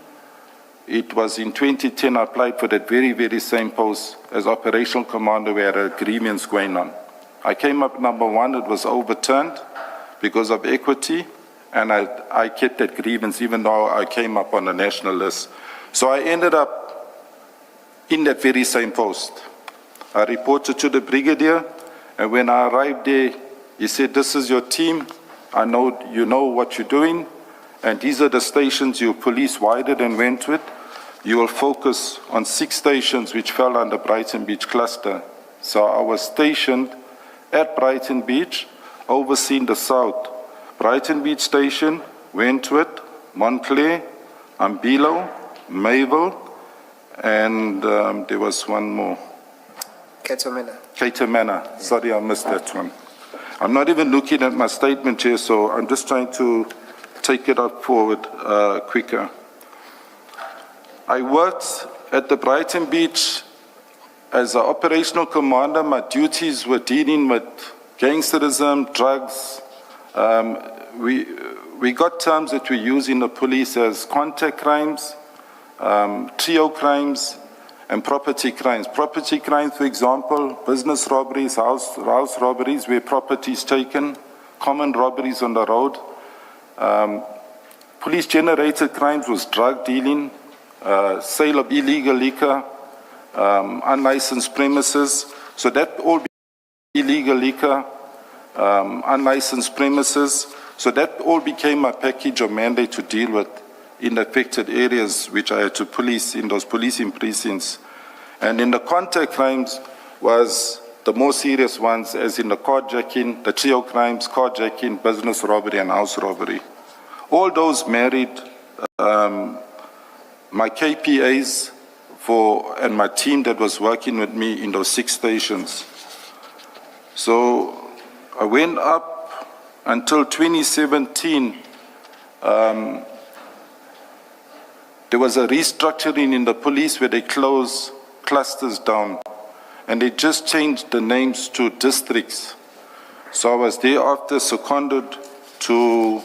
It was in 2010 I applied for that very, very same post as operational commander where a grievance going on. I came up number 1, it was overturned because of equity, and I kept that grievance even though I came up on the national list. So I ended up in that very same post. I reported to the brigadier, and when I arrived there, he said, "This is your team, I know you know what you're doing, and these are the stations you police-wided and went with. You will focus on 6 stations which fell under Brighton Beach cluster." So I was stationed at Brighton Beach, overseeing the south. Brighton Beach Station, Wentworth, Montclair, Ambilo, Mayville, and there was one more. Ketamana. Sorry, I missed that one. I'm not even looking at my statement here, so I'm just trying to take it up forward quicker. I worked at the Brighton Beach as an operational commander. My duties were dealing with gangsterism, drugs. We got terms that we use in the police as contact crimes, trio crimes, and property crimes. Property crimes, for example, business robberies, house robberies where property is taken, common robberies on the road. Police-generated crimes was drug dealing, sale of illegal liquor, unlicensed premises. So that all illegal liquor, unlicensed premises. So that all became a package of mandate to deal with in the affected areas which I had to police in those policing precincts. And in the contact crimes was the more serious ones, as in the carjacking, the trio crimes, carjacking, business robbery, and house robbery. All those married my KPAs and my team that was working with me in those 6 stations. So I went up until 2017. There was a restructuring in the police where they closed clusters down, and they just changed the names to districts. So I was thereafter seconded to,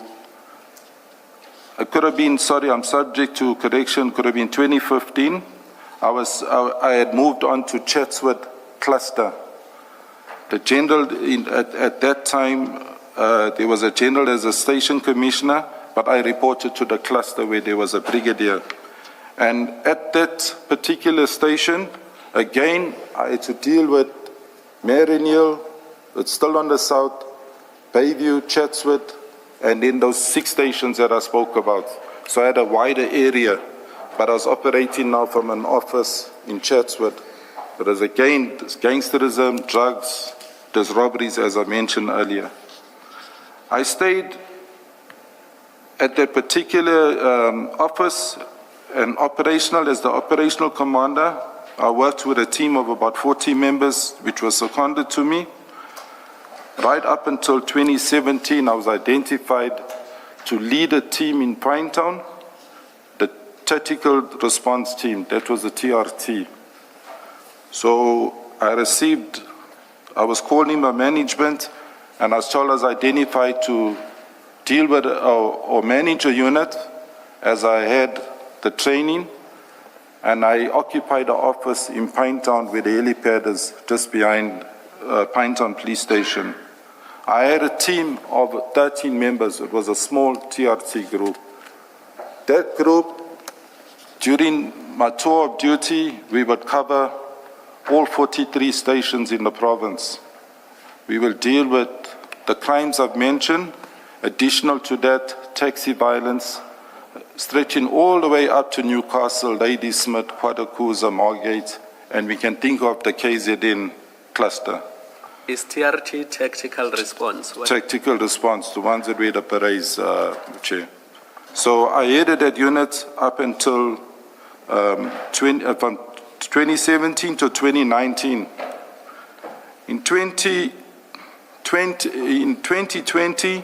it could have been, sorry, I'm subject to correction, could have been 2015. I had moved on to Chatsworth cluster. The general, at that time, there was a general as a station commissioner, but I reported to the cluster where there was a brigadier. And at that particular station, again, I had to deal with Mariniel, it's still on the south, Bayview, Chatsworth, and then those 6 stations that I spoke about. So I had a wider area but I was operating now from an office in Chatswood. There is again gangsterism, drugs, there's robberies, as I mentioned earlier. I stayed at that particular office and as the operational commander. I worked with a team of about 40 members, which was seconded to me. Right up until 2017, I was identified to lead a team in Pinetown, the Tactical Response Team, that was the TRT. So I was called in by management, and I was told I was identified to deal with or manage a unit as I had the training, and I occupied the office in Pinetown where the helipad is just behind Pinetown Police Station. I had a team of 13 members. It was a small TRT group. That group, during my tour of duty, we would cover all 43 stations in the province. We will deal with the crimes I've mentioned. Additional to that, taxi violence, stretching all the way up to Newcastle, Ladysmith, Quadakuza, Margate, and we can think of the KZN cluster. Is TRT tactical response? Tactical response, the ones that we had parades, Chair. So I headed that unit up until from 2017 to 2019. In 2020,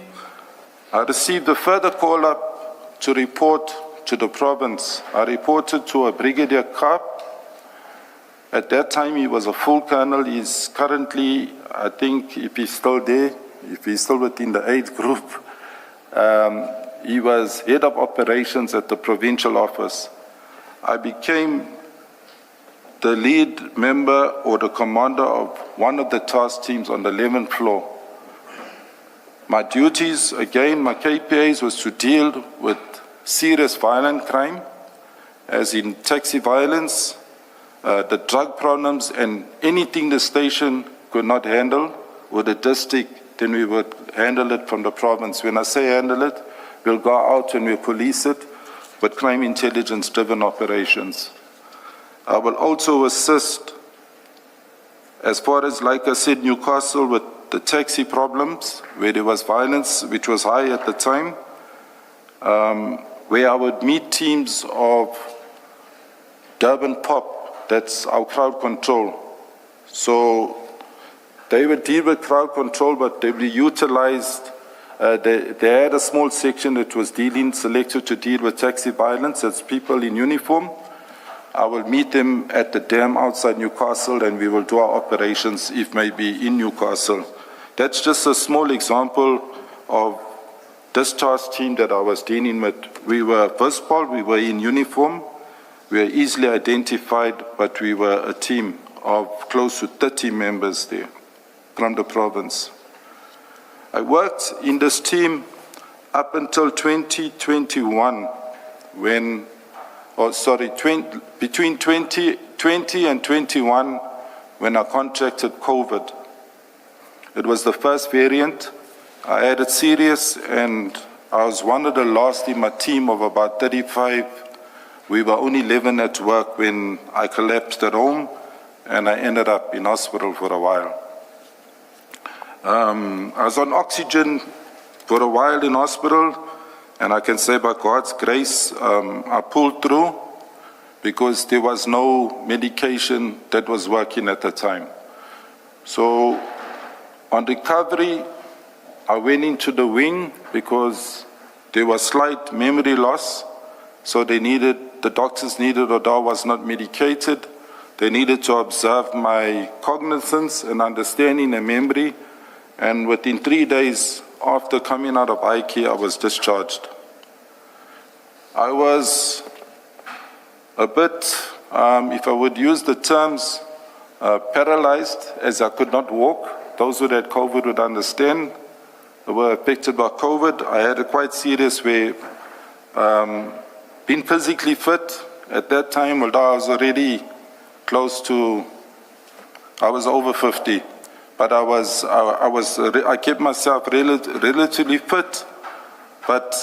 I received a further call-up to report to the province. I reported to a Brigadier Kaap. At that time, he was a full colonel. He's currently, I think, if he's still there, if he's still within the age group, he was head of operations at the provincial office. I became the lead member or the commander of one of the task teams on the 11th floor. My duties, again, my KPIs was to deal with serious violent crime, as in taxi violence, the drug problems, and anything the station could not handle with the district, then we would handle it from the province. When I say handle it, we'll go out and we'll police it with crime intelligence-driven operations. I will also assist, as far as, like I said, Newcastle, with the taxi problems, where there was violence, which was high at the time, where I would meet teams of Durban Pop, that's our crowd control. So they would deal with crowd control, but they would be utilized. They had a small section that was selected to deal with taxi violence. That's people in uniform. I will meet them at the dam outside Newcastle, and we will do our operations, if maybe, in Newcastle. That's just a small example of this task team that I was dealing with. We were, first of all, we were in uniform. We were easily identified, but we were a team of close to 30 members there from the province. I worked in this team up until 2021, between 2020 and 21, when I contracted COVID. It was the first variant. I had it serious, and I was one of the last in my team of about 35. We were only 11 at work when I collapsed at home, and I ended up in hospital for a while. I was on oxygen for a while in hospital, and I can say by God's grace, I pulled through because there was no medication that was working at the time. So on recovery, I went into the wing because there was slight memory loss. So the doctors needed, although I was not medicated, they needed to observe my cognizance and understanding and memory. And within 3 days after coming out of IK, I was discharged. I was a bit, if I would use the terms, paralyzed, as I could not walk. Those who had COVID would understand. They were affected by COVID. I had a quite serious way. Being physically fit at that time, although I was already I was over 50, but I kept myself relatively fit. But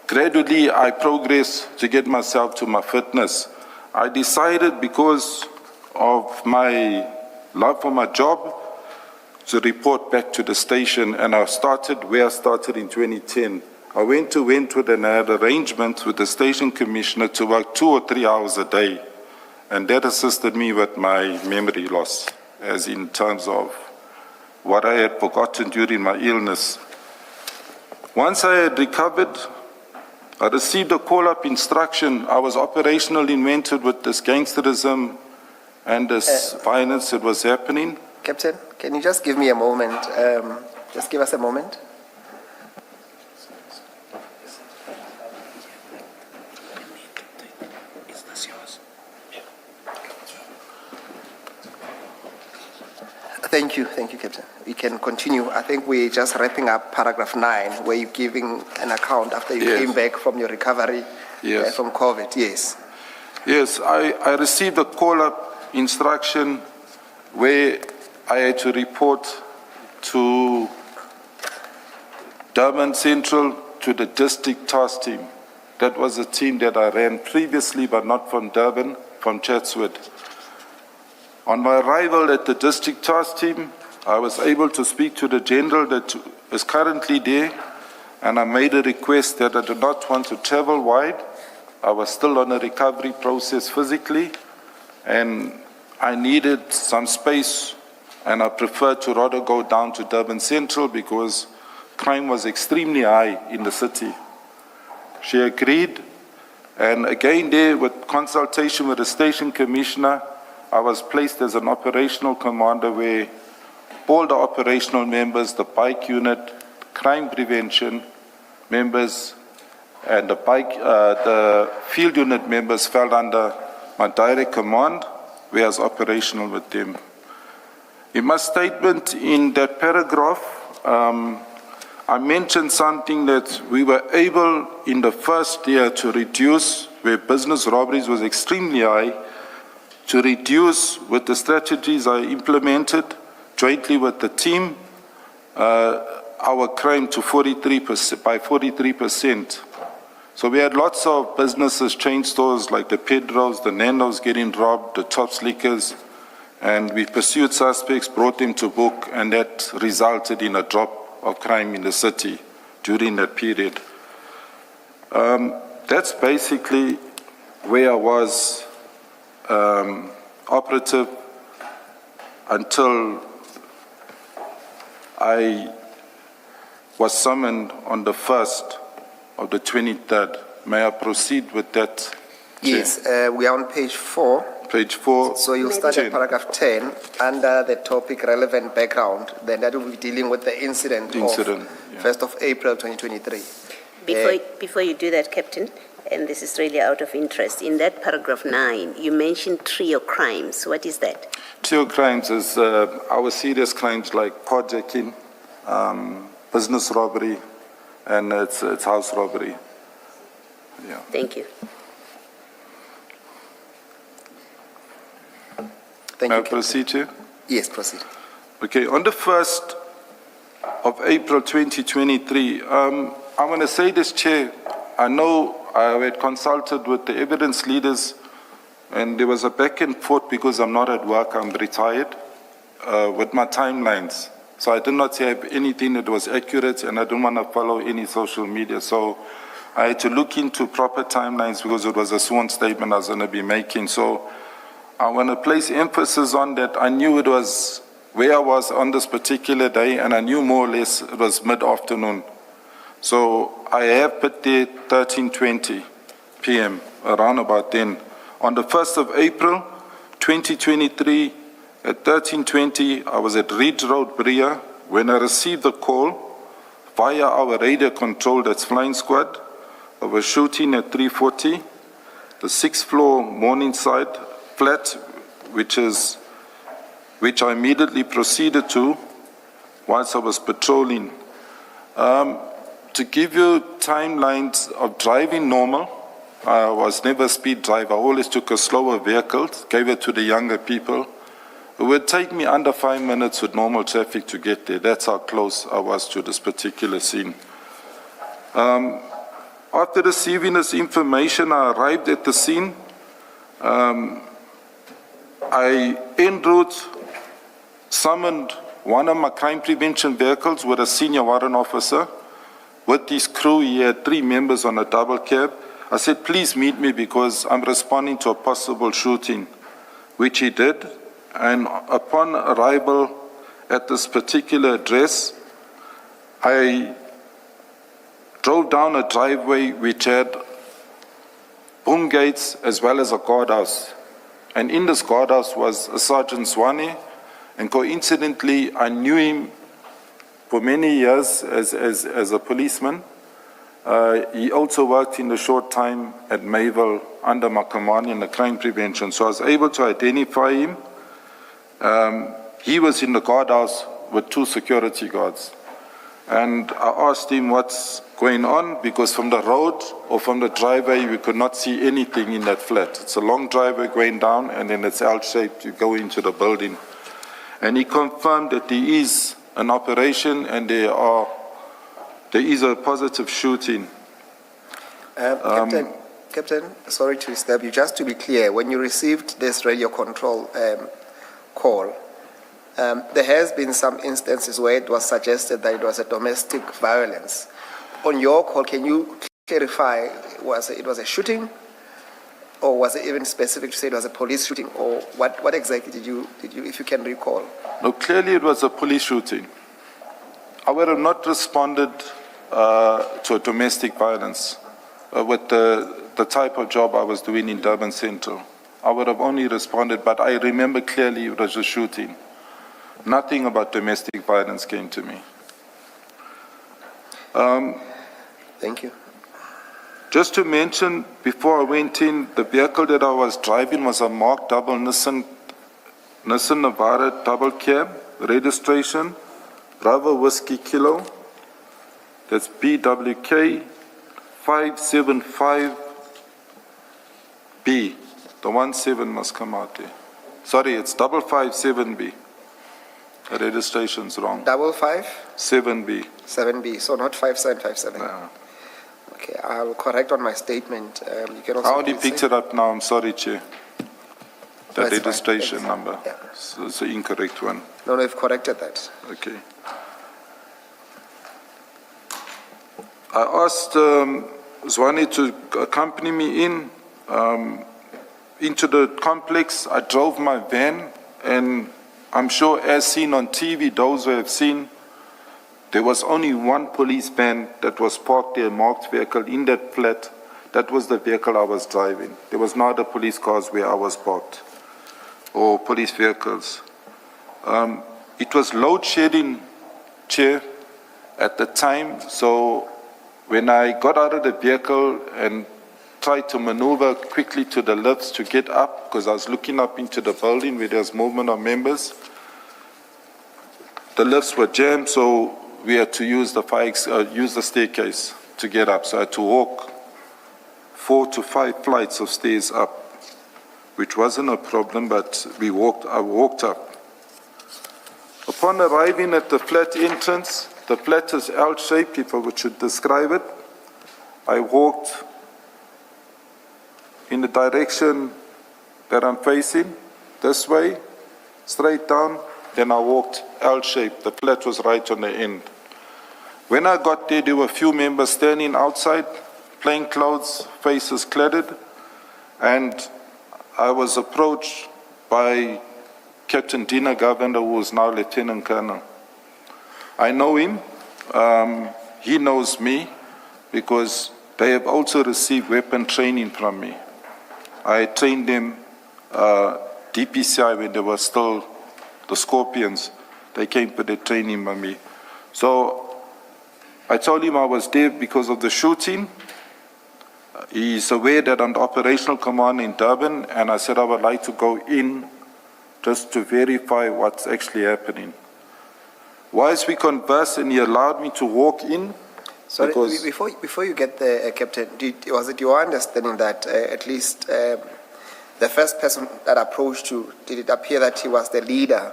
gradually I progressed to get myself to my fitness. I decided, because of my love for my job, to report back to the station, and I started where I started in 2010. I went to Wentworth and I had arrangements with the station commissioner to work 2 or 3 hours a day, and that assisted me with my memory loss, as in terms of what I had forgotten during my illness. Once I had recovered, I received a call-up instruction. I was operational in Wentworth with this gangsterism and this violence that was happening. Captain, can you just give me a moment? Just give us a moment. Thank you, Captain. We can continue. I think we're just wrapping up paragraph 9, where you're giving an account after you came back from your recovery from COVID. Yes. Yes, I received a call-up instruction where I had to report to Durban Central, to the district task team. That was a team that I ran previously, but not from Durban, from Chatswood. On my arrival at the district task team, I was able to speak to the general that is currently there, and I made a request that I do not want to travel wide. I was still on a recovery process physically, and I needed some space, and I preferred to rather go down to Durban Central because crime was extremely high in the city. She agreed, and again there, with consultation with the station commissioner, I was placed as an operational commander where all the operational members, the bike unit, crime prevention members, and the field unit members fell under my direct command, where I was operational with them. In my statement in that paragraph, I mentioned something that we were able in the first year to reduce, where business robberies was extremely high, to reduce with the strategies I implemented jointly with the team, our crime to 43%, by 43%. So we had lots of businesses, chain stores like the Pedros, the Nando's getting robbed, the Tops Liquors, and we pursued suspects, brought them to book, and that resulted in a drop of crime in the city during that period. That's basically where I was operative until I was summoned on the 1st of the 23rd. May I proceed with that? Yes, we are on page 4. Page 4. So you'll start at paragraph 10 under the topic relevant background. Then that will be dealing with the incident of 1st of April 2023. Before you do that, Captain, and this is really out of interest, in that paragraph 9, you mentioned trio crimes. What is that? Trio crimes is our serious crimes like carjacking, business robbery, and it's house robbery. Yeah. Thank you. Thank you. Proceed, Chair? Yes, proceed. Okay, on the 1st of April 2023, I want to say this, Chair. I know I had consulted with the evidence leaders, and there was a back and forth because I'm not at work, I'm retired, with my timelines. So I did not have anything that was accurate, and I don't want to follow any social media. So I had to look into proper timelines because it was a sworn statement I was going to be making. So I want to place emphasis on that. I knew it was where I was on this particular day, and I knew more or less it was mid-afternoon. So I have put there 13:20 p.m., around about then. On the 1st of April 2023, at 13:20, I was at Reed Road, Bria, when I received the call via our radio control, that's flying squad, of a shooting at 340, the 6th floor Morningside flat, which I immediately proceeded to whilst I was patrolling. To give you timelines of driving normal, I was never a speed driver. I always took a slower vehicle, gave it to the younger people. It would take me under 5 minutes with normal traffic to get there. That's how close I was to this particular scene. After receiving this information, I arrived at the scene. I en route summoned one of my crime prevention vehicles with a senior warrant officer. With his crew, he had 3 members on a double cab. I said, please meet me because I'm responding to a possible shooting, which he did. And upon arrival at this particular address, I drove down a driveway which had boom gates as well as a guardhouse. And in this guardhouse was a Sergeant Zwane, and coincidentally, I knew him for many years as a policeman. He also worked in a short time at Mayville under my command in the crime prevention, so I was able to identify him. He was in the guardhouse with 2 security guards. And I asked him what's going on, because from the road or from the driveway, we could not see anything in that flat. It's a long driveway going down, and then it's L-shaped, you go into the building. And he confirmed that there is an operation and there is a positive shooting. Captain, sorry to disturb you. Just to be clear, when you received this radio control call, there has been some instances where it was suggested that it was a domestic violence. On your call, can you clarify, it was a shooting, or was it even specific to say it was a police shooting, or what exactly did you, if you can recall? No, clearly it was a police shooting. I would have not responded to a domestic violence with the type of job I was doing in Durban Central. I would have only responded, but I remember clearly it was a shooting. Nothing about domestic violence came to me. Thank you. Just to mention, before I went in, the vehicle that I was driving was a marked double Nissan Navara double cab, registration, Bravo Whiskey Kilo, that's BWK 575B. The 17 must come out there. Sorry, it's 557B. The registration's wrong. 557B. 7B. So not 5757. No. Okay, I'll correct on my statement. You can also I already picked it up now. I'm sorry, Chair. The That's registration fine. number. Yeah. So it's the incorrect one. No, you've corrected that. Okay. I asked Zwane to accompany me into the complex. I drove my van, and I'm sure as seen on TV, those who have seen, there was only one police van that was parked there, marked vehicle in that flat. That was the vehicle I was driving. There was no other police cars where I was parked, or police vehicles. It was load shedding, Chair, at the time, so when I got out of the vehicle and tried to maneuver quickly to the lifts to get up, because I was looking up into the building where there was movement of members, the lifts were jammed, so we had to use the staircase to get up. So I had to walk 4 to 5 flights of stairs up, which wasn't a problem, but I walked up. Upon arriving at the flat entrance, the flat is L-shaped, if I should describe it. I walked in the direction that I'm facing, this way, straight down, then I walked L-shaped. The flat was right on the end. When I got there, there were a few members standing outside, plain clothes, faces cladded, and I was approached by Captain Dina Govender, who is now Lieutenant Colonel. I know him, he knows me, because they have also received weapon training from me. I trained them DPCI when they were still the Scorpions. They came for their training by me. So I told him I was there because of the shooting. He's aware that I'm the operational commander in Durban, and I said I would like to go in just to verify what's actually happening. Whilst we conversed, and he allowed me to walk in. Sorry, before you get there, Captain, was it your understanding that at least the first person that approached you, did it appear that he was the leader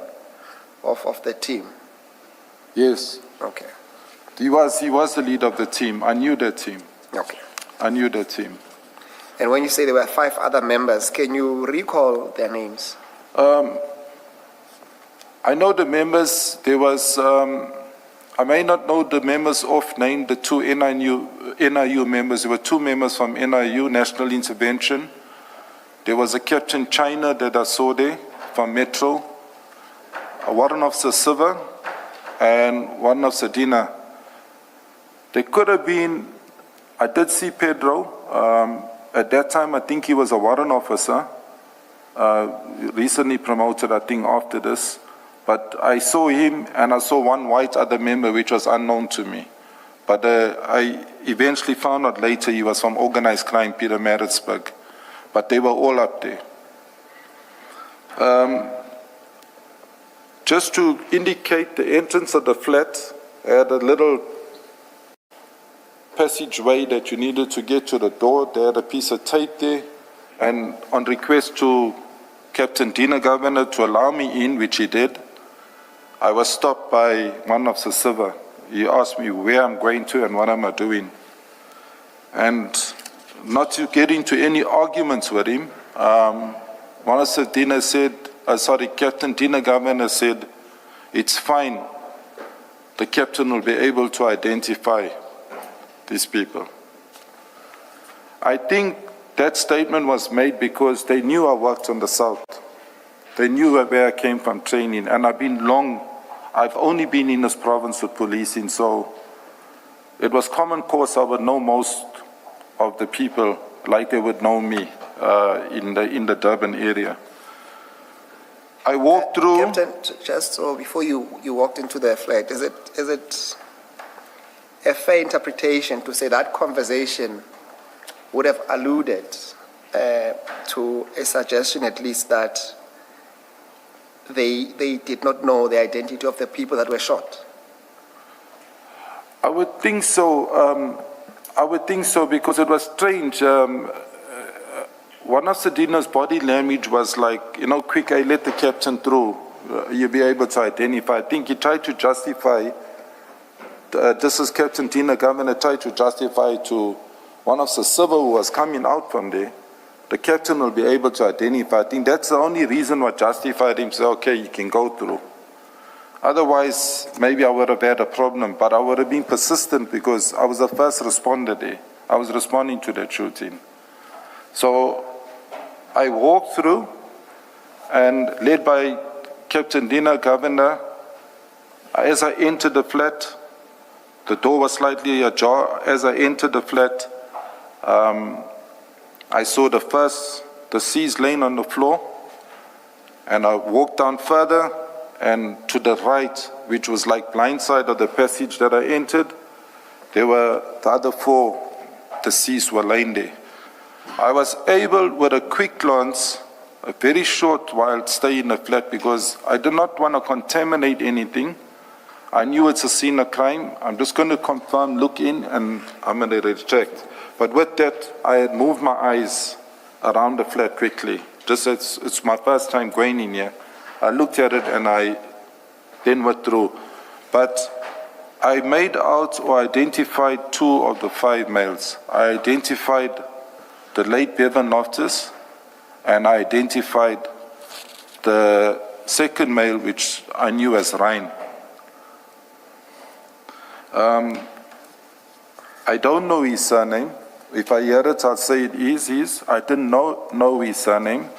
of the team? Yes. Okay. He was the leader of the team. I knew that team. Okay. I knew the team. And when you say there were 5 other members, can you recall their names? I know the members. There was, I may not know the members off name, the 2 NIU members. There were 2 members from NIU, National Intervention. There was a Captain China that I saw there from Metro, a Warrant Officer Silva, and Warrant Officer Dina. There could have been, I did see Pedro. At that time, I think he was a warrant officer, recently promoted, I think, after this. But I saw him, and I saw one white other member, which was unknown to me. But I eventually found out later he was from organized crime, Peter Maritzburg. But they were all up there. Just to indicate the entrance of the flat, I had a little passageway that you needed to get to the door. They had a piece of tape there, and on request to Captain Dina Governor to allow me in, which he did, I was stopped by one of the Silva. He asked me where I'm going to and what am I doing. And not to get into any arguments with him, one of the Dina said, Captain Dina Governor said, it's fine. The captain will be able to identify these people. I think that statement was made because they knew I worked on the South. They knew where I came from training, and I've only been in this province with policing, so it was common course I would know most of the people like they would know me in the Durban area. I walked through... Captain, just so before you walked into the flat, is it a fair interpretation to say that conversation would have alluded to a suggestion at least that they did not know the identity of the people that were shot? I would think so. Because it was strange. One of Sedina's body language was like, quick, I let the captain through. You'll be able to identify. I think he tried to justify, this is Captain Dina Governor, tried to justify to one of the civil who was coming out from there, the captain will be able to identify. I think that's the only reason what justified him, say, okay, you can go through. Otherwise, maybe I would have had a problem, but I would have been persistent because I was the first responder there. I was responding to that shooting. So I walked through, and led by Captain Dina Governor, as I entered the flat, the door was slightly ajar. As I entered the flat, I saw the C's laying on the floor, and I walked down further, and to the right, which was like blind side of the passage that I entered, there were the other 4 deceased were laying there. I was able, with a quick glance, a very short while, stay in the flat because I did not want to contaminate anything. I knew it's a scene of crime. I'm just going to confirm, look in, and I'm going to reject. But with that, I had moved my eyes around the flat quickly. Just as it's my first time going in here. I looked at it and I then went through. But I made out or identified 2 of the 5 males. I identified the late Bevan Loftus, and I identified the second male, which I knew as Ryan. I don't know his surname. If I hear it, I'll say it is his. I didn't know his surname,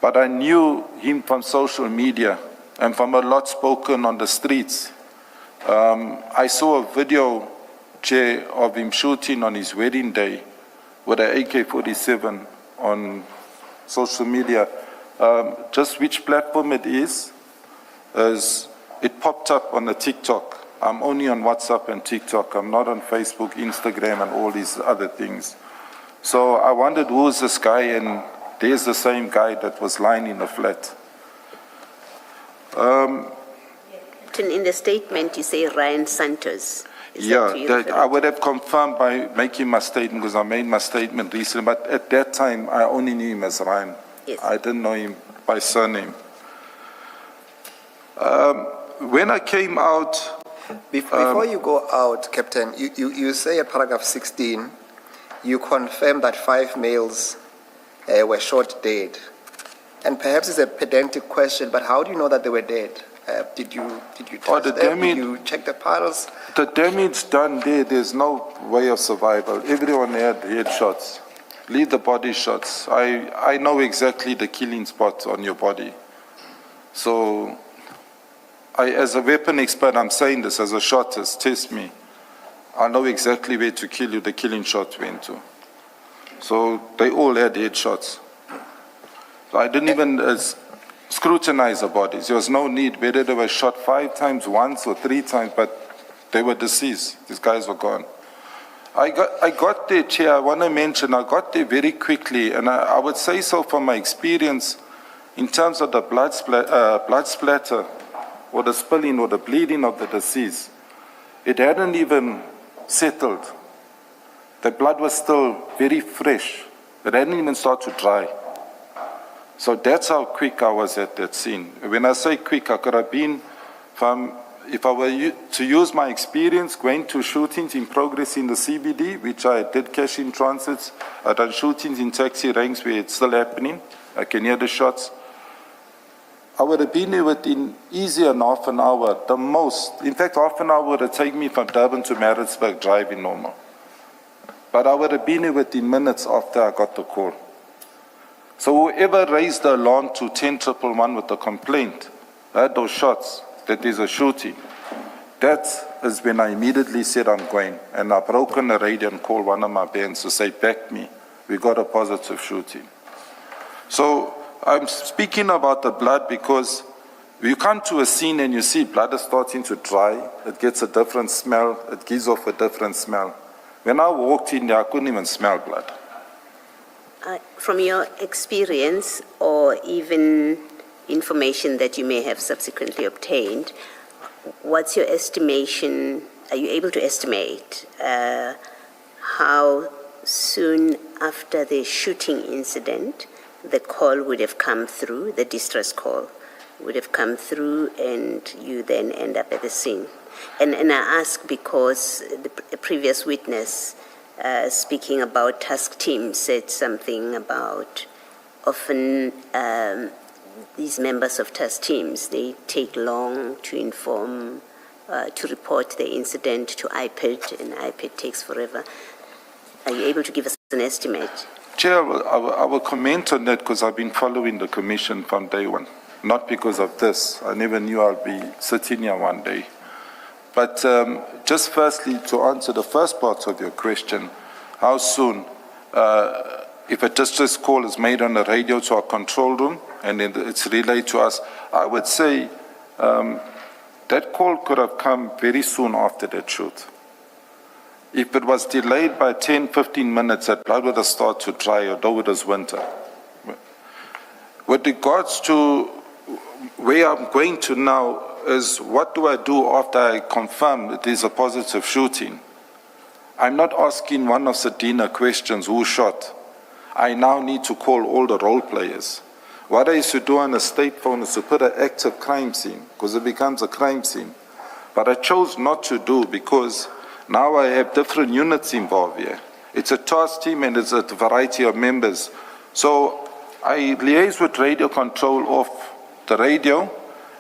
but I knew him from social media and from a lot spoken on the streets. I saw a video, Chair, of him shooting on his wedding day with an AK-47 on social media. Just which platform it is, it popped up on the TikTok. I'm only on WhatsApp and TikTok. I'm not on Facebook, Instagram, and all these other things. So I wondered who is this guy, and there's the same guy that was lying in the flat. In the statement, you say Ryan Santos. I would have confirmed by making my statement because I made my statement recently, but at that time, I only knew him as Ryan. Yes. I didn't know him by surname. When I came out... Before you go out, Captain, you say at paragraph 16, you confirm that 5 males were shot dead. And perhaps it's a pedantic question, but how do you know that they were dead? Did you test them? Did you check the pulse? The damage done there, there's no way of survival. Everyone had headshots. Leave the body shots. I know exactly the killing spots on your body. So, as a weapon expert, I'm saying this as a shotist, test me. I know exactly where to kill you, the killing shot went to. So, they all had headshots. So I didn't even scrutinize the bodies. There was no need, whether they were shot 5 times, once or 3 times, but they were deceased. These guys were gone. I got there, Chair, I want to mention, I got there very quickly, and I would say so from my experience in terms of the blood splatter or the spilling or the bleeding of the deceased. It hadn't even settled. The blood was still very fresh. It hadn't even started to dry. So that's how quick I was at that scene. When I say quick, I could have been if I were to use my experience going to shootings in progress in the CBD, which I did cash in transits, I done shootings in taxi ranks where it's still happening, I can hear the shots. I would have been there within easier than half an hour, the most. In fact, half an hour would have taken me from Durban to Maritzburg driving normal. But I would have been there within minutes after I got the call. So whoever raised the alarm to 10-111 with the complaint, those shots, that there's a shooting, that is when I immediately said I'm going. And I broke on the radio and called one of my bands to say, back me, we got a positive shooting. So I'm speaking about the blood because you come to a scene and you see blood is starting to dry, it gets a different smell, it gives off a different smell. When I walked in there, I couldn't even smell blood. From your experience or even information that you may have subsequently obtained, what's your estimation? Are you able to estimate how soon after the shooting incident the call would have come through, the distress call would have come through, and you then end up at the scene? And I ask because the previous witness speaking about task teams said something about often these members of task teams, they take long to inform, to report the incident to IPID, and IPID takes forever. Are you able to give us an estimate? Chair, I will comment on that because I've been following the commission from day one. Not because of this. I never knew I'd be sitting here one day. But just firstly, to answer the first part of your question, how soon, if a distress call is made on the radio to our control room and then it's relayed to us, I would say that call could have come very soon after that shoot. If it was delayed by 10, 15 minutes, that blood would have started to dry, although it was winter. With regards to where I'm going to now is what do I do after I confirm that there's a positive shooting? I'm not asking one of Sadina questions, who shot? I now need to call all the role players. What I used to do on a state phone is to put an active crime scene, because it becomes a crime scene. But I chose not to do because now I have different units involved here. It's a task team and it's a variety of members. So I liaise with radio control off the radio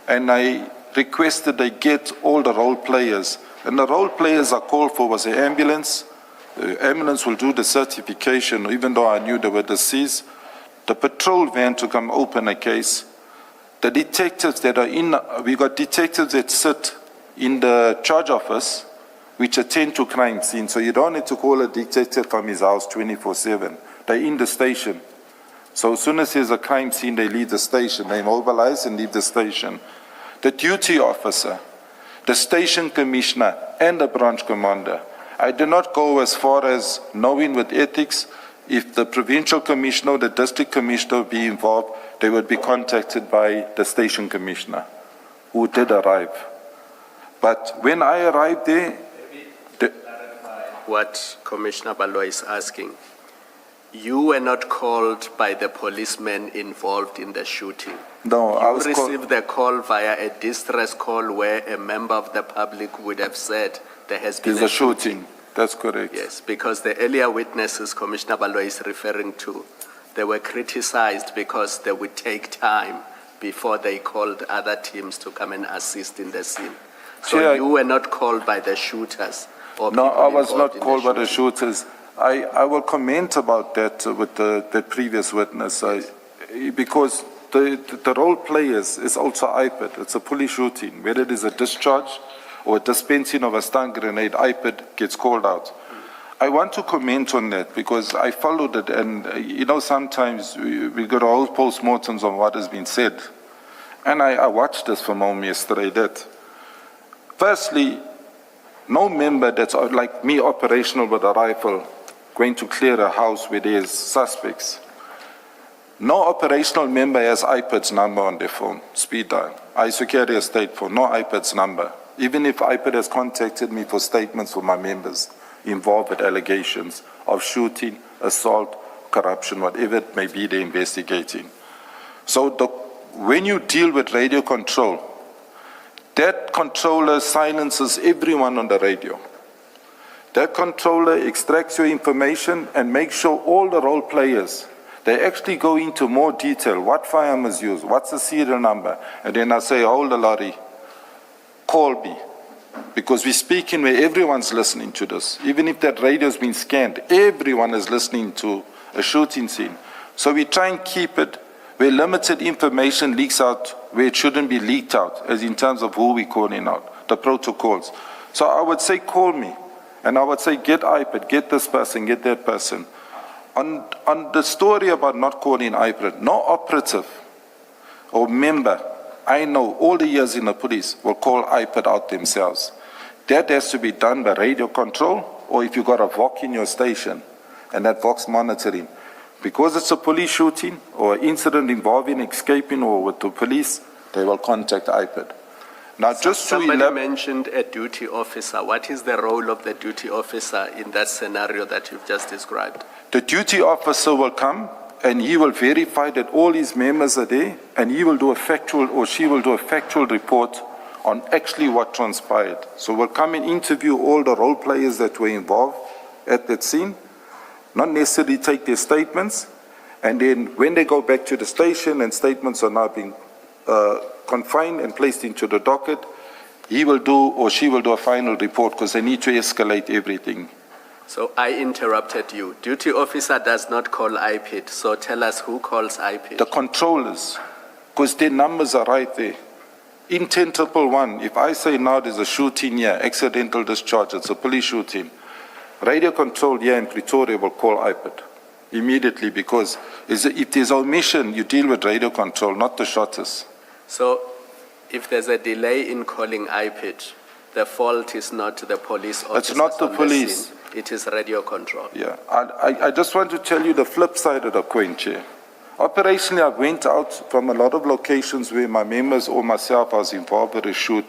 and I requested they get all the role players. And the role players I called for was the ambulance. The ambulance will do the certification, even though I knew they were deceased. The patrol van to come open a case. The detectives that are in, we got detectives that sit in the charge office, which attend to crime scene. So you don't need to call a detective from his house 24/7. They're in the station. So as soon as there's a crime scene, they leave the station. They mobilize and leave the station. The duty officer, the station commissioner, and the branch commander. I do not go as far as knowing with ethics, if the provincial commissioner or the district commissioner would be involved, they would be contacted by the station commissioner, who did arrive. But when I arrived there, what Commissioner Baloy is asking, you were not called by the policemen involved in the shooting. No, I was received the call via a distress call where a member of the public would have said there has been a shooting. That's correct. Yes, because the earlier witnesses Commissioner Balwa is referring to, they were criticized because they would take time before they called other teams to come and assist in the scene. So Chair, you were not called by the shooters? Or No, people I was involved not in called by the shooting? shooters. I will comment about that with the previous witness, because the role players is also IPID. It's a police shooting. Whether it is a discharge or a dispensing of a stun grenade, IPID gets called out. I want to comment on that because I followed it, and sometimes we got all postmortems on what has been said. And I watched this from home yesterday. That firstly, no member that's like me operational with a rifle going to clear a house where there's suspects. No operational member has IPID's number on their phone, speed dial. I secure a state phone, no IPID's number. Even if IPID has contacted me for statements for my members involved with allegations of shooting, assault, corruption, whatever it may be they're investigating. So when you deal with radio control, that controller silences everyone on the radio. That controller extracts your information and makes sure all the role players, they actually go into more detail. What firearm is used? What's the serial number? And then I say, hold the lorry, call me. Because we're speaking where everyone's listening to this. Even if that radio's been scanned, everyone is listening to a shooting scene. So we try and keep it where limited information leaks out where it shouldn't be leaked out, as in terms of who we're calling out, the protocols. So I would say call me, and I would say get IPID, get this person, get that person. On the story about not calling IPID, no operative or member, I know all the years in the police, will call IPID out themselves. That has to be done by radio control, or if you've got a VOC in your station, and that VOC's monitoring. Because it's a police shooting or incident involving escaping or with the police, they will contact IPID. Now, Somebody mentioned a duty officer. What is the role of the duty officer in that scenario that you've just described? The duty officer will come and he will verify that all his members are there, and he will do a factual, or she will do a factual report on actually what transpired. So we'll come and interview all the role players that were involved at that scene, not necessarily take their statements, and then when they go back to the station and statements are now being confined and placed into the docket, he will do or she will do a final report because they need to escalate everything. So I interrupted you. Duty officer does not call IPID, so tell us who calls IPID. The controllers, because their numbers are right there. In 10-1, if I say now there's a shooting here, accidental discharge, it's a police shooting, radio control here in Pretoria will call IPID immediately, because if there's omission, you deal with radio control, not the shotters. So if there's a delay in calling IPID, the fault is not the police officers. It's not the police. It is radio control. Yeah, I just want to tell you the flip side of the coin, Chair. Operationally, I went out from a lot of locations where my members or myself was involved with a shoot,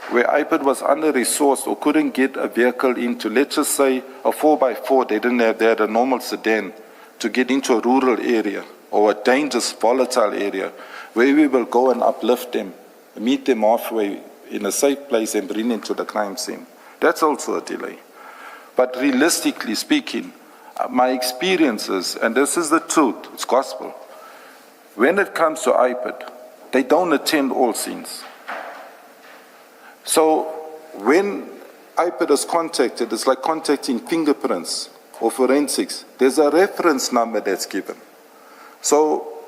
where IPID was under-resourced or couldn't get a vehicle into, let's just say, a 4x4, they had a normal sedan to get into a rural area or a dangerous, volatile area, where we will go and uplift them, meet them halfway in a safe place and bring them to the crime scene. That's also a delay. But realistically speaking, my experiences, and this is the truth, it's gospel, when it comes to IPID, they don't attend all scenes. So when IPID is contacted, it's like contacting fingerprints or forensics. There's a reference number that's given. So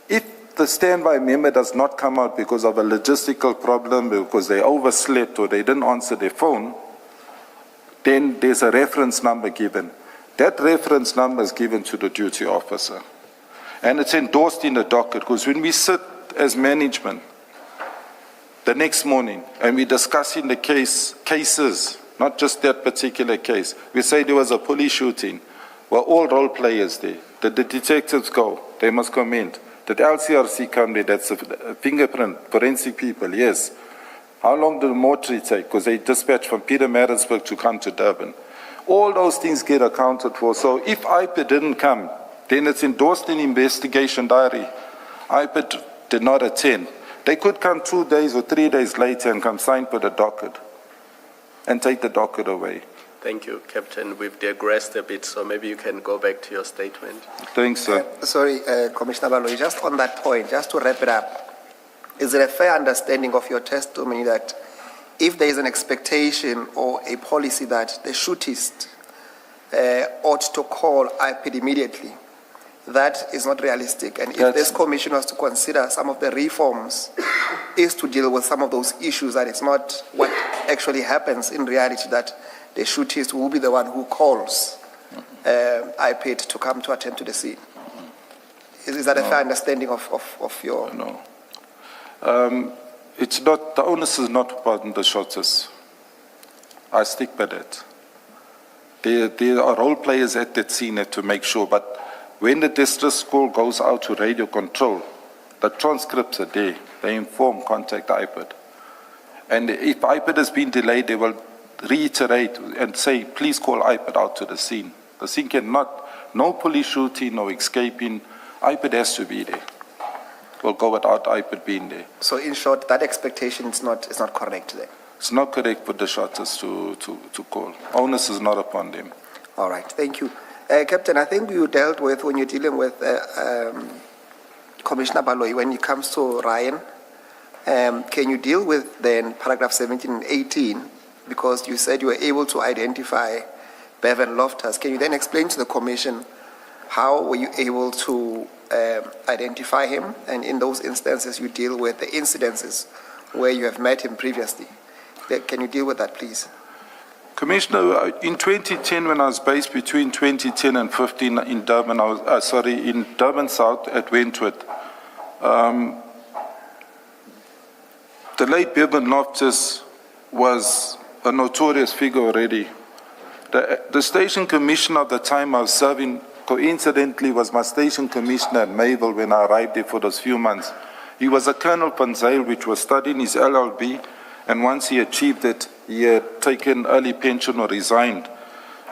if the standby member does not come out because of a logistical problem, because they overslept or they didn't answer their phone, then there's a reference number given. That reference number is given to the duty officer. And it's endorsed in the docket, because when we sit as management the next morning and we're discussing the cases, not just that particular case, we say there was a police shooting, well, all role players there. Did the detectives go? They must comment. Did LCRC come there? That's a fingerprint, forensic people, yes. How long did the mortuary take? Because they dispatched from Pietermaritzburg to come to Durban. All those things get accounted for. So if IPID didn't come, then it's endorsed in investigation diary. IPID did not attend. They could come 2 days or 3 days later and come sign for the docket and take the docket away. Thank you, Captain. We've digressed a bit, so maybe you can go back to your statement. Thanks, sir. Sorry, Commissioner Baloyi, just on that point, just to wrap it up, is it a fair understanding of your testimony that if there is an expectation or a policy that the shootist ought to call IPID immediately, that is not realistic? And if this commission was to consider some of the reforms is to deal with some of those issues, that it's not what actually happens in reality, that the shootist will be the one who calls IPID to come to attend to the scene. Is that a fair understanding of your... No. It's not, the onus is not upon the shooters. I stick by that. There are role players at that scene to make sure, but when the distress call goes out to radio control, the transcripts are there. They inform, contact IPID. And if IPID has been delayed, they will reiterate and say, please call IPID out to the scene. The scene cannot, no police shooting, no escaping. IPID has to be there. We'll go without IPID being there. So in short, that expectation is not correct then? It's not correct for the shooters to call. Onus is not upon them. All right, thank you. Captain, I think you dealt with, when you're dealing with Commissioner Baloyi, when it comes to Ryan, can you deal with then paragraph 17 and 18? Because you said you were able to identify Bevan Loftus. Can you then explain to the commission how were you able to identify him? And in those instances, you deal with the incidences where you have met him previously. Can you deal with that, please? Commissioner, in 2010, when I was based between 2010 and 15 in Durban, in Durban South at Wentworth, the late Bevan Loftus was a notorious figure already. The station commissioner at the time I was serving, coincidentally, was my station commissioner at Mayville when I arrived there for those few months. He was a Colonel Panzale, which was studying his LLB, and once he achieved it, he had taken early pension or resigned.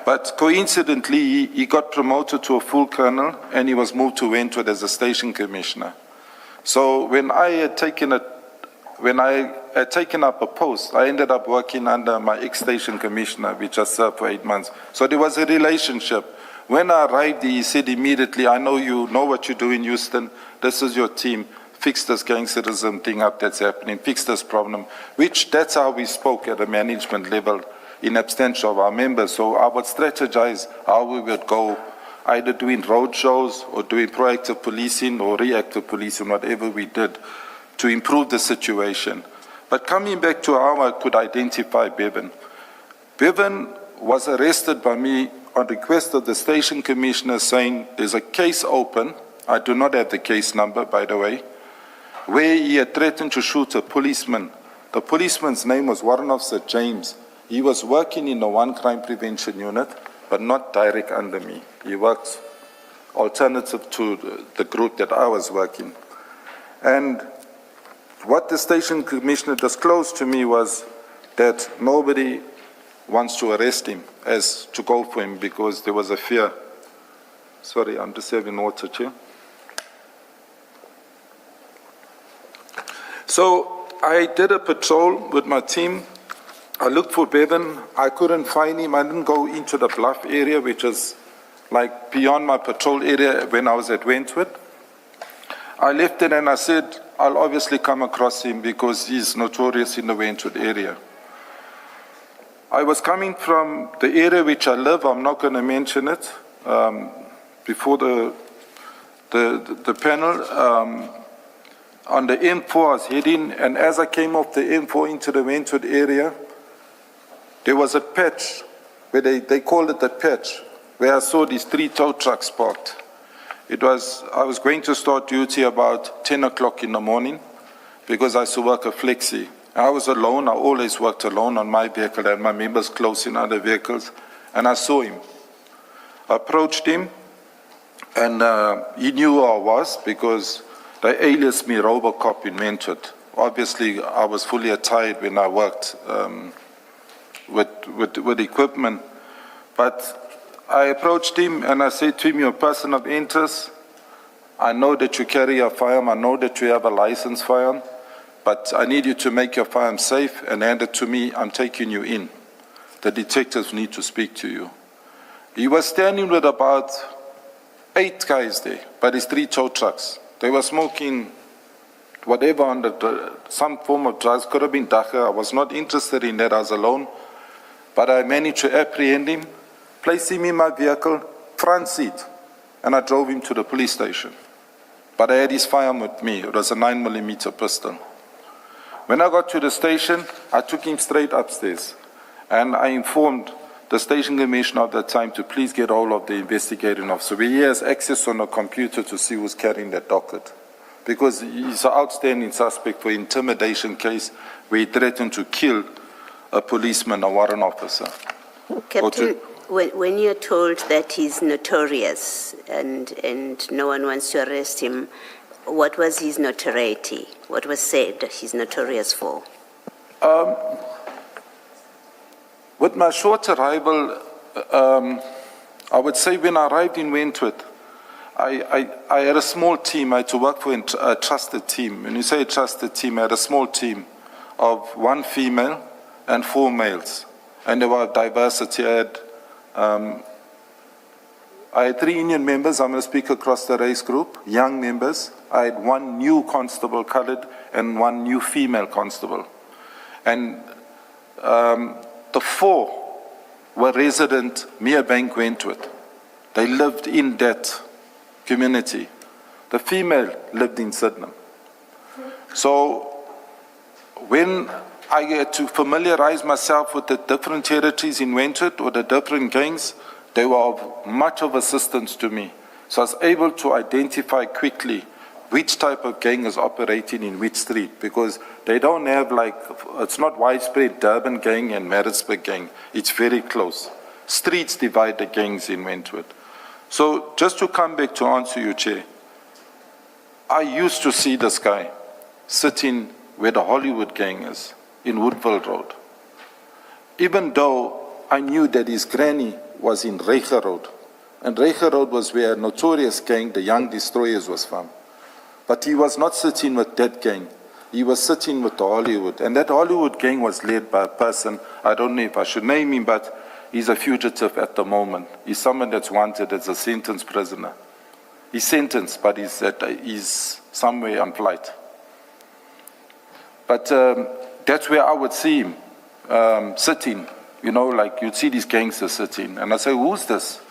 But coincidentally, he got promoted to a full colonel, and he was moved to Wentworth as a station commissioner. So when I had taken up a post, I ended up working under my ex-station commissioner, which I served for 8 months. So there was a relationship. When I arrived, he said immediately, I know you know what you do in Houston. This is your team. Fix this gangsterism thing up that's happening. Fix this problem. That's how we spoke at a management level in absentia of our members. So I would strategize how we would go, either doing road shows or doing proactive policing or reactive policing, whatever we did, to improve the situation. But coming back to how I could identify Bevan. Bevan was arrested by me on request of the station commissioner saying there's a case open. I do not have the case number, by the way, where he had threatened to shoot a policeman. The policeman's name was Warrant Officer James. He was working in the one crime prevention unit, but not direct under me. He works alternative to the group that I was working. And what the station commissioner disclosed to me was that nobody wants to arrest him, as to go for him, because there was a fear. Sorry, I'm just having water, Chair. So I did a patrol with my team. I looked for Bevan. I couldn't find him. I didn't go into the Bluff area, which is like beyond my patrol area when I was at Wentworth. I left it and I said, I'll obviously come across him because he's notorious in the Wentworth area. I was coming from the area which I live. I'm not going to mention it before the panel. On the M4, I was heading, and as I came off the M4 into the Wentworth area, there was a patch, where they called it a patch, where I saw these 3 tow trucks parked. I was going to start duty about 10 o'clock in the morning because I used to work a flexi. I was alone. I always worked alone on my vehicle. I had my members close in other vehicles, and I saw him. I approached him, and he knew who I was because they aliased me Robocop in Wentworth. Obviously, I was fully attired when I worked with equipment. But I approached him and I said to him, you're a person of interest. I know that you carry a firearm. I know that you have a licensed firearm. But I need you to make your firearm safe and hand it to me. I'm taking you in. the detectives need to speak to you. He was standing with about 8 guys there, but his 3 tow trucks. They were smoking whatever under some form of drugs, could have been dacha. I was not interested in that, I was alone. But I managed to apprehend him, place him in my vehicle, front seat, and I drove him to the police station. But I had his firearm with me. It was a 9mm pistol. When I got to the station, I took him straight upstairs, and I informed the station commissioner at that time to please get hold of the investigating officer. He has access on a computer to see who's carrying that docket, because he's an outstanding suspect for intimidation case where he threatened to kill a policeman, a warrant officer. Captain, when you're told that he's notorious and no one wants to arrest him, what was his notoriety? What was said that he's notorious for? With my short arrival, I would say when I arrived in Wentworth, I had a small team. I had to work for a trusted team. When you say a trusted team, I had a small team of 1 female and 4 males. And there was diversity. I had 3 Indian members. I'm going to speak across the race group, young members. I had 1 new constable colored and 1 new female constable. And the 4 were resident Merebank Wentworth. They lived in that community. The female lived in Sydenham. So when I had to familiarize myself with the different territories in Wentworth or the different gangs, they were of much of assistance to me. So I was able to identify quickly which type of gang is operating in which street, because they don't have it's not widespread Durban gang and Maritzburg gang. It's very close. Streets divide the gangs in Wentworth. So just to come back to answer you, Chair, I used to see this guy sitting where the Hollywood gang is, in Woodville Road. Even though I knew that his granny was in Reiger Road, and Reiger Road was where a notorious gang, the Young Destroyers, was from. But he was not sitting with that gang. He was sitting with the Hollywood. And that Hollywood gang was led by a person, I don't know if I should name him, but he's a fugitive at the moment. He's someone that's wanted as a sentenced prisoner. He's sentenced, but he's somewhere on flight. But that's where I would see him sitting, like you'd see these gangsters sitting. And I say, who's this?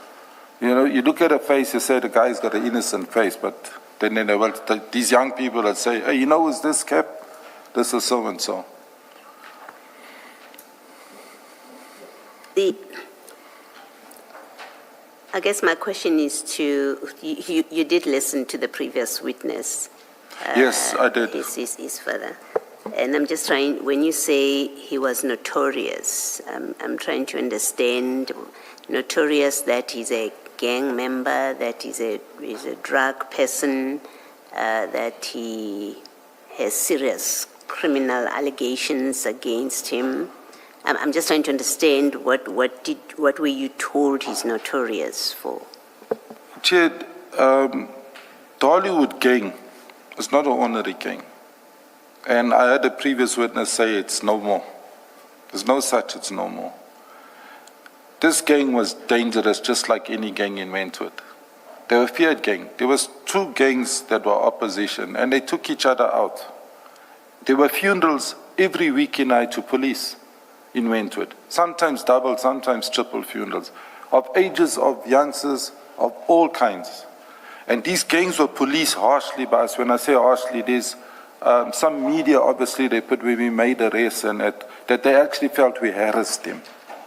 You look at a face, you say the guy's got an innocent face, but then these young people that say, hey, who's this, Cap? This is so-and-so. I guess my question is you did listen to the previous witness. Yes, I did. His father. And I'm just trying, when you say he was notorious, I'm trying to understand, notorious that he's a gang member, that he's a drug person, that he has serious criminal allegations against him. I'm just trying to understand what were you told he's notorious for? Chair, the Hollywood gang is not an honorary gang. And I had a previous witness say it's no more. There's no such, it's no more. This gang was dangerous, just like any gang in Wentworth. They were a feared gang. There was 2 gangs that were opposition, and they took each other out. There were funerals every weekend night to police in Wentworth. Sometimes double, sometimes triple funerals, of ages of youngsters of all kinds. And these gangs were policed harshly by us. When I say harshly, there's some media, obviously, they put where we made arrests and that they actually felt we harassed them,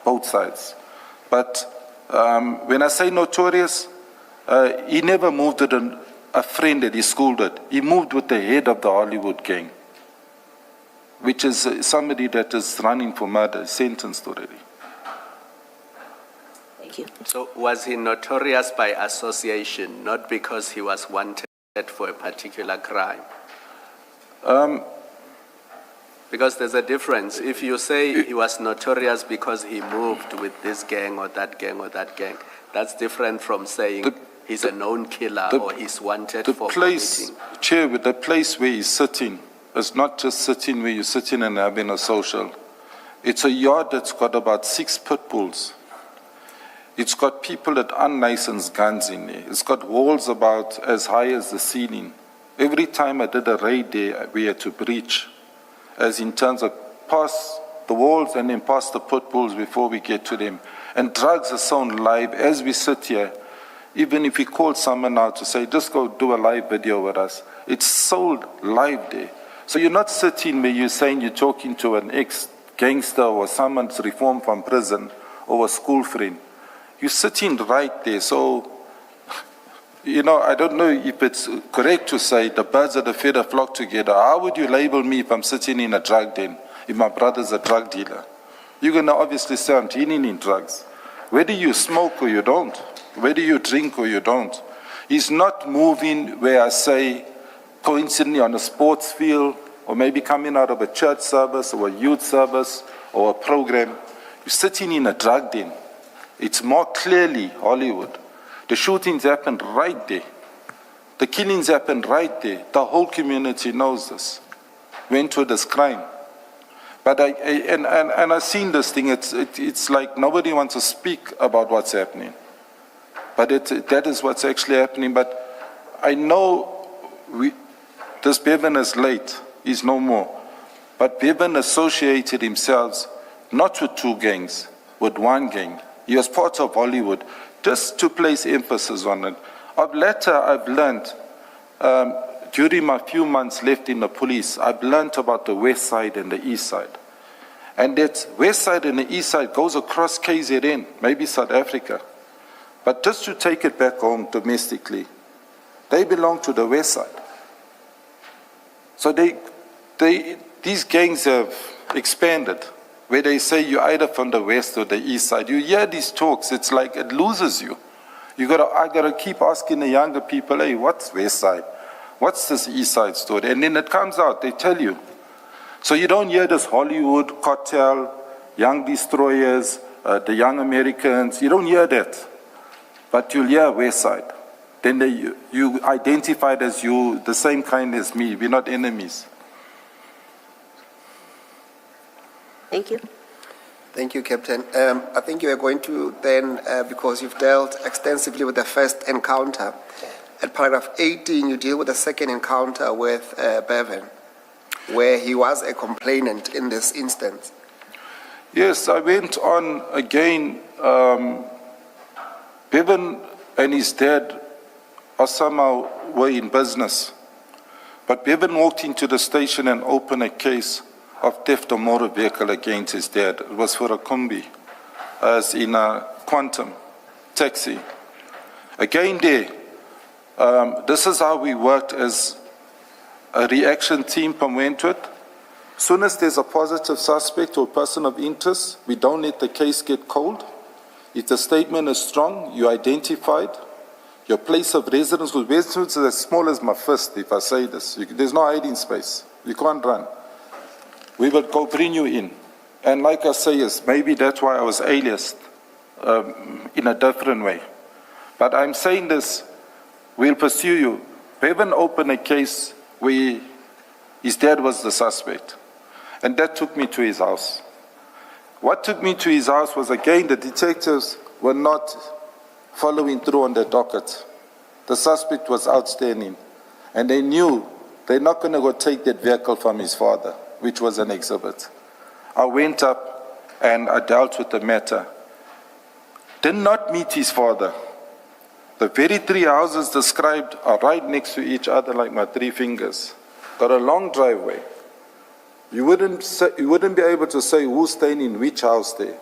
both sides. But when I say notorious, he never moved with a friend that he schooled with. He moved with the head of the Hollywood gang, which is somebody that is running for murder, sentenced already. Thank you. So was he notorious by association, not because he was wanted for a particular crime? Because there's a difference. If you say he was notorious because he moved with this gang or that gang or that gang, that's different from saying he's a known killer or he's wanted for committing. Chair, with the place where he's sitting, it's not just sitting where you're sitting and having a social. It's a yard that's got about 6 pit bulls. It's got people with unlicensed guns in there. It's got walls about as high as the ceiling. Every time I did a raid there, we had to breach, as in terms of pass the walls and then pass the pit bulls before we get to them. And drugs are sold live as we sit here. Even if we call someone now to say, just go do a live video with us, it's sold live there. So you're not sitting where you're saying you're talking to an ex-gangster or someone's reformed from prison or a school friend. You're sitting right there. So, you know, I don't know if it's correct to say the birds of the feather flock together. How would you label me if I'm sitting in a drug den, if my brother's a drug dealer? You're going to obviously say I'm dealing in drugs. Whether you smoke or you don't, whether you drink or you don't, he's not moving where I say, coincidentally on a sports field, or maybe coming out of a church service or a youth service or a program. You're sitting in a drug den. It's more clearly Hollywood. The shootings happened right there. The killings happened right there. The whole community knows this. Wentworth is crime. But I've seen this thing. It's like nobody wants to speak about what's happening. But that is what's actually happening. But I know this Bevan is late. He's no more. But Bevan associated himself not with 2 gangs, with 1 gang. He was part of Hollywood, just to place emphasis on it. Later, I've learned, during my few months left in the police, I've learned about the west side and the east side. And that west side and the east side goes across KZN, maybe South Africa. But just to take it back home domestically, they belong to the west side. So these gangs have expanded, where they say you're either from the west or the east side. You hear these talks, it's like it loses you. I gotta keep asking the younger people, hey, what's west side? What's this east side story? And then it comes out, they tell you. So you don't hear this Hollywood, cartel, young destroyers, the young Americans, you don't hear that. But you'll hear west side. Then you identified as you, the same kind as me, we're not enemies. Thank you. Thank you, Captain. I think you are going to then, because you've dealt extensively with the first encounter, at paragraph 18, you deal with the second encounter with Bevan, where he was a complainant in this instance. Yes, I went on again. Bevan and his dad somehow were in business. But Bevan walked into the station and opened a case of theft of motor vehicle against his dad. It was for a combi, as in a quantum taxi. Again there, this is how we worked as a reaction team from Wentworth. As soon as there's a positive suspect or person of interest, we don't let the case get cold. If the statement is strong, you identified your place of residence, because Wentworth is as small as my fist, if I say this. There's no hiding space. You can't run. We will go bring you in. And like I say, yes, maybe that's why I was aliased in a different way. But I'm saying this, we'll pursue you. Bevan opened a case where his dad was the suspect. And that took me to his house. What took me to his house was, again, the detectives were not following through on the docket. The suspect was outstanding. And they knew they're not going to go take that vehicle from his father, which was an exhibit. I went up and I dealt with the matter. Did not meet his father. The very 3 houses described are right next to each other like my 3 fingers. Got a long driveway. You wouldn't be able to say who's staying in which house there.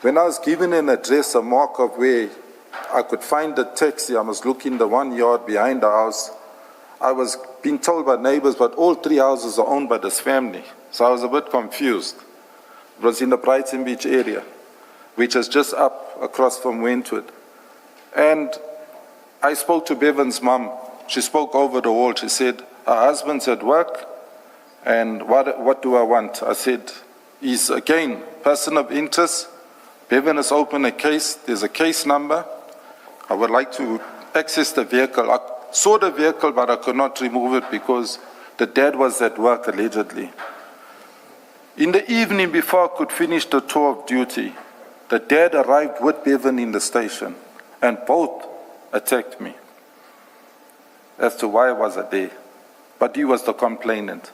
When I was given an address, a mark of where I could find the taxi, I was looking the 1 yard behind the house. I was being told by neighbors, but all 3 houses are owned by this family. So I was a bit confused. It was in the Brighton Beach area, which is just up across from Wentworth. And I spoke to Bevan's mum. She spoke over the wall. She said, her husband's at work, and what do I want? I said, he's, again, person of interest. Bevan has opened a case. There's a case number. I would like to access the vehicle. I saw the vehicle, but I could not remove it because the dad was at work, allegedly. In the evening, before I could finish the tour of duty, the dad arrived with Bevan in the station, and both attacked me as to why I was there. But he was the complainant.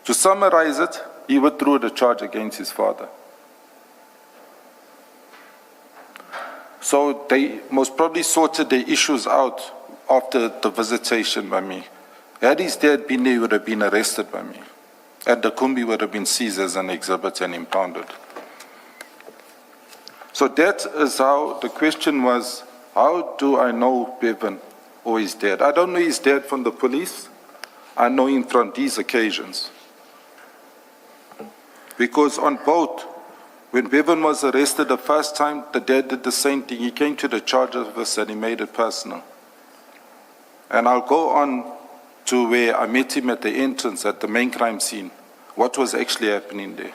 To summarize it, he withdrew the charge against his father. So they most probably sorted their issues out after the visitation by me. Had his dad been there, he would have been arrested by me. And the Kumbi would have been seized as an exhibit and impounded. So that is how the question was, how do I know Bevan or his dad? I don't know his dad from the police. I know him from these occasions. Because on both, when Bevan was arrested the first time, the dad did the same thing. He came to the charge office and he made it personal. And I'll go on to where I met him at the entrance at the main crime scene. What was actually happening there?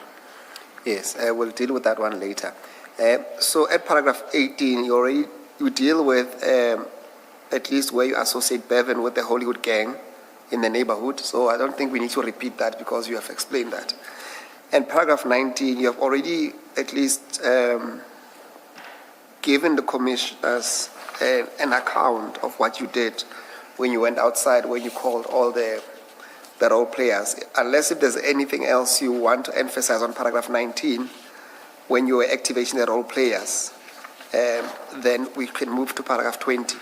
Yes, we'll deal with that one later. So at paragraph 18, you deal with at least where you associate Bevan with the Hollywood gang in the neighborhood. So I don't think we need to repeat that because you have explained that. And paragraph 19, you have already at least given the commissioners an account of what you did when you went outside, when you called all the role players. Unless if there's anything else you want to emphasize on paragraph 19, when you were activating the role players, then we can move to paragraph 20.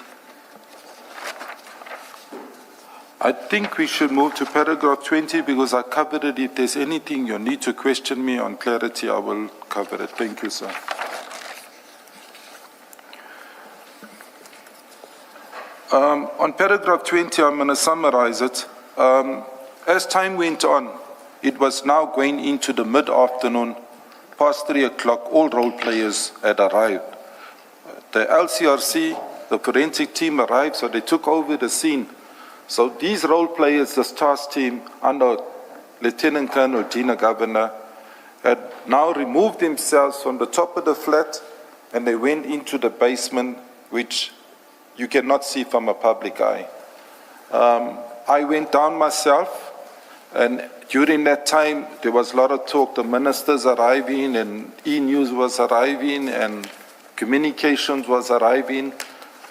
I think we should move to paragraph 20 because I covered it. If there's anything you need to question me on clarity, I will cover it. Thank you, sir. On paragraph 20, I'm going to summarize it. As time went on, it was now going into the mid-afternoon, past 3 o'clock, all role players had arrived. The LCRC, the forensic team arrived, so they took over the scene. So these role players, the task team under Lieutenant Colonel Gina Governor, had now removed themselves from the top of the flat and they went into the basement, which you cannot see from a public eye. I went down myself, and during that time, there was a lot of talk, the ministers arriving, and E-News was arriving, and communications was arriving.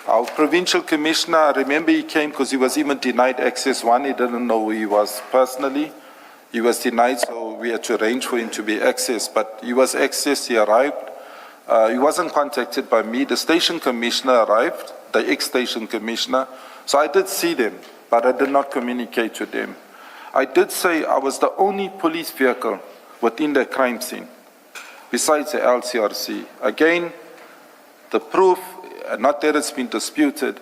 Our provincial commissioner, I remember he came because he was even denied access. One, he didn't know who he was personally. He was denied, so we had to arrange for him to be accessed. But he was accessed, he arrived. He wasn't contacted by me. The station commissioner arrived, the ex-station commissioner. So I did see them, but I did not communicate with them. I did say I was the only police vehicle within the crime scene, besides the LCRC. Again, the proof, not that it's been disputed,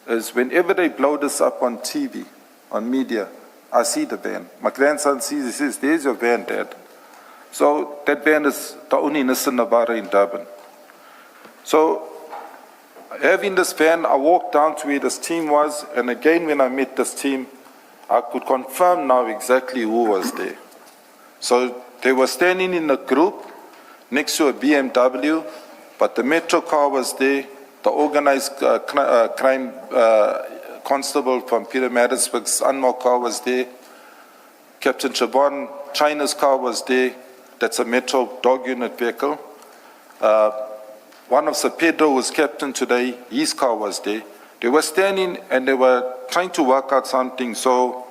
is whenever they blow this up on TV, on media, I see the van. My grandson sees, he says, there's your van, Dad. So that van is the only Nissan Navara in Durban. So having this van, I walked down to where this team was, and again when I met this team, I could confirm now exactly who was there. So they were standing in a group next to a BMW, but the metro car was there, the organized crime constable from Peter Madisburg's unmarked car was there, Captain Chabon, China's car was there, that's a metro dog unit vehicle. One of Sir Pedro was captain today, his car was there. They were standing and they were trying to work out something, so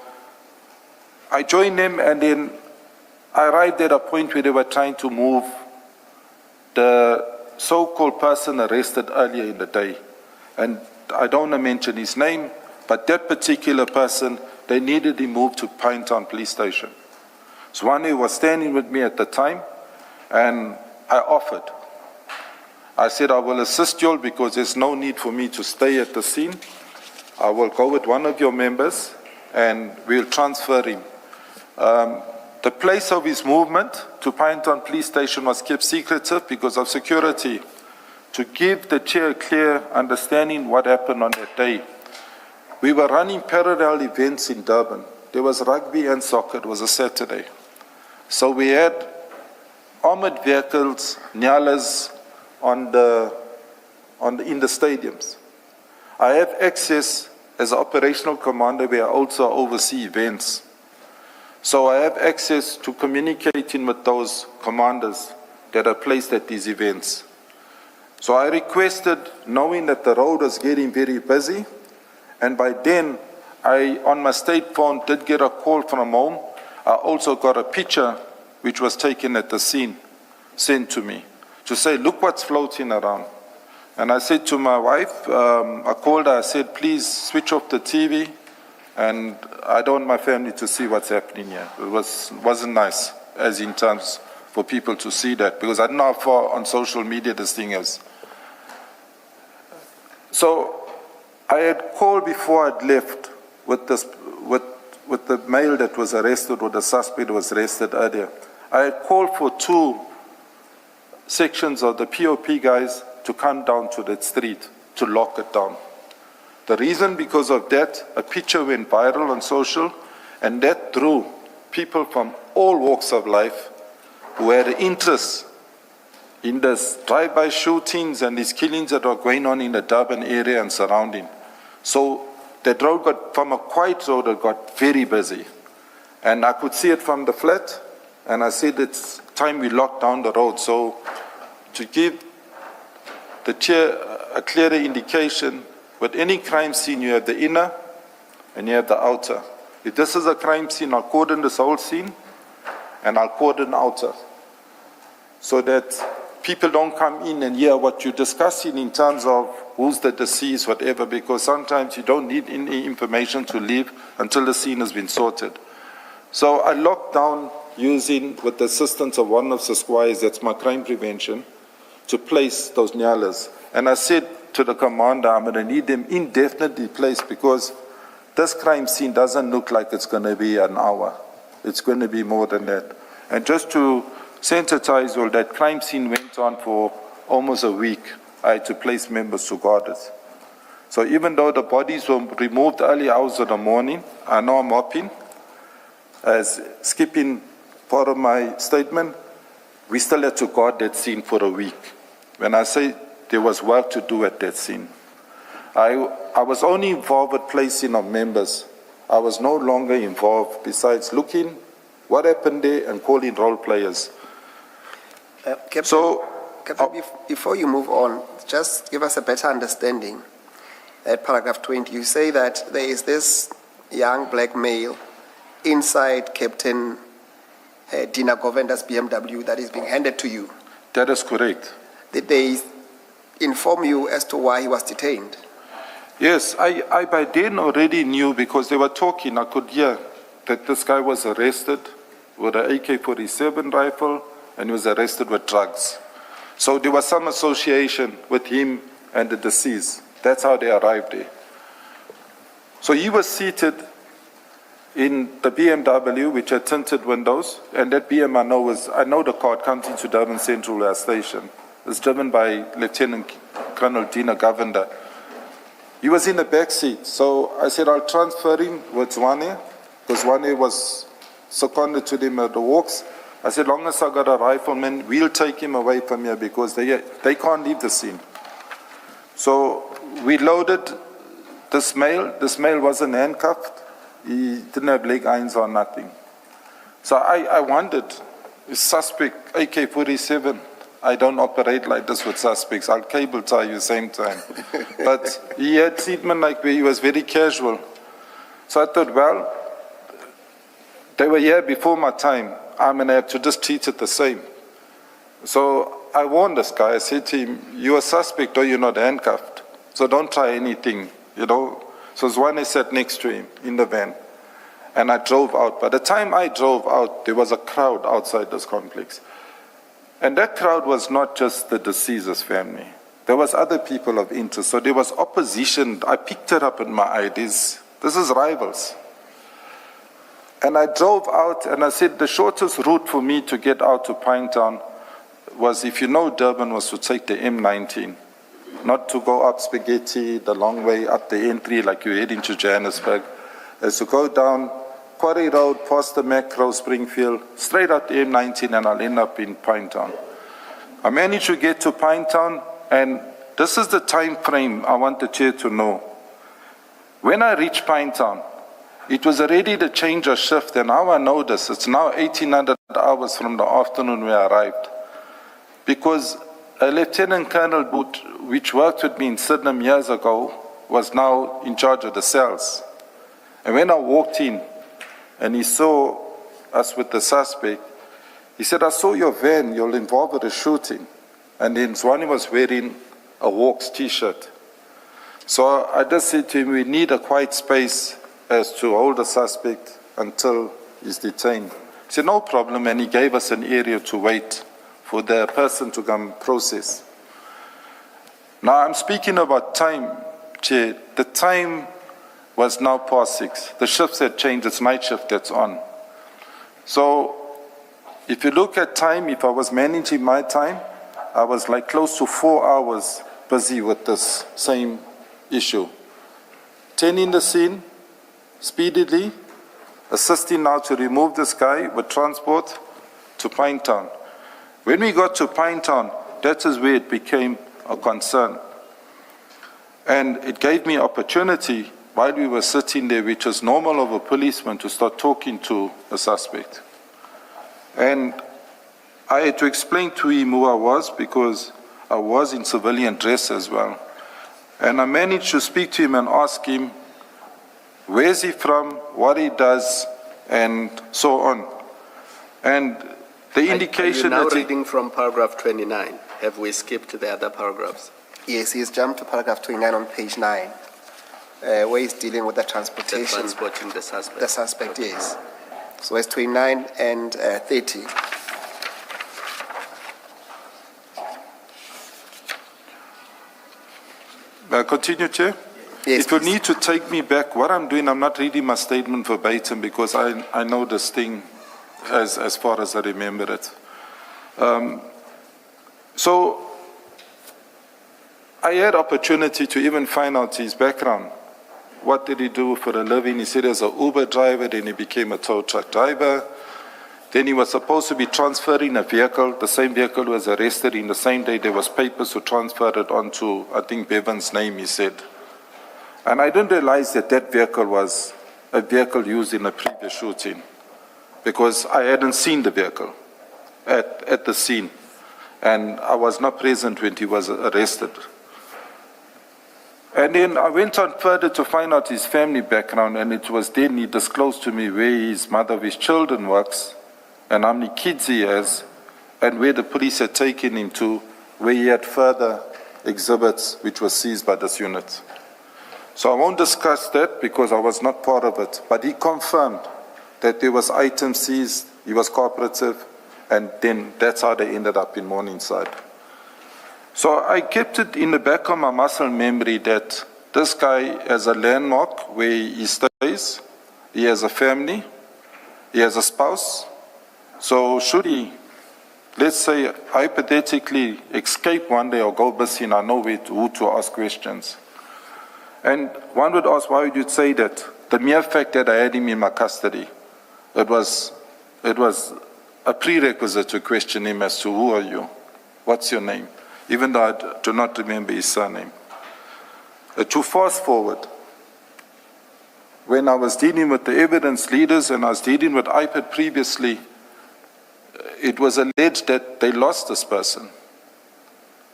I joined them, and then I arrived at a point where they were trying to move the so-called person arrested earlier in the day. And I don't want to mention his name, but that particular person, they needed him moved to Pinetown Police Station. So one who was standing with me at the time, and I offered. I said, I will assist you all because there's no need for me to stay at the scene. I will go with one of your members and we'll transfer him. The place of his movement to Pinetown Police Station was kept secretive because of security, to give the chair a clear understanding what happened on that day. We were running parallel events in Durban. There was rugby and soccer. It was a Saturday. So we had armored vehicles, Nyalas, in the stadiums. I have access as an operational commander where I also oversee events. So I have access to communicating with those commanders that are placed at these events. So I requested, knowing that the road was getting very busy, and by then I, on my state phone, did get a call from home. I also got a picture which was taken at the scene, sent to me, to say, look what's floating around. And I said to my wife, I called her, I said, please switch off the TV, and I don't want my family to see what's happening here. It wasn't nice, as in terms for people to see that, because I don't know how far on social media this thing is. So I had called before I'd left with the male that was arrested, or the suspect was arrested earlier. I had called for 2 sections of the POP guys to come down to that street to lock it down. The reason, because of that, a picture went viral on social, and that drew people from all walks of life who had interest in this drive-by shootings and these killings that are going on in the Durban area and surrounding. So that road got, from a quiet road, it got very busy. And I could see it from the flat, and I said it's time we lock down the road. So to give the chair a clearer indication, with any crime scene you have the inner and you have the outer. If this is a crime scene, I'll cordon this whole scene and I'll cordon outer, so that people don't come in and hear what you're discussing in terms of who's the deceased, whatever, because sometimes you don't need any information to leave until the scene has been sorted. So I locked down using, with the assistance of one of the squires, that's my crime prevention, to place those nyalas. And I said to the commander, I'm going to need them indefinitely placed, because this crime scene doesn't look like it's going to be an hour. It's going to be more than that. And just to sensitize all that, crime scene went on for almost a week. I had to place members to guard it. So even though the bodies were removed early hours of the morning, I know I'm hopping, as skipping part of my statement, we still had to guard that scene for a week. When I say there was work to do at that scene, I was only involved with placing of members. I was no longer involved besides looking what happened there and calling role players. Captain, before you move on, just give us a better understanding. At paragraph 20, you say that there is this young black male inside Captain Dina Govenda's BMW that is being handed to you. That is correct. Did they inform you as to why he was detained? Yes, I by then already knew, because they were talking. I could hear that this guy was arrested with an AK-47 rifle and he was arrested with drugs. So there was some association with him and the deceased. That's how they arrived there. So he was seated in the BMW, which had tinted windows, and that BM I know the car comes into Durban Central Station. It's driven by Lieutenant Colonel Dina Govender. He was in the back seat, so I said I'll transfer him with Zwane, because Zwane was seconded to them at the walks. I said, long as I got a rifleman, we'll take him away from here, because they can't leave the scene. So we loaded this male. This male wasn't handcuffed. He didn't have leg irons or nothing. So I wondered, is suspect AK-47? I don't operate like this with suspects. I'll cable tie you same time. But he had treatment like where he was very casual. So I thought, well, they were here before my time. I'm going to have to just treat it the same. So I warned this guy. I said to him, you're a suspect or you're not handcuffed. So don't try anything, you know. So Zwane sat next to him in the van. And I drove out. By the time I drove out, there was a crowd outside this complex. And that crowd was not just the deceased's family. There was other people of interest. So there was opposition. I picked it up in my eye. This is rivals. And I drove out and I said the shortest route for me to get out to Pinetown was, if you know Durban, was to take the M19. Not to go up Spaghetti the long way up the entry like you're heading to Johannesburg. As to go down Quarry Road, past the Macro, Springfield, straight up the M19, and I'll end up in Pinetown. I managed to get to Pinetown, and this is the time frame I want the chair to know. When I reached Pinetown, It was already the change of shift, and now I know this. It's now 1800 hours from the afternoon we arrived. Because a Lieutenant Colonel, which worked with me in Sydenham years ago, was now in charge of the cells. And when I walked in, and he saw us with the suspect, he said, "I saw your van, you're involved with a shooting." And then Zwani was wearing a Walks t-shirt. So I just said to him, "We need a quiet space as to hold the suspect until he's detained." He said, "No problem," and he gave us an area to wait for the person to come process. Now I'm speaking about time, Chair. The time was now past 6. The shifts had changed, it's night shift that's on. So if you look at time, if I was managing my time, I was like close to 4 hours busy with this same issue. 10 in the scene, speedily, assisting now to remove this guy with transport to Pinetown. When we got to Pinetown, that is where it became a concern. And it gave me opportunity while we were sitting there, which was normal of a policeman, to start talking to a suspect. And I had to explain to him who I was, because I was in civilian dress as well. And I managed to speak to him and ask him, where is he from, what he does, and so on. And the indication Are you now that reading from paragraph 29? Have we skipped the other paragraphs? Yes, he's jumped to paragraph 29 on page 9, where he's dealing with the transportation. The transporting the suspect. The suspect, yes. So it's 29 and 30. Continue, Chair? Yes, if you need to take me back, what I'm doing, I'm not reading my statement verbatim, because I know this thing as far as I remember it. So I had opportunity to even find out his background. What did he do for a living? He said he was an Uber driver, then he became a tow truck driver. Then he was supposed to be transferring a vehicle. The same vehicle was arrested in the same day. There was papers to transfer it onto, I think, Bevan's name, he said. And I didn't realize that that vehicle was a vehicle used in a previous shooting, because I hadn't seen the vehicle at the scene. And I was not present when he was arrested. And then I went on further to find out his family background, and it was then he disclosed to me where his mother of his children works, and how many kids he has, and where the police had taken him to, where he had further exhibits which were seized by this unit. So I won't discuss that because I was not part of it, but he confirmed that there was items seized, he was cooperative, and then that's how they ended up in Morningside. So I kept it in the back of my muscle memory that this guy has a landmark where he stays, he has a family, he has a spouse. So should he, let's say, hypothetically escape one day or go missing, I know who to ask questions. And one would ask, why would you say that? The mere fact that I had him in my custody, it was a prerequisite to question him as to who are you, what's your name, even though I do not remember his surname. To fast forward, when I was dealing with the evidence leaders and I was dealing with IPAD previously, it was alleged that they lost this person.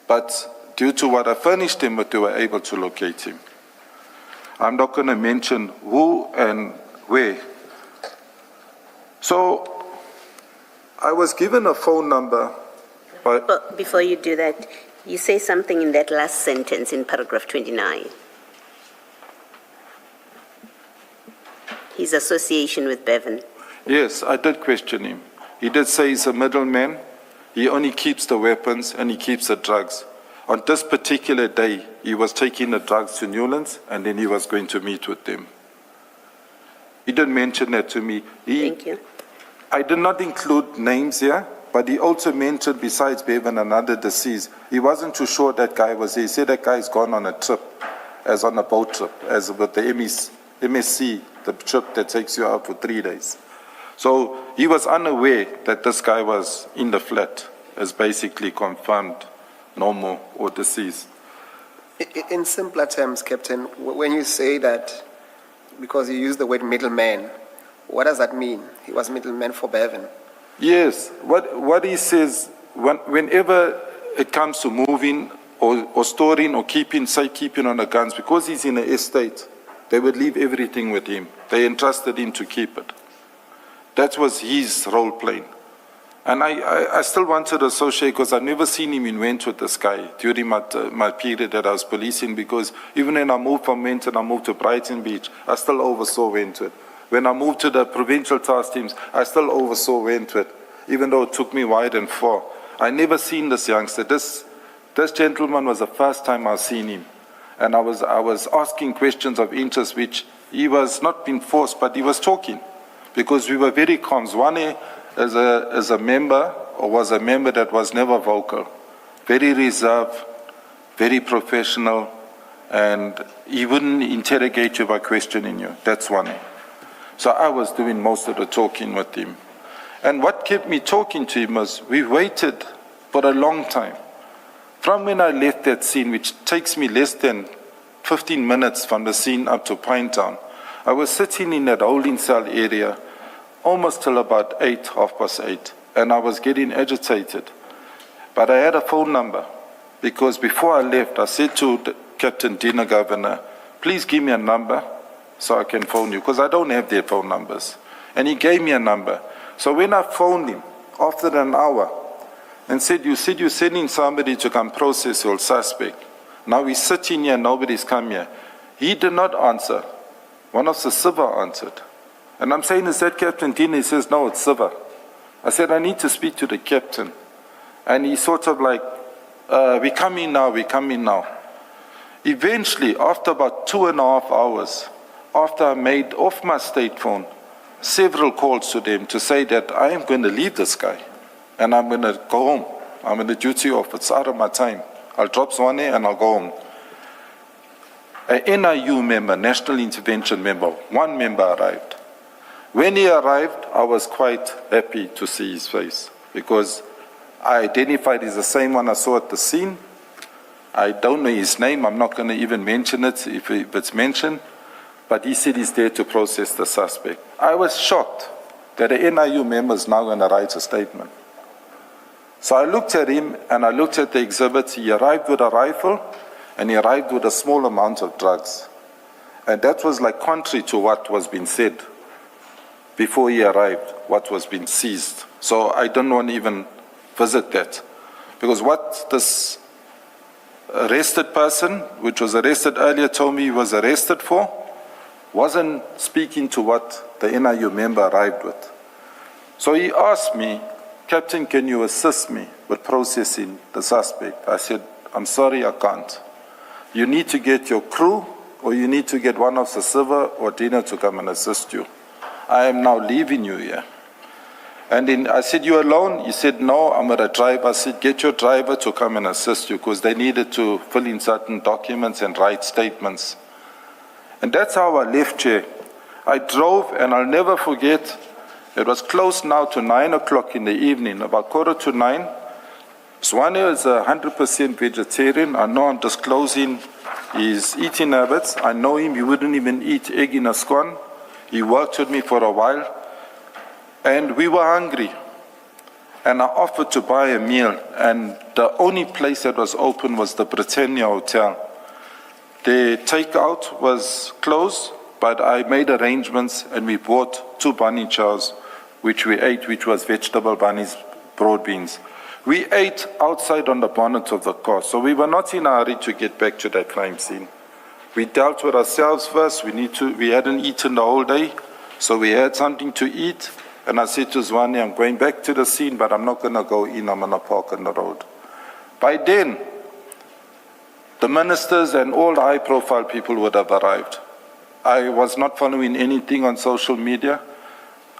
But due to what I furnished them with, they were able to locate him. I'm not going to mention who and where. So I was given a phone number. But before you do that, you say something in that last sentence in paragraph 29. His association with Bevan. Yes, I did question him. He did say he's a middleman. He only keeps the weapons and he keeps the drugs. On this particular day, he was taking the drugs to Newlands and then he was going to meet with them. He didn't mention that to me. Thank you. I did not include names here, but he also mentioned, besides Bevan, another deceased. He wasn't too sure that guy was here. He said that guy's gone on a trip, as on a boat trip, as with the MSC, the trip that takes you out for 3 days. So he was unaware that this guy was in the flat, as basically confirmed normal or deceased. In simpler terms, Captain, when you say that because you used the word middleman. What does that mean? He was middleman for Bevan. Yes, what he says, whenever it comes to moving or storing or keeping on the guns, because he's in an estate, they would leave everything with him. They entrusted him to keep it. That was his role playing. And I still want to associate, because I've never seen him in Wentworth, this guy, during my period that I was policing, because even when I moved from Wentworth, I moved to Brighton Beach, I still oversaw Wentworth. When I moved to the provincial task teams, I still oversaw Wentworth, even though it took me wide and far. I never seen this youngster. This gentleman was the first time I've seen him. And I was asking questions of interest, which he was not being forced, but he was talking, because we were very calm. Zwane, as a member, or was a member that was never vocal, very reserved, very professional, and he wouldn't interrogate you by questioning you. That's one. So I was doing most of the talking with him. And what kept me talking to him was, we waited for a long time. From when I left that scene, which takes me less than 15 minutes from the scene up to Pinetown, I was sitting in that holding cell area almost till about 8, 8:30, and I was getting agitated. But I had a phone number, because before I left, I said to the Captain Dina Governor, please give me a number so I can phone you, because I don't have their phone numbers. And he gave me a number. So when I phoned him, after an hour, and said you're sending somebody to come process your suspect. Now he's sitting here, nobody's come here. He did not answer. One of the civil answered. And I'm saying, is that Captain Dina? He says, no, it's civil. I said, I need to speak to the captain. And he sort of like, we come in now. Eventually, after about 2.5 hours, after I made off my state phone several calls to them to say that I am going to leave this guy and I'm going to go home. I'm in the duty off. It's out of my time. I'll drop Zwane and I'll go home. An NIU member, National Intervention member, one member arrived. When he arrived, I was quite happy to see his face, because I identified he's the same one I saw at the scene. I don't know his name. I'm not going to even mention it if it's mentioned. But he said he's there to process the suspect. I was shocked that the NIU member is now going to write a statement. So I looked at him and I looked at the exhibits. He arrived with a rifle and he arrived with a small amount of drugs. And that was like contrary to what was being said before he arrived, what was being seized. So I don't want to even visit that. Because what this arrested person, which was arrested earlier, told me he was arrested for, wasn't speaking to what the NIU member arrived with. So he asked me, Captain, can you assist me with processing the suspect? I said, I'm sorry, I can't. You need to get your crew, or you need to get one of the civil or Dina to come and assist you. I am now leaving you here. And then I said, you alone? He said, no, I'm with a driver. I said, get your driver to come and assist you, because they needed to fill in certain documents and write statements. And that's how I left here. I drove, and I'll never forget, it was close now to 9 o'clock in the evening, about 9:15. Zwane is 100% vegetarian. I know I'm disclosing his eating habits. I know him, he wouldn't even eat egg in a scone. He worked with me for a while. And we were hungry. And I offered to buy a meal. And the only place that was open was the Britannia Hotel. The takeout was closed, but I made arrangements and we bought 2 bunny chows, which we ate, which was vegetable bunnies, broad beans. We ate outside on the bonnet of the car, so we were not in a hurry to get back to that crime scene. We dealt with ourselves first. We hadn't eaten the whole day, so we had something to eat. And I said to Zwane, I'm going back to the scene, but I'm not going to go in. I'm going to park on the road. By then, the ministers and all the high-profile people would have arrived. I was not following anything on social media.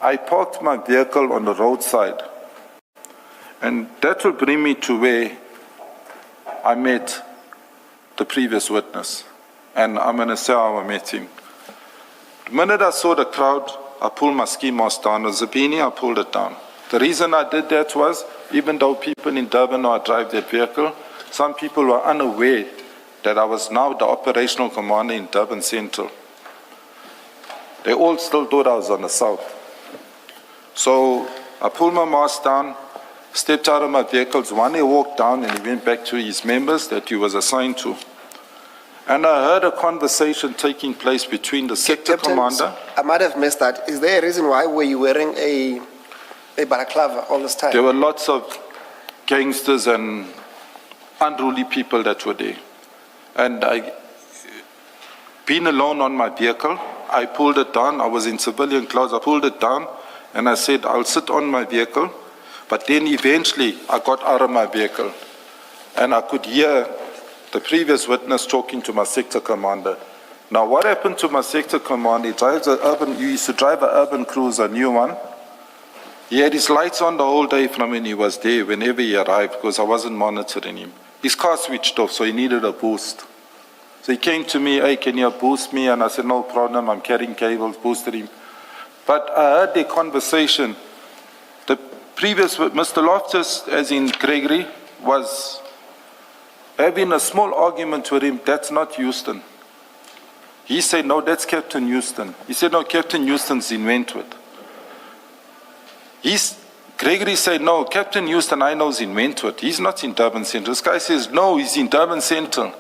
I parked my vehicle on the roadside. And that will bring me to where I met the previous witness. And I'm going to say how I met him. The minute I saw the crowd, I pulled my ski mask down. The Zabini, I pulled it down. The reason I did that was, even though people in Durban know I drive that vehicle, some people were unaware that I was now the operational commander in Durban Central. They all still thought I was on the south. So I pulled my mask down, stepped out of my vehicles. One, he walked down and he went back to his members that he was assigned to. And I heard a conversation taking place between the sector Captain, commander. I might have missed that. Is there a reason why were you wearing a balaclava all this time? There were lots of gangsters and unruly people that were there. And being alone on my vehicle, I pulled it down. I was in civilian clothes. I pulled it down and I said, I'll sit on my vehicle. But then eventually I got out of my vehicle and I could hear the previous witness talking to my sector commander. Now what happened to my sector commander, he used to drive an urban cruiser, a new one. He had his lights on the whole day from when he was there, whenever he arrived, because I wasn't monitoring him. His car switched off, so he needed a boost. So he came to me, hey, can you boost me? And I said, no problem, I'm carrying cables, boosted him. But I heard the conversation. The previous, Mr. Loftus, as in Gregory, was having a small argument with him. That's not Houston. He said, no, that's Captain Houston. He said, no, Captain Houston's in Wentworth. Gregory said, no, Captain Houston, I know is in Wentworth. He's not in Durban Central. This guy says, no, he's in Durban Central.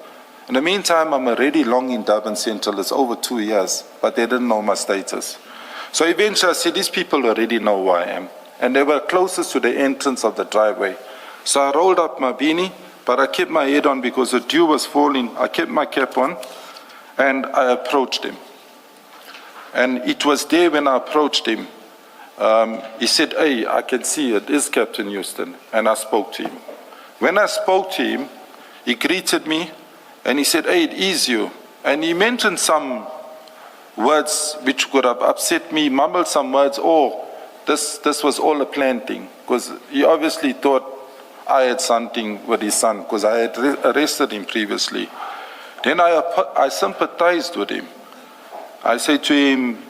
In the meantime, I'm already long in Durban Central. It's over 2 years, but they didn't know my status. So eventually I said, these people already know who I am. And they were closest to the entrance of the driveway. So I rolled up my beanie, but I kept my head on because the dew was falling. I kept my cap on, and I approached him. And it was there when I approached him. He said, hey, I can see it is Captain Houston. And I spoke to him. When I spoke to him, he greeted me, and he said, hey, it is you. And he mentioned some words which could have upset me, mumbled some words, this was all a planned thing. Because he obviously thought I had something with his son, because I had arrested him previously. Then I sympathized with him. I said to him,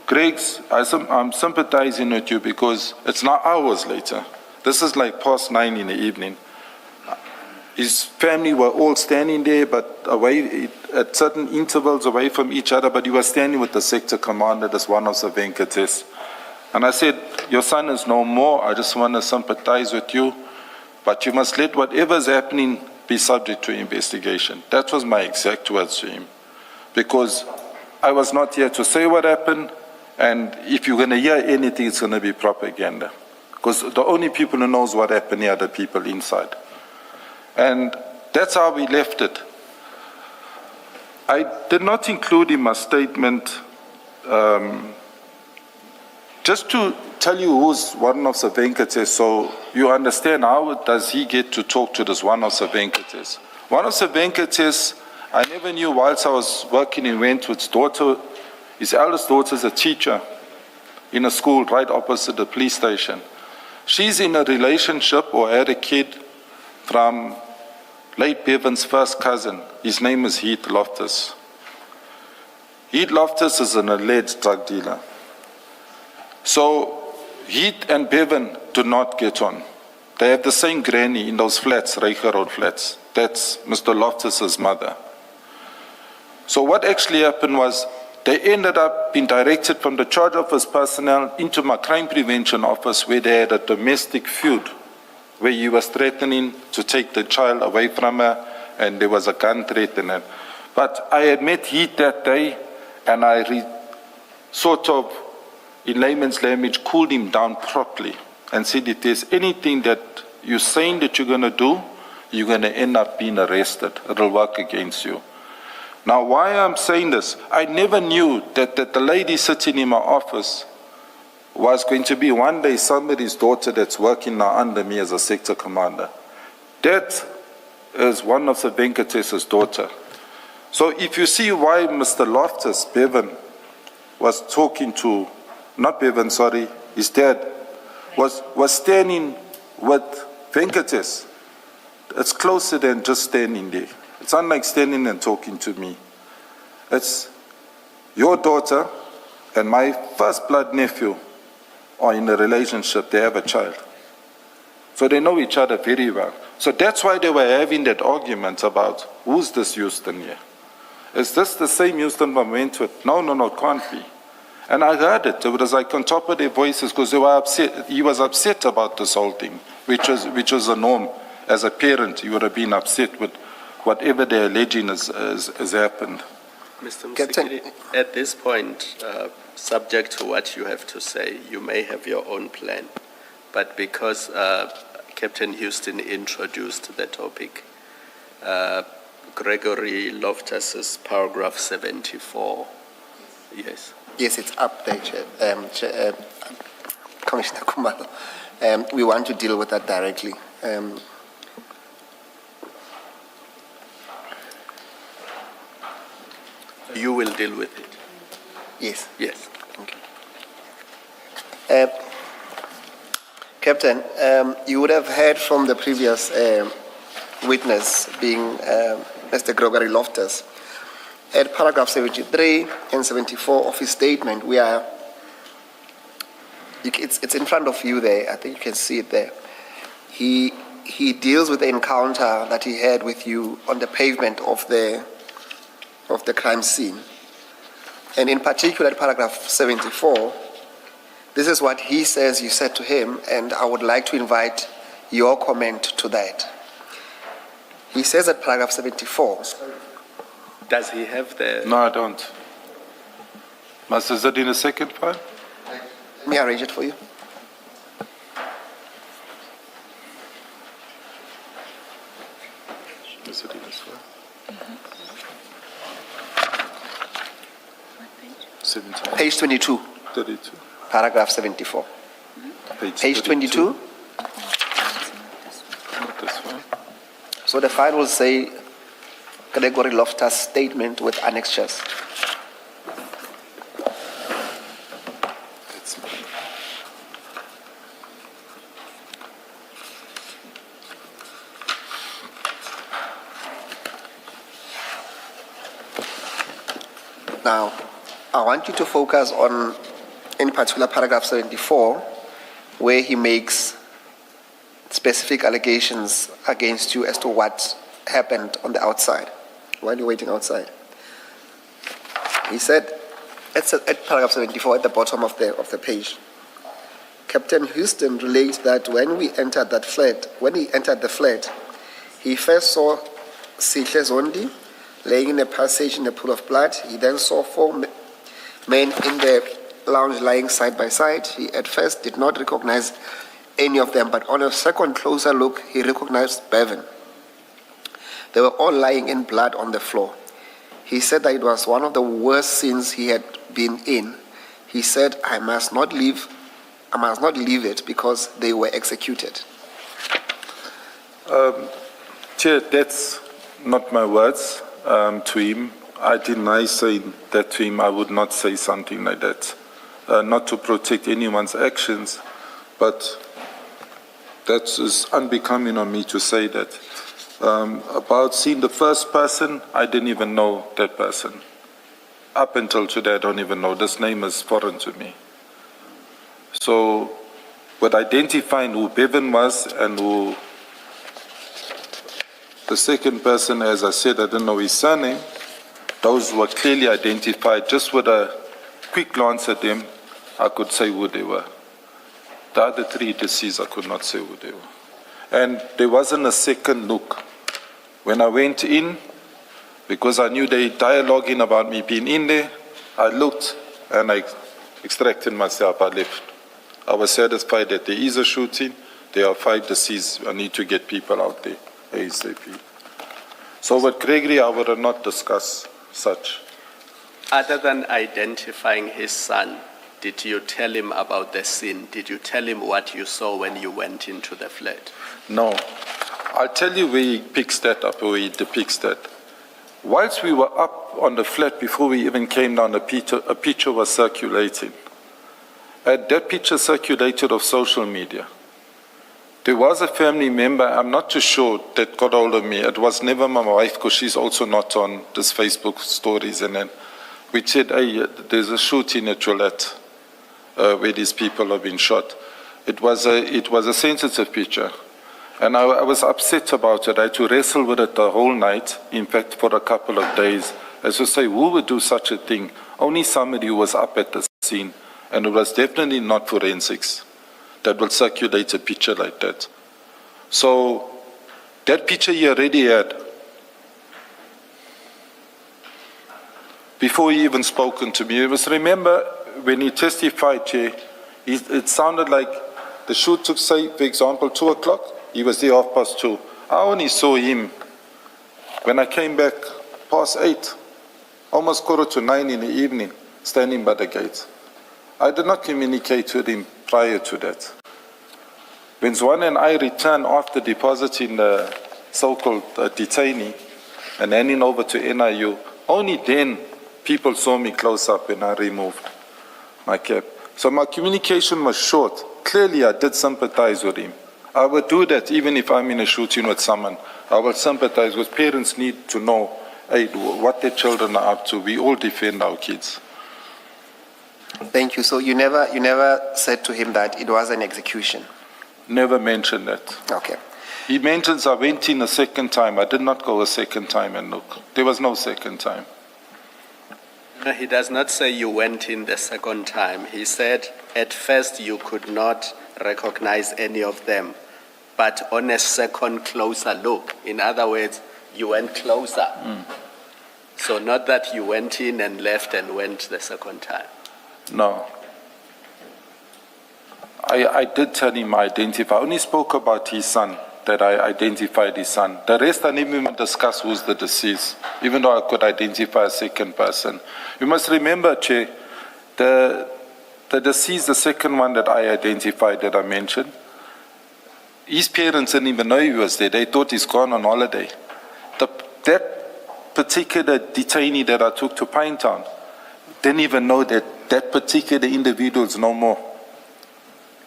Greggs, I'm sympathizing with you because it's now hours later. This is like past 9 in the evening. His family were all standing there, but away at certain intervals away from each other, but he was standing with the sector commander, this one of the Venkates. And I said, your son is no more. I just want to sympathize with you, but you must let whatever's happening be subject to investigation. That was my exact words to him, because I was not here to say what happened, and if you're going to hear anything, it's going to be propaganda, because the only people who knows what happened here are the people inside. And that's how we left it. I did not include in my statement, just to tell you who's one of the Venkates, so you understand how does he get to talk to this one of the Venkates. One of the Venkates, I never knew whilst I was working in Wentworth's daughter, his eldest daughter is a teacher in a school right opposite the police station. She's in a relationship or had a kid from late Bevan's first cousin. His name is Heath Loftus. Heath Loftus is an alleged drug dealer. So Heath and Bevan do not get on. They have the same granny in those flats, Reicher Road flats. That's Mr. Loftus's mother. So what actually happened was they ended up being directed from the charge office personnel into my crime prevention office, where they had a domestic feud, where he was threatening to take the child away from her, and there was a gun threat in it. But I had met Heath that day, and I sort of, in layman's language, cooled him down properly and said, if there's anything that you're saying that you're going to do, you're going to end up being arrested. It'll work against you. Now, why I'm saying this, I never knew that the lady sitting in my office was going to be one day somebody's daughter that's working now under me as a sector commander. That is one of the Venkatesa's daughter. So if you see why Mr. Loftus, Bevan, was talking to, not Bevan, sorry, his dad, was standing with Venkates, it's closer than just standing there. It's unlike standing and talking to me. It's your daughter and my first blood nephew are in a relationship, they have a child. So they know each other very well. So that's why they were having that argument about, who's this Houston here? Is this the same Houston from Wentworth? No, it can't be. And I heard it. It was like on top of their voices because they were upset. He was upset about this whole thing, which was a norm. As a parent, you would have been upset with whatever they're alleging has happened. Mr. Musikiri, at this point, subject to what you have to say, you may have your own plan. But because Captain Houston introduced the topic, Gregory Loftus's paragraph 74, yes. Yes, it's up there, Commissioner Kumalo. We want to deal with that directly. You will deal with it? Yes. Yes. Okay. Captain, you would have heard from the previous witness, being Mr. Gregory Loftus, at paragraph 73 and 74 of his statement, it's in front of you there, I think you can see it there. He deals with the encounter that he had with you on the pavement of the crime scene. And in particular, at paragraph 74, this is what he says you said to him, and I would like to invite your comment to that. He says at paragraph 74. Does he have the... No, I don't. Is that in the second part? Let me arrange it for you. Is it in this one? Page 22. 32. Paragraph 74. Page 22. Not this one. So the file will say Gregory Loftus statement with annexures. Now, I want you to focus on, in particular, paragraph 74, where he makes specific allegations against you as to what happened on the outside, while you're waiting outside. He said, at paragraph 74, at the bottom of the page, Captain Houston relates that when he entered the flat, he first saw Sihle Zondi laying in a passage in a pool of blood. He then saw 4 men in the lounge lying side by side. He at first did not recognize any of them, but on a second closer look, he recognized Bevan. They were all lying in blood on the floor. He said that it was one of the worst scenes he had been in. He said, I must not leave it because they were executed. Chair, that's not my words to him. I deny saying that to him. I would not say something like that. Not to protect anyone's actions, but that is unbecoming on me to say that. About seeing the first person, I didn't even know that person. Up until today, I don't even know. This name is foreign to me. So, with identifying who Bevan was and who the second person, as I said, I didn't know his surname, those were clearly identified. Just with a quick glance at them, I could say who they were. The other 3 deceased, I could not say who they were. And there wasn't a second look. When I went in, because I knew they dialoguing about me being in there, I looked and I extracted myself, I left. I was satisfied that there is a shooting, there are 5 deceased, I need to get people out there ASAP. So with Gregory, I would have not discussed such. Other than identifying his son, did you tell him about the scene? Did you tell him what you saw when you went into the flat? No. I'll tell you where he picks that up, where he depicts that. Whilst we were up on the flat, before we even came down, a picture was circulating. That picture circulated of social media. There was a family member, I'm not too sure, that got hold of me. It was never my wife, because she's also not on this Facebook stories. And then we said, hey, there's a shooting at Jolette where these people have been shot. It was a sensitive picture. And I was upset about it. I had to wrestle with it the whole night, in fact, for a couple of days. As to say, who would do such a thing? Only somebody who was up at the scene, and it was definitely not forensics that will circulate a picture like that. So that picture he already had before he even spoken to me. It was, remember, when he testified, it sounded like the shoot took, say, for example, 2 o'clock. He was there 2:30. I only saw him when I came back past 8, almost 8:45 in the evening, standing by the gate. I did not communicate with him prior to that. When Zwan and I returned after depositing the so-called detainee and handing over to NIU, only then people saw me close up when I removed my cap. So my communication was short. Clearly I did sympathize with him. I would do that even if I'm in a shooting with someone. I will sympathize, because parents need to know, hey, what their children are up to. We all defend our kids. Thank you. So you never said to him that it was an execution? Never mentioned that. Okay. He mentions I went in a second time. I did not go a second time and look. There was no second time. No, he does not say you went in the second time. He said at first you could not recognize any of them, but on a second closer look. In other words, you went closer. So not that you went in and left and went the second time. No. I did tell him I identified. I only spoke about his son, that I identified his son. The rest I didn't even discuss who's the deceased, even though I could identify a second person. You must remember, Che, the deceased, the second one that I identified, that I mentioned, his parents didn't even know he was there. They thought he's gone on holiday. That particular detainee that I took to Pinetown didn't even know that that particular individual is no more.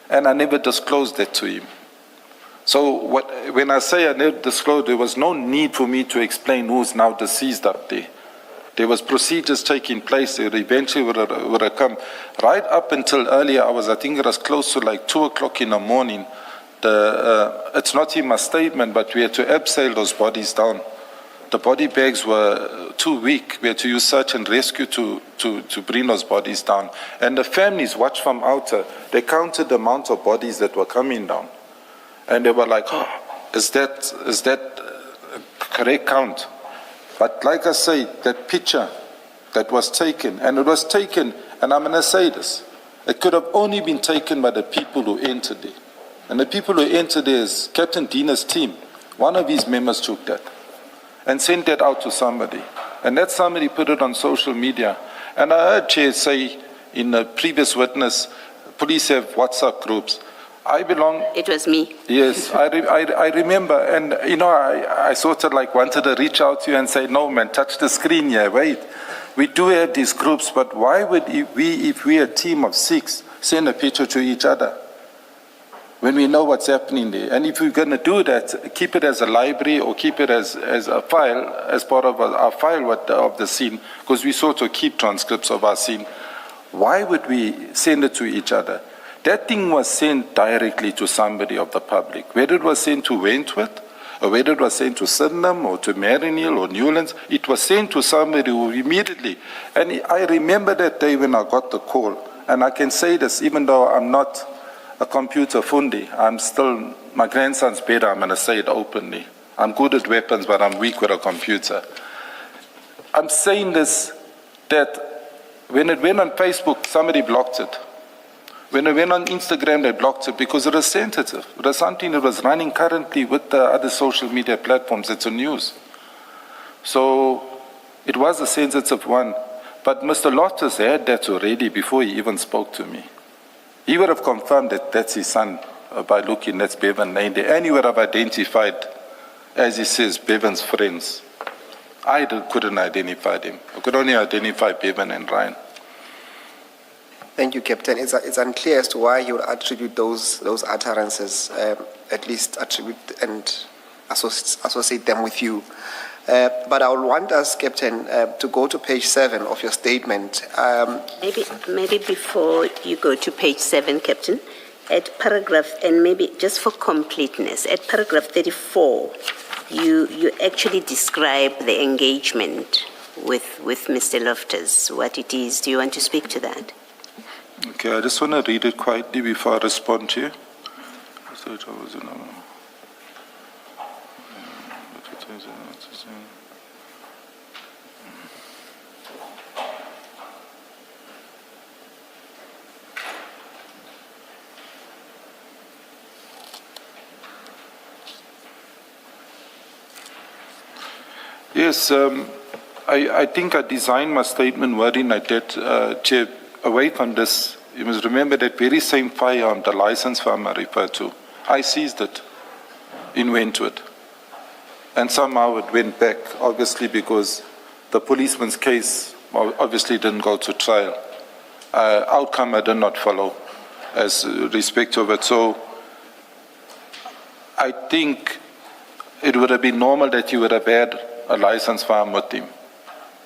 And I never disclosed that to him. So when I say I never disclosed, there was no need for me to explain who's now deceased up there. There was procedures taking place. There eventually would have come. Right up until earlier hours, I think it was close to like 2 o'clock in the morning. It's not in my statement, but we had to abseil those bodies down. The body bags were too weak. We had to use search and rescue to bring those bodies down. And the families watched from outer. They counted the amount of bodies that were coming down. And they were like, oh, is that correct count? But like I say, that picture that was taken, and it was taken, and I'm going to say this, it could have only been taken by the people who entered there. And the people who entered there is Captain Dina's team. One of his members took that and sent that out to somebody. And that somebody put it on social media. And I heard Chair say in a previous witness, police have WhatsApp groups. I belong. It was me. Yes, I remember. And, you know, I sort of like wanted to reach out to you and say, no, man, touch the screen here, wait. We do have these groups, but why would we, if we're a team of 6, send a picture to each other when we know what's happening there? And if we're going to do that, keep it as a library or keep it as a file, as part of our file of the scene, because we sort of keep transcripts of our scene. Why would we send it to each other? That thing was sent directly to somebody of the public. Whether it was sent to Wentworth, or whether it was sent to Sydenham, or to Marinill, or Newlands, it was sent to somebody who immediately. And I remember that day when I got the call, and I can say this, even though I'm not a computer fundi, I'm still, my grandson's better, I'm going to say it openly. I'm good at weapons, but I'm weak with a computer. I'm saying this, that when it went on Facebook, somebody blocked it. When it went on Instagram, they blocked it because it was sensitive. It was something that was running currently with the other social media platforms. It's a news. So it was a sensitive one. But Mr. Loftus had that already before he even spoke to me. He would have confirmed that that's his son by looking, that's Bevan named there. And he would have identified, as he says, Bevan's friends. I couldn't identify them. I could only identify Bevan and Ryan. Thank you, Captain. It's unclear as to why you would attribute those utterances, at least attribute and associate them with you. But I would want us, Captain, to go to page 7 of your statement. Maybe before you go to page 7, Captain, at paragraph, and maybe just for completeness, at paragraph 34, you actually describe the engagement with Mr. Loftus, what it is. Do you want to speak to that? Okay, I just want to read it quietly before I respond to you. Yes, I think I designed my statement wording I did, Chair, away from this. You must remember that very same firearm, the license firearm I referred to, I seized it in Wentworth. And somehow it went back, obviously because the policeman's case obviously didn't go to trial. Outcome I did not follow as respect of it. So I think it would have been normal that you would have had a licensed firearm with him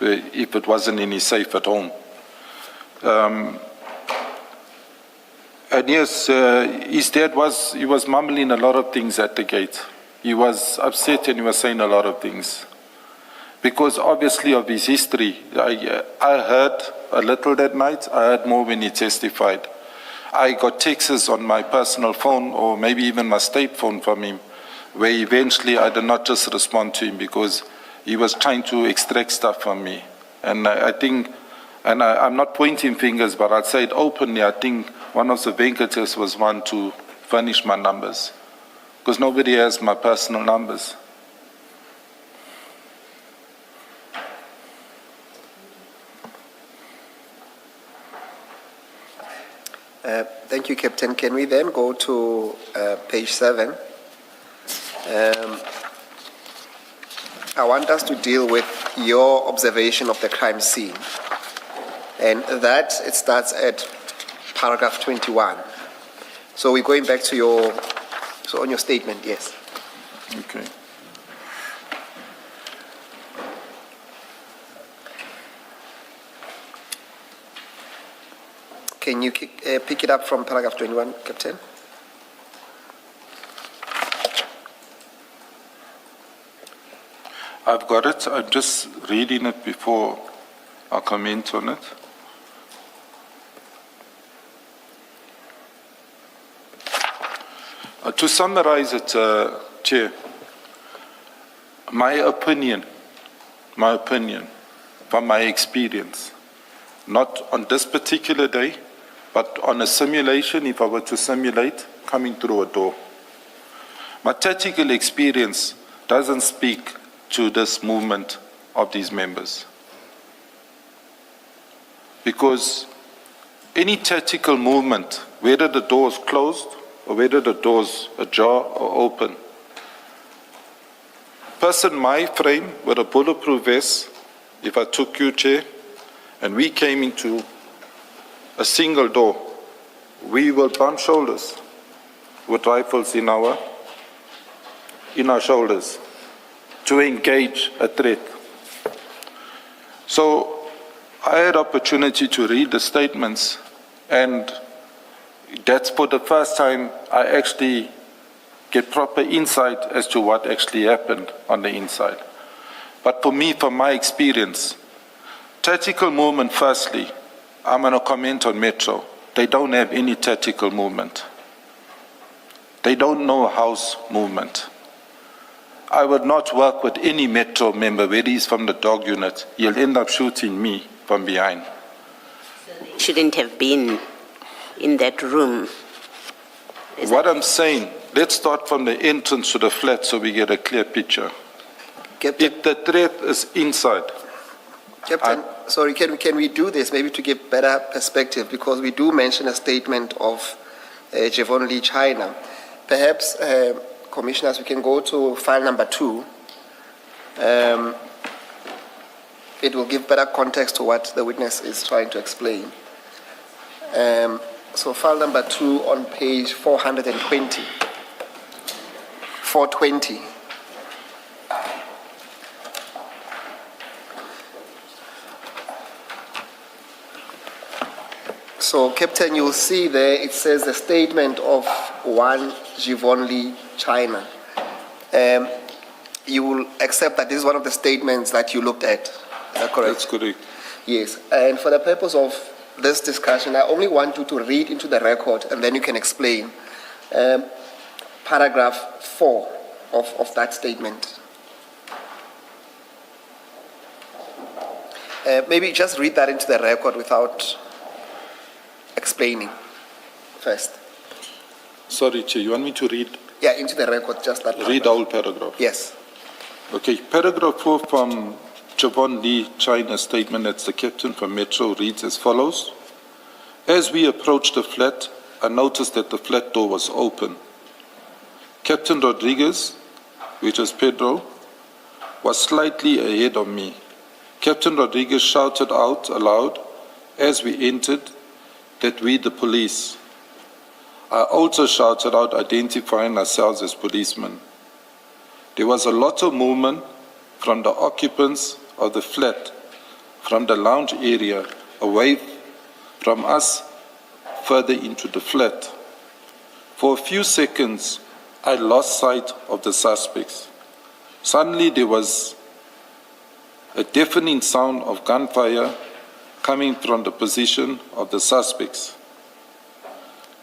if it wasn't in his safe at home. And yes, his dad he was mumbling a lot of things at the gate. He was upset and he was saying a lot of things. Because obviously of his history, I heard a little that night, I heard more when he testified. I got texts on my personal phone or maybe even my state phone from him, where eventually I did not just respond to him because he was trying to extract stuff from me. And I think, and I'm not pointing fingers, but I'd say it openly, I think one of the Venkatas was one to furnish my numbers, because nobody has my personal numbers. Thank you, Captain. Can we then go to page 7? I want us to deal with your observation of the crime scene. And that, it starts at paragraph 21. So we're going back to on your statement, yes. Okay. Can you pick it up from paragraph 21, Captain? I've got it. I'm just reading it before I comment on it. To summarize it, Chair, my opinion, from my experience, not on this particular day, but on a simulation, if I were to simulate coming through a door. My tactical experience doesn't speak to this movement of these members. Because any tactical movement, whether the door is closed or whether the door's ajar or open, person my frame with a bulletproof vest, if I took you, Chair, and we came into a single door, we will bump shoulders with rifles in our shoulders to engage a threat. So I had opportunity to read the statements, and that's for the first time I actually get proper insight as to what actually happened on the inside. But for me, from my experience, tactical movement, firstly, I'm going to comment on Metro. They don't have any tactical movement. They don't know house movement. I would not work with any Metro member where he's from the dog unit. He'll end up shooting me from behind. Shouldn't have been in that room. What I'm saying, let's start from the entrance to the flat so we get a clear picture. Captain, if the threat is inside. Captain, sorry, can we do this maybe to give better perspective, because we do mention a statement of Javon Lee China. Perhaps, Commissioners, we can go to file number 2. It will give better context to what the witness is trying to explain. So file number 2 on page 420. 420. So, Captain, you'll see there it says the statement of one Javon Lee China. You will accept that this is one of the statements that you looked at. Is that correct? That's correct. Yes. And for the purpose of this discussion, I only want you to read into the record and then you can explain paragraph 4 of that statement. Maybe just read that into the record without explaining first. Sorry, Chair, you want me to read? Yeah, into the record, just that. Read the whole paragraph? Yes. Okay, paragraph 4 from Javon Lee, China statement, that's the captain from Metro, reads as follows. As we approached the flat, I noticed that the flat door was open. Captain Rodriguez, which is Pedro, was slightly ahead of me. Captain Rodriguez shouted out aloud as we entered that we the police. I also shouted out identifying ourselves as policemen. There was a lot of movement from the occupants of the flat, from the lounge area, away from us, further into the flat. For a few seconds, I lost sight of the suspects. Suddenly there was a deafening sound of gunfire coming from the position of the suspects.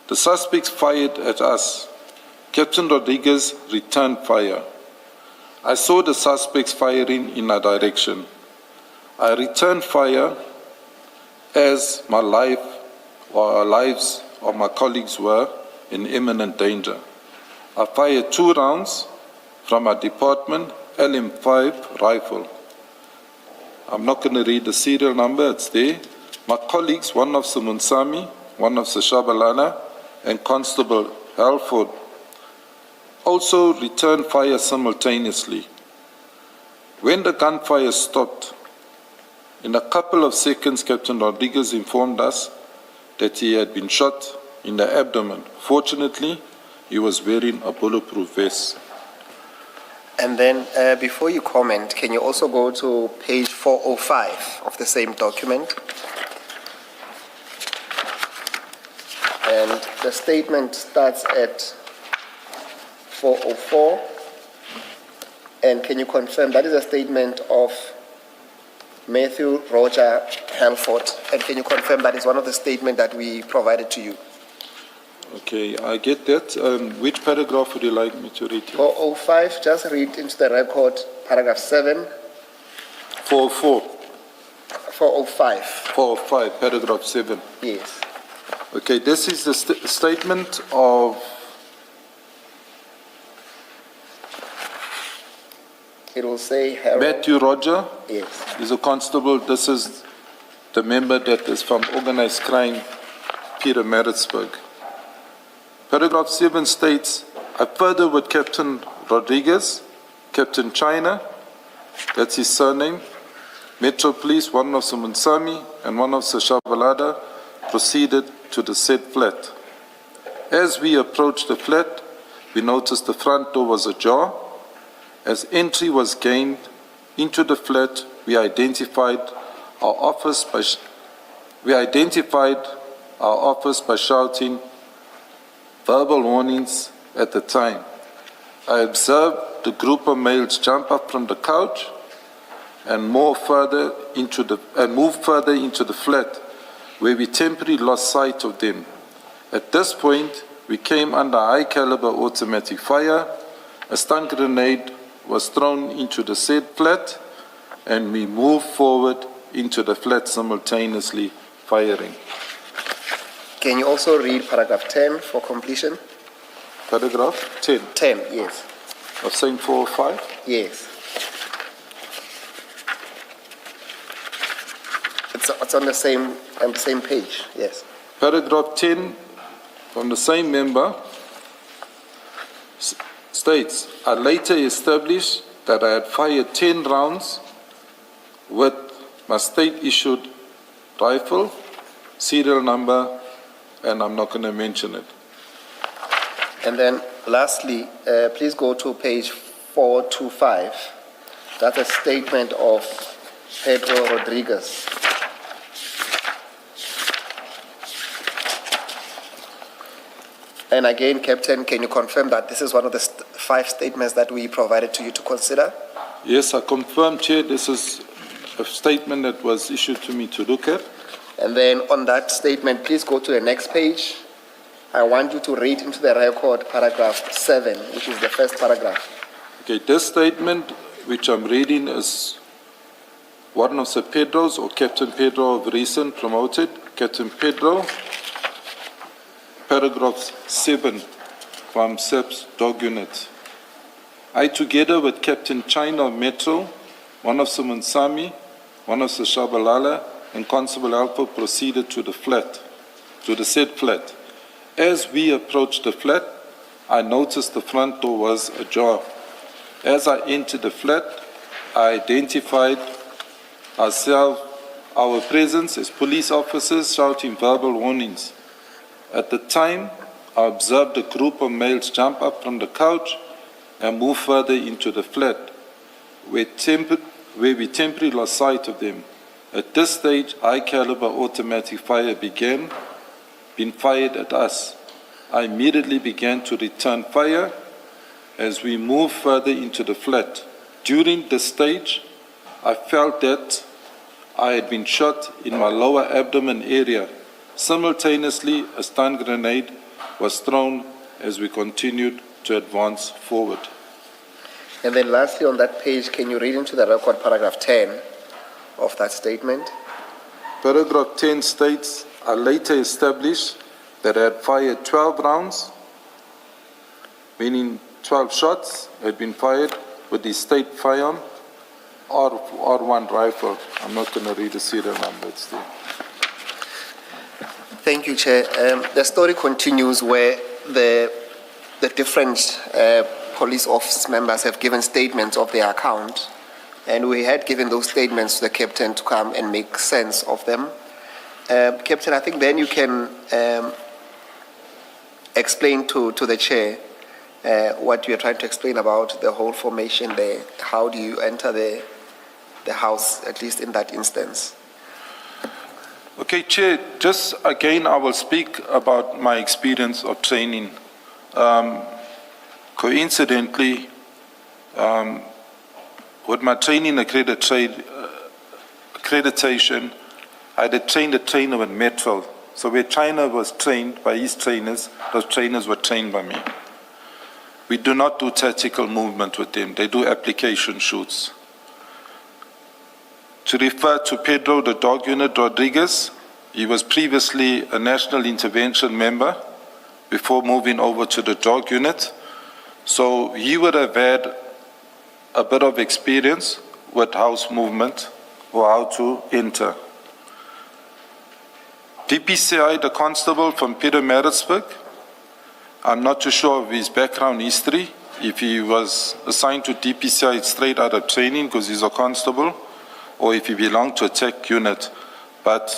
The suspects fired at us. Captain Rodriguez returned fire. I saw the suspects firing in our direction. I returned fire as my life or our lives of my colleagues were in imminent danger. I fired 2 rounds from our department LM5 rifle. I'm not going to read the serial number, it's there. My colleagues, one of Munsami, one of Shabalala, and Constable Halford, also returned fire simultaneously. When the gunfire stopped, in a couple of seconds, Captain Rodriguez informed us that he had been shot in the abdomen. Fortunately, he was wearing a bulletproof vest. And then before you comment, can you also go to page 405 of the same document? And the statement starts at 404. And can you confirm that is a statement of Matthew Roger Halford? And can you confirm that is one of the statements that we provided to you? Okay, I get that. Which paragraph would you like me to read? 405, just read into the record paragraph 7. 404. 405. 405, paragraph 7. Yes. Okay, this is the statement of it will say Harold. Matthew Roger. Yes. He's a constable. This is the member that is from organized crime, Peter Maritzburg. Paragraph 7 states, I further with Captain Rodriguez, Captain China, that's his surname, Metro Police, one of Munsami and one of Shabalada, proceeded to the said flat. As we approached the flat, we noticed the front door was ajar. As entry was gained into the flat, we identified our office by shouting verbal warnings at the time. I observed the group of males jump up from the couch and move further into the flat, where we temporarily lost sight of them. At this point, we came under high-caliber automatic fire. A stun grenade was thrown into the said flat, and we moved forward into the flat simultaneously firing. Can you also read paragraph 10 for completion? Paragraph 10? 10, yes. Of same 405? Yes. It's on the same page, yes. Paragraph 10 from the same member states, I later established that I had fired 10 rounds with my state-issued rifle, serial number, and I'm not going to mention it. And then lastly, please go to page 425. That's a statement of Pedro Rodriguez. And again, Captain, can you confirm that this is one of the 5 statements that we provided to you to consider? Yes, I confirm, Chair, this is a statement that was issued to me to look at. And then on that statement, please go to the next page. I want you to read into the record paragraph 7, which is the first paragraph. Okay, this statement which I'm reading is one of Sir Pedro's or Captain Pedro of recent promoted. Captain Pedro, paragraph 7 from SEP's dog unit. I, together with Captain China of Metro, one of Sir Munsami, one of Sir Shabalala, and Constable Alpha proceeded to the flat, to the said flat. As we approached the flat, I noticed the front door was ajar. As I entered the flat, I identified our presence as police officers shouting verbal warnings. At the time, I observed a group of males jump up from the couch and move further into the flat, where we temporarily lost sight of them. At this stage, high-caliber automatic fire being fired at us. I immediately began to return fire as we moved further into the flat. During this stage, I felt that I had been shot in my lower abdomen area. Simultaneously, a stun grenade was thrown as we continued to advance forward. And then lastly on that page, can you read into the record paragraph 10 of that statement? Paragraph 10 states, I later established that I had fired 12 rounds, meaning 12 shots had been fired with the state firearm or one rifle. I'm not going to read the serial number, it's there. Thank you, Chair. The story continues where the different police office members have given statements of their account, and we had given those statements to the captain to come and make sense of them. Captain, I think then you can explain to the chair what you are trying to explain about the whole formation there. How do you enter the house, at least in that instance? Okay, Chair, just again, I will speak about my experience of training. Coincidentally, with my training accreditation, I had trained a trainer with Metro. So where China was trained by his trainers, those trainers were trained by me. We do not do tactical movement with them. They do application shoots. To refer to Pedro, the dog unit Rodriguez, he was previously a national intervention member before moving over to the dog unit. So he would have had a bit of experience with house movement or how to enter. DPCI, the constable from Peter Maritzburg, I'm not too sure of his background history. If he was assigned to DPCI straight out of training because he's a constable, or if he belonged to a tech unit. But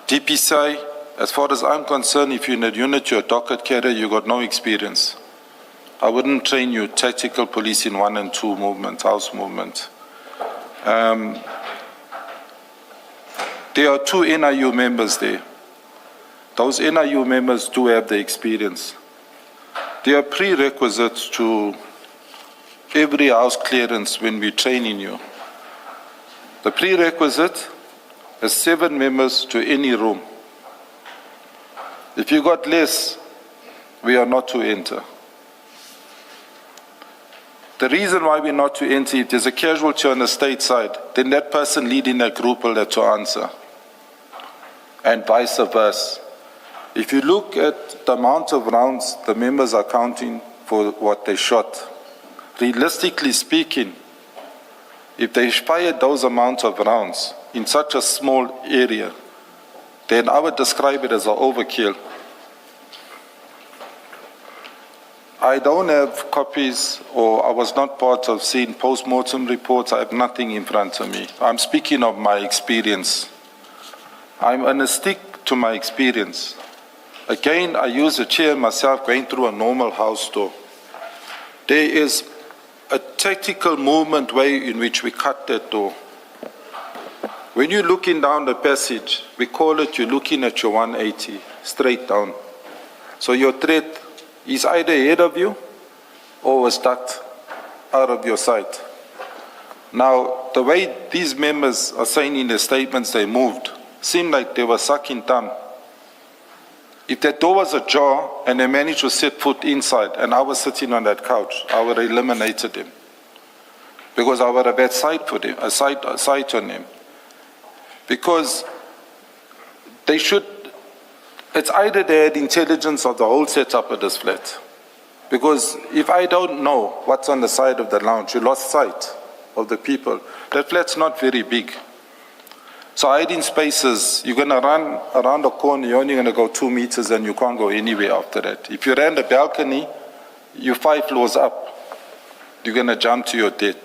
DPCI, as far as I'm concerned, if you're in a unit, you're a docket carrier, you got no experience. I wouldn't train you tactical police in 1 and 2 movement, house movement. There are 2 NIU members there. Those NIU members do have the experience. There are prerequisites to every house clearance when we're training you. The prerequisite is 7 members to any room. If you got less, we are not to enter. The reason why we're not to enter, if there's a casualty on the state side, then that person leading that group will have to answer. And vice versa. If you look at the amount of rounds the members are counting for what they shot, realistically speaking, if they fired those amounts of rounds in such a small area, then I would describe it as an overkill. I don't have copies, or I was not part of seeing post-mortem reports. I have nothing in front of me. I'm speaking of my experience. I'm going to stick to my experience. Again, I use a chair myself going through a normal house door. There is a tactical movement way in which we cut that door. When you're looking down the passage, we call it you're looking at your 180, straight down. So your threat is either ahead of you or was ducked out of your sight. Now, the way these members are saying in their statements they moved, seemed like they were sucking thumb. If that door was ajar and they managed to set foot inside and I was sitting on that couch, I would have eliminated him. Because I would have had sight for them, a sight on him. Because they should, it's either they had intelligence of the whole setup of this flat. Because if I don't know what's on the side of the lounge, you lost sight of the people. That flat's not very big. So hiding spaces, you're going to run around the corner, you're only going to go 2 meters and you can't go anywhere after that. If you ran the balcony, you're 5 floors up. You're going to jump to your death.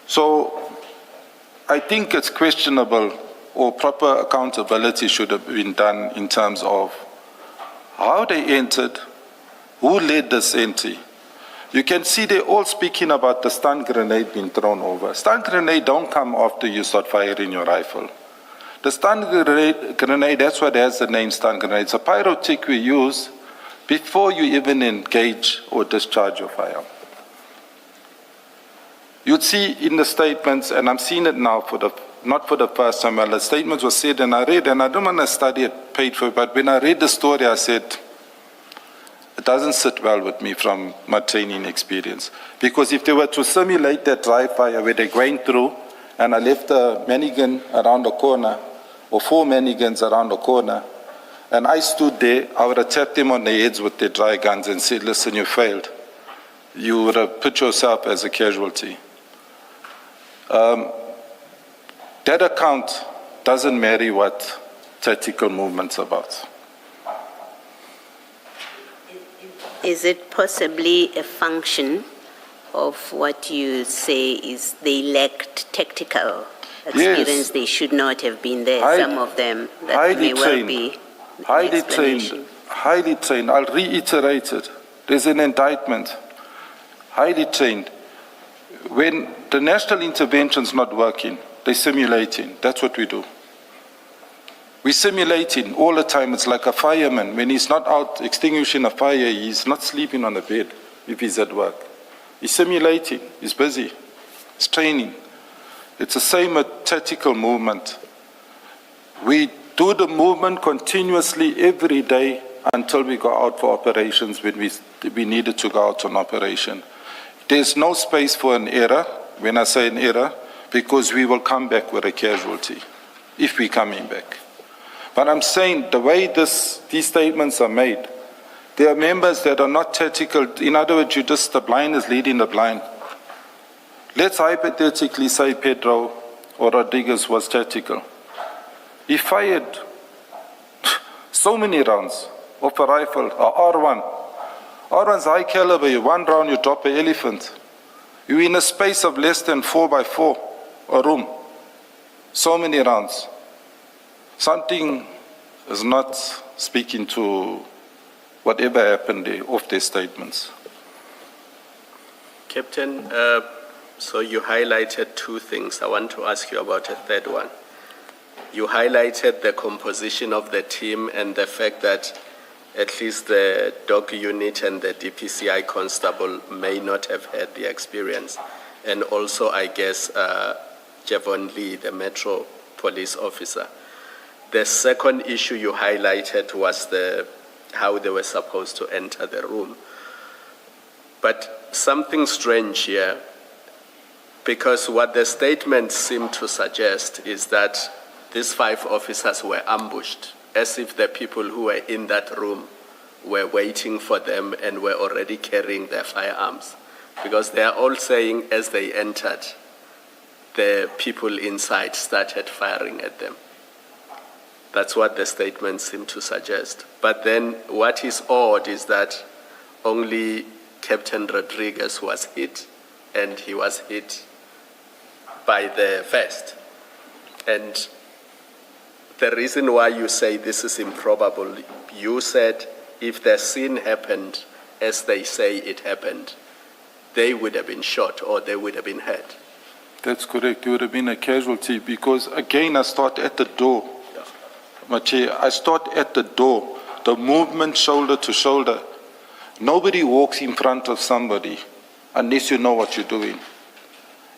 So I think it's questionable, or proper accountability should have been done in terms of how they entered, who led this entry. You can see they're all speaking about the stun grenade being thrown over. Stun grenade don't come after you start firing your rifle. The stun grenade, that's what has the name stun grenade. It's a pyrotechnic we use before you even engage or discharge your firearm. You'd see in the statements, and I'm seeing it now not for the first time, well, the statements were said and I read, and I don't want to study it, paid for it, but when I read the story, I said, it doesn't sit well with me from my training experience. Because if they were to simulate that dry fire where they're going through, and I left a manigan around the corner, or 4 manigans around the corner, and I stood there, I would have tapped them on their heads with their dry guns and said, listen, you failed. You would have put yourself as a casualty. That account doesn't marry what tactical movement's about. Is it possibly a function of what you say is they lacked tactical experience? Yes. They should not have been there. Some of them, that highly may well trained, be an highly trained, explanation. highly trained. I'll reiterate it. There's an indictment. Highly trained. When the national intervention's not working, they're simulating. That's what we do. We're simulating all the time. It's like a fireman. When he's not out extinguishing a fire, he's not sleeping on the bed if he's at work. He's simulating. He's busy. He's training. It's the same with tactical movement. We do the movement continuously every day until we go out for operations when we needed to go out on operation. There's no space for an error, when I say an error, because we will come back with a casualty, if we're coming back. But I'm saying the way these statements are made, there are members that are not tactical. In other words, the blind is leading the blind. Let's hypothetically say Pedro or Rodriguez was tactical. He fired so many rounds of a rifle, a R1. R1's high caliber, you 1 round, you drop an elephant. You're in a space of less than 4x4, a room. So many rounds. Something is not speaking to whatever happened there of their statements. Captain, so you highlighted 2 things. I want to ask you about a third one. You highlighted the composition of the team and the fact that at least the dog unit and the DPCI constable may not have had the experience. And also, I guess, Javon Lee, the Metro Police officer. The second issue you highlighted was how they were supposed to enter the room. But something strange here, because what the statement seemed to suggest is that these 5 officers were ambushed, as if the people who were in that room were waiting for them and were already carrying their firearms. Because they are all saying as they entered, the people inside started firing at them. That's what the statement seemed to suggest. But then what is odd is that only Captain Rodriguez was hit, and he was hit by the vest. And the reason why you say this is improbable, you said if the scene happened as they say it happened, they would have been shot or they would have been hurt. That's correct. You would have been a casualty because, again, I start at the door. Machi, I start at the door, the movement shoulder to shoulder. Nobody walks in front of somebody unless you know what you're doing.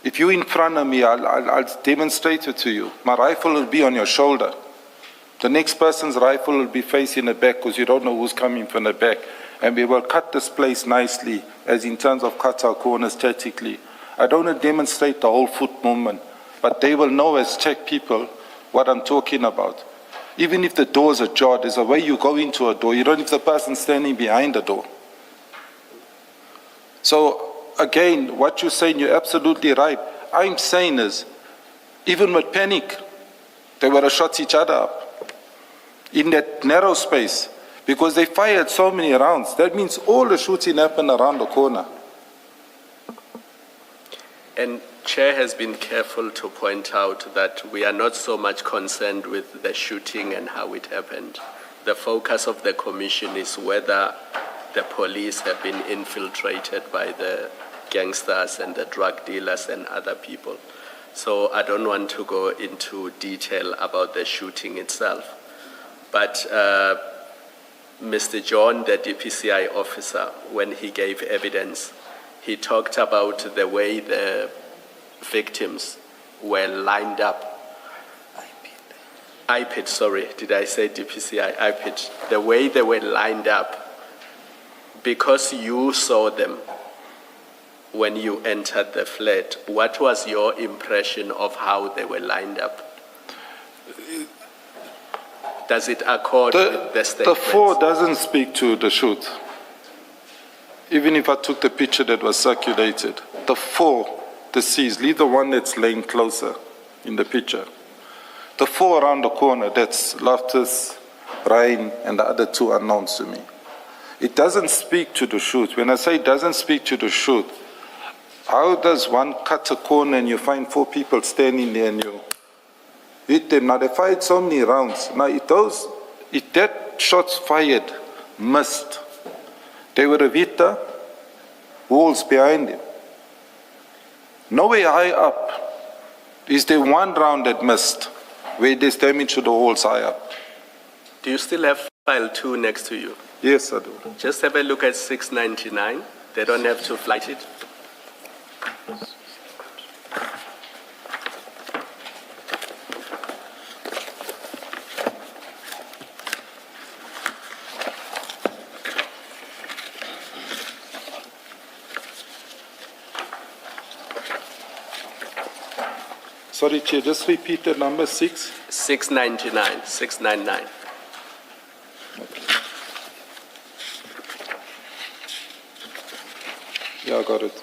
If you're in front of me, I'll demonstrate it to you. My rifle will be on your shoulder. The next person's rifle will be facing the back because you don't know who's coming from the back. And we will cut this place nicely, as in terms of cut our corners tactically. I don't want to demonstrate the whole foot movement, but they will know as Czech people what I'm talking about. Even if the doors are ajar, there's a way you go into a door. You don't need the person standing behind the door. So, again, what you're saying, you're absolutely right. I'm saying is, even with panic, they would have shot each other up in that narrow space because they fired so many rounds. That means all the shooting happened around the corner. And Chair has been careful to point out that we are not so much concerned with the shooting and how it happened. The focus of the commission is whether the police have been infiltrated by the gangsters and the drug dealers and other people. So I don't want to go into detail about the shooting itself. But Mr. John, the DPCI officer, when he gave evidence, he talked about the way the victims were lined up. IPID, sorry, did I say DPCI? IPID. The way they were lined up, because you saw them when you entered the flat, what was your impression of how they were lined up? Does it accord with the statement? The four doesn't speak to the shoot. Even if I took the picture that was circulated, the four deceased, leave the one that's laying closer in the picture. The four around the corner, that's Loftus, Ryan, and the other two unknowns to me. It doesn't speak to the shoot. When I say it doesn't speak to the shoot, how does one cut a corner and you find four people standing there and you hit them? Now they fired so many rounds. Now if that shots fired missed, they would have hit the walls behind them. Nowhere high up is there one round that missed where there's damage to the walls high up. Do you still have file 2 next to you? Yes, I do. Just have a look at 699. They don't have to flight it. Sorry, Chair, just repeat the number 6. 699, 699. Yeah, I got it.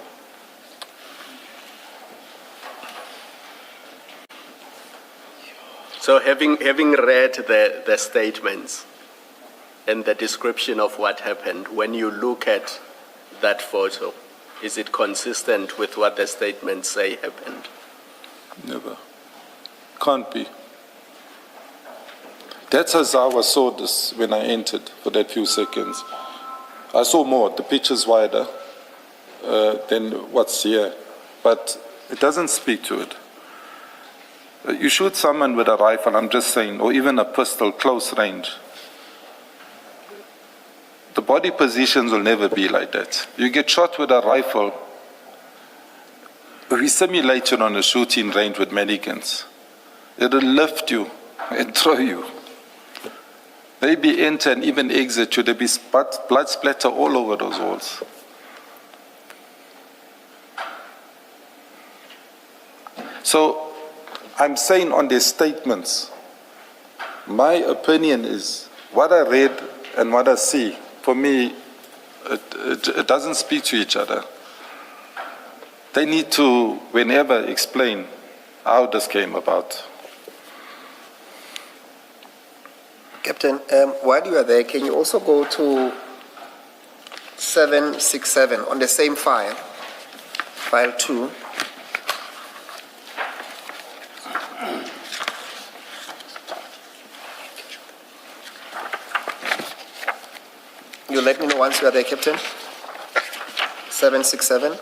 So having read the statements and the description of what happened, when you look at that photo, is it consistent with what the statements say happened? Never. Can't be. That's as I saw this when I entered for that few seconds. I saw more. The picture's wider than what's here. But it doesn't speak to it. You shoot someone with a rifle, I'm just saying, or even a pistol, close range. The body positions will never be like that. You get shot with a rifle, we simulate it on a shooting range with mannequins. It'll lift you and throw you. Maybe enter and even exit you. There'll be blood splatter all over those walls. So I'm saying on their statements, my opinion is what I read and what I see, for me, it doesn't speak to each other. They need to, whenever, explain how this came about. Captain, while you are there, can you also go to 767 on the same file, file 2? You let me know once you are there, Captain. 767.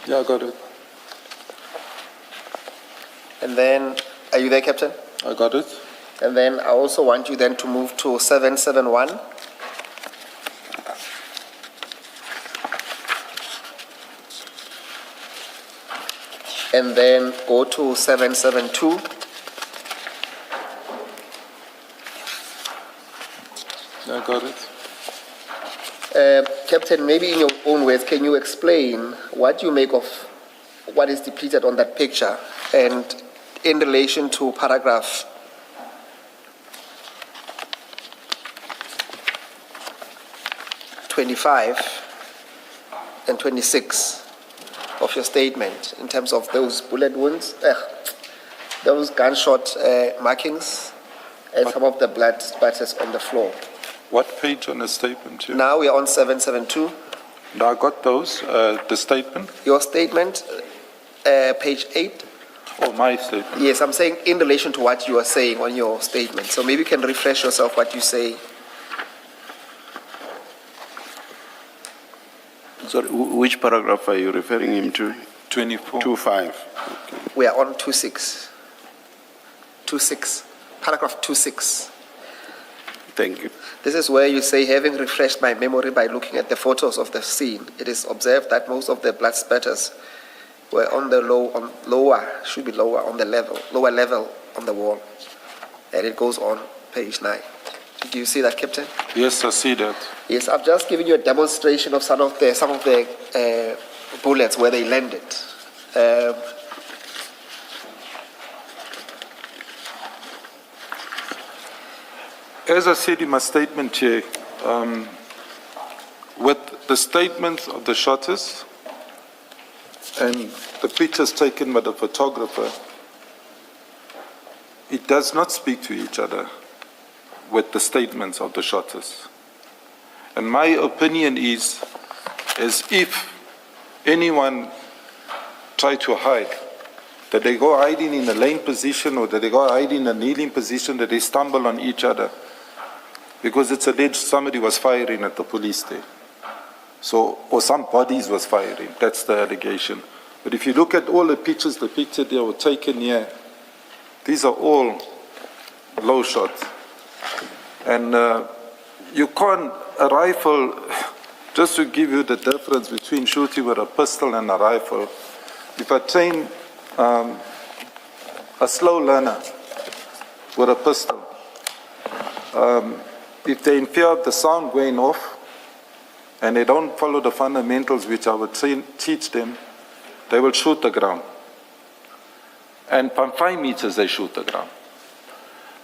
Yeah, I got it. And then, are you there, Captain? I got it. And then I also want you then to move to 771. and then go to 772. I got it. Captain, maybe in your own words, can you explain what you make of what is depicted on that picture and in relation to paragraph 25 and 26 of your statement in terms of those bullet wounds, those gunshot markings, and some of the blood spatters on the floor? What page on the statement? Chair? Now we are on 772. No, I got those, the statement. Your statement, page 8. Oh, my statement. Yes, I'm saying in relation to what you are saying on your statement. So maybe you can refresh yourself what you say. Sorry, which paragraph are you referring him to? 24. 25. Okay. We are on 26. 26. Paragraph 26. Thank you. This is where you say, having refreshed my memory by looking at the photos of the scene, it is observed that most of the blood spatters were on the lower on the lower level on the wall. And it goes on page 9. Do you see that, Captain? Yes, I see that. Yes, I've just given you a demonstration of some of the bullets where they landed. As I said in my statement, Chair, with the statements of the shotters and the pictures taken by the photographer, it does not speak to each other with the statements of the shotters. And my opinion is, as if anyone tried to hide, that they go hiding in a laying position or that they go hiding in a kneeling position, that they stumble on each other. Because it's alleged somebody was firing at the police there. So, or some bodies was firing, that's the allegation. But if you look at all the pictures depicted there were taken here, these are all low shots. And you can't, a rifle, just to give you the difference between shooting with a pistol and a rifle, if I train a slow learner with a pistol, if they in fear of the sound going off and they don't follow the fundamentals which I would teach them, they will shoot the ground. And from 5 meters they shoot the ground.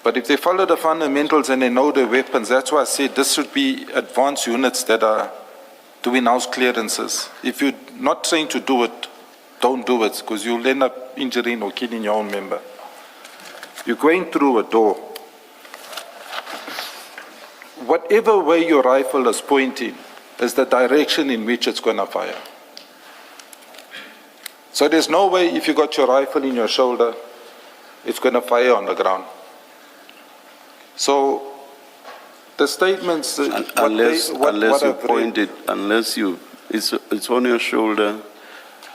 But if they follow the fundamentals and they know their weapons, that's why I said this should be advanced units that are doing house clearances. If you're not trained to do it, don't do it, because you'll end up injuring or killing your own member. You're going through a door. Whatever way your rifle is pointing is the direction in which it's going to fire. So there's no way if you got your rifle in your shoulder, it's going to fire on the ground. So the statements, unless it's on your shoulder,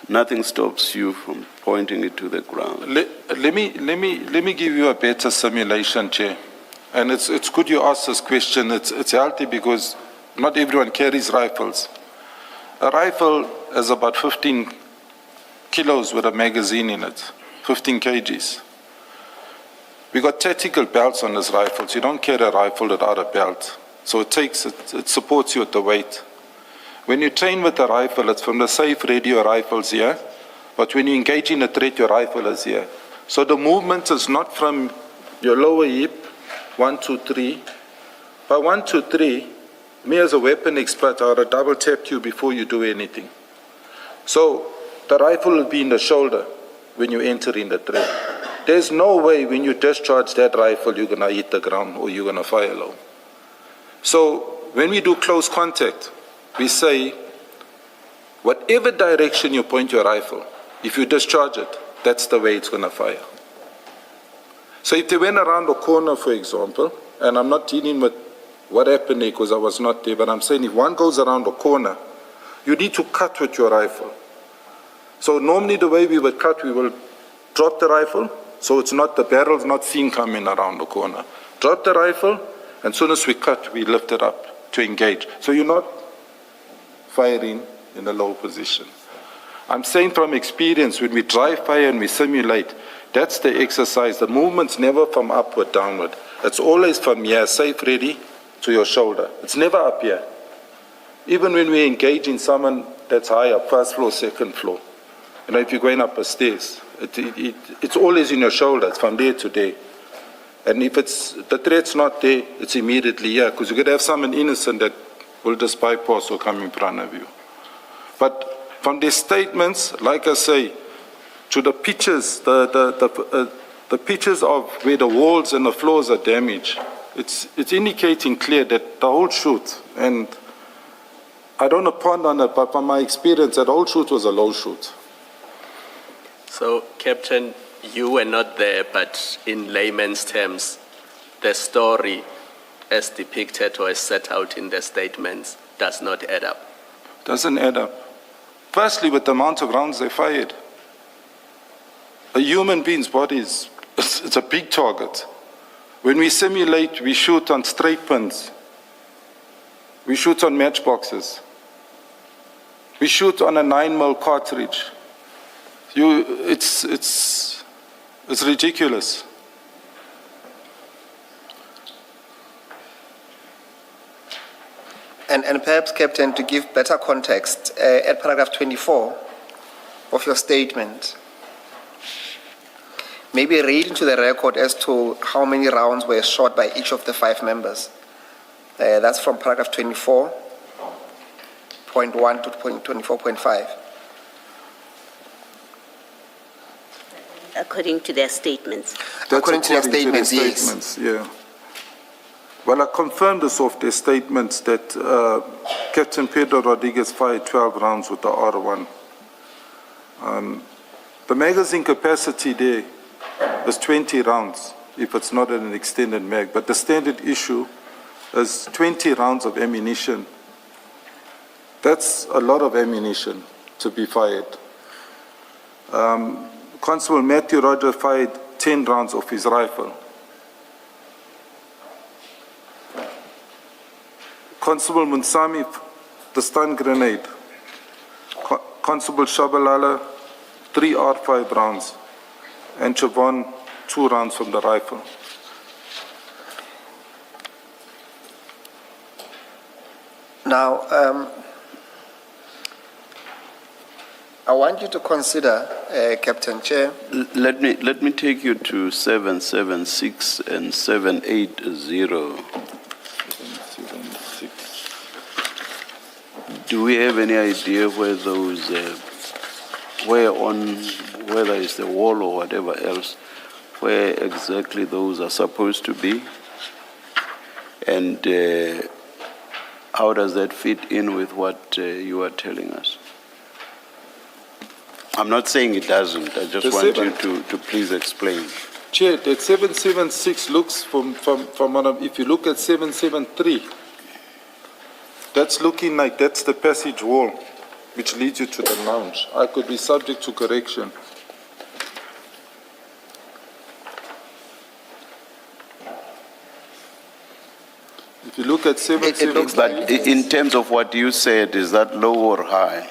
nothing stops you from pointing it to the ground. Let me give you a better simulation, Chair. And it's good you ask this question. It's healthy because not everyone carries rifles. A rifle is about 15 kilos with a magazine in it, 15 kgs. We got tactical belts on these rifles. You don't carry a rifle without a belt. So it supports you with the weight. When you train with a rifle, it's from the safe radio rifles here, but when you engage in a threat, your rifle is here. So the movement is not from your lower hip, 1, 2, 3. By 1, 2, 3, me as a weapon expert, I would double tap you before you do anything. So the rifle will be in the shoulder when you enter in the threat. There's no way when you discharge that rifle, you're going to hit the ground or you're going to fire low. So when we do close contact, we say, whatever direction you point your rifle, if you discharge it, that's the way it's going to fire. So if they went around the corner, for example, and I'm not dealing with what happened there because I was not there, but I'm saying if one goes around the corner, you need to cut with your rifle. So normally the way we would cut, we will drop the rifle, so it's not, the barrel's not seen coming around the corner. Drop the rifle, and as soon as we cut, we lift it up to engage. So you're not firing in a low position. I'm saying from experience, when we dry fire and we simulate, that's the exercise. The movement's never from upward, downward. It's always from here, safe, ready, to your shoulder. It's never up here. Even when we engage in someone that's higher, first floor, second floor. You know, if you're going up the stairs, it's always in your shoulder. It's from there to there. And if the threat's not there, it's immediately here, because you could have someone innocent that will just bypass or come in front of you. But from their statements, like I say, to the pictures, the pictures of where the walls and the floors are damaged, it's indicating clear that the whole shoot, and I don't want to ponder on it, but from my experience, that whole shoot was a low shoot. So, Captain, you were not there, but in layman's terms, the story as depicted or as set out in the statements does not add up. Doesn't add up. Firstly, with the amount of rounds they fired. A human being's body it's a big target. When we simulate, we shoot on straight pins. We shoot on matchboxes. We shoot on a 9mm cartridge. It's ridiculous. And perhaps, Captain, to give better context, at paragraph 24 of your statement, maybe read into the record as to how many rounds were shot by each of the 5 members. That's from paragraph 24.1 to 24.5. According to their statements. According to their statements, yes. Statements, yeah. Well, I confirmed this off their statements that Captain Pedro Rodriguez fired 12 rounds with the R1. The magazine capacity there is 20 rounds if it's not an extended mag, but the standard issue is 20 rounds of ammunition. That's a lot of ammunition to be fired. Constable Matthew Roger fired 10 rounds of his rifle. Constable Munsami, the stun grenade. Constable Shabalala, 3 R5 rounds. And Chavon, 2 rounds from the rifle. Now, I want you to consider, Captain Chair. Let me take you to 776 and 780. Do we have any idea where those, whether it's the wall or whatever else, where exactly those are supposed to be? And how does that fit in with what you are telling us? I'm not saying it doesn't. I just want you to please explain. Chair, that 776 looks from if you look at 773, that's looking like that's the passage wall which leads you to the lounge. I could be subject to correction. If you look at 773, but in terms of what you said, is that low or high?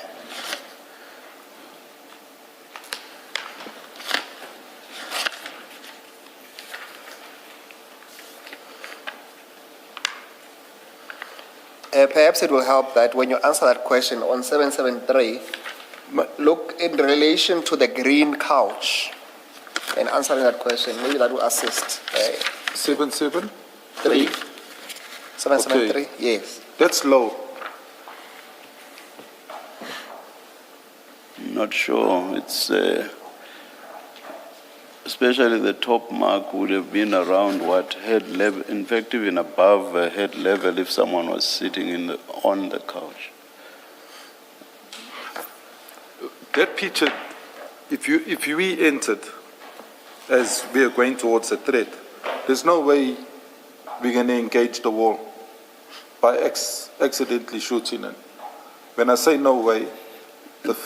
Perhaps it will help that when you answer that question on 773, look in relation to the green couch and answering that question. Maybe that will assist. 773? 773, yes. That's low. Not sure. It's especially the top mark would have been around what head level. In fact, even above head level if someone was sitting on the couch. That picture, if we entered as we are going towards a threat, there's no way we're going to engage the wall by accidentally shooting it. When I say no way, the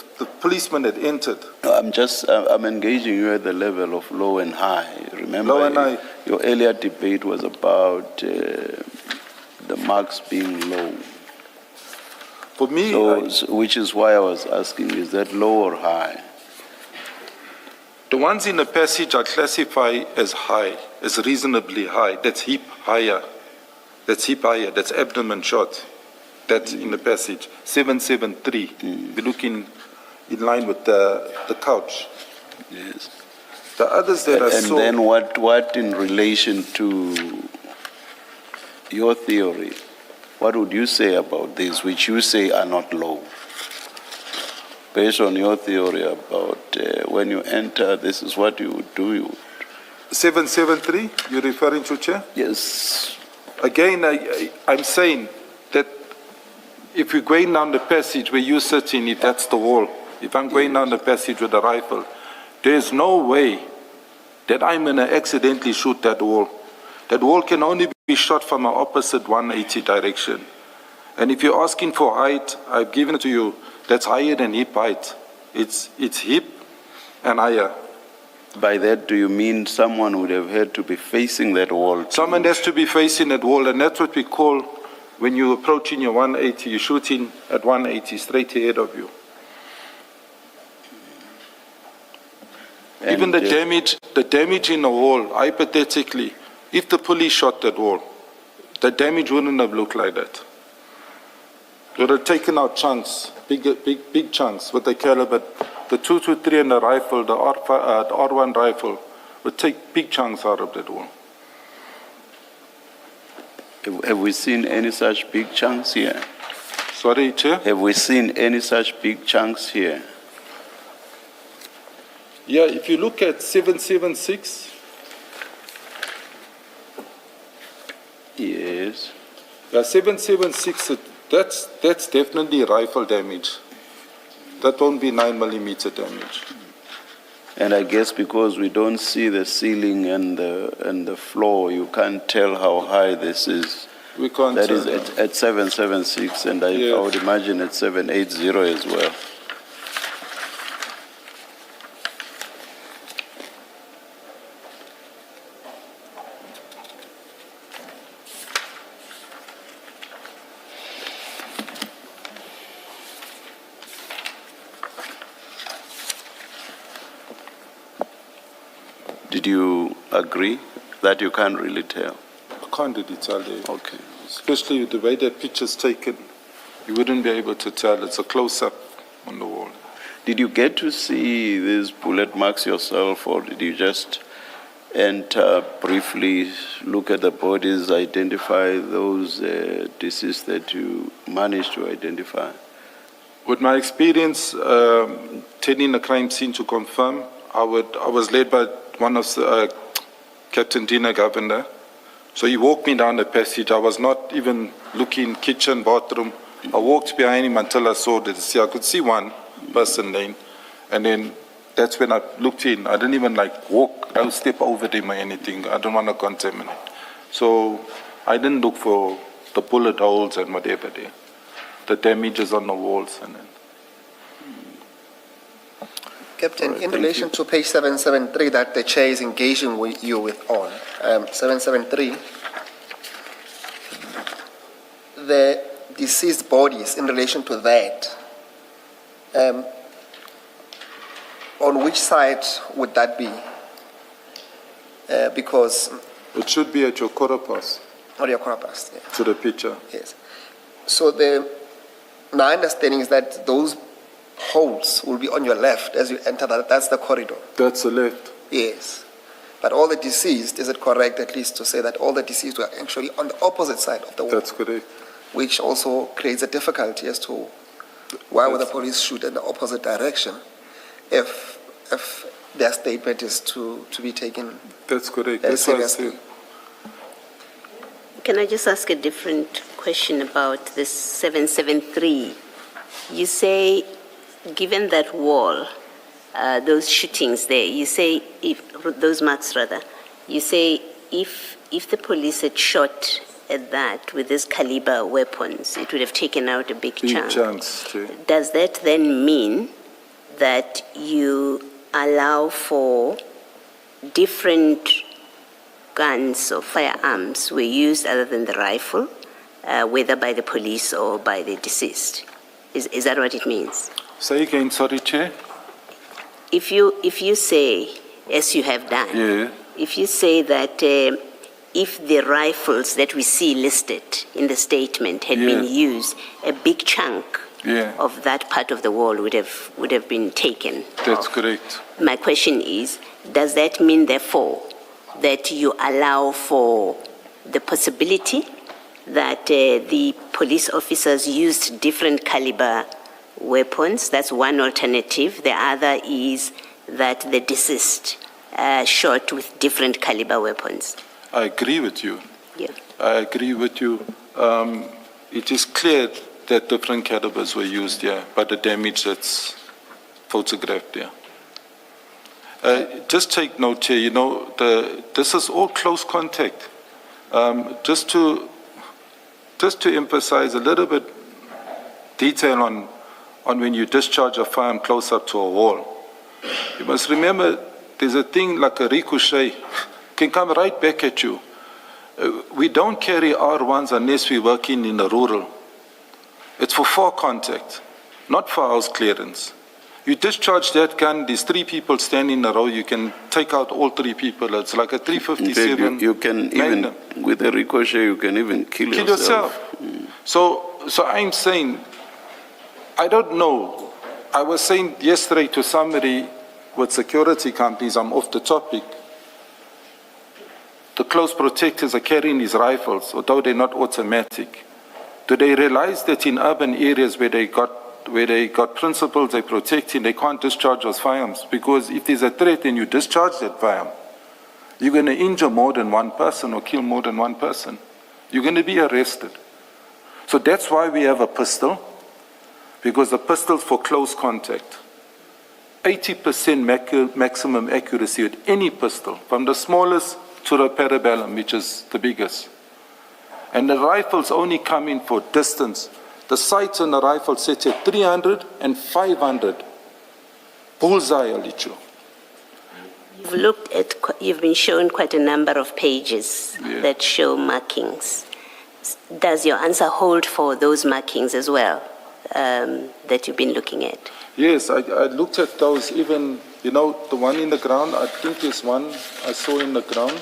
policeman had entered. I'm engaging you at the level of low and high. Remember, low and high. Your earlier debate was about the marks being low. For me, Which is why I was asking, is that low or high? the ones in the passage are classified as high, as reasonably high. That's hip higher. That's abdomen shot. That's in the passage. 773. We're looking in line with the couch. Yes. The others that are And then what in relation to your theory, what would you say about this, which you say are not low? Based on your theory about when you enter, this is what you would do. 773, you're referring to, Chair? Yes. Again, I'm saying that if we're going down the passage where you're sitting, if that's the wall, if I'm going down the passage with a rifle, there's no way that I'm going to accidentally shoot that wall. That wall can only be shot from an opposite 180 direction. And if you're asking for height, I've given it to you, that's higher than hip height. It's hip and higher. By that, do you mean someone would have had to be facing that wall? Someone has to be facing that wall, and that's what we call, when you're approaching your 180, you're shooting at 180, straight ahead of you. And even the damage in the wall, hypothetically, if the police shot that wall, the damage wouldn't have looked like that. They would have taken out chunks, big chunks with the caliber. The 223 and the rifle, the R1 rifle, would take big chunks out of that wall. Have we seen any such big chunks here? Sorry, Chair? Have we seen any such big chunks here? Yeah, if you look at 776. Yes. Yeah, 776, that's definitely rifle damage. That won't be 9mm damage. And I guess because we don't see the ceiling and the floor, you can't tell how high this is. We can't That tell. is at 776, and I would imagine at 780 as well. Did you agree that you can't really tell? I can't really tell you. Okay. Especially with the way that picture's taken, you wouldn't be able to tell. It's a close-up on the wall. Did you get to see these bullet marks yourself, or did you just enter briefly, look at the bodies, identify those deceased that you managed to identify? With my experience tending the crime scene to confirm, I was led by one of Captain Dina Governor. So he walked me down the passage. I was not even looking kitchen, bathroom. I walked behind him until I saw the deceased. I could see one person then, and then that's when I looked in. I didn't even walk, I would step over them or anything. I don't want to contaminate. So I didn't look for the bullet holes and whatever there, the damages on the walls. And then. Captain, in relation to page 773 that the chair is engaging with you with on, 773, the deceased bodies in relation to that, on which side would that be? Because... It should be at your quarter past. Or your quarter past, yeah. To the picture. Yes. So my understanding is that those holes will be on your left as you enter that's the corridor. That's the left. Yes. But all the deceased, is it correct at least to say that all the deceased were actually on the opposite side of the wall? That's correct. Which also creates a difficulty as to why would the police shoot in the opposite direction if their statement is to be taken That's correct. very That's what I seriously. said. Can I just ask a different question about this 773? You say, given that wall, those shootings there, you say, those marks rather, you say if the police had shot at that with this caliber weapons, it would have taken out a big chunk. Chunks, too. Does that then mean that you allow for different guns or firearms were used other than the rifle, whether by the police or by the deceased? Is that what it means? Say again, sorry, Chair. If you say, as you have done, Yeah. if you say that if the rifles that we see listed in the statement had been used, a big chunk of that part of the wall would have been taken. That's correct. My question is, does that mean, therefore, that you allow for the possibility that the police officers used different caliber weapons? That's one alternative. The other is that the deceased shot with different caliber weapons. I agree with you. Yeah. I agree with you. It is clear that different calibers were used here, but the damage that's photographed there. Just take note here, you know, this is all close contact. Just to emphasize a little bit detail on when you discharge a firearm close up to a wall. You must remember there's a thing like a ricochet, can come right back at you. We don't carry R1s unless we're working in the rural. It's for far contact, not for house clearance. You discharge that gun, there's 3 people standing in a row, you can take out all 3 people. It's like a 357. You can even, with a ricochet, you can even kill yourself. So I'm saying, I don't know. I was saying yesterday to somebody with security companies, I'm off the topic, the close protectors are carrying these rifles, although they're not automatic. Do they realize that in urban areas where they got principals they're protecting, they can't discharge those firearms? Because if there's a threat and you discharge that firearm, you're going to injure more than one person or kill more than one person. You're going to be arrested. So that's why we have a pistol, because the pistol's for close contact. 80% maximum accuracy with any pistol, from the smallest to the parabellum, which is the biggest. And the rifles only come in for distance. The sights on the rifle set at 300 and 500. Bullseye, Alicho. You've been shown quite a number of pages that show markings. Does your answer hold for those markings as well that you've been looking at? Yes, I looked at those, even, you know, the one in the ground, I think there's one I saw in the ground.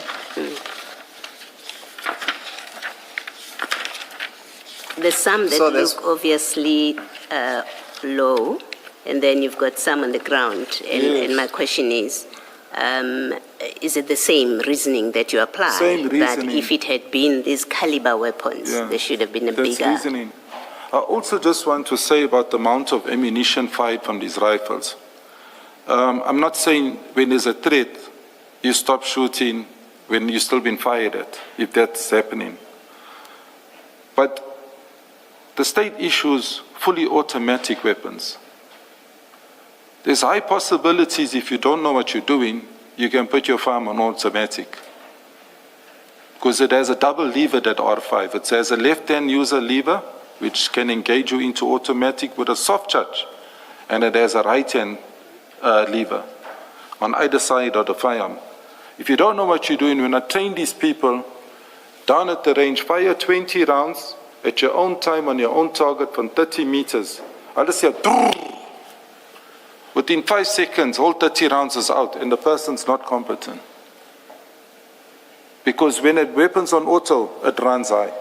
There's some that look obviously low, and then you've got some on the ground. And my question is it the same reasoning that you apply? Same reasoning. That if it had been these caliber weapons, there should have been a bigger... reasoning. I also just want to say about the amount of ammunition fired from these rifles. I'm not saying when there's a threat, you stop shooting when you've still been fired at, if that's happening. But the state issues fully automatic weapons. There's high possibilities if you don't know what you're doing, you can put your firearm on automatic. Because it has a double lever, that R5. It has a left-hand user lever, which can engage you into automatic with a soft charge. And it has a right-hand lever on either side of the firearm. If you don't know what you're doing, when I train these people down at the range, fire 20 rounds at your own time on your own target from 30 meters. I'll just say, within 5 seconds, all 30 rounds is out and the person's not competent. Because when a weapon's on auto, it runs high.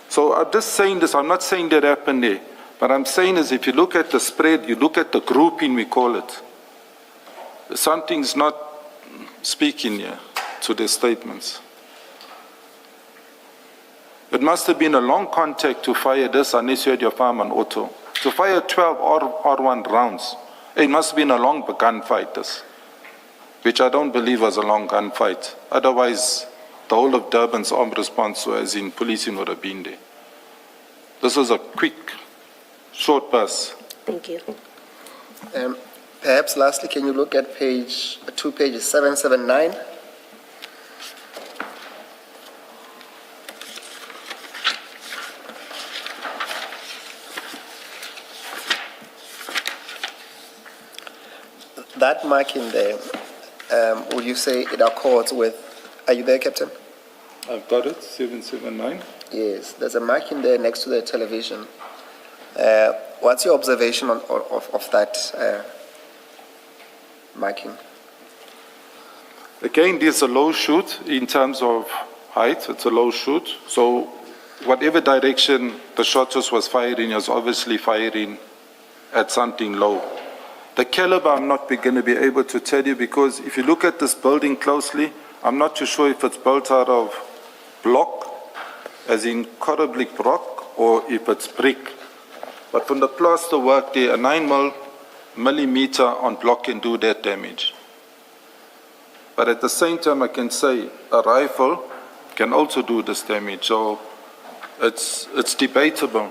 So I'm just saying this, I'm not saying that happened there. But I'm saying is if you look at the spread, you look at the grouping, we call it, something's not speaking here to their statements. It must have been a long contact to fire this unless you had your firearm on auto. To fire 12 R1 rounds, it must have been a long gunfight, this, which I don't believe was a long gunfight. Otherwise, the whole of Durban's armed response, as in policing, would have been there. This was a quick, short burst. Thank you. Perhaps lastly, can you look at pages 779? That marking there, would you say it accords with, are you there, Captain? I've got it, 779. Yes, there's a marking there next to the television. What's your observation of that marking? Again, there's a low shoot in terms of height. It's a low shoot. So whatever direction the shot was firing, was obviously firing at something low. The caliber, I'm not going to be able to tell you, because if you look at this building closely, I'm not too sure if it's built out of block, as in Corablik block, or if it's brick. But from the plaster work there, a 9 millimeter on block can do that damage. But at the same time, I can say a rifle can also do this damage. So it's debatable.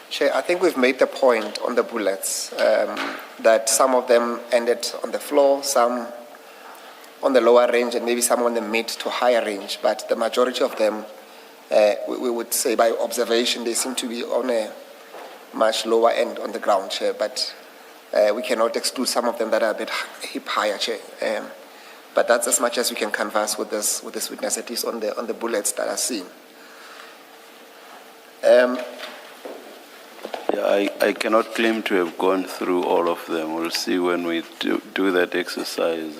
Chair, I think we've made the point on the bullets that some of them ended on the floor, some on the lower range, and maybe some on the mid to higher range. But the majority of them, we would say by observation, they seem to be on a much lower end on the ground, Chair. But we cannot exclude some of them that are a bit hip higher, Chair. But that's as much as we can converse with this witness, at least on the bullets that are seen. Yeah, I cannot claim to have gone through all of them. We'll see when we do that exercise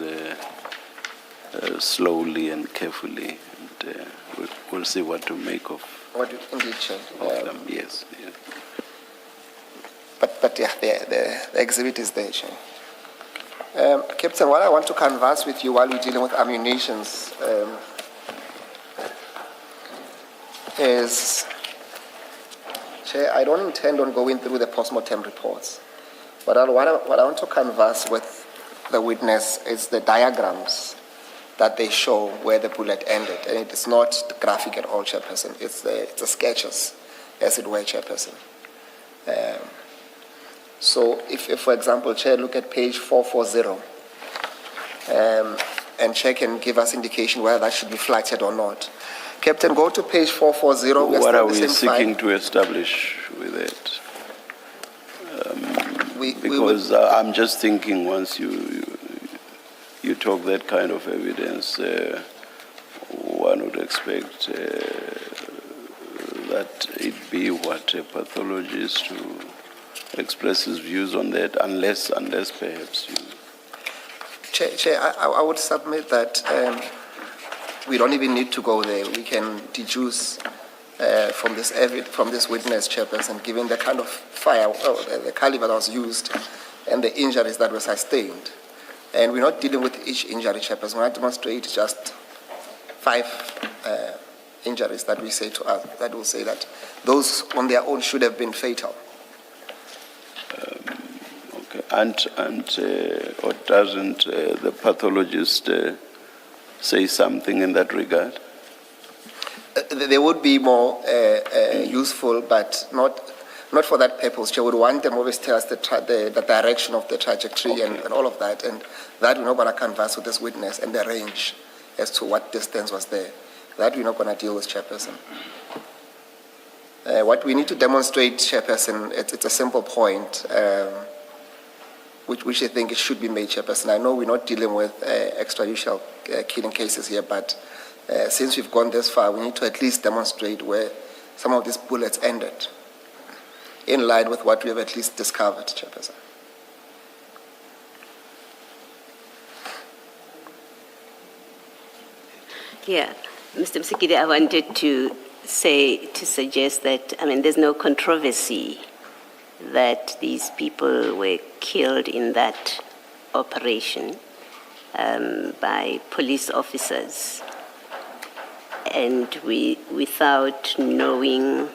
slowly and carefully. And, we'll see what to make of Indeed, Chair. them. Yes. Yeah. But yeah, the exhibit is there, Chair. Captain, what I want to converse with you while we're dealing with ammunitions is, Chair, I don't intend on going through the post-mortem reports, but what I want to converse with the witness is the diagrams that they show where the bullet ended, and it is not graphic at all, Chairperson. It's the sketches, as it were, Chairperson. So if, for example, Chair, look at page 440, and Chair can give us indication whether that should be flatted or not. Captain, go to page 440. What are we seeking to establish with it? Because I'm just thinking once you talk that kind of evidence, one would expect that it be what a pathologist who express his views on that, unless perhaps you... Chair, I would submit that we don't even need to go there. We can deduce from this witness, Chairperson, given the kind of fire, the caliber that was used and the injuries that were sustained. And we're not dealing with each injury, Chairperson. We're not demonstrating just 5 injuries that we say to us, that will say that those on their own should have been fatal. Okay, and or doesn't the pathologist say something in that regard? They would be more useful, but not for that purpose. They would want them always tell us the direction of the trajectory, okay, and all of that, and that we're not going to converse with this witness and the range as to what distance was there. That we're not going to deal with, Chairperson. What we need to demonstrate, Chairperson, it's a simple point, which I think it should be made, Chairperson. I know we're not dealing with extrajudicial killing cases here, but since we've gone this far, we need to at least demonstrate where some of these bullets ended, in line with what we have at least discovered, Chairperson. Yeah, Mr. Msikidi, I wanted to suggest that, I mean, there's no controversy that these people were killed in that operation by police officers. And without knowing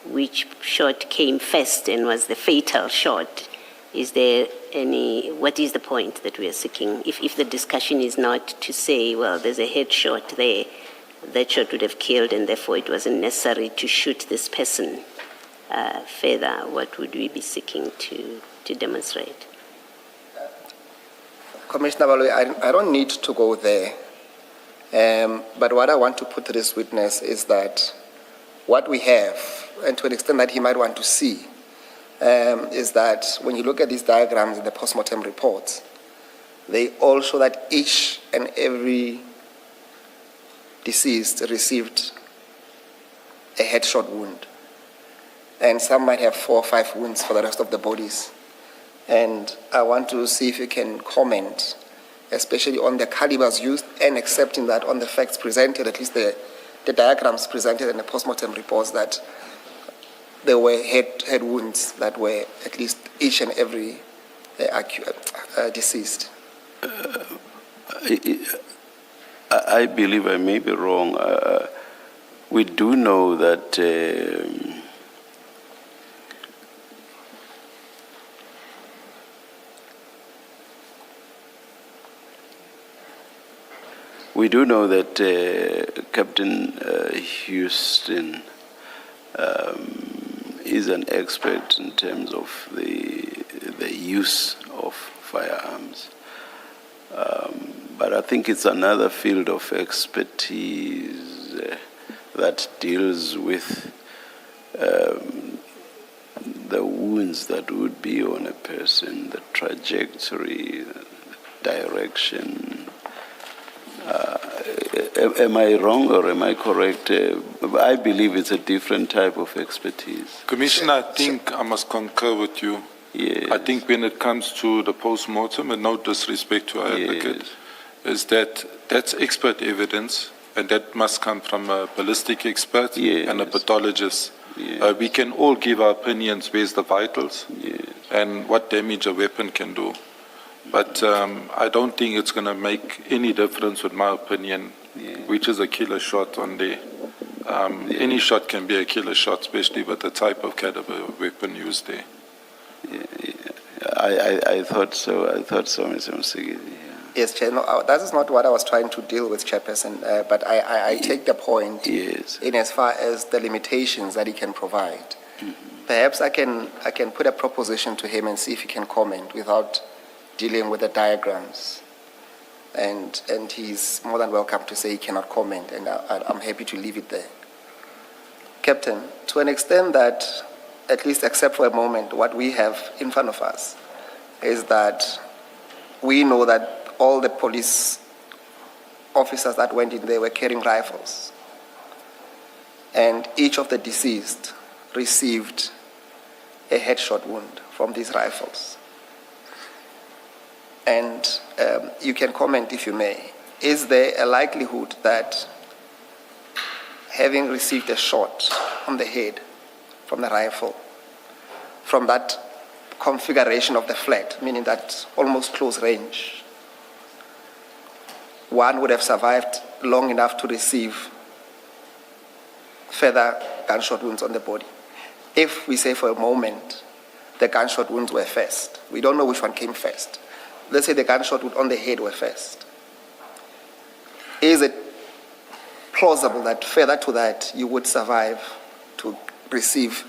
which shot came first and was the fatal shot, what is the point that we are seeking? If the discussion is not to say, well, there's a headshot there, that shot would have killed and therefore it wasn't necessary to shoot this person further, what would we be seeking to demonstrate? Commissioner Balwe, I don't need to go there. But what I want to put to this witness is that what we have, and to an extent that he might want to see, is that when you look at these diagrams in the post-mortem reports, they all show that each and every deceased received a headshot wound. And some might have 4 or 5 wounds for the rest of the bodies. And I want to see if you can comment, especially on the calibers used and accepting that on the facts presented, at least the diagrams presented in the postmortem reports, that there were head wounds that were at least each and every deceased. I believe I may be wrong. We do know that Captain Houston is an expert in terms of the use of firearms. But I think it's another field of expertise that deals with the wounds that would be on a person, the trajectory, direction. Am I wrong or am I correct? I believe it's a different type of expertise. Commissioner, I think I must concur with you. Yes. I think when it comes to the post-mortem, and no disrespect to our advocate, is that that's expert evidence, and that must come from a ballistic expert and a pathologist. We can all give our opinions, where's the vitals, and what damage a weapon can do. But I don't think it's going to make any difference with my opinion, which is a killer shot on there. Any shot can be a killer shot, especially with the type of caliber weapon used there. I thought so. I thought so, Mr. Msigidi. Yes, Chair. No, that is not what I was trying to deal with, Chairperson. But I take the point in as far as the limitations that he can provide. Perhaps I can put a proposition to him and see if he can comment without dealing with the diagrams. And he's more than welcome to say he cannot comment, and I'm happy to leave it there. Captain, to an extent that, at least except for a moment, what we have in front of us is that we know that all the police officers that went in there were carrying rifles. And each of the deceased received a headshot wound from these rifles. And you can comment if you may. Is there a likelihood that having received a shot on the head from the rifle, from that configuration of the flat, meaning that almost close range, one would have survived long enough to receive further gunshot wounds on the body? If we say for a moment the gunshot wounds were first, we don't know which one came first. Let's say the gunshot wound on the head were first. Is it plausible that further to that you would survive to receive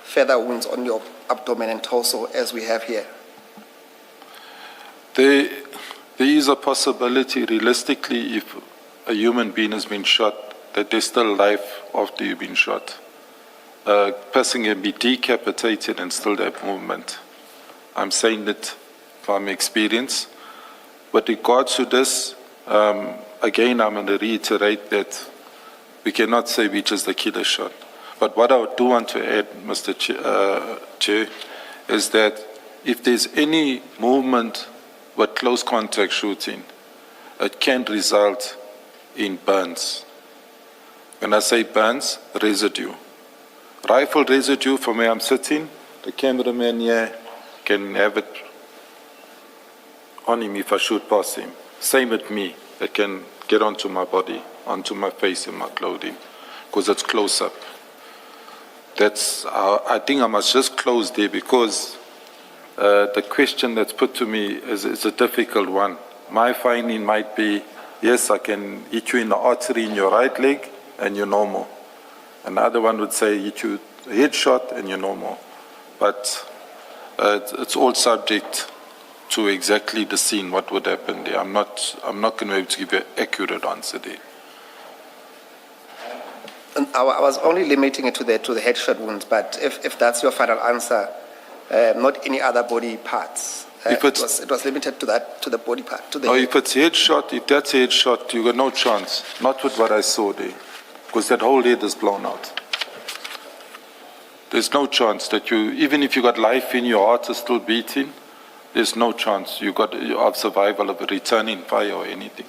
further wounds on your abdomen and torso as we have here? There is a possibility, realistically, if a human being has been shot, that there's still life after you've been shot. A person can be decapitated and still have movement. I'm saying it from experience. With regards to this, again, I'm going to reiterate that we cannot say which is the killer shot. But what I do want to add, Mr. Chair, is that if there's any movement with close contact shooting, it can result in burns. When I say burns, residue. Rifle residue from where I'm sitting, the cameraman here can have it on him if I shoot past him. Same with me, it can get onto my body, onto my face and my clothing, because it's close up. That's, I think I must just close there, because the question that's put to me is a difficult one. My finding might be, yes, I can hit you in the artery in your right leg and you're normal. Another one would say hit you a headshot and you're normal. But it's all subject to exactly the scene, what would happen there. I'm not going to be able to give you an accurate answer there. I was only limiting it to the headshot wounds, but if that's your final answer, not any other body parts It was limited to that, to the body part, to the Or head. if it's headshot, if that's headshot, you got no chance. Not with what I saw there, because that whole head is blown out. There's no chance that you, even if you got life in your heart is still beating, there's no chance you got of survival of a returning fire or anything.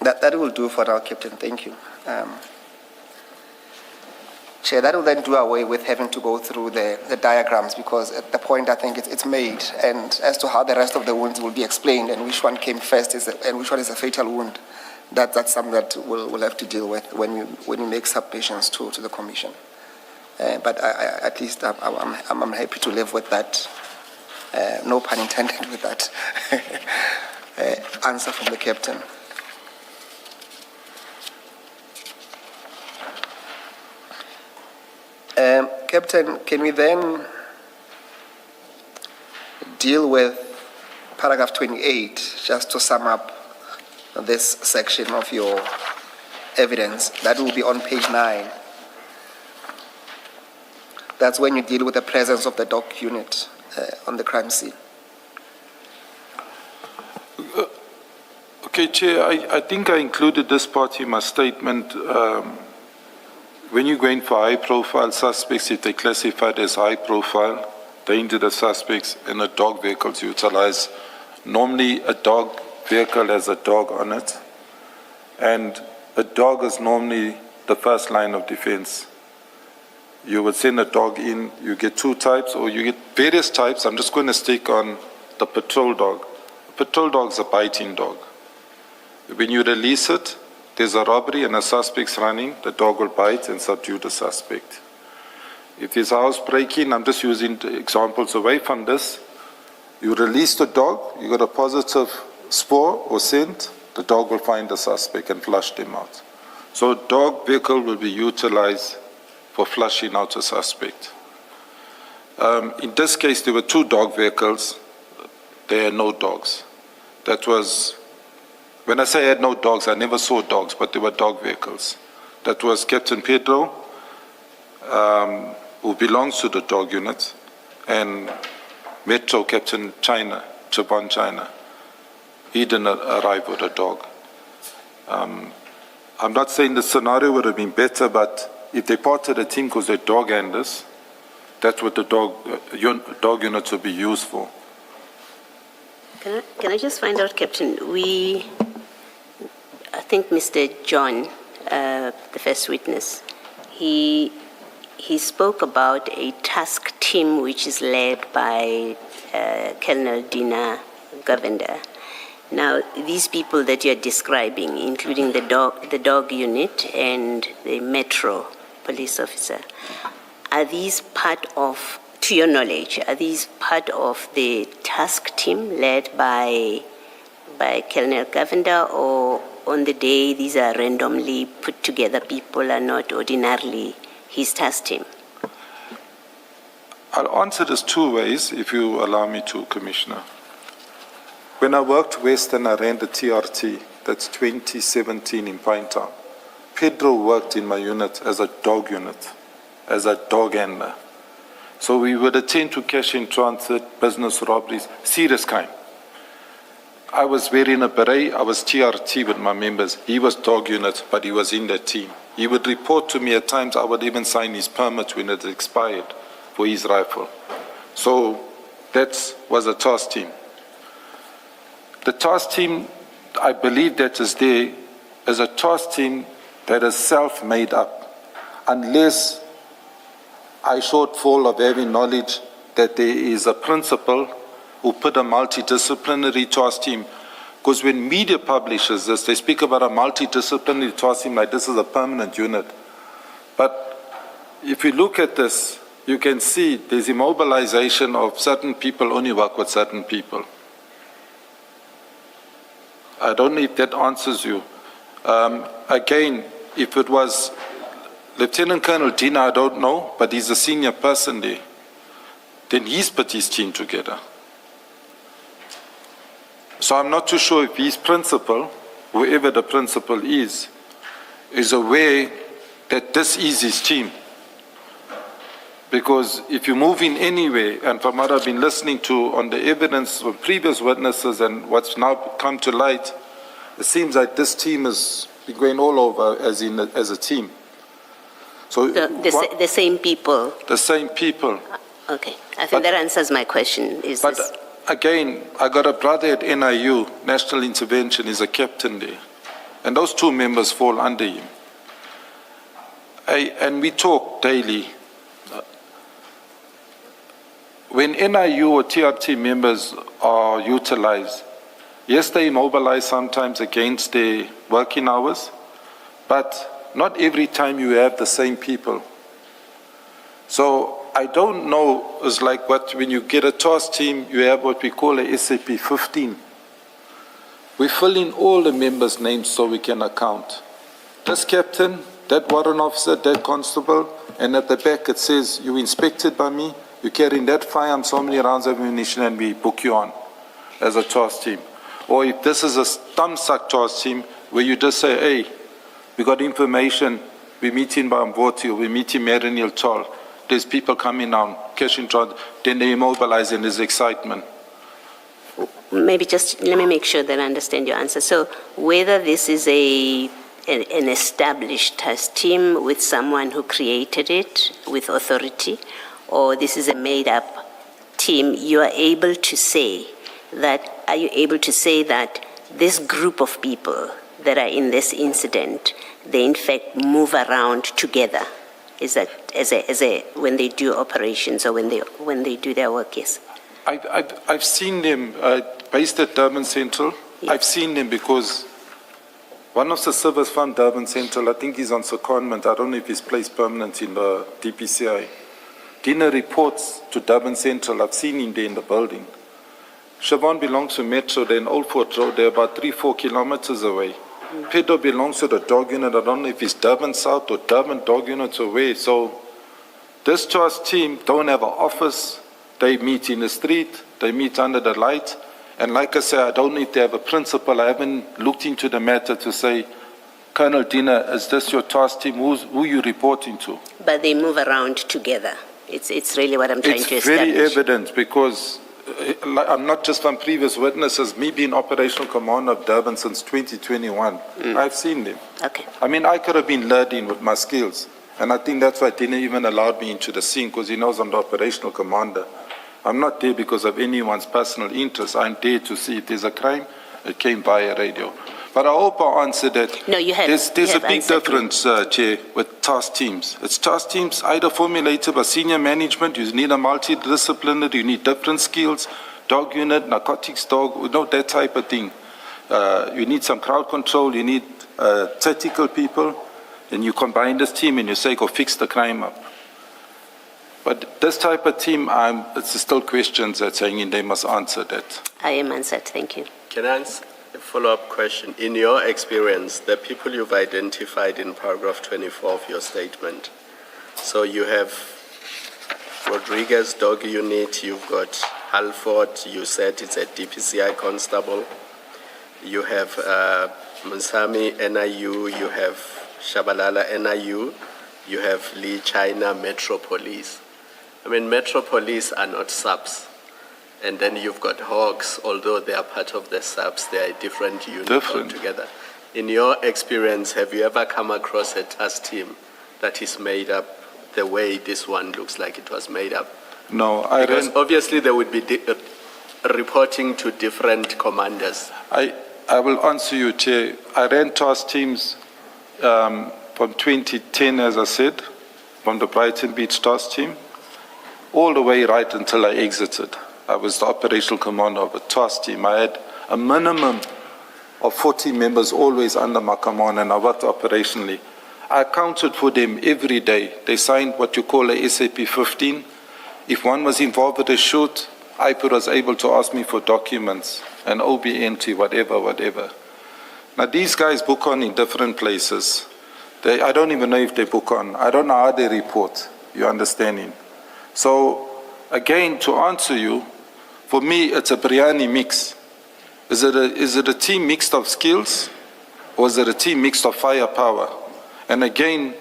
That will do for now, Captain. Thank you. Chair, that will then do away with having to go through the diagrams, because at the point I think it's made, and as to how the rest of the wounds will be explained and which one came first and which one is a fatal wound, that's something that we'll have to deal with when we make submissions to the Commission. But at least I'm happy to live with that, no pun intended with that answer from the Captain. Captain, can we then deal with paragraph 28, just to sum up this section of your evidence? That will be on page 9. That's when you deal with the presence of the dog unit on the crime scene. Okay, Chair, I think I included this part in my statement. When you're going for high-profile suspects, if they classified as high-profile, dangerous suspects, and a dog vehicle to utilize. Normally, a dog vehicle has a dog on it, and a dog is normally the first line of defense. You would send a dog in, you get 2 types, or you get various types. I'm just going to stick on the patrol dog. A patrol dog is a biting dog. When you release it, there's a robbery and a suspect's running, the dog will bite and subdue the suspect. If there's a house break-in, I'm just using examples away from this. You release the dog, you got a positive spore or scent, the dog will find the suspect and flush them out. So a dog vehicle will be utilized for flushing out a suspect. In this case, there were 2 dog vehicles. There are no dogs. That was, when I say I had no dogs, I never saw dogs, but there were dog vehicles. That was Captain Pedro, who belongs to the dog unit, and Metro Captain China, Japan China. He didn't arrive with a dog. I'm not saying the scenario would have been better, but if they parted the team because they're dog handlers, that's what the dog units would be used for. Can I just find out, Captain, I think Mr. John, the first witness, he spoke about a task team which is led by Colonel Dina Govender. Now, these people that you're describing, including the dog unit and the Metro police officer, are these part of, to your knowledge, are these part of the task team led by Colonel Govender, or on the day these are randomly put together people are not ordinarily his task team? I'll answer this 2 ways, if you allow me to, Commissioner. When I worked West and I ran the TRT, that's 2017 in Pinetown, Pedro worked in my unit as a dog unit, as a dog handler. So we would attend to cash in transit, business robberies, serious crime. I was wearing a beret, I was TRT with my members. He was dog unit, but he was in that team. He would report to me at times, I would even sign his permit when it expired for his rifle. So that was a task team. The task team, I believe that is there as a task team that is self-made up, unless I shortfall of having knowledge that there is a principal who put a multidisciplinary task team. Because when media publishes this, they speak about a multidisciplinary task team like this is a permanent unit. But if you look at this, you can see there's immobilization of certain people only work with certain people. I don't know if that answers you. Again, if it was Lieutenant Colonel Dina, I don't know, but he's a senior person there, then he's put his team together. So I'm not too sure if his principal, whoever the principal is aware that this is his team. Because if you move in anywhere, and from what I've been listening to on the evidence of previous witnesses and what's now come to light, it seems like this team has been going all over as a team. So The same people. the same people. Okay, I think that answers my question. But again, I got a brother at NIU, National Intervention, is a captain there. And those two members fall under him. And we talk daily. When NIU or TRT members are utilized, yes, they mobilize sometimes against their working hours, but not every time you have the same people. So I don't know, it's like when you get a task team, you have what we call a SAP 15. We fill in all the members' names so we can account. This captain, that warrant officer, that constable, and at the back it says, you inspected by me, you carry in that firearm so many rounds of ammunition, and we book you on as a task team. Or if this is a thumb suck task team, where you just say, hey, we got information, we meet in Bamvoti, or we meet in Marinil Chol, there's people coming down, cash in transit, then they immobilize and there's excitement. Maybe just let me make sure that I understand your answer. So whether this is an established task team with someone who created it with authority, or this is a made-up team, you are able to say that, are you able to say that this group of people that are in this incident, they in fact move around together? Is that when they do operations or when they do their work? Yes. I've seen them based at Durban Central. Yes. I've seen them because one of the servers from Durban Central, I think he's on secondment. I don't know if he's placed permanent in the DPCI. Dinner reports to Durban Central. I've seen him there in the building. Siobhan belongs to Metro. They're in Old Fort Road. They're about 3-4 kilometers away. Pedro belongs to the dog unit. I don't know if it's Durban South or Durban dog units or where. So this task team don't have an office. They meet in the street. They meet under the light. And like I said, I don't know if they have a principal. I haven't looked into the matter to say, Colonel Dina, is this your task team? Who are you reporting to? But they move around together. It's really what I'm trying to establish. It's very evident because I'm not just from previous witnesses, me being operational commander of Durban since 2021. I've seen them. Okay. I mean, I could have been lured in with my skills. And I think that's why he didn't even allow me into the scene, because he knows I'm the operational commander. I'm not there because of anyone's personal interest. I'm there to see if there's a crime. It came via radio. But I hope I answered that. No, you have. There's a big difference, Chair, with task teams. It's task teams either formulated by senior management. You need a multidisciplinary. You need different skills. Dog unit, narcotics dog, that type of thing. You need some crowd control. You need tactical people. And you combine this team and you say, go fix the crime up. But this type of team, it's still questions that's hanging. They must answer that. I am answered. Thank you. Can I answer a follow-up question? In your experience, the people you've identified in paragraph 24 of your statement, so you have Rodriguez dog unit, you've got Halford, you said it's a DPCI constable, you have Musami NIU, you have Shabalala NIU, you have Lee China Metro Police. I mean, Metro Police are not subs. And then you've got Hawks, although they are part of the subs, they are a different unit altogether. In your experience, have you ever come across a task team that is made up the way this one looks like it was made up? No, because obviously they would be reporting to different commanders. I will answer you, Chair. I ran task teams from 2010, as I said, from the Brighton Beach task team, all the way right until I exited. I was the operational commander of a task team. I had a minimum of 40 members always under my command, and I worked operationally. I accounted for them every day. They signed what you call a SAP 15. If one was involved with a shoot, IPO was able to ask me for documents, an OB entry, whatever. Now, these guys book on in different places. I don't even know if they book on. I don't know how they report. You understanding? So, again, to answer you, for me, it's a biryani mix. Is it a team mixed of skills, or is it a team mixed of firepower? And again,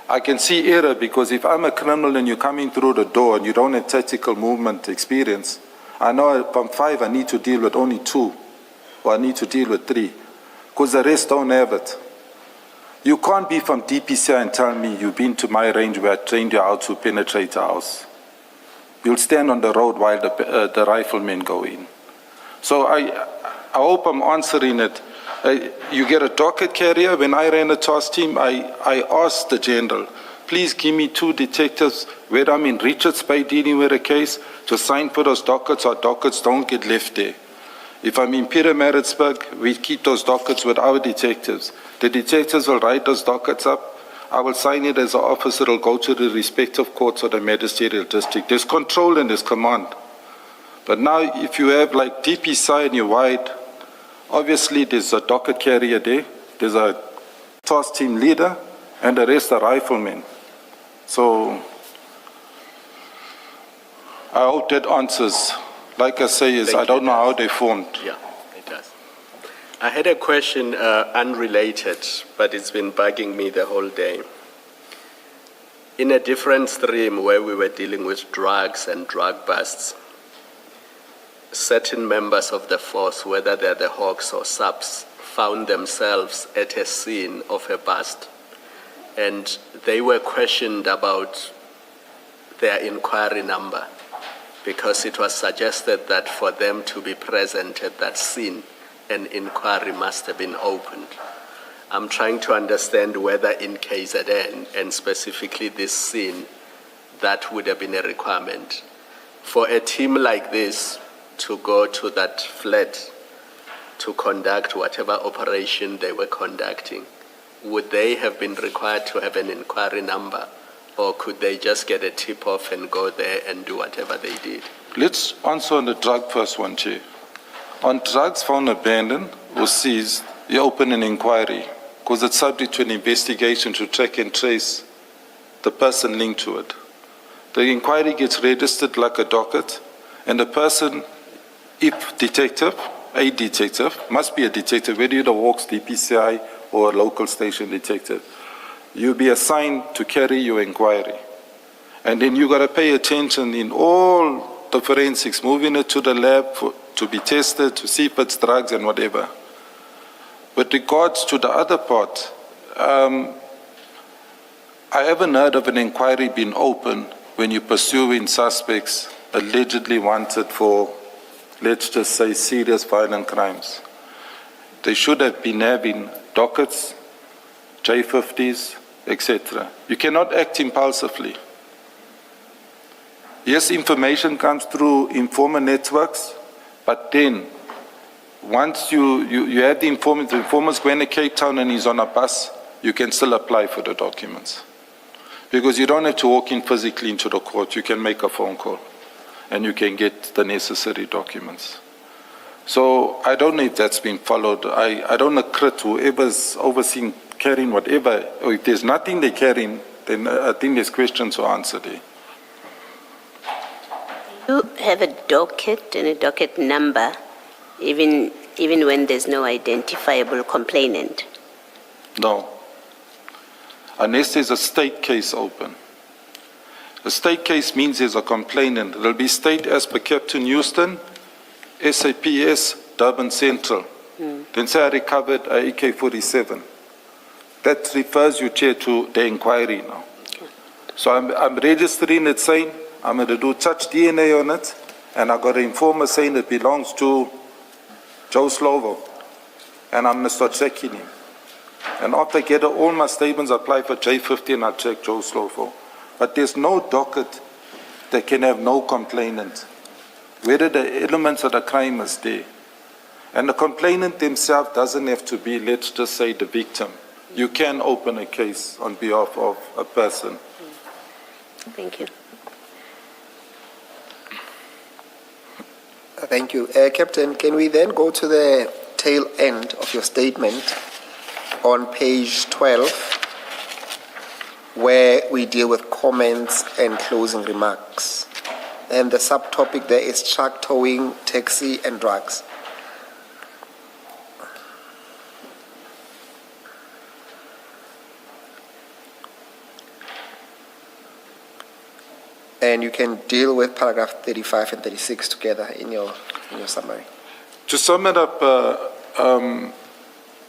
I can see error because if I'm a criminal and you're coming through the door and you don't have tactical movement experience, I know from 5 I need to deal with only 2 or I need to deal with 3 because the rest don't have it. You can't be from DPCI and tell me you've been to my range where I trained you how to penetrate a house. You'll stand on the road while the riflemen go in. So I hope I'm answering it. You get a docket carrier. When I ran a task team, I asked the general, please give me 2 detectives where I'm in Richards Bay dealing with a case to sign for those dockets. Our dockets don't get left there. If I'm in Pietermaritzburg, we keep those dockets with our detectives. The detectives will write those dockets up. I will sign it as an officer. It will go to the respective courts or the magisterial district. There's control and there's command. But now if you have like DPCI and you're wide, obviously there's a docket carrier there, there's a task team leader, and the rest are riflemen. So I hope that answers. Like I say, I don't know how they formed. Yeah, it does. I had a question unrelated, but it's been bugging me the whole day. In a different stream where we were dealing with drugs and drug busts, certain members of the force, whether they're the Hawks or subs, found themselves at a scene of a bust. And they were questioned about their inquiry number because it was suggested that for them to be present at that scene, an inquiry must have been opened. I'm trying to understand whether in KZN, and specifically this scene, that would have been a requirement. For a team like this to go to that flat to conduct whatever operation they were conducting, would they have been required to have an inquiry number, or could they just get a tip-off and go there and do whatever they did? Let's answer on the drug first one, Chair. On drugs found abandoned or seized, you open an inquiry because it's subject to an investigation to track and trace the person linked to it. The inquiry gets registered like a docket, and the person, if detective, a detective, must be a detective, whether you're the Hawks, DPCI, or a local station detective. You'll be assigned to carry your inquiry. And then you got to pay attention in all the forensics, moving it to the lab to be tested, to see if it's drugs and whatever. With regards to the other part, I haven't heard of an inquiry being opened when you're pursuing suspects allegedly wanted for, let's just say, serious violent crimes. They should have been having dockets, J50s, etc. You cannot act impulsively. Yes, information comes through informer networks, but then once you have the informer's going to Cape Town and he's on a bus, you can still apply for the documents. Because you don't have to walk in physically into the court, you can make a phone call and you can get the necessary documents. So I don't know if that's been followed. I don't accredit whoever's overseeing carrying whatever, or if there's nothing they're carrying, then I think there's questions to answer there. You have a docket and a docket number, even when there's no identifiable complainant? No. Unless there's a state case open. A state case means there's a complainant. It'll be state as per Captain Houston, SAPS, Durban Central. Then say I recovered a AK-47. That refers you, Chair, to the inquiry now. So I'm registering it saying I'm going to do touch DNA on it, and I got an informer saying it belongs to Joe Slovo, and I'm going to start checking him. And after I get all my statements, I apply for J50 and I check Joe Slovo. But there's no docket that can have no complainant, whether the elements of the crime is there. And the complainant himself doesn't have to be, let's just say, the victim. You can open a case on behalf of a person. Thank you. Thank you. Captain, can we then go to the tail end of your statement on page 12, where we deal with comments and closing remarks? And the subtopic there is truck towing, taxi, and drugs. And you can deal with paragraph 35 and 36 together in your summary. To sum it up,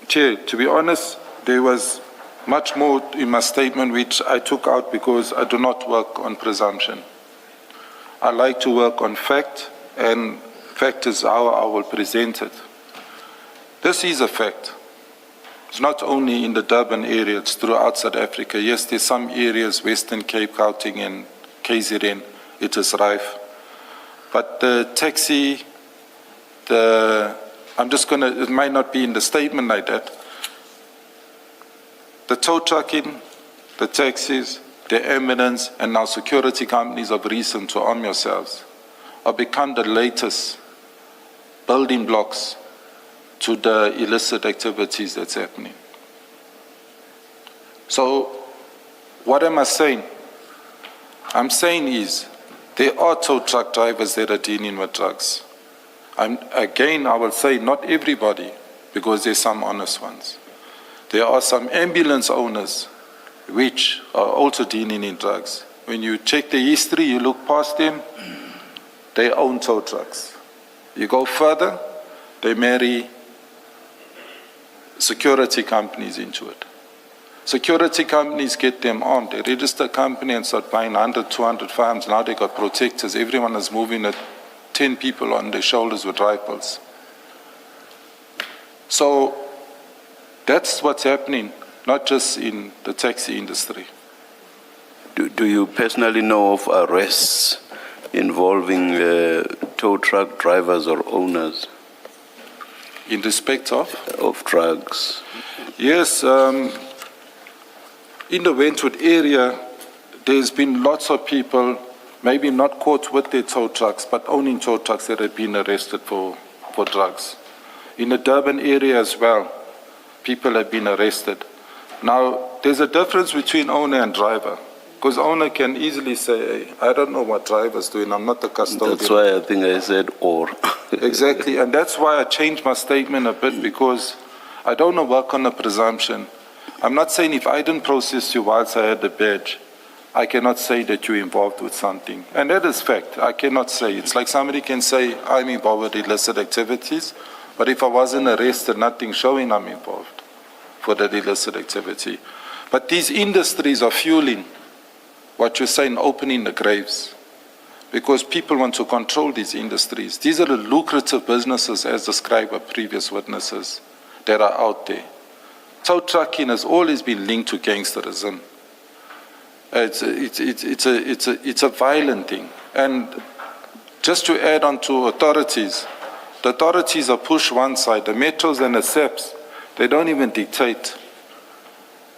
Chair, to be honest, there was much more in my statement which I took out because I do not work on presumption. I like to work on fact, and fact is how I will present it. This is a fact. It's not only in the Durban area, it's throughout South Africa. Yes, there's some areas, Western Cape, Gauteng and KZN, it is rife. But the taxi, it might not be in the statement like that. The tow trucking, the taxis, the ambulance, and now security companies of recent to arm yourselves have become the latest building blocks to the illicit activities that's happening. So, what am I saying? I'm saying is, there are tow truck drivers that are dealing with drugs. Again, I will say not everybody, because there's some honest ones. There are some ambulance owners which are also dealing in drugs. When you check the history, you look past them, they own tow trucks. You go further, they marry security companies into it. Security companies get them armed. They register a company and start buying 100, 200 firearms. Now they got protectors. Everyone is moving at 10 people on their shoulders with rifles. So that's what's happening, not just in the taxi industry. Do you personally know of arrests involving tow truck drivers or owners? In respect of? Of drugs. Yes, in the Wentworth area, there's been lots of people, maybe not caught with their tow trucks, but owning tow trucks that have been arrested for drugs. In the Durban area as well, people have been arrested. Now, there's a difference between owner and driver, because owner can easily say, hey, I don't know what driver's doing, I'm not the custodian. That's why I think I said or. Exactly, and that's why I changed my statement a bit, because I don't want to work on a presumption. I'm not saying if I didn't process you whilst I had the badge, I cannot say that you're involved with something. And that is fact. I cannot say. It's like somebody can say, I'm involved with illicit activities, but if I wasn't arrested, nothing showing I'm involved for that illicit activity. But these industries are fueling what you're saying, opening the graves, because people want to control these industries. These are the lucrative businesses, as described by previous witnesses, that are out there. Tow trucking has always been linked to gangsterism. It's a violent thing. And just to add on to authorities, the authorities are pushed one side. The metros and the SEPs, they don't even dictate.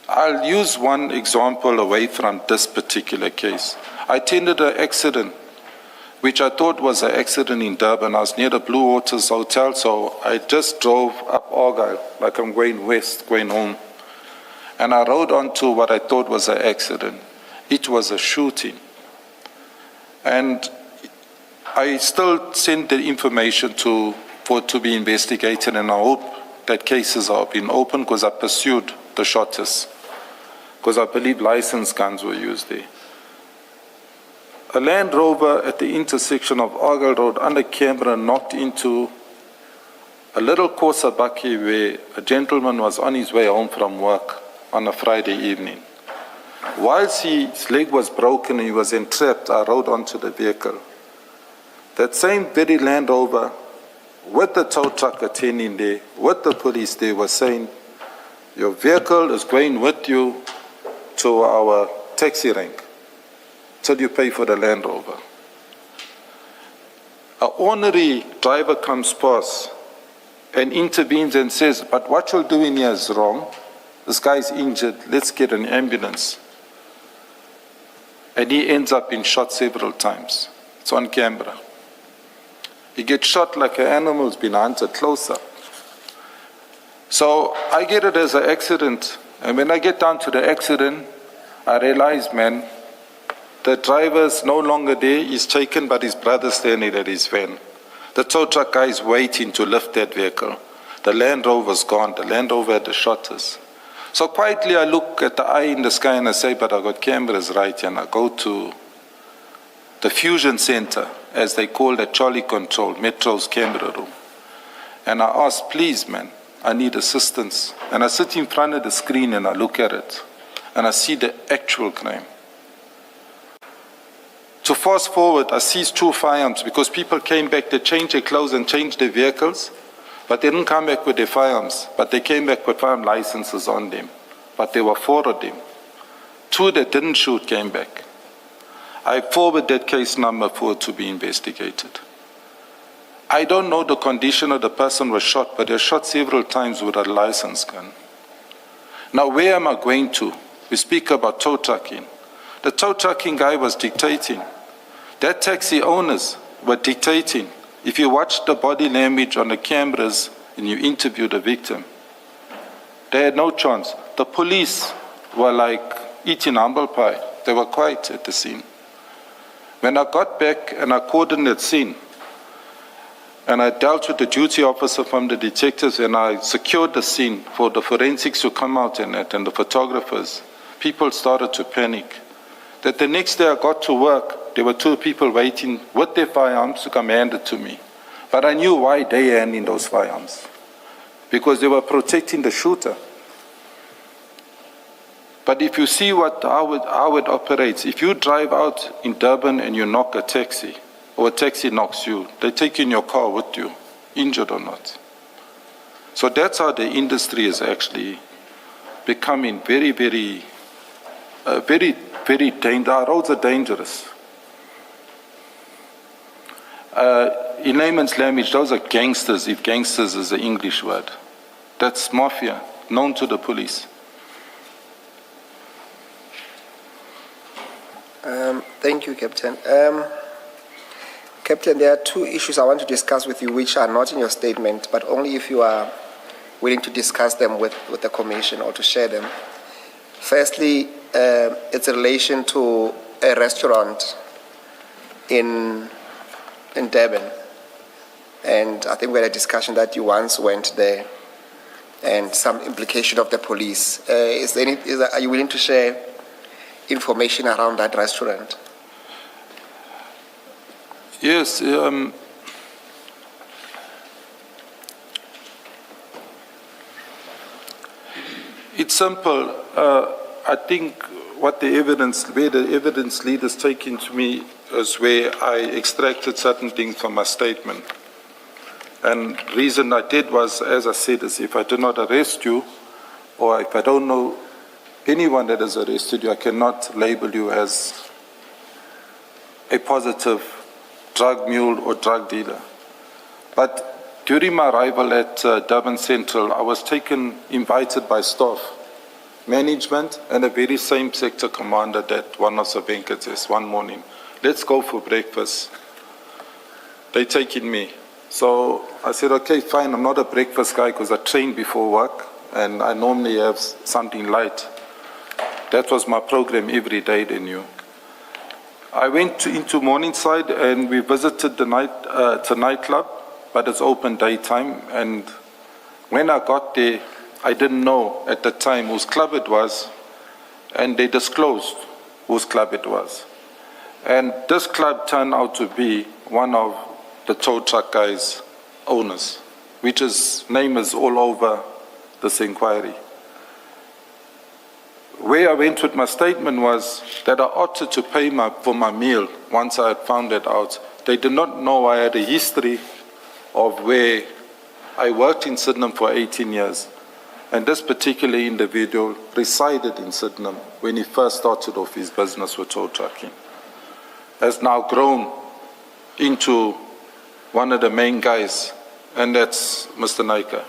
I'll use one example away from this particular case. I attended an accident, which I thought was an accident in Durban. I was near the Blue Waters Hotel, so I just drove up Argyle, like I'm going west, going home. And I rode onto what I thought was an accident. It was a shooting. And I still send the information to be investigated, and I hope that cases are being opened, because I pursued the shotters, because I believe licensed guns were used there. A Land Rover at the intersection of Argyle Road under Canberra knocked into a little Kosabaki where a gentleman was on his way home from work on a Friday evening. Whilst his leg was broken and he was entrapped, I rode onto the vehicle. That same very Land Rover, with the tow truck attending there, with the police there, was saying, your vehicle is going with you to our taxi rank till you pay for the Land Rover. An ornery driver comes past and intervenes and says, but what you're doing here is wrong. This guy's injured, let's get an ambulance. And he ends up being shot several times. It's on camera. He gets shot like an animal's been hunted close up. So I get it as an accident. And when I get down to the accident, I realize, man, the driver's no longer there. He's taken, but his brother's standing at his van. The tow truck guy is waiting to lift that vehicle. The Land Rover's gone. The Land Rover had the shotters. So quietly I look at the eye in the sky and I say, but I got cameras right here. And I go to the fusion center, as they call it, Charlie Control, Metro's camera room. And I asked, please, man, I need assistance. And I sit in front of the screen and I look at it, and I see the actual crime. To fast forward, I seized 2 firearms because people came back, they changed their clothes and changed their vehicles, but they didn't come back with their firearms, but they came back with firearm licenses on them. But there were 4 of them. 2 that didn't shoot came back. I forwarded that case number for it to be investigated. I don't know the condition of the person who was shot, but they were shot several times with a licensed gun. Now, where am I going to? We speak about tow trucking. The tow trucking guy was dictating. That taxi owners were dictating. If you watch the body language on the cameras and you interview the victim, they had no chance. The police were like eating humble pie. They were quiet at the scene. When I got back and I coordinated scene, and I dealt with the duty officer from the detectives, and I secured the scene for the forensics to come out in it and the photographers, people started to panic. That the next day I got to work, there were 2 people waiting with their firearms to come hand it to me. But I knew why they were handing those firearms. Because they were protecting the shooter. But if you see how it operates, if you drive out in Durban and you knock a taxi, or a taxi knocks you, they take you in your car with you, injured or not. So that's how the industry is actually becoming very, very dangerous. Our roads are dangerous. In layman's language, those are gangsters, if gangsters is an English word. That's mafia, known to the police. Thank you, Captain. Captain, there are 2 issues I want to discuss with you which are not in your statement, but only if you are willing to discuss them with the Commission or to share them. Firstly, it's in relation to a restaurant in Durban. And I think we had a discussion that you once went there and some implication of the police. Are you willing to share information around that restaurant? Yes. It's simple. I think where the evidence leaders taken to me is where I extracted certain things from my statement. And the reason I did was, as I said, is if I do not arrest you, or if I don't know anyone that has arrested you, I cannot label you as a positive drug mule or drug dealer. But during my arrival at Durban Central, I was invited by staff, management, and a very same sector commander that one of the bankers says one morning, let's go for breakfast. They taking me. So I said, okay, fine, I'm not a breakfast guy because I train before work and I normally have something light. That was my program every day, they knew. I went into Morningside and we visited it's a nightclub, but it's open daytime. And when I got there, I didn't know at the time whose club it was, and they disclosed whose club it was. And this club turned out to be one of the tow truck guys' owners, which his name is all over this inquiry. Where I went with my statement was that I opted to pay for my meal once I had found it out. They did not know I had a history of where I worked in Sydenham for 18 years. And this particular individual resided in Sydenham when he first started off his business with tow trucking. Has now grown into one of the main guys, and that's Mr. Naika.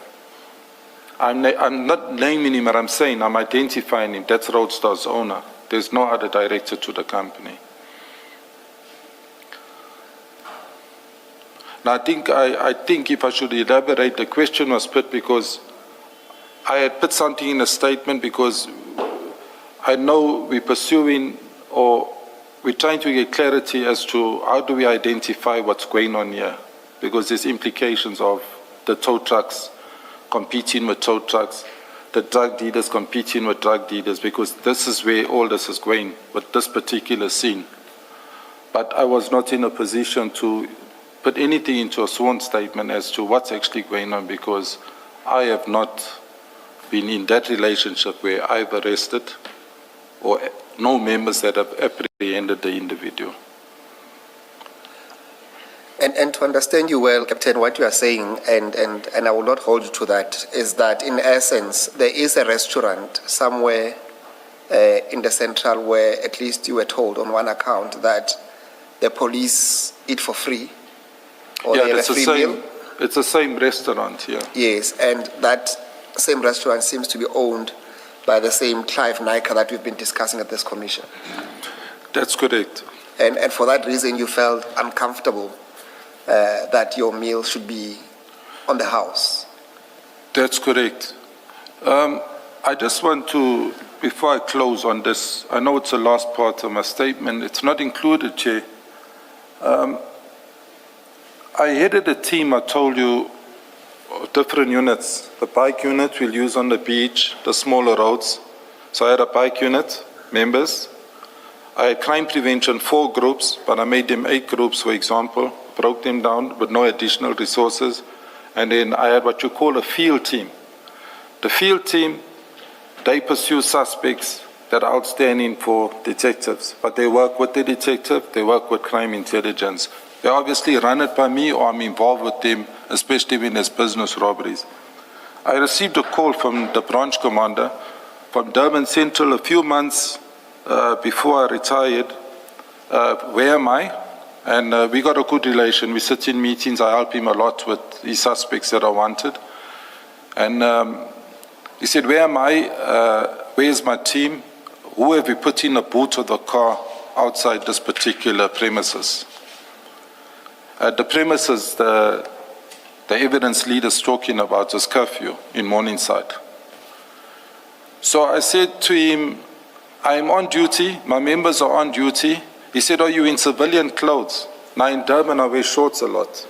I'm not naming him, but I'm saying I'm identifying him. That's Roadstar's owner. There's no other director to the company. Now, I think if I should elaborate, the question was put because I had put something in a statement because I know we're pursuing or we're trying to get clarity as to how do we identify what's going on here, because there's implications of the tow trucks competing with tow trucks, the drug dealers competing with drug dealers, because this is where all this is going with this particular scene. but I was not in a position to put anything into a sworn statement as to what's actually going on, because I have not been in that relationship where I've arrested or no members that have apprehended the individual. And to understand you well, Captain, what you are saying, and I will not hold you to that, is that in essence, there is a restaurant somewhere in the central where at least you were told on one account that the police eat for free, or they have a free meal? It's the same restaurant here. Yes, and that same restaurant seems to be owned by the same Clive Nika that we've been discussing at this commission. That's correct. And for that reason, you felt uncomfortable that your meal should be on the house. That's correct. I just want to, before I close on this, I know it's the last part of my statement, it's not included, Chair. I headed a team, I told you, different units. The bike unit we'll use on the beach, the smaller roads. So I had a bike unit, members. I had crime prevention, 4 groups, but I made them 8 groups, for example, broke them down with no additional resources. And then I had what you call a field team. The field team, they pursue suspects that are outstanding for detectives, but they work with the detective, they work with crime intelligence. They obviously run it by me, or I'm involved with them, especially when there's business robberies. I received a call from the branch commander from Durban Central a few months before I retired. Where am I? And we got a good relation. We sit in meetings. I help him a lot with the suspects that are wanted. And he said, where am I? Where's my team? Who have we put in a boot of the car outside this particular premises? At the premises, the evidence leader's talking about is curfew in Morningside. So I said to him, I'm on duty, my members are on duty. He said, are you in civilian clothes? Now in Durban, I wear shorts a lot.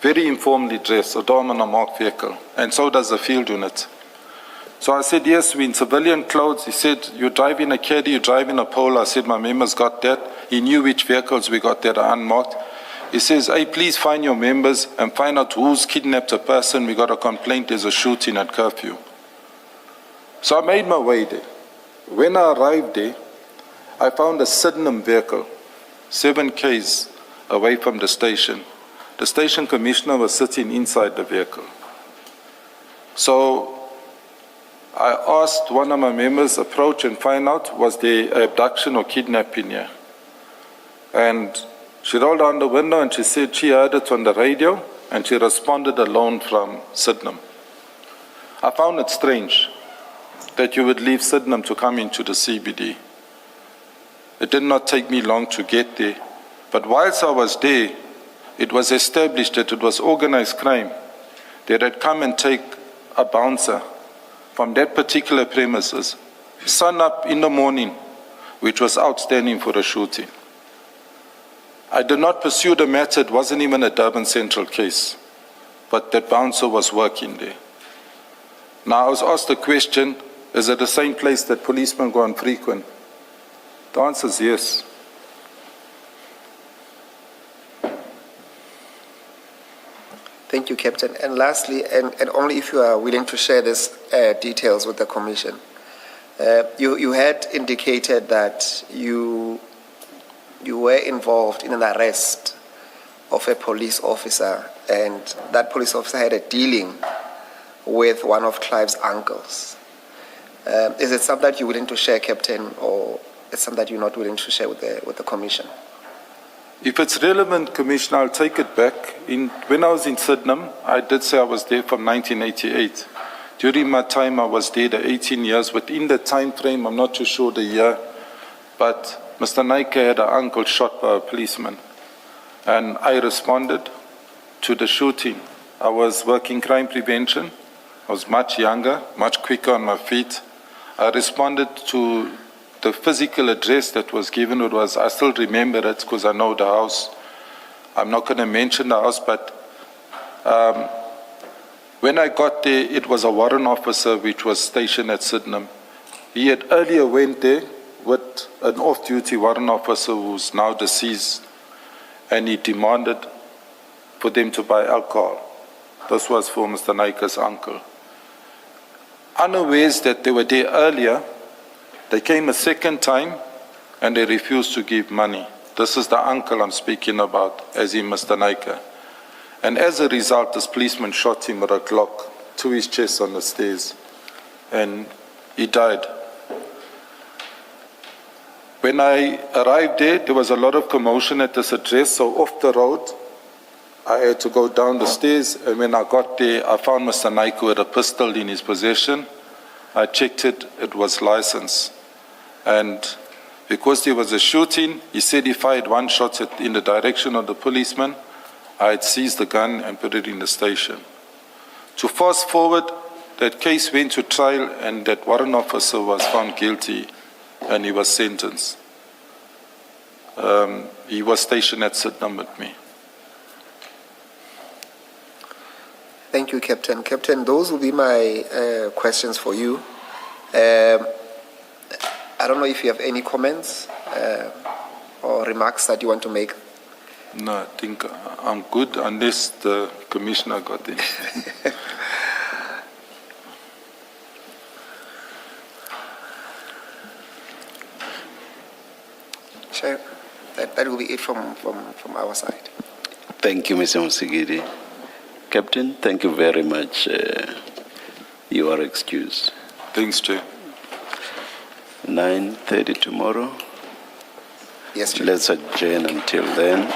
Very informally dressed, a dorm on a marked vehicle, and so does the field unit. So I said, yes, we're in civilian clothes. He said, you're driving a caddy, you're driving a Polo. I said, my members got that. He knew which vehicles we got that are unmarked. He says, hey, please find your members and find out who's kidnapped a person. We got a complaint, there's a shooting at curfew. So I made my way there. When I arrived there, I found a Sydenham vehicle, 7 k's away from the station. The station commissioner was sitting inside the vehicle. So I asked one of my members, approach and find out, was there abduction or kidnapping here? And she rolled down the window and she said she heard it on the radio, and she responded alone from Sydenham. I found it strange that you would leave Sydenham to come into the CBD. It did not take me long to get there, but whilst I was there, it was established that it was organized crime that had come and take a bouncer from that particular premises, sun up in the morning, which was outstanding for a shooting. I did not pursue the matter, it wasn't even a Durban Central case, but that bouncer was working there. Now I was asked the question, is it the same place that policemen go on frequent? The answer is yes. Thank you, Captain. And lastly, and only if you are willing to share these details with the Commission, you had indicated that you were involved in an arrest of a police officer, and that police officer had a dealing with one of Clive's uncles. Is it something that you're willing to share, Captain, or it's something that you're not willing to share with the Commission? If it's relevant, Commissioner, I'll take it back. When I was in Sydenham, I did say I was there from 1988. During my time, I was there the 18 years. Within the time frame, I'm not too sure the year, but Mr. Nika had an uncle shot by a policeman, and I responded to the shooting. I was working crime prevention. I was much younger, much quicker on my feet. I responded to the physical address that was given. It was, I still remember it because I know the house. I'm not going to mention the house, but when I got there, it was a warrant officer which was stationed at Sydenham. He had earlier went there with an off-duty warrant officer who's now deceased, and he demanded for them to buy alcohol. This was for Mr. Naika's uncle. Unawares that they were there earlier, they came a second time and they refused to give money. This is the uncle I'm speaking about, as in Mr. Naika. And as a result, this policeman shot him with a Glock to his chest on the stairs, and he died. When I arrived there was a lot of commotion at this address, so off the road, I had to go down the stairs, and when I got there, I found Mr. Naika with a pistol in his possession. I checked it, it was licensed. And because there was a shooting, he said he fired one shot in the direction of the policeman. I had seized the gun and put it in the station. To fast forward, that case went to trial, and that warrant officer was found guilty, and he was sentenced. He was stationed at Sydenham with me. Thank you, Captain. Captain, those will be my questions for you. I don't know if you have any comments or remarks that you want to make. No, I think I'm good unless the commissioner got it. Sure. That will be it from our side. Thank you, Mr. Musigiri. Captain, thank you very much. You are excused. Thanks, Chair. 9:30 tomorrow. Yes, Chair. Let's adjourn until then.